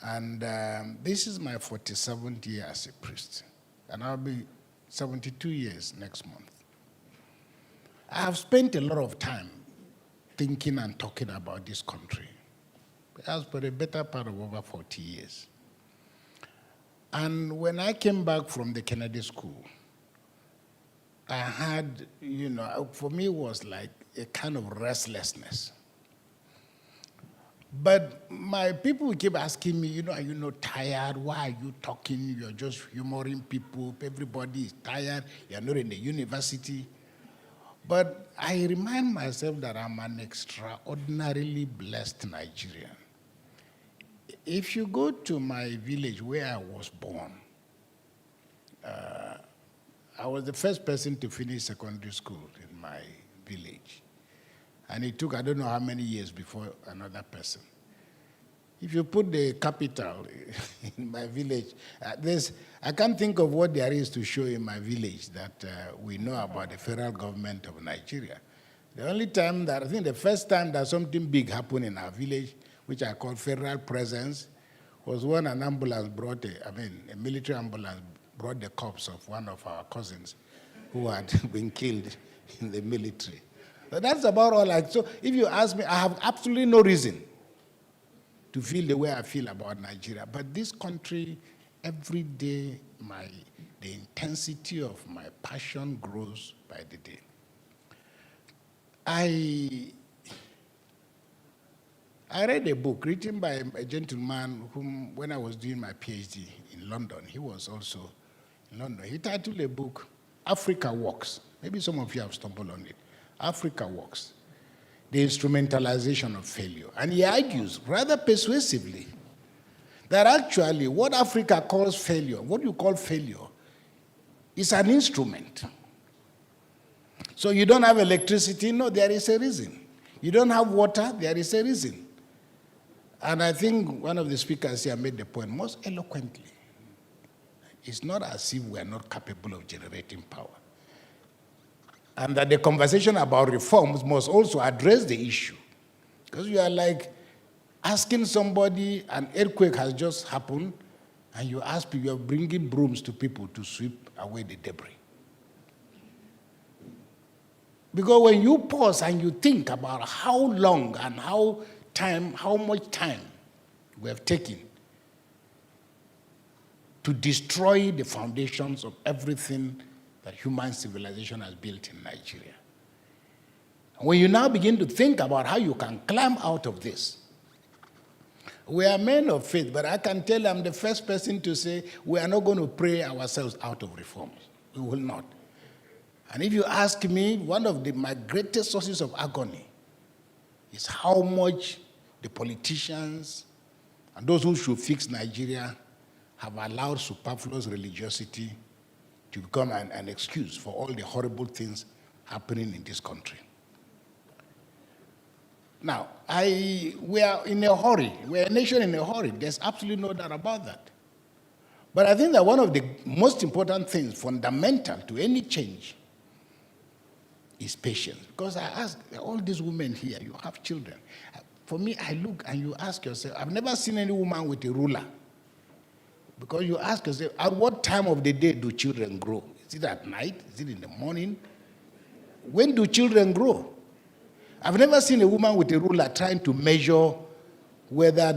and this is my 47th year as a priest, and I'll be 72 years next month. I have spent a lot of time thinking and talking about this country, perhaps for a better part of over 40 years. And when I came back from the Kennedy School, I had, for me it was like a kind of restlessness. But my people keep asking me, are you not tired? Why are you talking? You're just humoring people. Everybody is tired. You're not in the university. But I remind myself that I'm an extraordinarily blessed Nigerian. If you go to my village where I was born, I was the first person to finish secondary school in my village. And it took, I don't know how many years before another person. If you put the capital in my village, I can't think of what there is to show in my village that we know about the federal government of Nigeria. The only time that, I think the first time that something big happened in our village, which I call federal presence, was when an ambulance brought a military ambulance brought the corpse of one of our cousins who had been killed in the military. But that's about all. So if you ask me, I have absolutely no reason to feel the way I feel about Nigeria. But this country, every day, the intensity of my passion grows by the day. I read a book written by a gentleman whom, when I was doing my PhD in London, he was also in London. He titled a book, Africa Works. Maybe some of you have stumbled on it. Africa Works, the instrumentalization of failure. And he argues rather persuasively that actually what Africa calls failure, what you call failure, is an instrument. So you don't have electricity? No, there is a reason. You don't have water? There is a reason. And I think one of the speakers here made the point most eloquently. It's not as if we are not capable of generating power. And that the conversation about reforms must also address the issue. Because you are like asking somebody, an earthquake has just happened, and you ask people, you're bringing brooms to people to sweep away the debris. Because when you pause and you think about how long and how much time we have taken to destroy the foundations of everything that human civilization has built in Nigeria. When you now begin to think about how you can climb out of this, we are men of faith, but I can tell you I'm the first person to say we are not going to pray ourselves out of reforms. We will not. And if you ask me, one of my greatest sources of agony is how much the politicians and those who should fix Nigeria have allowed superfluous religiosity to become an excuse for all the horrible things happening in this country. Now, we are in a hurry. We're a nation in a hurry. There's absolutely no doubt about that. But I think that one of the most important things, fundamental to any change, is patience. Because I ask all these women here, you have children. For me, I look and you ask yourself, I've never seen any woman with a ruler. Because you ask yourself, at what time of the day do children grow? Is it at night? Is it in the morning? When do children grow? I've never seen a woman with a ruler trying to measure whether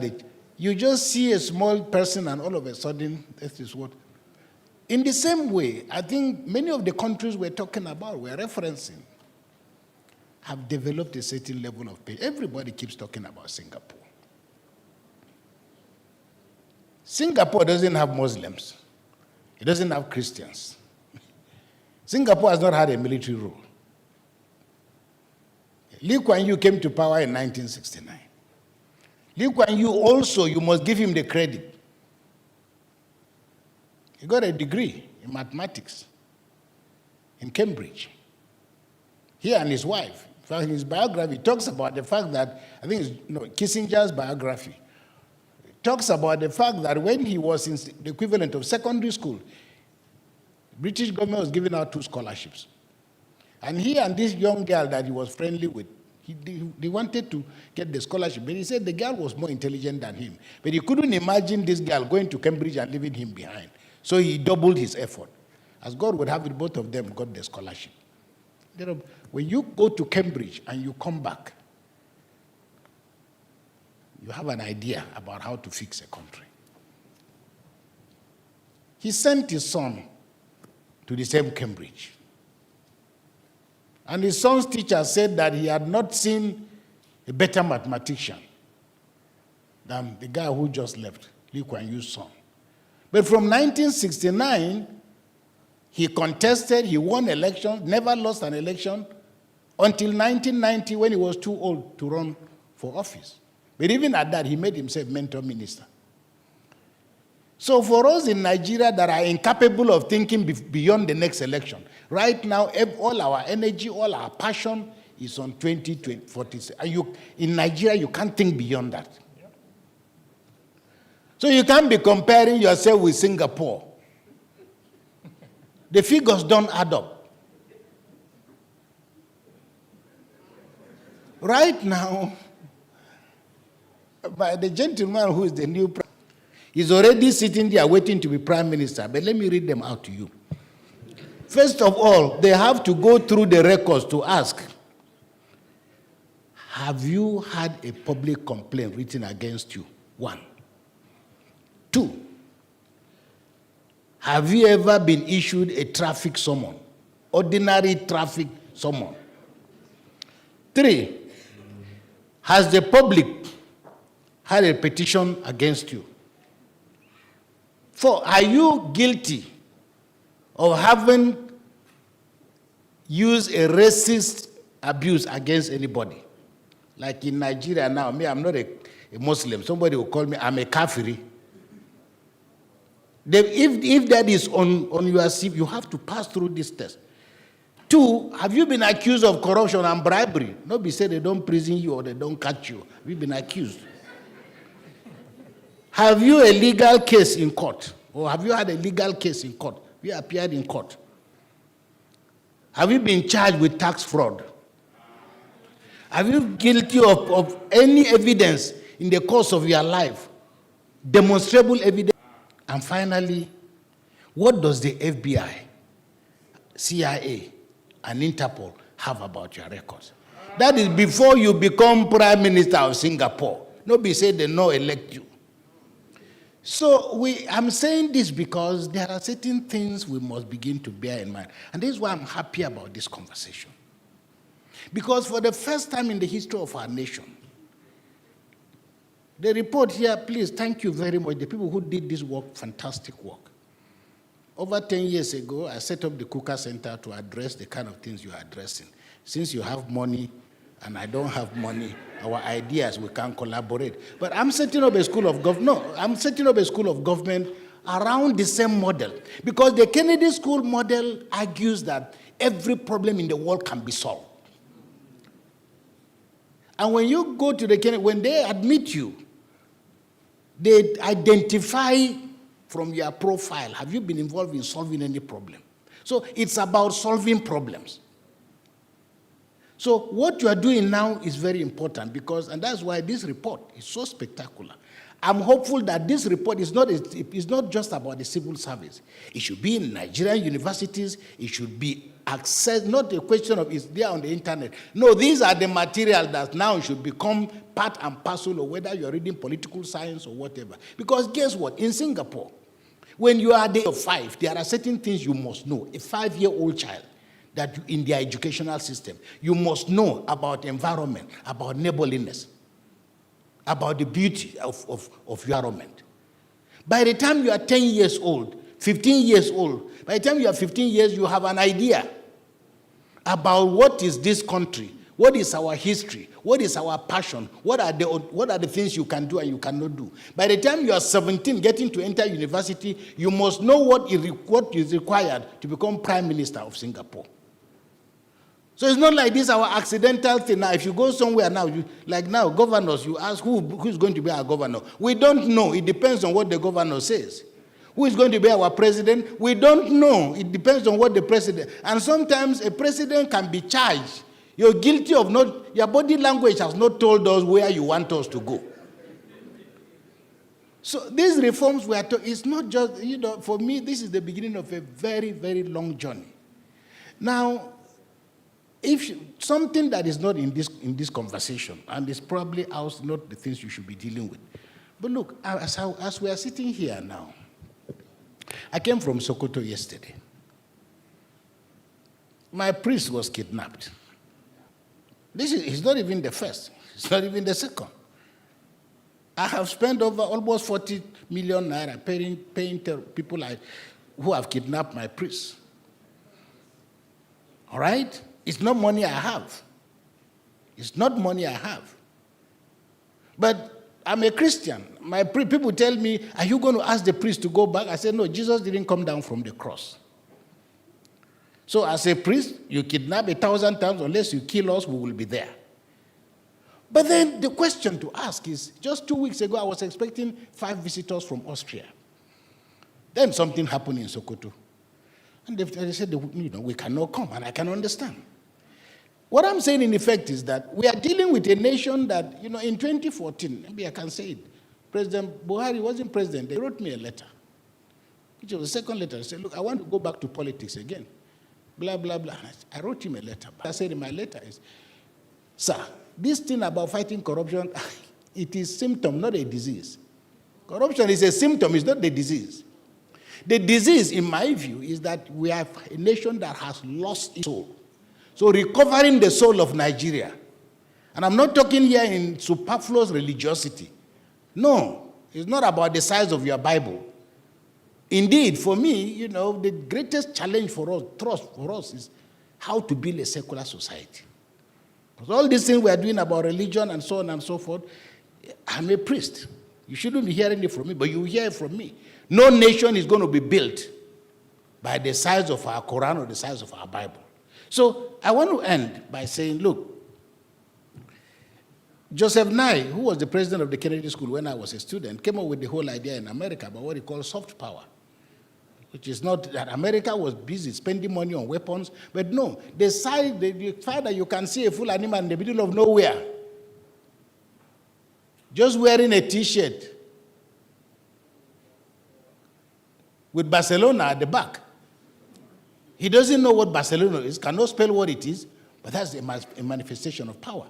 You just see a small person and all of a sudden, this is what. In the same way, I think many of the countries we're talking about, we're referencing, have developed a certain level of pay. Everybody keeps talking about Singapore. Singapore doesn't have Muslims. It doesn't have Christians. Singapore has not had a military rule. Lee Kuan Yew came to power in 1969. Lee Kuan Yew also, you must give him the credit. He got a degree in mathematics in Cambridge. He and his wife. In fact, in his biography, talks about the fact that, I think it's Kissinger's biography, talks about the fact that when he was in the equivalent of secondary school, the British government was giving out 2 scholarships. And he and this young girl that he was friendly with, they wanted to get the scholarship, but he said the girl was more intelligent than him. But he couldn't imagine this girl going to Cambridge and leaving him behind. So he doubled his effort. As God would have it, both of them got the scholarship. When you go to Cambridge and you come back, you have an idea about how to fix a country. He sent his son to the same Cambridge. And his son's teacher said that he had not seen a better mathematician than the guy who just left, Lee Kuan Yew's son. But from 1969, he contested, he won elections, never lost an election, until 1990 when he was too old to run for office. But even at that, he made himself mentor minister. So for us in Nigeria that are incapable of thinking beyond the next election, right now, all our energy, all our passion is on 2040. And in Nigeria, you can't think beyond that. So you can't be comparing yourself with Singapore. The figures don't add up. Right now, by the gentleman who is the new prime, he's already sitting there waiting to be prime minister. But let me read them out to you. First of all, they have to go through the records to ask, have you had a public complaint written against you? 1. 2, have you ever been issued a traffic summons? Ordinary traffic summons. 3, has the public had a petition against you? 4, are you guilty of having used a racist abuse against anybody? Like in Nigeria now, I'm not a Muslim. Somebody will call me, I'm a kafiri. If that is on your CV, you have to pass through this test. 2, have you been accused of corruption and bribery? Nobody said they don't prison you or they don't catch you. Have you been accused? Have you a legal case in court? Or have you had a legal case in court? Have you appeared in court? Have you been charged with tax fraud? Have you been guilty of any evidence in the course of your life? Demonstrable evidence? And finally, what does the FBI, CIA, and Interpol have about your records? That is before you become Prime Minister of Singapore. Nobody said they no elect you. So I'm saying this because there are certain things we must begin to bear in mind. And this is why I'm happy about this conversation. Because for the first time in the history of our nation, the report here, please, thank you very much. The people who did this work, fantastic work. Over 10 years ago, I set up the Kuka Center to address the kind of things you are addressing. Since you have money and I don't have money, our ideas, we can collaborate. But I'm setting up a school of government. No, I'm setting up a school of government around the same model. Because the Kennedy School model argues that every problem in the world can be solved. And when you go to the Kennedy, when they admit you, they identify from your profile, have you been involved in solving any problem? So it's about solving problems. So what you are doing now is very important because, and that's why this report is so spectacular. I'm hopeful that this report is not just about the civil service. It should be in Nigerian universities. It should be accessed, not a question of is there on the internet. No, these are the materials that now should become part and parcel, or whether you're reading political science or whatever. Because guess what? In Singapore, when you are at the age of 5, there are certain things you must know. A 5-year-old child, that in their educational system, you must know about environment, about neighborliness, about the beauty of your environment. By the time you are 10 years old, 15 years old, by the time you are 15 years, you have an idea about what is this country, what is our history, what is our passion, what are the things you can do and you cannot do. By the time you are 17, getting to enter university, you must know what is required to become Prime Minister of Singapore. So it's not like this our accidental thing. Now, if you go somewhere now, like now, governors, you ask who's going to be our governor. We don't know. It depends on what the governor says. Who is going to be our president? We don't know. It depends on what the president. And sometimes a president can be charged. You're guilty of not, your body language has not told us where you want us to go. So these reforms it's not just, for me, this is the beginning of a very, very long journey. Now, if something that is not in this conversation, and it's probably not the things you should be dealing with. But look, as we are sitting here now, I came from Sokoto yesterday. My priest was kidnapped. He's not even the first. It's not even the second. I have spent over almost 40 million naira paying people who have kidnapped my priest. All right? It's not money I have. It's not money I have. But I'm a Christian. People tell me, are you going to ask the priest to go back? I said, no, Jesus didn't come down from the cross. So as a priest, you kidnap 1,000 times, unless you kill us, we will be there. But then the question to ask is, just 2 weeks ago, I was expecting 5 visitors from Austria. Then something happened in Sokoto. And they said, we cannot come, and I can understand. What I'm saying, in effect, is that we are dealing with a nation that, in 2014, maybe I can say it, President Buhari wasn't president. They wrote me a letter, which was the second letter. They said, look, I want to go back to politics again. Blah, blah, blah. I wrote him a letter. I said in my letter is, sir, this thing about fighting corruption, it is symptom, not a disease. Corruption is a symptom, it's not the disease. The disease, in my view, is that we have a nation that has lost its soul. So recovering the soul of Nigeria. And I'm not talking here in superfluous religiosity. No, it's not about the size of your Bible. Indeed, for me, the greatest challenge for us is how to build a secular society. Because all these things we are doing about religion and so on and so forth, I'm a priest. You shouldn't be hearing it from me, but you hear it from me. No nation is going to be built by the size of our Quran or the size of our Bible. So I want to end by saying, look, Joseph Nye, who was the president of the Kennedy School when I was a student, came up with the whole idea in America about what he called soft power, which is not that America was busy spending money on weapons, but no, the fact that you can see a full animal in the middle of nowhere, just wearing a T-shirt with Barcelona at the back. He doesn't know what Barcelona is, cannot spell what it is, but that's a manifestation of power.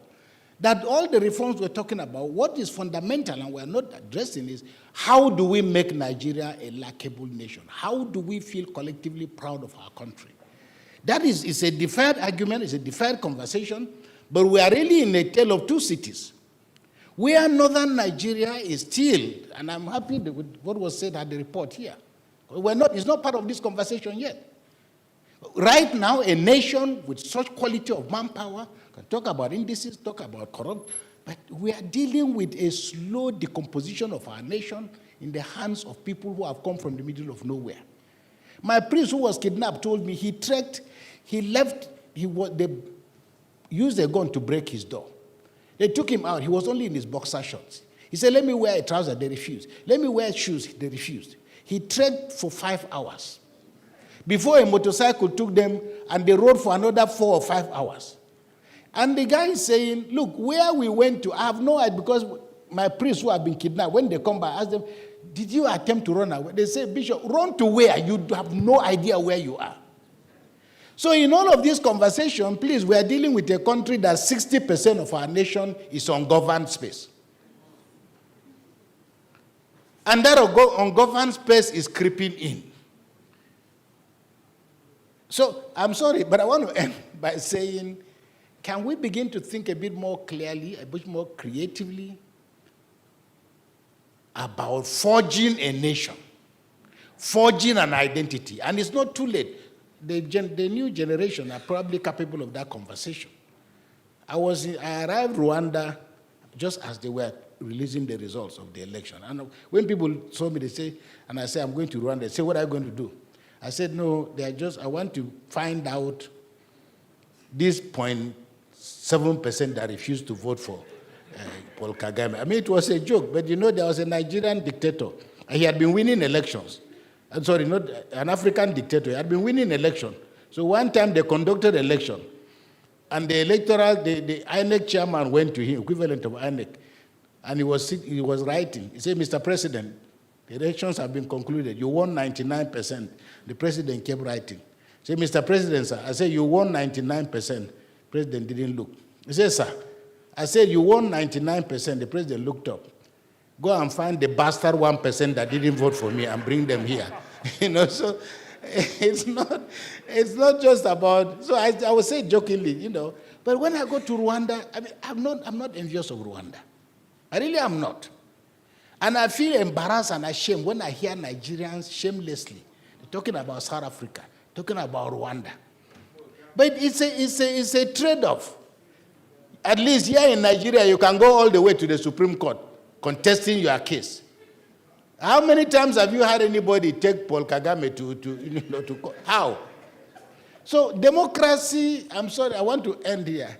That all the reforms we're talking about, what is fundamental and we're not addressing is, how do we make Nigeria a likable nation? How do we feel collectively proud of our country? That is a deferred argument, it's a deferred conversation, but we are really in a tale of two cities. Where northern Nigeria is still, and I'm happy with what was said at the report here, it's not part of this conversation yet. Right now, a nation with such quality of manpower can talk about indices, talk about corrupt, but we are dealing with a slow decomposition of our nation in the hands of people who have come from the middle of nowhere. My priest who was kidnapped told me they used a gun to break his door. They took him out. He was only in his boxer shorts. He said, let me wear a trouser. They refused. Let me wear shoes. They refused. He trekked for 5 hours. Before a motorcycle took them, and they rode for another 4 or 5 hours. And the guy is saying, look, where we went to, I have no idea, because my priests who have been kidnapped, when they come back, I ask them, did you attempt to run away? They say, Bishop, run to where? You have no idea where you are. So in all of this conversation, please, we are dealing with a country that 60% of our nation is ungoverned space. And that ungoverned space is creeping in. So I'm sorry, but I want to end by saying, can we begin to think a bit more clearly, a bit more creatively about forging a nation, forging an identity? And it's not too late. The new generation are probably capable of that conversation. I arrived in Rwanda just as they were releasing the results of the election. And when people saw me, they say, and I say, I'm going to Rwanda, they say, what are you going to do? I said, no, I want to find out this 0.7% that refused to vote for Paul Kagame. I mean, it was a joke, but you know, there was a Nigerian dictator, and he had been winning elections. I'm sorry, not an African dictator. He had been winning election. So one time they conducted election, and the INEC chairman went to him, equivalent of INEC, and he was writing. He said, Mr. President, the elections have been concluded. You won 99%. The president kept writing. He said, Mr. President, sir, I said, you won 99%. President didn't look. He said, sir, I said, you won 99%. The president looked up. Go and find the bastard 1% that didn't vote for me and bring them here. You know, so it's not just about, so I would say jokingly, you know, but when I go to Rwanda, I mean, I'm not envious of Rwanda. I really am not. And I feel embarrassed and ashamed when I hear Nigerians shamelessly talking about South Africa, talking about Rwanda. But it's a trade-off. At least here in Nigeria, you can go all the way to the Supreme Court contesting your case. How many times have you had anybody take Paul Kagame to court? How? So democracy, I'm sorry, I want to end here.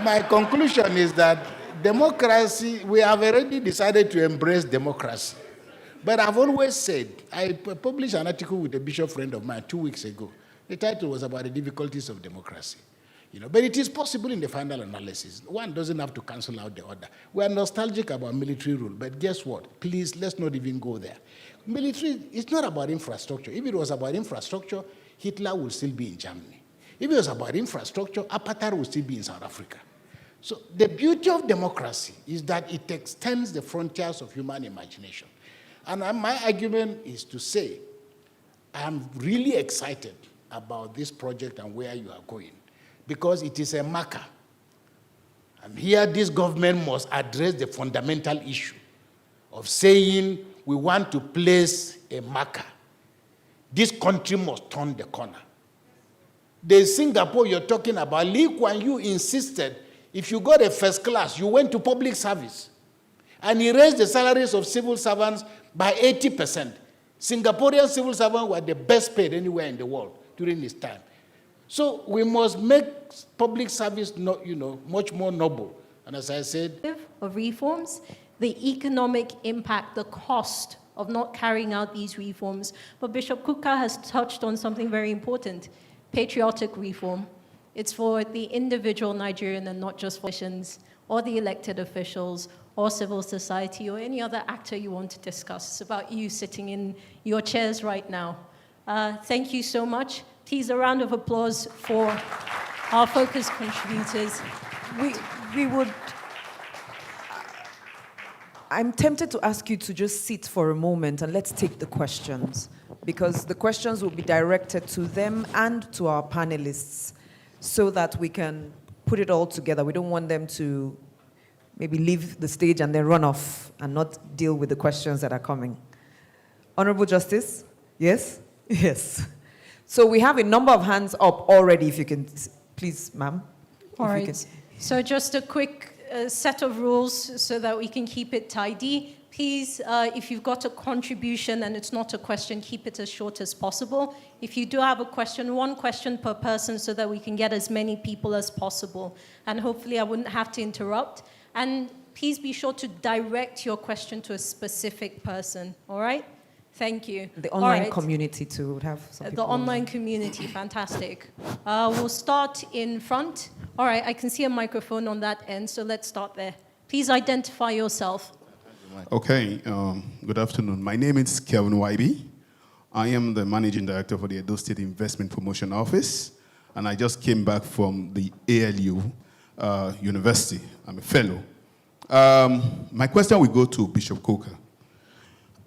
My conclusion is that democracy, we have already decided to embrace democracy. But I've always said, I published an article with a bishop friend of mine 2 weeks ago. The title was about the difficulties of democracy. You know, but it is possible in the final analysis. One doesn't have to cancel out the other. We are nostalgic about military rule, but guess what? Please, let's not even go there. Military, it's not about infrastructure. If it was about infrastructure, Hitler would still be in Germany. If it was about infrastructure, apartheid would still be in South Africa. So the beauty of democracy is that it extends the frontiers of human imagination. And my argument is to say, I'm really excited about this project and where you are going, because it is a marker. And here this government must address the fundamental issue of saying we want to place a marker. This country must turn the corner. The Singapore you're talking about, Lee Kuan Yew insisted if you got a first class, you went to public service. And he raised the salaries of civil servants by 80%. Singaporean civil servants were the best paid anywhere in the world during his time. So we must make public service much more noble. And as I said, of reforms, the economic impact, the cost of not carrying out these reforms. But Bishop Kukah has touched on something very important, patriotic reform. It's for the individual Nigerian and not just politicians or the elected officials or civil society or any other actor you want to discuss. It's about you sitting in your chairs right now. Thank you so much. Please, a round of applause for our focus contributors. I'm tempted to ask you to just sit for a moment and let's take the questions, because the questions will be directed to them and to our panelists so that we can put it all together. We don't want them to maybe leave the stage and then run off and not deal with the questions that are coming. Honorable Justice? Yes? Yes. So we have a number of hands up already, if you can, please, ma'am. All right. So just a quick set of rules so that we can keep it tidy. Please, if you've got a contribution and it's not a question, keep it as short as possible. If you do have a question, one question per person so that we can get as many people as possible. And hopefully I wouldn't have to interrupt. And please be sure to direct your question to a specific person, all right? Thank you. The online community too would have some people. The online community, fantastic. We'll start in front. All right, I can see a microphone on that end, so let's start there. Please identify yourself. Okay, good afternoon. My name is Kevin Wybie. I am the Managing Director for the Edo State Investment Promotion Office, and I just came back from the ALU University. I'm a fellow. My question will go to Bishop Coker.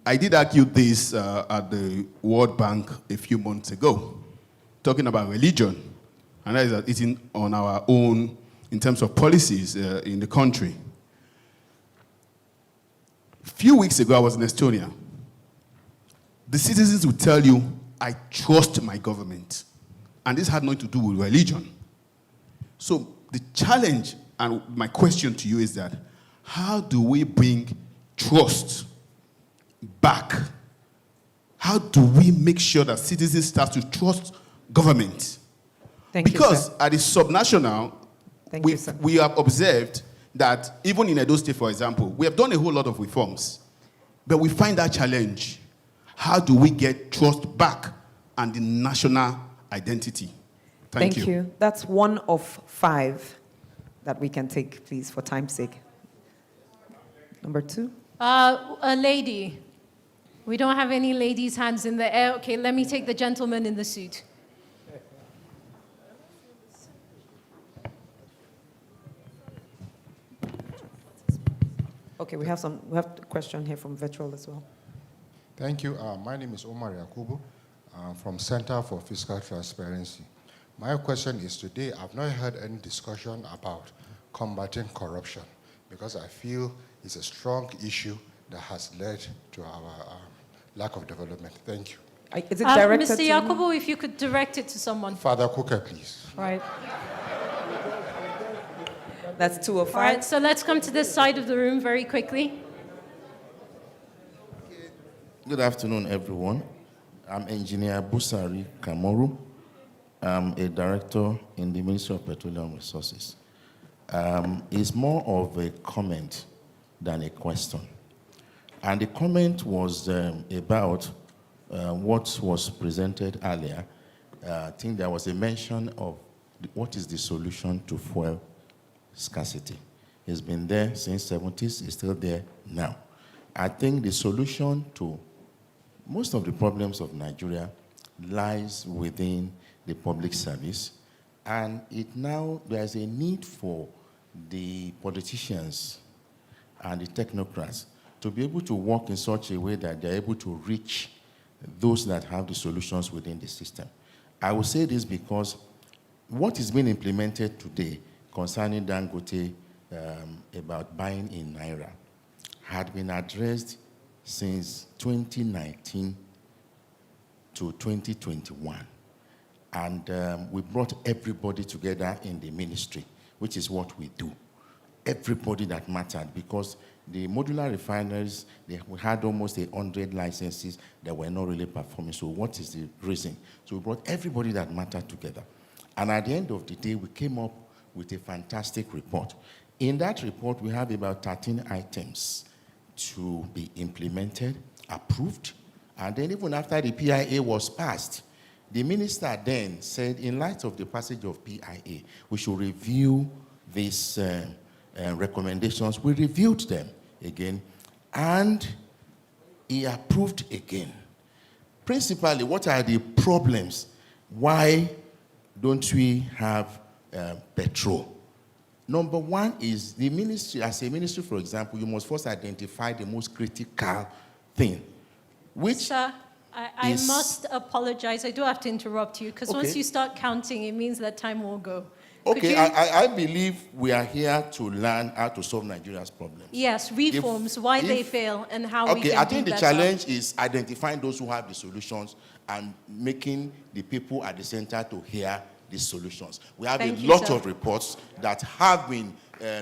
I did argue this at the World Bank a few months ago, talking about religion, and that is that it's on our own in terms of policies in the country. A few weeks ago, I was in Estonia. The citizens will tell you, I trust my government. And this had nothing to do with religion. So the challenge and my question to you is that, how do we bring trust back? How do we make sure that citizens start to trust government? Because at the subnational, we have observed that even in Edo State, for example, we have done a whole lot of reforms, but we find that challenge. How do we get trust back and the national identity? Thank you. That's one of 5 that we can take, please, for time's sake. Number 2. A lady. We don't have any ladies' hands in the air. Okay, let me take the gentleman in the suit. Okay, we have a question here from virtual as well. Thank you. My name is Omar Yakubu. I'm from Center for Fiscal Transparency. My question is today, I've not heard any discussion about combating corruption because I feel it's a strong issue that has led to our lack of development. Thank you. Is it directed Mr. Yakubu, if you could direct it to someone. Father Coker, please. Right. That's 2 of 5. All right, so let's come to this side of the room very quickly. Good afternoon, everyone. I'm Engineer Busari Kamoru. I'm a director in the Ministry of Petroleum Resources. It's more of a comment than a question. And the comment was about what was presented earlier. I think there was a mention of what is the solution to fuel scarcity. It's been there since the 70s, it's still there now. I think the solution to most of the problems of Nigeria lies within the public service, and there's a need for the politicians and the technocrats to be able to work in such a way that they're able to reach those that have the solutions within the system. I will say this because what is being implemented today concerning Dangote about buying in Naira had been addressed since 2019 to 2021. And we brought everybody together in the ministry, which is what we do. Everybody that mattered, because the modular refineries, we had almost 100 licenses that were not really performing. So what is the reason? So we brought everybody that mattered together. And at the end of the day, we came up with a fantastic report. In that report, we have about 13 items to be implemented, approved, and then even after the PIA was passed, the minister then said, in light of the passage of PIA, we should review these recommendations. We reviewed them again, and he approved again. Principally, what are the problems? Why don't we have petrol? Number one is the ministry, as a ministry, for example, you must first identify the most critical thing, which Sir, I must apologize. I do have to interrupt you, because once you start counting, it means that time will go. Okay, I believe we are here to learn how to solve Nigeria's problems. Yes, reforms, why they fail, and how we can do Okay, I think the better. challenge is identifying those who have the solutions and making the people at the center to hear the solutions. We have a lot of reports that have been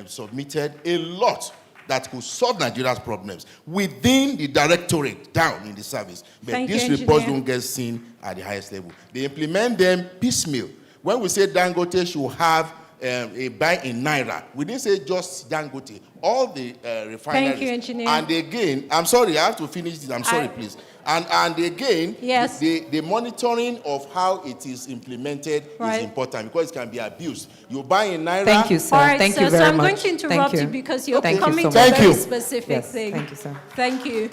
submitted, a lot that could solve Nigeria's problems within the directorate down in the service. But these reports don't get seen at the highest level. They implement them piecemeal. When we say Dangote should have a buy in Naira, we didn't say just Dangote, all the refineries. Thank you, engineer. And again, I'm sorry, I have to finish this. I'm sorry, please. And again, yes, the monitoring of how it is implemented is important, because it can be abused. You buy in Naira. Thank you, sir. All right, thank sir, you very so I'm much. going to interrupt you because you're Thank coming you to so a much. very specific Yes, thing. thank you, sir. Thank you.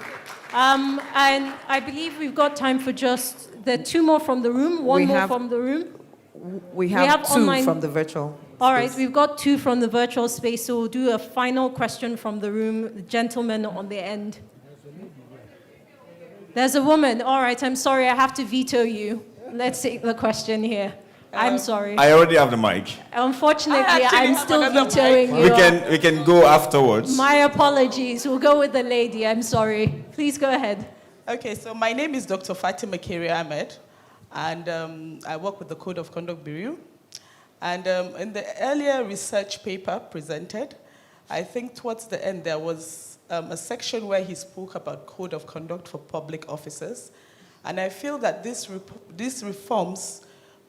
And I believe we've got time for there are two more from the room, one more from the room. We have two online from the virtual All right, space. we've got two from the virtual space, so we'll do a final question from the room. The gentleman on the end. There's a woman. All right, I'm sorry, I have to veto you. Let's take the question here. I'm sorry. I already have the mic. Unfortunately, I'm still vetoing you. We can go afterwards. My apologies. We'll go with the lady. I'm sorry. Please go ahead. Okay, so my name is Dr. Fatima Kiri Ahmed, and I work with the Code of Conduct Bureau. And in the earlier research paper presented, I think towards the end there was a section where he spoke about Code of Conduct for public officers. And I feel that these reforms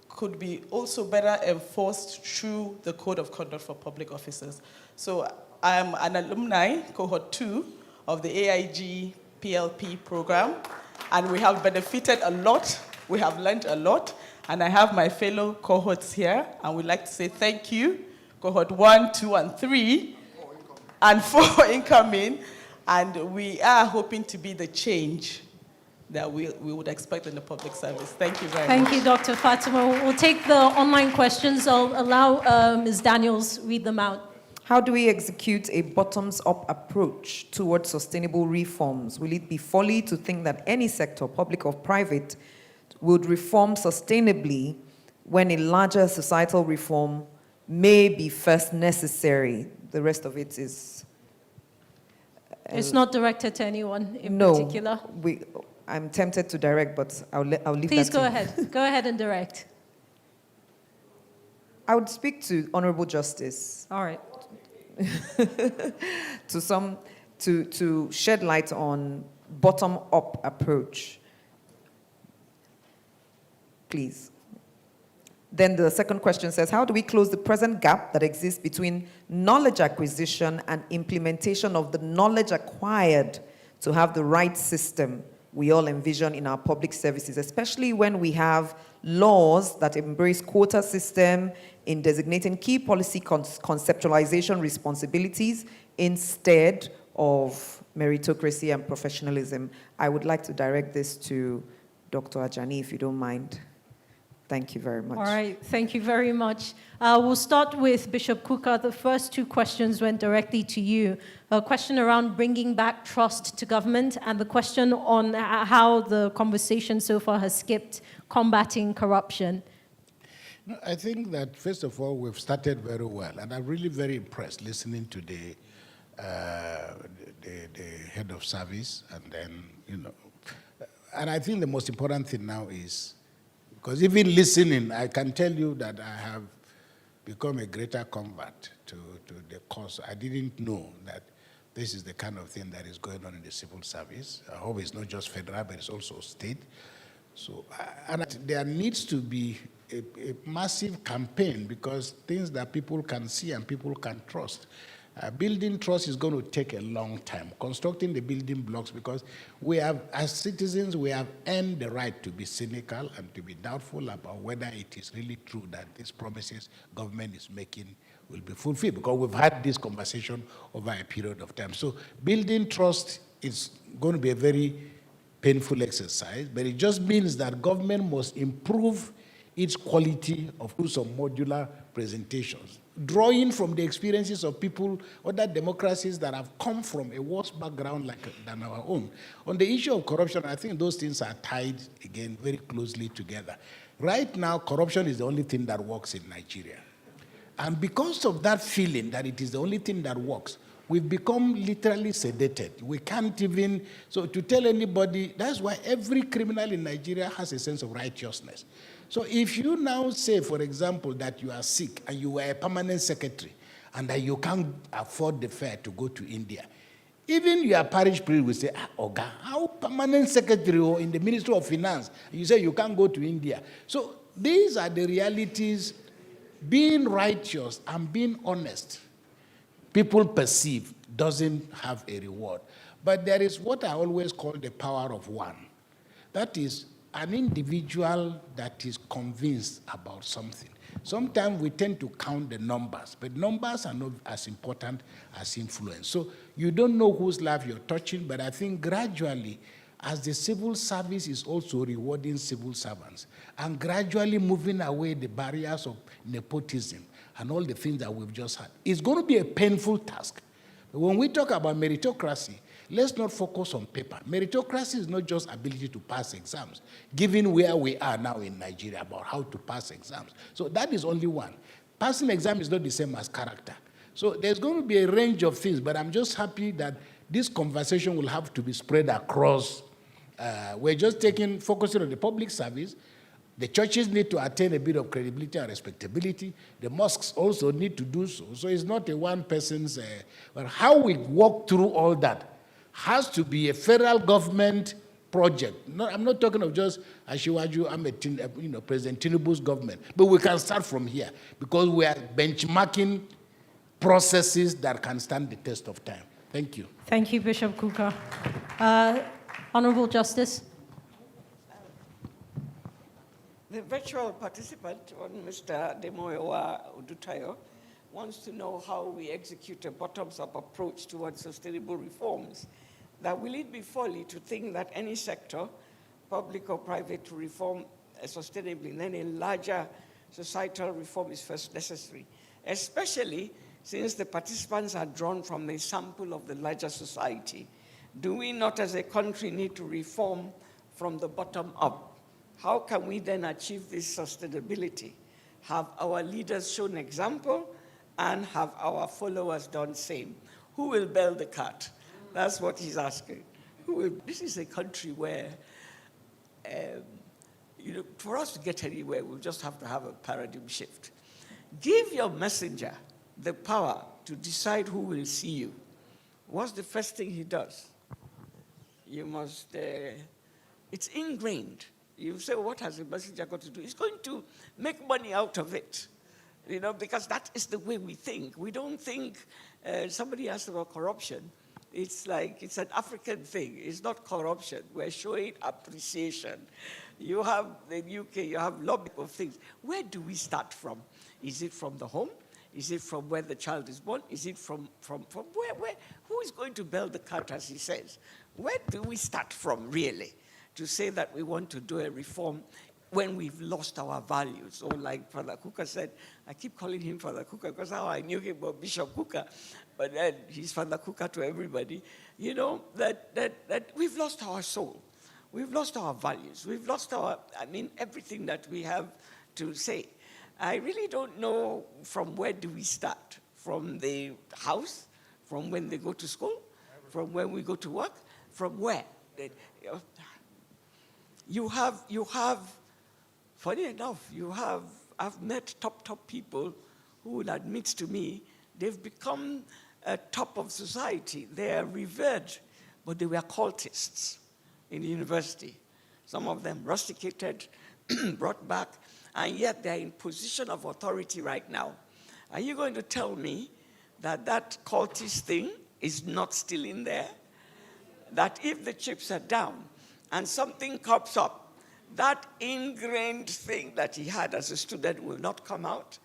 could be also better enforced through the Code of Conduct for public officers. So I'm an alumni, cohort 2, of the AIG PLP program, and we have benefited a lot. We have learned a lot, and I have my fellow cohorts here, and we'd like to say thank you, cohort 1, 2, and 3, and 4 incoming, and we are hoping to be the change that we would expect in the public service. Thank you very much. Thank you, Dr. Fatima. We'll take the online questions. I'll allow Ms. Daniels read them out. How do we execute a bottoms-up approach towards sustainable reforms? Will it be folly to think that any sector, public or private, would reform sustainably when a larger societal reform may be first necessary? The rest of it is... It's not directed to anyone in no, particular. I'm tempted to direct, but I'll leave Please that go to ahead. Go ahead and direct. I would speak to Honorable Justice. All right. to shed light on bottom-up approach. Please. Then the second question says, how do we close the present gap that exists between knowledge acquisition and implementation of the knowledge acquired to have the right system we all envision in our public services, especially when we have laws that embrace quota system in designating key policy conceptualization responsibilities instead of meritocracy and professionalism? I would like to direct this to Dr. Ajani, if you don't mind. Thank you very much. All right, thank you very much. We'll start with Bishop Kukah. The first two questions went directly to you. A question around bringing back trust to government, and the question on how the conversation so far has skipped combating corruption. No, I think that, first of all, we've started very well, and I'm really very impressed listening to the head of service, and then, and I think the most important thing now is, because even listening, I can tell you that I have become a greater convert to the cause. I didn't know that this is the kind of thing that is going on in the civil service. I hope it's not just federal, but it's also state. So, and there needs to be a massive campaign, because things that people can see and people can trust. Building trust is going to take a long time. Constructing the building blocks, because we have, as citizens, we have earned the right to be cynical and to be doubtful about whether it is really true that these promises government is making will be fulfilled, because we've had this conversation over a period of time. So building trust is going to be a very painful exercise, but it just means that government must improve its quality of some modular presentations, drawing from the experiences of people, other democracies that have come from a worse background than our own. On the issue of corruption, I think those things are tied, again, very closely together. Right now, corruption is the only thing that works in Nigeria. And because of that feeling that it is the only thing that works, we've become literally sedated. We can't even, so to tell anybody, that's why every criminal in Nigeria has a sense of righteousness. So if you now say, for example, that you are sick and you were a permanent secretary and that you can't afford the fare to go to India, even your parish priest will say, Oga, how permanent secretary or in the Ministry of Finance, you say you can't go to India. So these are the realities. Being righteous and being honest, people perceive, doesn't have a reward. But there is what I always call the power of one. That is an individual that is convinced about something. Sometimes we tend to count the numbers, but numbers are not as important as influence. So you don't know whose life you're touching, but I think gradually, as the civil service is also rewarding civil servants, and gradually moving away the barriers of nepotism and all the things that we've just had, it's going to be a painful task. But when we talk about meritocracy, let's not focus on paper. Meritocracy is not just ability to pass exams, given where we are now in Nigeria about how to pass exams. So that is only one. Passing exam is not the same as character. So there's going to be a range of things, but I'm just happy that this conversation will have to be spread across. We're just focusing on the public service. The churches need to attain a bit of credibility and respectability. The mosques also need to do so. So it's not a one person's, but how we walk through all that has to be a federal government project. No, I'm not talking of just Aig-Imoukhuede, President Tinubu's government, but we can start from here because we are benchmarking processes that can stand the test of time. Thank you. Thank you, Bishop Kukah. Honorable Justice. The virtual participant, Mr. Demoyowa Odutayo, wants to know how we execute a bottoms-up approach towards sustainable reforms. That will it be folly to think that any sector, public or private, to reform sustainably, then a larger societal reform is first necessary, especially since the participants are drawn from a sample of the larger society. Do we not as a country need to reform from the bottom up? How can we then achieve this sustainability? Have our leaders shown example and have our followers done same? Who will bail the cat? That's what he's asking. This is a country where, for us to get anywhere, we'll just have to have a paradigm shift. Give your messenger the power to decide who will see you. What's the first thing he does? You must, it's ingrained. You say, well, what has the messenger got to do? He's going to make money out of it, because that is the way we think. We don't think, somebody asked about corruption. It's like, it's an African thing. It's not corruption. We're showing appreciation. You have, in UK, you have lobby of things. Where do we start from? Is it from the home? Is it from where the child is born? Is it from where? Who is going to bail the cat, as he says? Where do we start from, really, to say that we want to do a reform when we've lost our values? Or like Father Kukah said, I keep calling him Father Kukah because how I knew him was Bishop Kukah, but then he's Father Kukah to everybody. That we've lost our soul. We've lost our values. We've lost everything that we have to say. I really don't know from where do we start? From the house? From when they go to school? From when we go to work? From where? You have, funny enough, I've met top people who will admit to me they've become a top of society. They are revered, but they were cultists in the university. Some of them rusticated, brought back, and yet they're in position of authority right now. Are you going to tell me that that cultist thing is not still in there? That if the chips are down and something comes up, that ingrained thing that he had as a student will not come out?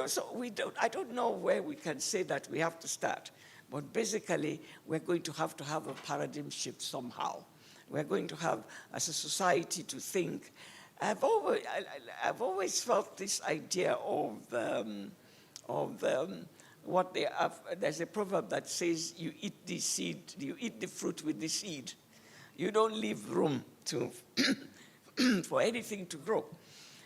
So I don't know where we can say that we have to start. But basically, we're going to have a paradigm shift somehow. We're going to have, as a society, to think. I've always felt this idea of what they have. There's a proverb that says, you eat the fruit with the seed. You don't leave room for anything to grow.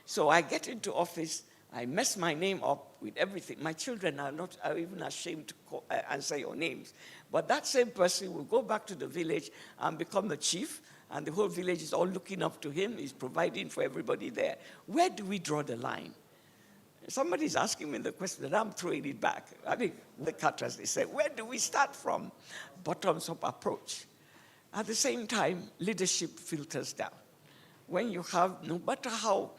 So I get into office, I mess my name up with everything. My children are even ashamed to answer your names. But that same person will go back to the village and become the chief, and the whole village is all looking up to him. He's providing for everybody there. Where do we draw the line? Somebody's asking me the question, and I'm throwing it back. The cut, as they say. Where do we start from? Bottoms-up approach. At the same time, leadership filters down. When you have, no matter how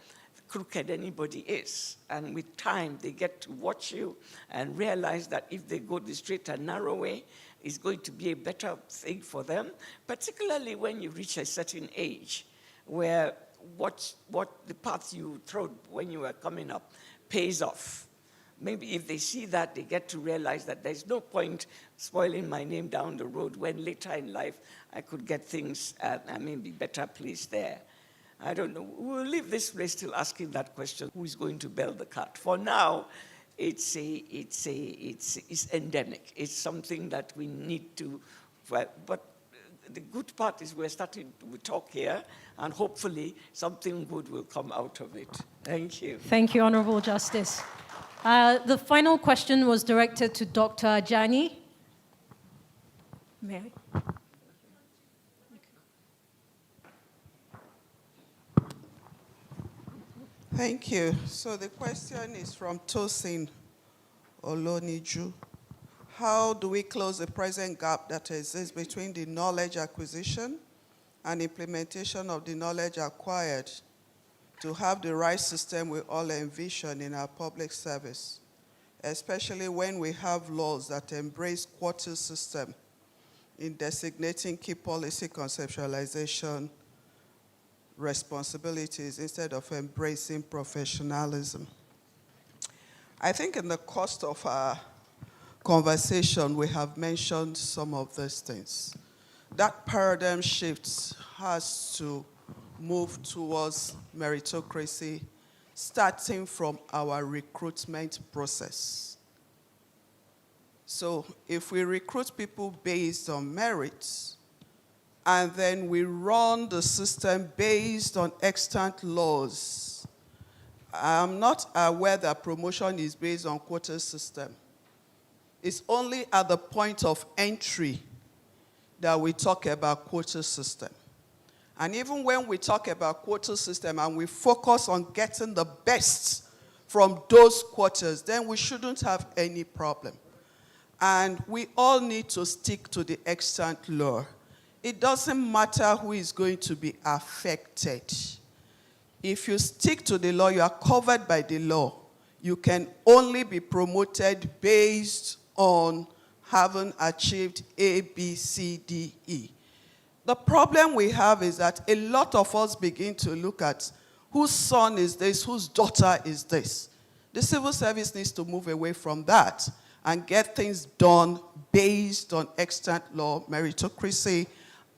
crooked anybody is, and with time they get to watch you and realize that if they go the straight and narrow way, it's going to be a better thing for them, particularly when you reach a certain age where what the path you trod when you were coming up pays off. Maybe if they see that, they get to realize that there's no point spoiling my name down the road when later in life I could get things and maybe better placed there. I don't know. We'll leave this place still asking that question, who is going to bail the cat? For now, it's endemic. It's something that we need to, but the good part is we're starting to talk here, and hopefully something good will come out of it. Thank you. Thank you, Honorable Justice. The final question was directed to Dr. Ajani. May I? Thank you. So the question is from Tosin Oloniju. How do we close the present gap that exists between the knowledge acquisition and implementation of the knowledge acquired to have the right system we all envision in our public service, especially when we have laws that embrace quota system in designating key policy conceptualization responsibilities instead of embracing professionalism? I think in the course of our conversation, we have mentioned some of these things. That paradigm shift has to move towards meritocracy, starting from our recruitment process. So if we recruit people based on merits, and then we run the system based on extant laws, I'm not aware that promotion is based on quota system. It's only at the point of entry that we talk about quota system. And even when we talk about quota system and we focus on getting the best from those quotas, then we shouldn't have any problem. And we all need to stick to the extant law. It doesn't matter who is going to be affected. If you stick to the law, you are covered by the law. You can only be promoted based on having achieved A, B, C, D, E. The problem we have is that a lot of us begin to look at whose son is this, whose daughter is this. The civil service needs to move away from that and get things done based on extant law, meritocracy,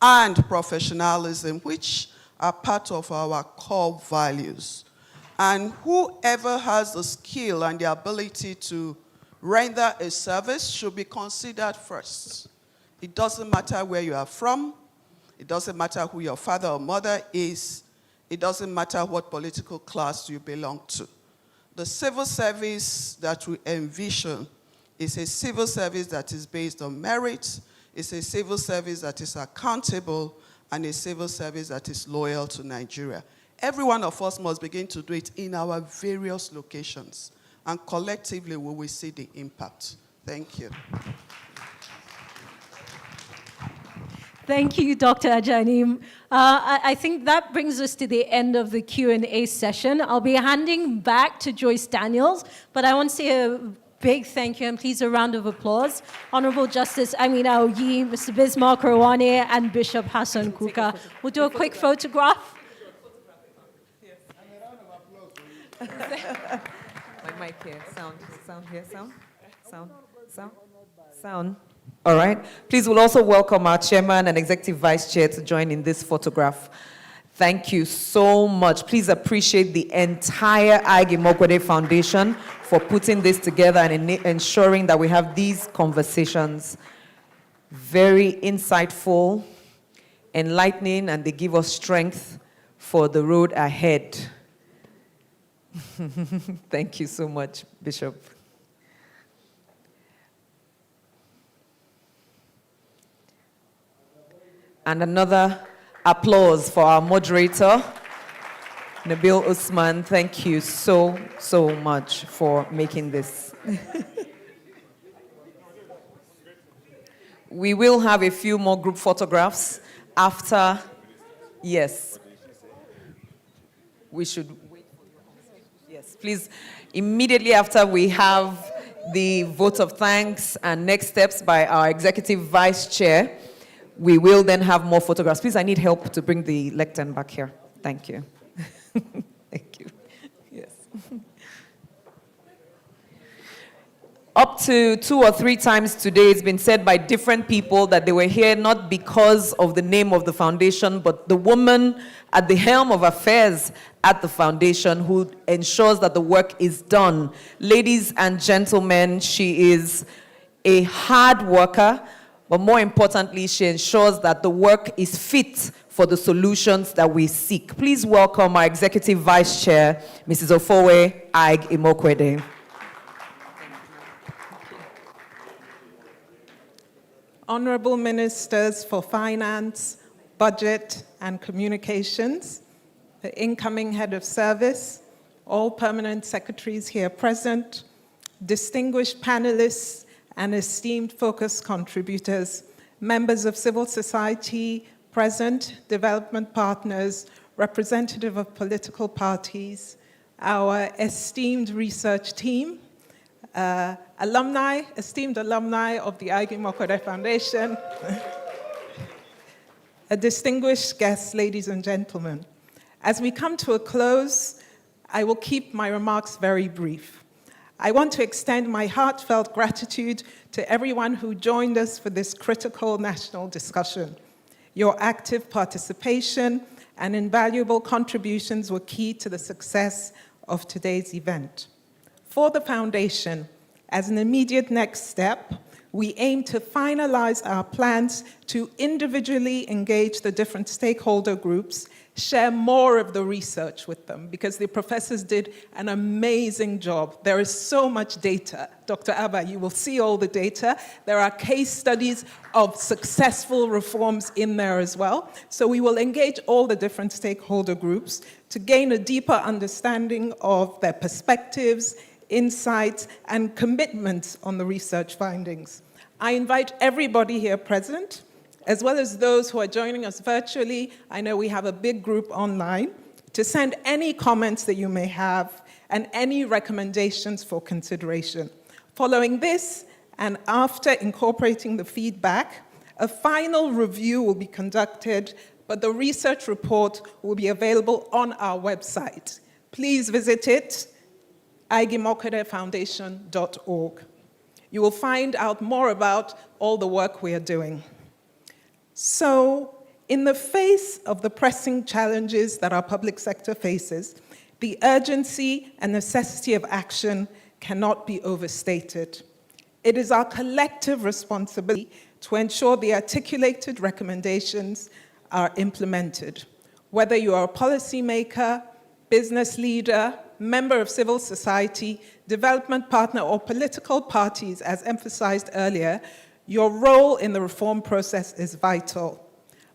and professionalism, which are part of our core values. And whoever has the skill and the ability to render a service should be considered first. It doesn't matter where you are from. It doesn't matter who your father or mother is. It doesn't matter what political class you belong to. The civil service that we envision is a civil service that is based on merit. It's a civil service that is accountable, and a civil service that is loyal to Nigeria. Every one of us must begin to do it in our various locations, and collectively we will see the impact. Thank you. Thank you, Dr. Ajani. I think that brings us to the end of the Q&A session. I'll be handing back to Joyce Daniels, but I want to say a big thank you, and please a round of applause. Honorable Justice Aig-Imoukhuede, Mr. Bismarck Rawane, and Bishop Hassan Kuka. We'll do a quick photograph. My mic here, sound here, sound. All right. Please, we'll also welcome our chairman and executive vice chair to join in this photograph. Thank you so much. Please appreciate the entire Aig-Imoukhuede Foundation for putting this together and ensuring that we have these conversations. Very insightful, enlightening, and they give us strength for the road ahead. Thank you so much, Bishop. And another applause for our moderator, Nabil Usman. Thank you so, so much for making this. We will have a few more group photographs after, yes. We should wait. Yes, please, immediately after we have the vote of thanks and next steps by our executive vice chair, we will then have more photographs. Please, I need help to bring the lectern back here. Thank you. Thank you. Yes. Up to 2 or 3 times today, it's been said by different people that they were here not because of the name of the foundation, but the woman at the helm of affairs at the foundation who ensures that the work is done. Ladies and gentlemen, she is a hard worker, but more importantly, she ensures that the work is fit for the solutions that we seek. Please welcome our Executive Vice Chair, Mrs. Ofowe Aig-Imoukhuede. Honorable Ministers for Finance, Budget and Communications, the incoming Head of Service, all permanent secretaries here present, distinguished panelists and esteemed focus contributors, members of civil society present, development partners, representative of political parties, our esteemed research team, esteemed alumni of the Aig-Imoukhuede Foundation, a distinguished guests, ladies and gentlemen. As we come to a close, I will keep my remarks very brief. I want to extend my heartfelt gratitude to everyone who joined us for this critical national discussion. Your active participation and invaluable contributions were key to the success of today's event. For the Foundation, as an immediate next step, we aim to finalize our plans to individually engage the different stakeholder groups, share more of the research with them, because the professors did an amazing job. There is so much data. Dr. Abba, you will see all the data. There are case studies of successful reforms in there as well. So we will engage all the different stakeholder groups to gain a deeper understanding of their perspectives, insights, and commitments on the research findings. I invite everybody here present, as well as those who are joining us virtually, I know we have a big group online, to send any comments that you may have and any recommendations for consideration. Following this, and after incorporating the feedback, a final review will be conducted, but the research report will be available on our website. Please visit it, Aig-Imoukhuedefoundation.org. You will find out more about all the work we are doing. So, in the face of the pressing challenges that our public sector faces, the urgency and necessity of action cannot be overstated. It is our collective responsibility to ensure the articulated recommendations are implemented. Whether you are a policymaker, business leader, member of civil society, development partner, or political parties, as emphasized earlier, your role in the reform process is vital.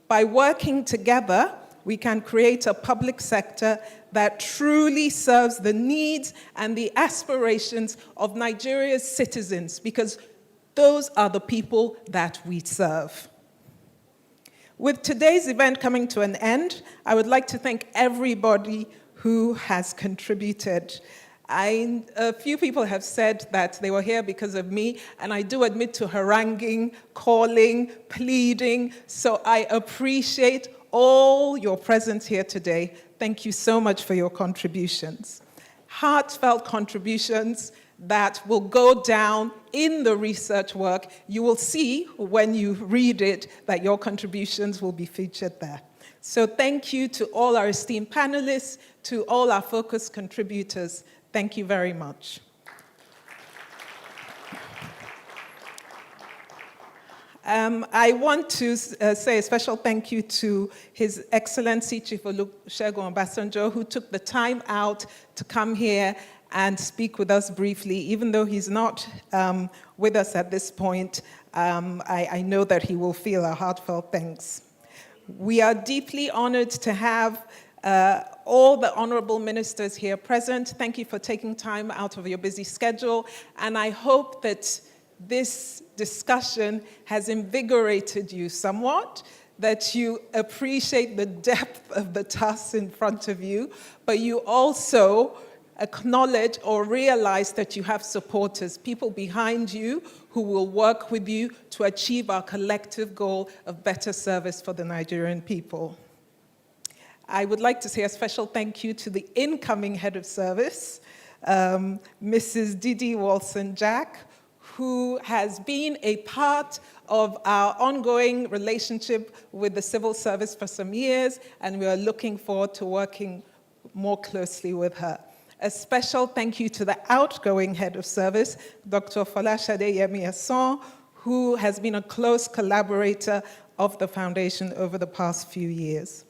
By working together, we can create a public sector that truly serves the needs and the aspirations of Nigeria's citizens, because those are the people that we serve. With today's event coming to an end, I would like to thank everybody who has contributed. A few people have said that they were here because of me, and I do admit to haranguing, calling, pleading, so I appreciate all your presence here today. Thank you so much for your contributions. Heartfelt contributions that will go down in the research work. You will see when you read it that your contributions will be featured there. So thank you to all our esteemed panelists, to all our focus contributors. Thank you very much. I want to say a special thank you to His Excellency Chief Olusegun Obasanjo, who took the time out to come here and speak with us briefly. Even though he's not with us at this point, I know that he will feel our heartfelt thanks. We are deeply honored to have all the honorable ministers here present. Thank you for taking time out of your busy schedule, and I hope that this discussion has invigorated you somewhat, that you appreciate the depth of the tasks in front of you, but you also acknowledge or realize that you have supporters, people behind you who will work with you to achieve our collective goal of better service for the Nigerian people. I would like to say a special thank you to the incoming head of service, Mrs. Didi Walson-Jack, who has been a part of our ongoing relationship with the civil service for some years, and we are looking forward to working more closely with her. A special thank you to the outgoing head of service, Dr. Folashade Yemi-Ason, who has been a close collaborator of the foundation over the past few years.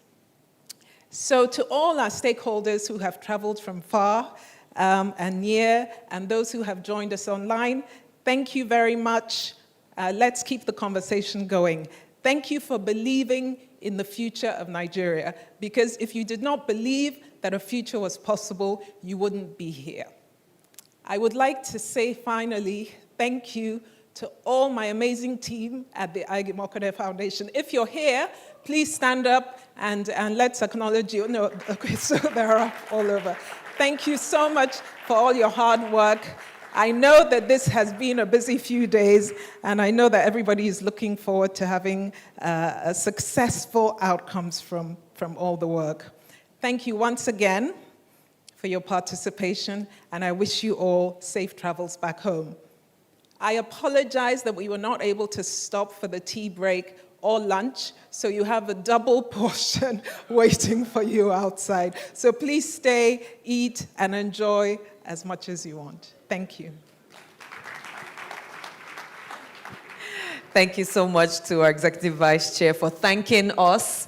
So to all our stakeholders who have traveled from far and near, and those who have joined us online, thank you very much. Let's keep the conversation going. Thank you for believing in the future of Nigeria, because if you did not believe that a future was possible, you wouldn't be here. I would like to say finally, thank you to all my amazing team at the Aig-Imoukhuede Foundation. If you're here, please stand up and let's acknowledge you. No, okay, so they're up all over. Thank you so much for all your hard work. I know that this has been a busy few days, and I know that everybody is looking forward to having successful outcomes from all the work. Thank you once again for your participation, and I wish you all safe travels back home. I apologize that we were not able to stop for the tea break or lunch, so you have a double portion waiting for you outside. So please stay, eat, and enjoy as much as you want. Thank you. Thank you so much to our Executive Vice Chair for thanking us.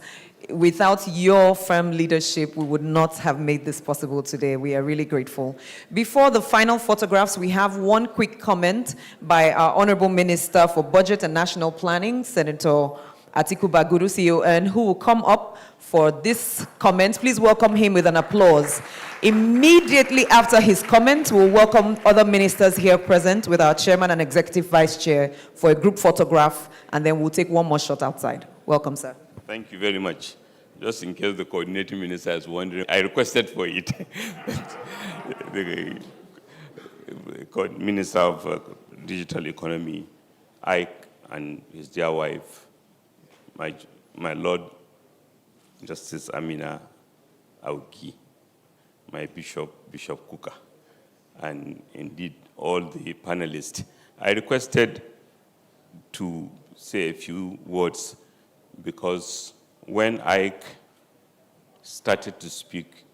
Without your firm leadership, we would not have made this possible today. We are really grateful. Before the final photographs, we have one quick comment by our Honorable Minister for Budget and National Planning, Senator Atiku Bagudu, CON, who will come up for this comment. Please welcome him with an applause. Immediately after his comment, we'll welcome other ministers here present with our Chairman and Executive Vice Chair for a group photograph, and then we'll take one more shot outside. Welcome, sir. Thank you very much. Just in case the coordinating minister is wondering, I requested for it. The Minister of Digital Economy, Aig, and his dear wife, my Lord Justice Amina Auki, my Bishop Kuka, and indeed all the panelists. I requested to say a few words because when Aig started to speak,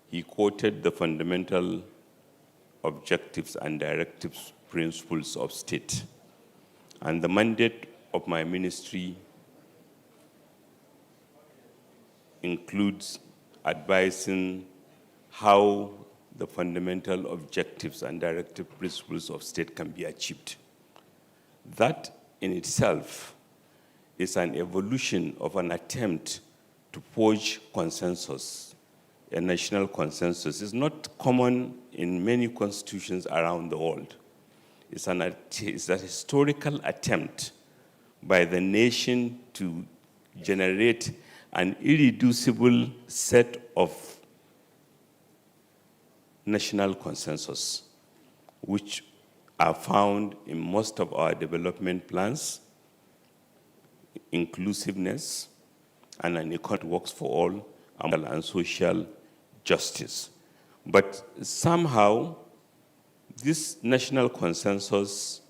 he quoted the fundamental objectives and directives principles of state. And the mandate of my ministry includes advising how the fundamental objectives and directive principles of state can be achieved. That in itself is an evolution of an attempt to forge consensus, a national consensus. It's not common in many constitutions around the world. It's a historical attempt by the nation to generate an irreducible set of national consensus, which are found in most of our development plans, inclusiveness, and an economy works for all, and social justice. But somehow, this national consensus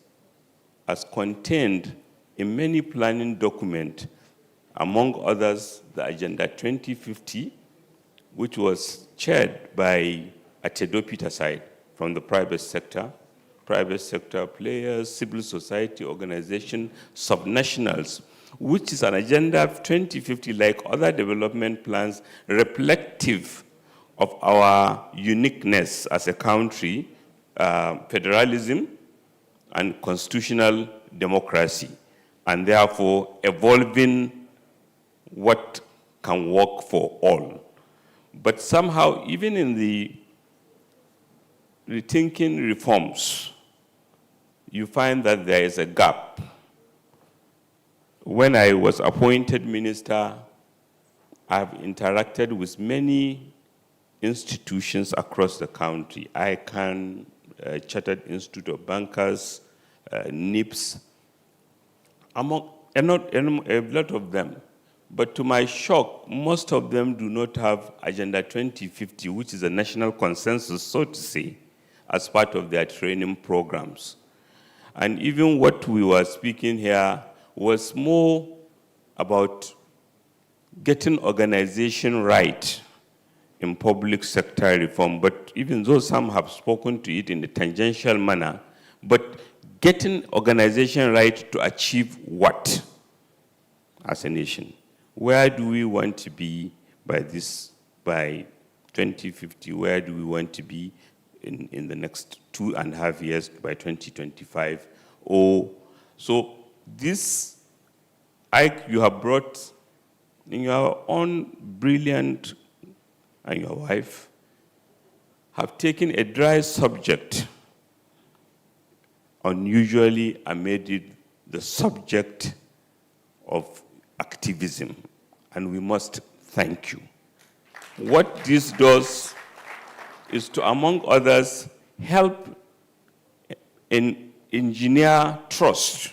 as contained in many planning documents, among others, the Agenda 2050, which was chaired by Atedo Peterside from the private sector players, civil society organizations, subnationals, which is an Agenda of 2050, like other development plans, reflective of our uniqueness as a country, federalism and constitutional democracy, and therefore evolving what can work for all. But somehow, even in the rethinking reforms, you find that there is a gap. When I was appointed minister, I've interacted with many institutions across the country. ICANN, Chartered Institute of Bankers, NIPS, among a lot of them. But to my shock, most of them do not have Agenda 2050, which is a national consensus, so to say, as part of their training programs. And even what we were speaking here was more about getting organization right in public sector reform. But even though some have spoken to it in a tangential manner, but getting organization right to achieve what as a nation? Where do we want to be by 2050? Where do we want to be in the next 2.5 years by 2025? So this, you have brought in your own brilliant, and your wife have taken a dry subject, unusually and made it the subject of activism, and we must thank you. What this does is to, among others, help engineer trust,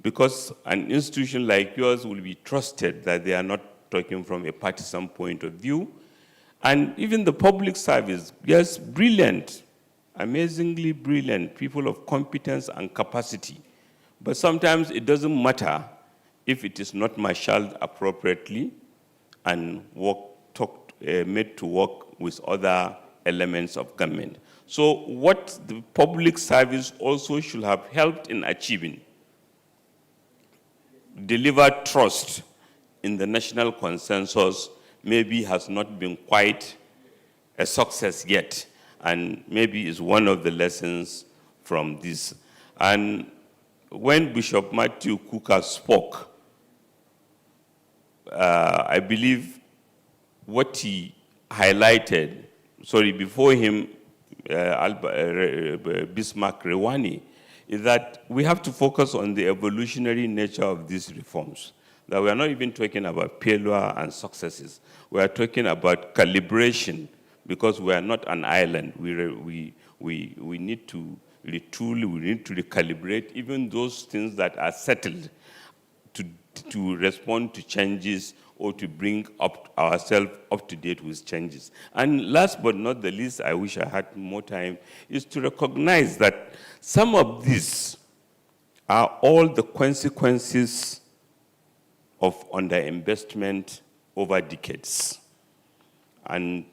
because an institution like yours will be trusted that they are not talking from a partisan point of view. And even the public service, yes, brilliant, amazingly brilliant, people of competence and capacity. But sometimes it doesn't matter if it is not marshaled appropriately and made to work with other elements of government. So what the public service also should have helped in achieving, deliver trust in the national consensus, maybe has not been quite a success yet, and maybe is one of the lessons from this. And when Bishop Matthew Kuka spoke, I believe what he highlighted, before him, Bismarck Rewani, is that we have to focus on the evolutionary nature of these reforms. That we are not even talking about failure and successes. We are talking about calibration, because we are not an island. We need to retool, we need to recalibrate even those things that are settled to respond to changes or to bring ourselves up to date with changes. And last but not the least, I wish I had more time, is to recognize that some of these are all the consequences of underinvestment over decades. And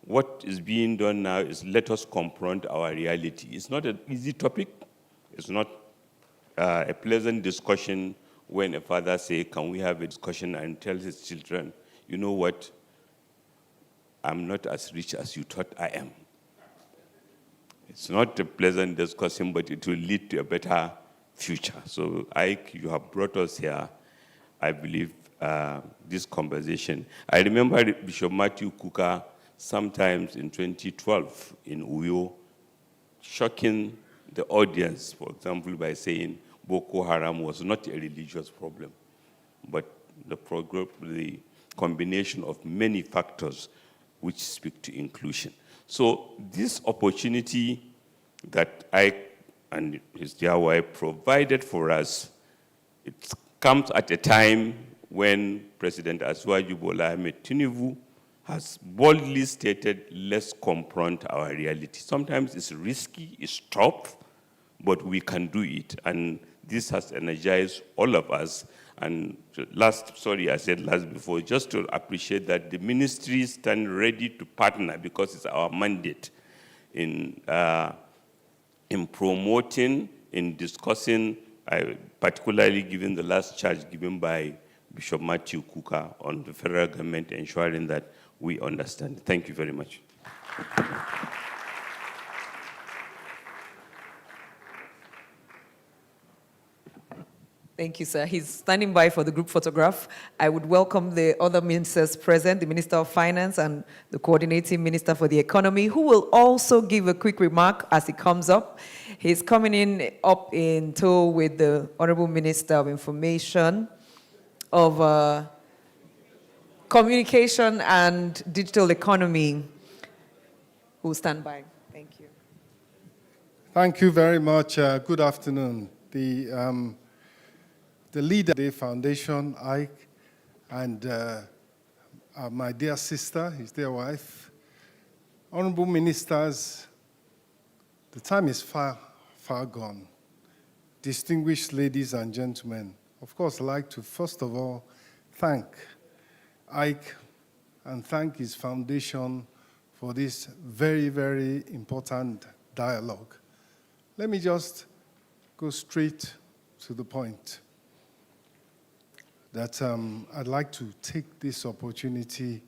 what is being done now is let us confront our reality. It's not an easy topic. It's not a pleasant discussion when a father says, can we have a discussion, and tells his children, you know what, I'm not as rich as you thought I am. It's not a pleasant discussion, but it will lead to a better future. So you have brought us here, I believe, this conversation. I remember Bishop Matthew Kuka sometimes in 2012 in Uyo, shocking the audience, for example, by saying Boko Haram was not a religious problem, but the combination of many factors which speak to inclusion. So this opportunity that I and his dear wife provided for us, it comes at a time when President Asiwaju Bola Ahmed Tinubu has boldly stated, let's confront our reality. Sometimes it's risky, it's tough, but we can do it. And this has energized all of us. And I said last before, just to appreciate that the ministry stand ready to partner, because it's our mandate in promoting, in discussing, particularly given the last charge given by Bishop Matthew Kuka on the federal government, ensuring that we understand. Thank you very much. Thank you, sir. He's standing by for the group photograph. I would welcome the other ministers present, the Minister of Finance and the Coordinating Minister for the Economy, who will also give a quick remark as he comes up. He's coming up in tow with the Honorable Minister of Information, of Communication and Digital Economy, who will stand by. Thank you. Thank you very much. Good afternoon. The leader of the foundation, Aig, and my dear sister, his dear wife, honorable ministers, the time is far, far gone. distinguished ladies and gentlemen, of course, I'd like to first of all thank Ike and thank his foundation for this very, very important dialogue. Let me just go straight to the point that I'd like to take this opportunity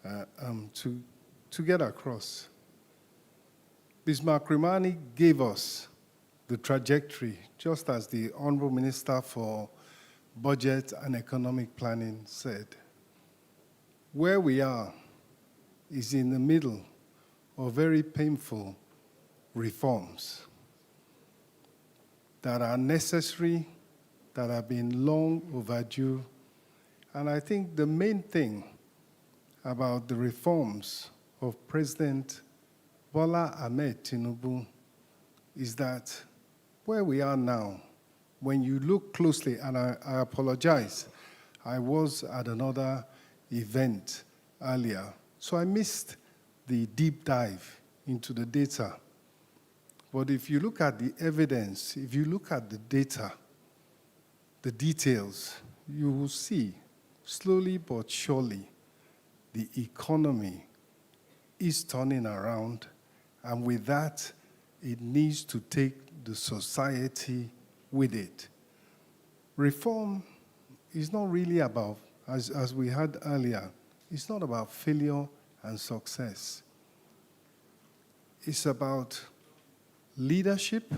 to get across. Bismarck Rimani gave us the trajectory, just as the Honorable Minister for Budget and Economic Planning said. Where we are is in the middle of very painful reforms that are necessary, that have been long overdue. And I think the main thing about the reforms of President Bola Ahmed Tinubu is that where we are now, when you look closely, and I apologize, I was at another event earlier, so I missed the deep dive into the data. But if you look at the evidence, if you look at the data, the details, you will see, slowly but surely, the economy is turning around, and with that, it needs to take the society with it. Reform is not really about, as we had earlier, it's not about failure and success. It's about leadership,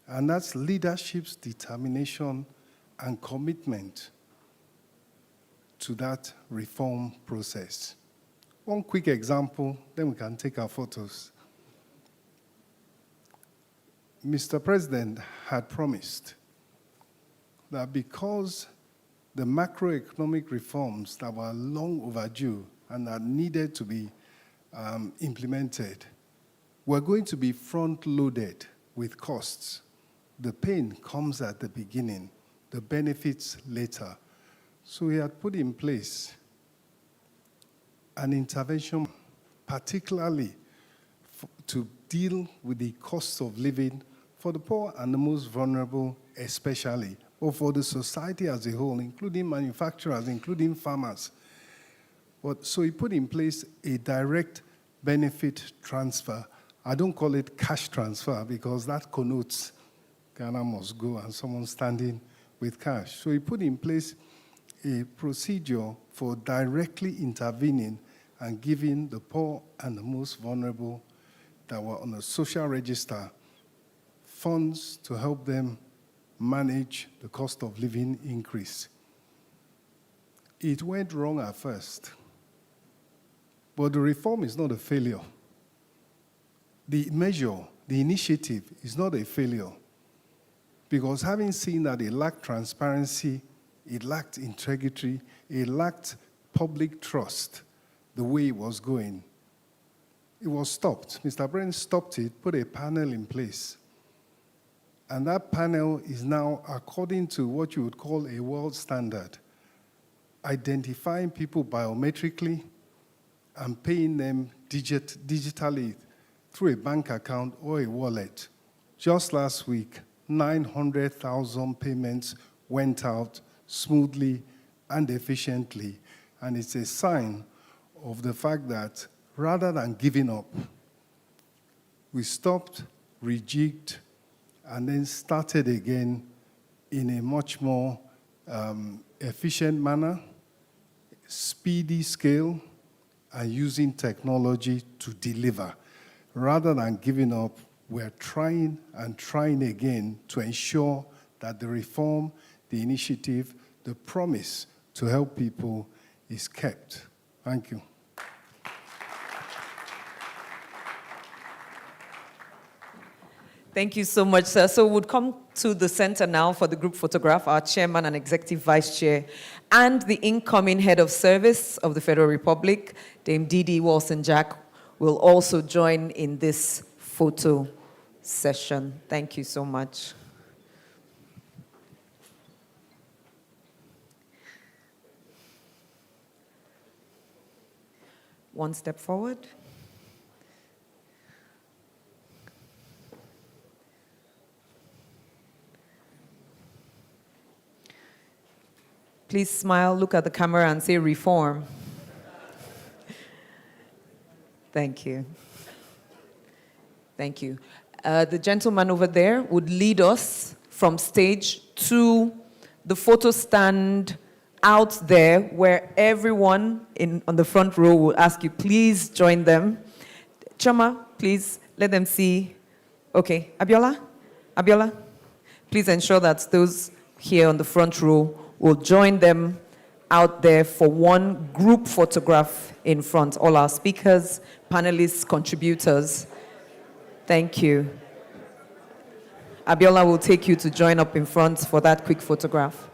and that's leadership's determination and commitment to that reform process. One quick example, then we can take our photos. Mr. President had promised that because the macroeconomic reforms that were long overdue and that needed to be implemented were going to be front-loaded with costs. The pain comes at the beginning, the benefits later. So he had put in place an intervention, particularly to deal with the cost of living for the poor and the most vulnerable especially, or for the society as a whole, including manufacturers, including farmers. So he put in place a direct benefit transfer. I don't call it cash transfer because that connotes Ghana must go and someone standing with cash. So he put in place a procedure for directly intervening and giving the poor and the most vulnerable that were on a social register funds to help them manage the cost of living increase. It went wrong at first, but the reform is not a failure. The measure, the initiative is not a failure, because having seen that it lacked transparency, it lacked integrity, it lacked public trust the way it was going, it was stopped. Mr. Brent stopped it, put a panel in place. And that panel is now, according to what you would call a world standard, identifying people biometrically and paying them digitally through a bank account or a wallet. Just last week, 900,000 payments went out smoothly and efficiently. And it's a sign of the fact that rather than giving up, we stopped, rejigged, and then started again in a much more efficient manner, speedy scale, and using technology to deliver. Rather than giving up, we're trying and trying again to ensure that the reform, the initiative, the promise to help people is kept. Thank you. Thank you so much, sir. So we'll come to the center now for the group photograph. Our chairman and executive vice chair and the incoming head of service of the Federal Republic, Dame Didi Wilson-Jack, will also join in this photo session. Thank you so much. One step forward. Please smile, look at the camera and say reform. Thank you. Thank you. The gentleman over there would lead us from stage to the photo stand out there where everyone on the front row will ask you, please join them. Chama, please let them see. Okay, Abiola, please ensure that those here on the front row will join them out there for one group photograph in front. All our speakers, panelists, contributors. Thank you. Abiola will take you to join up in front for that quick photograph.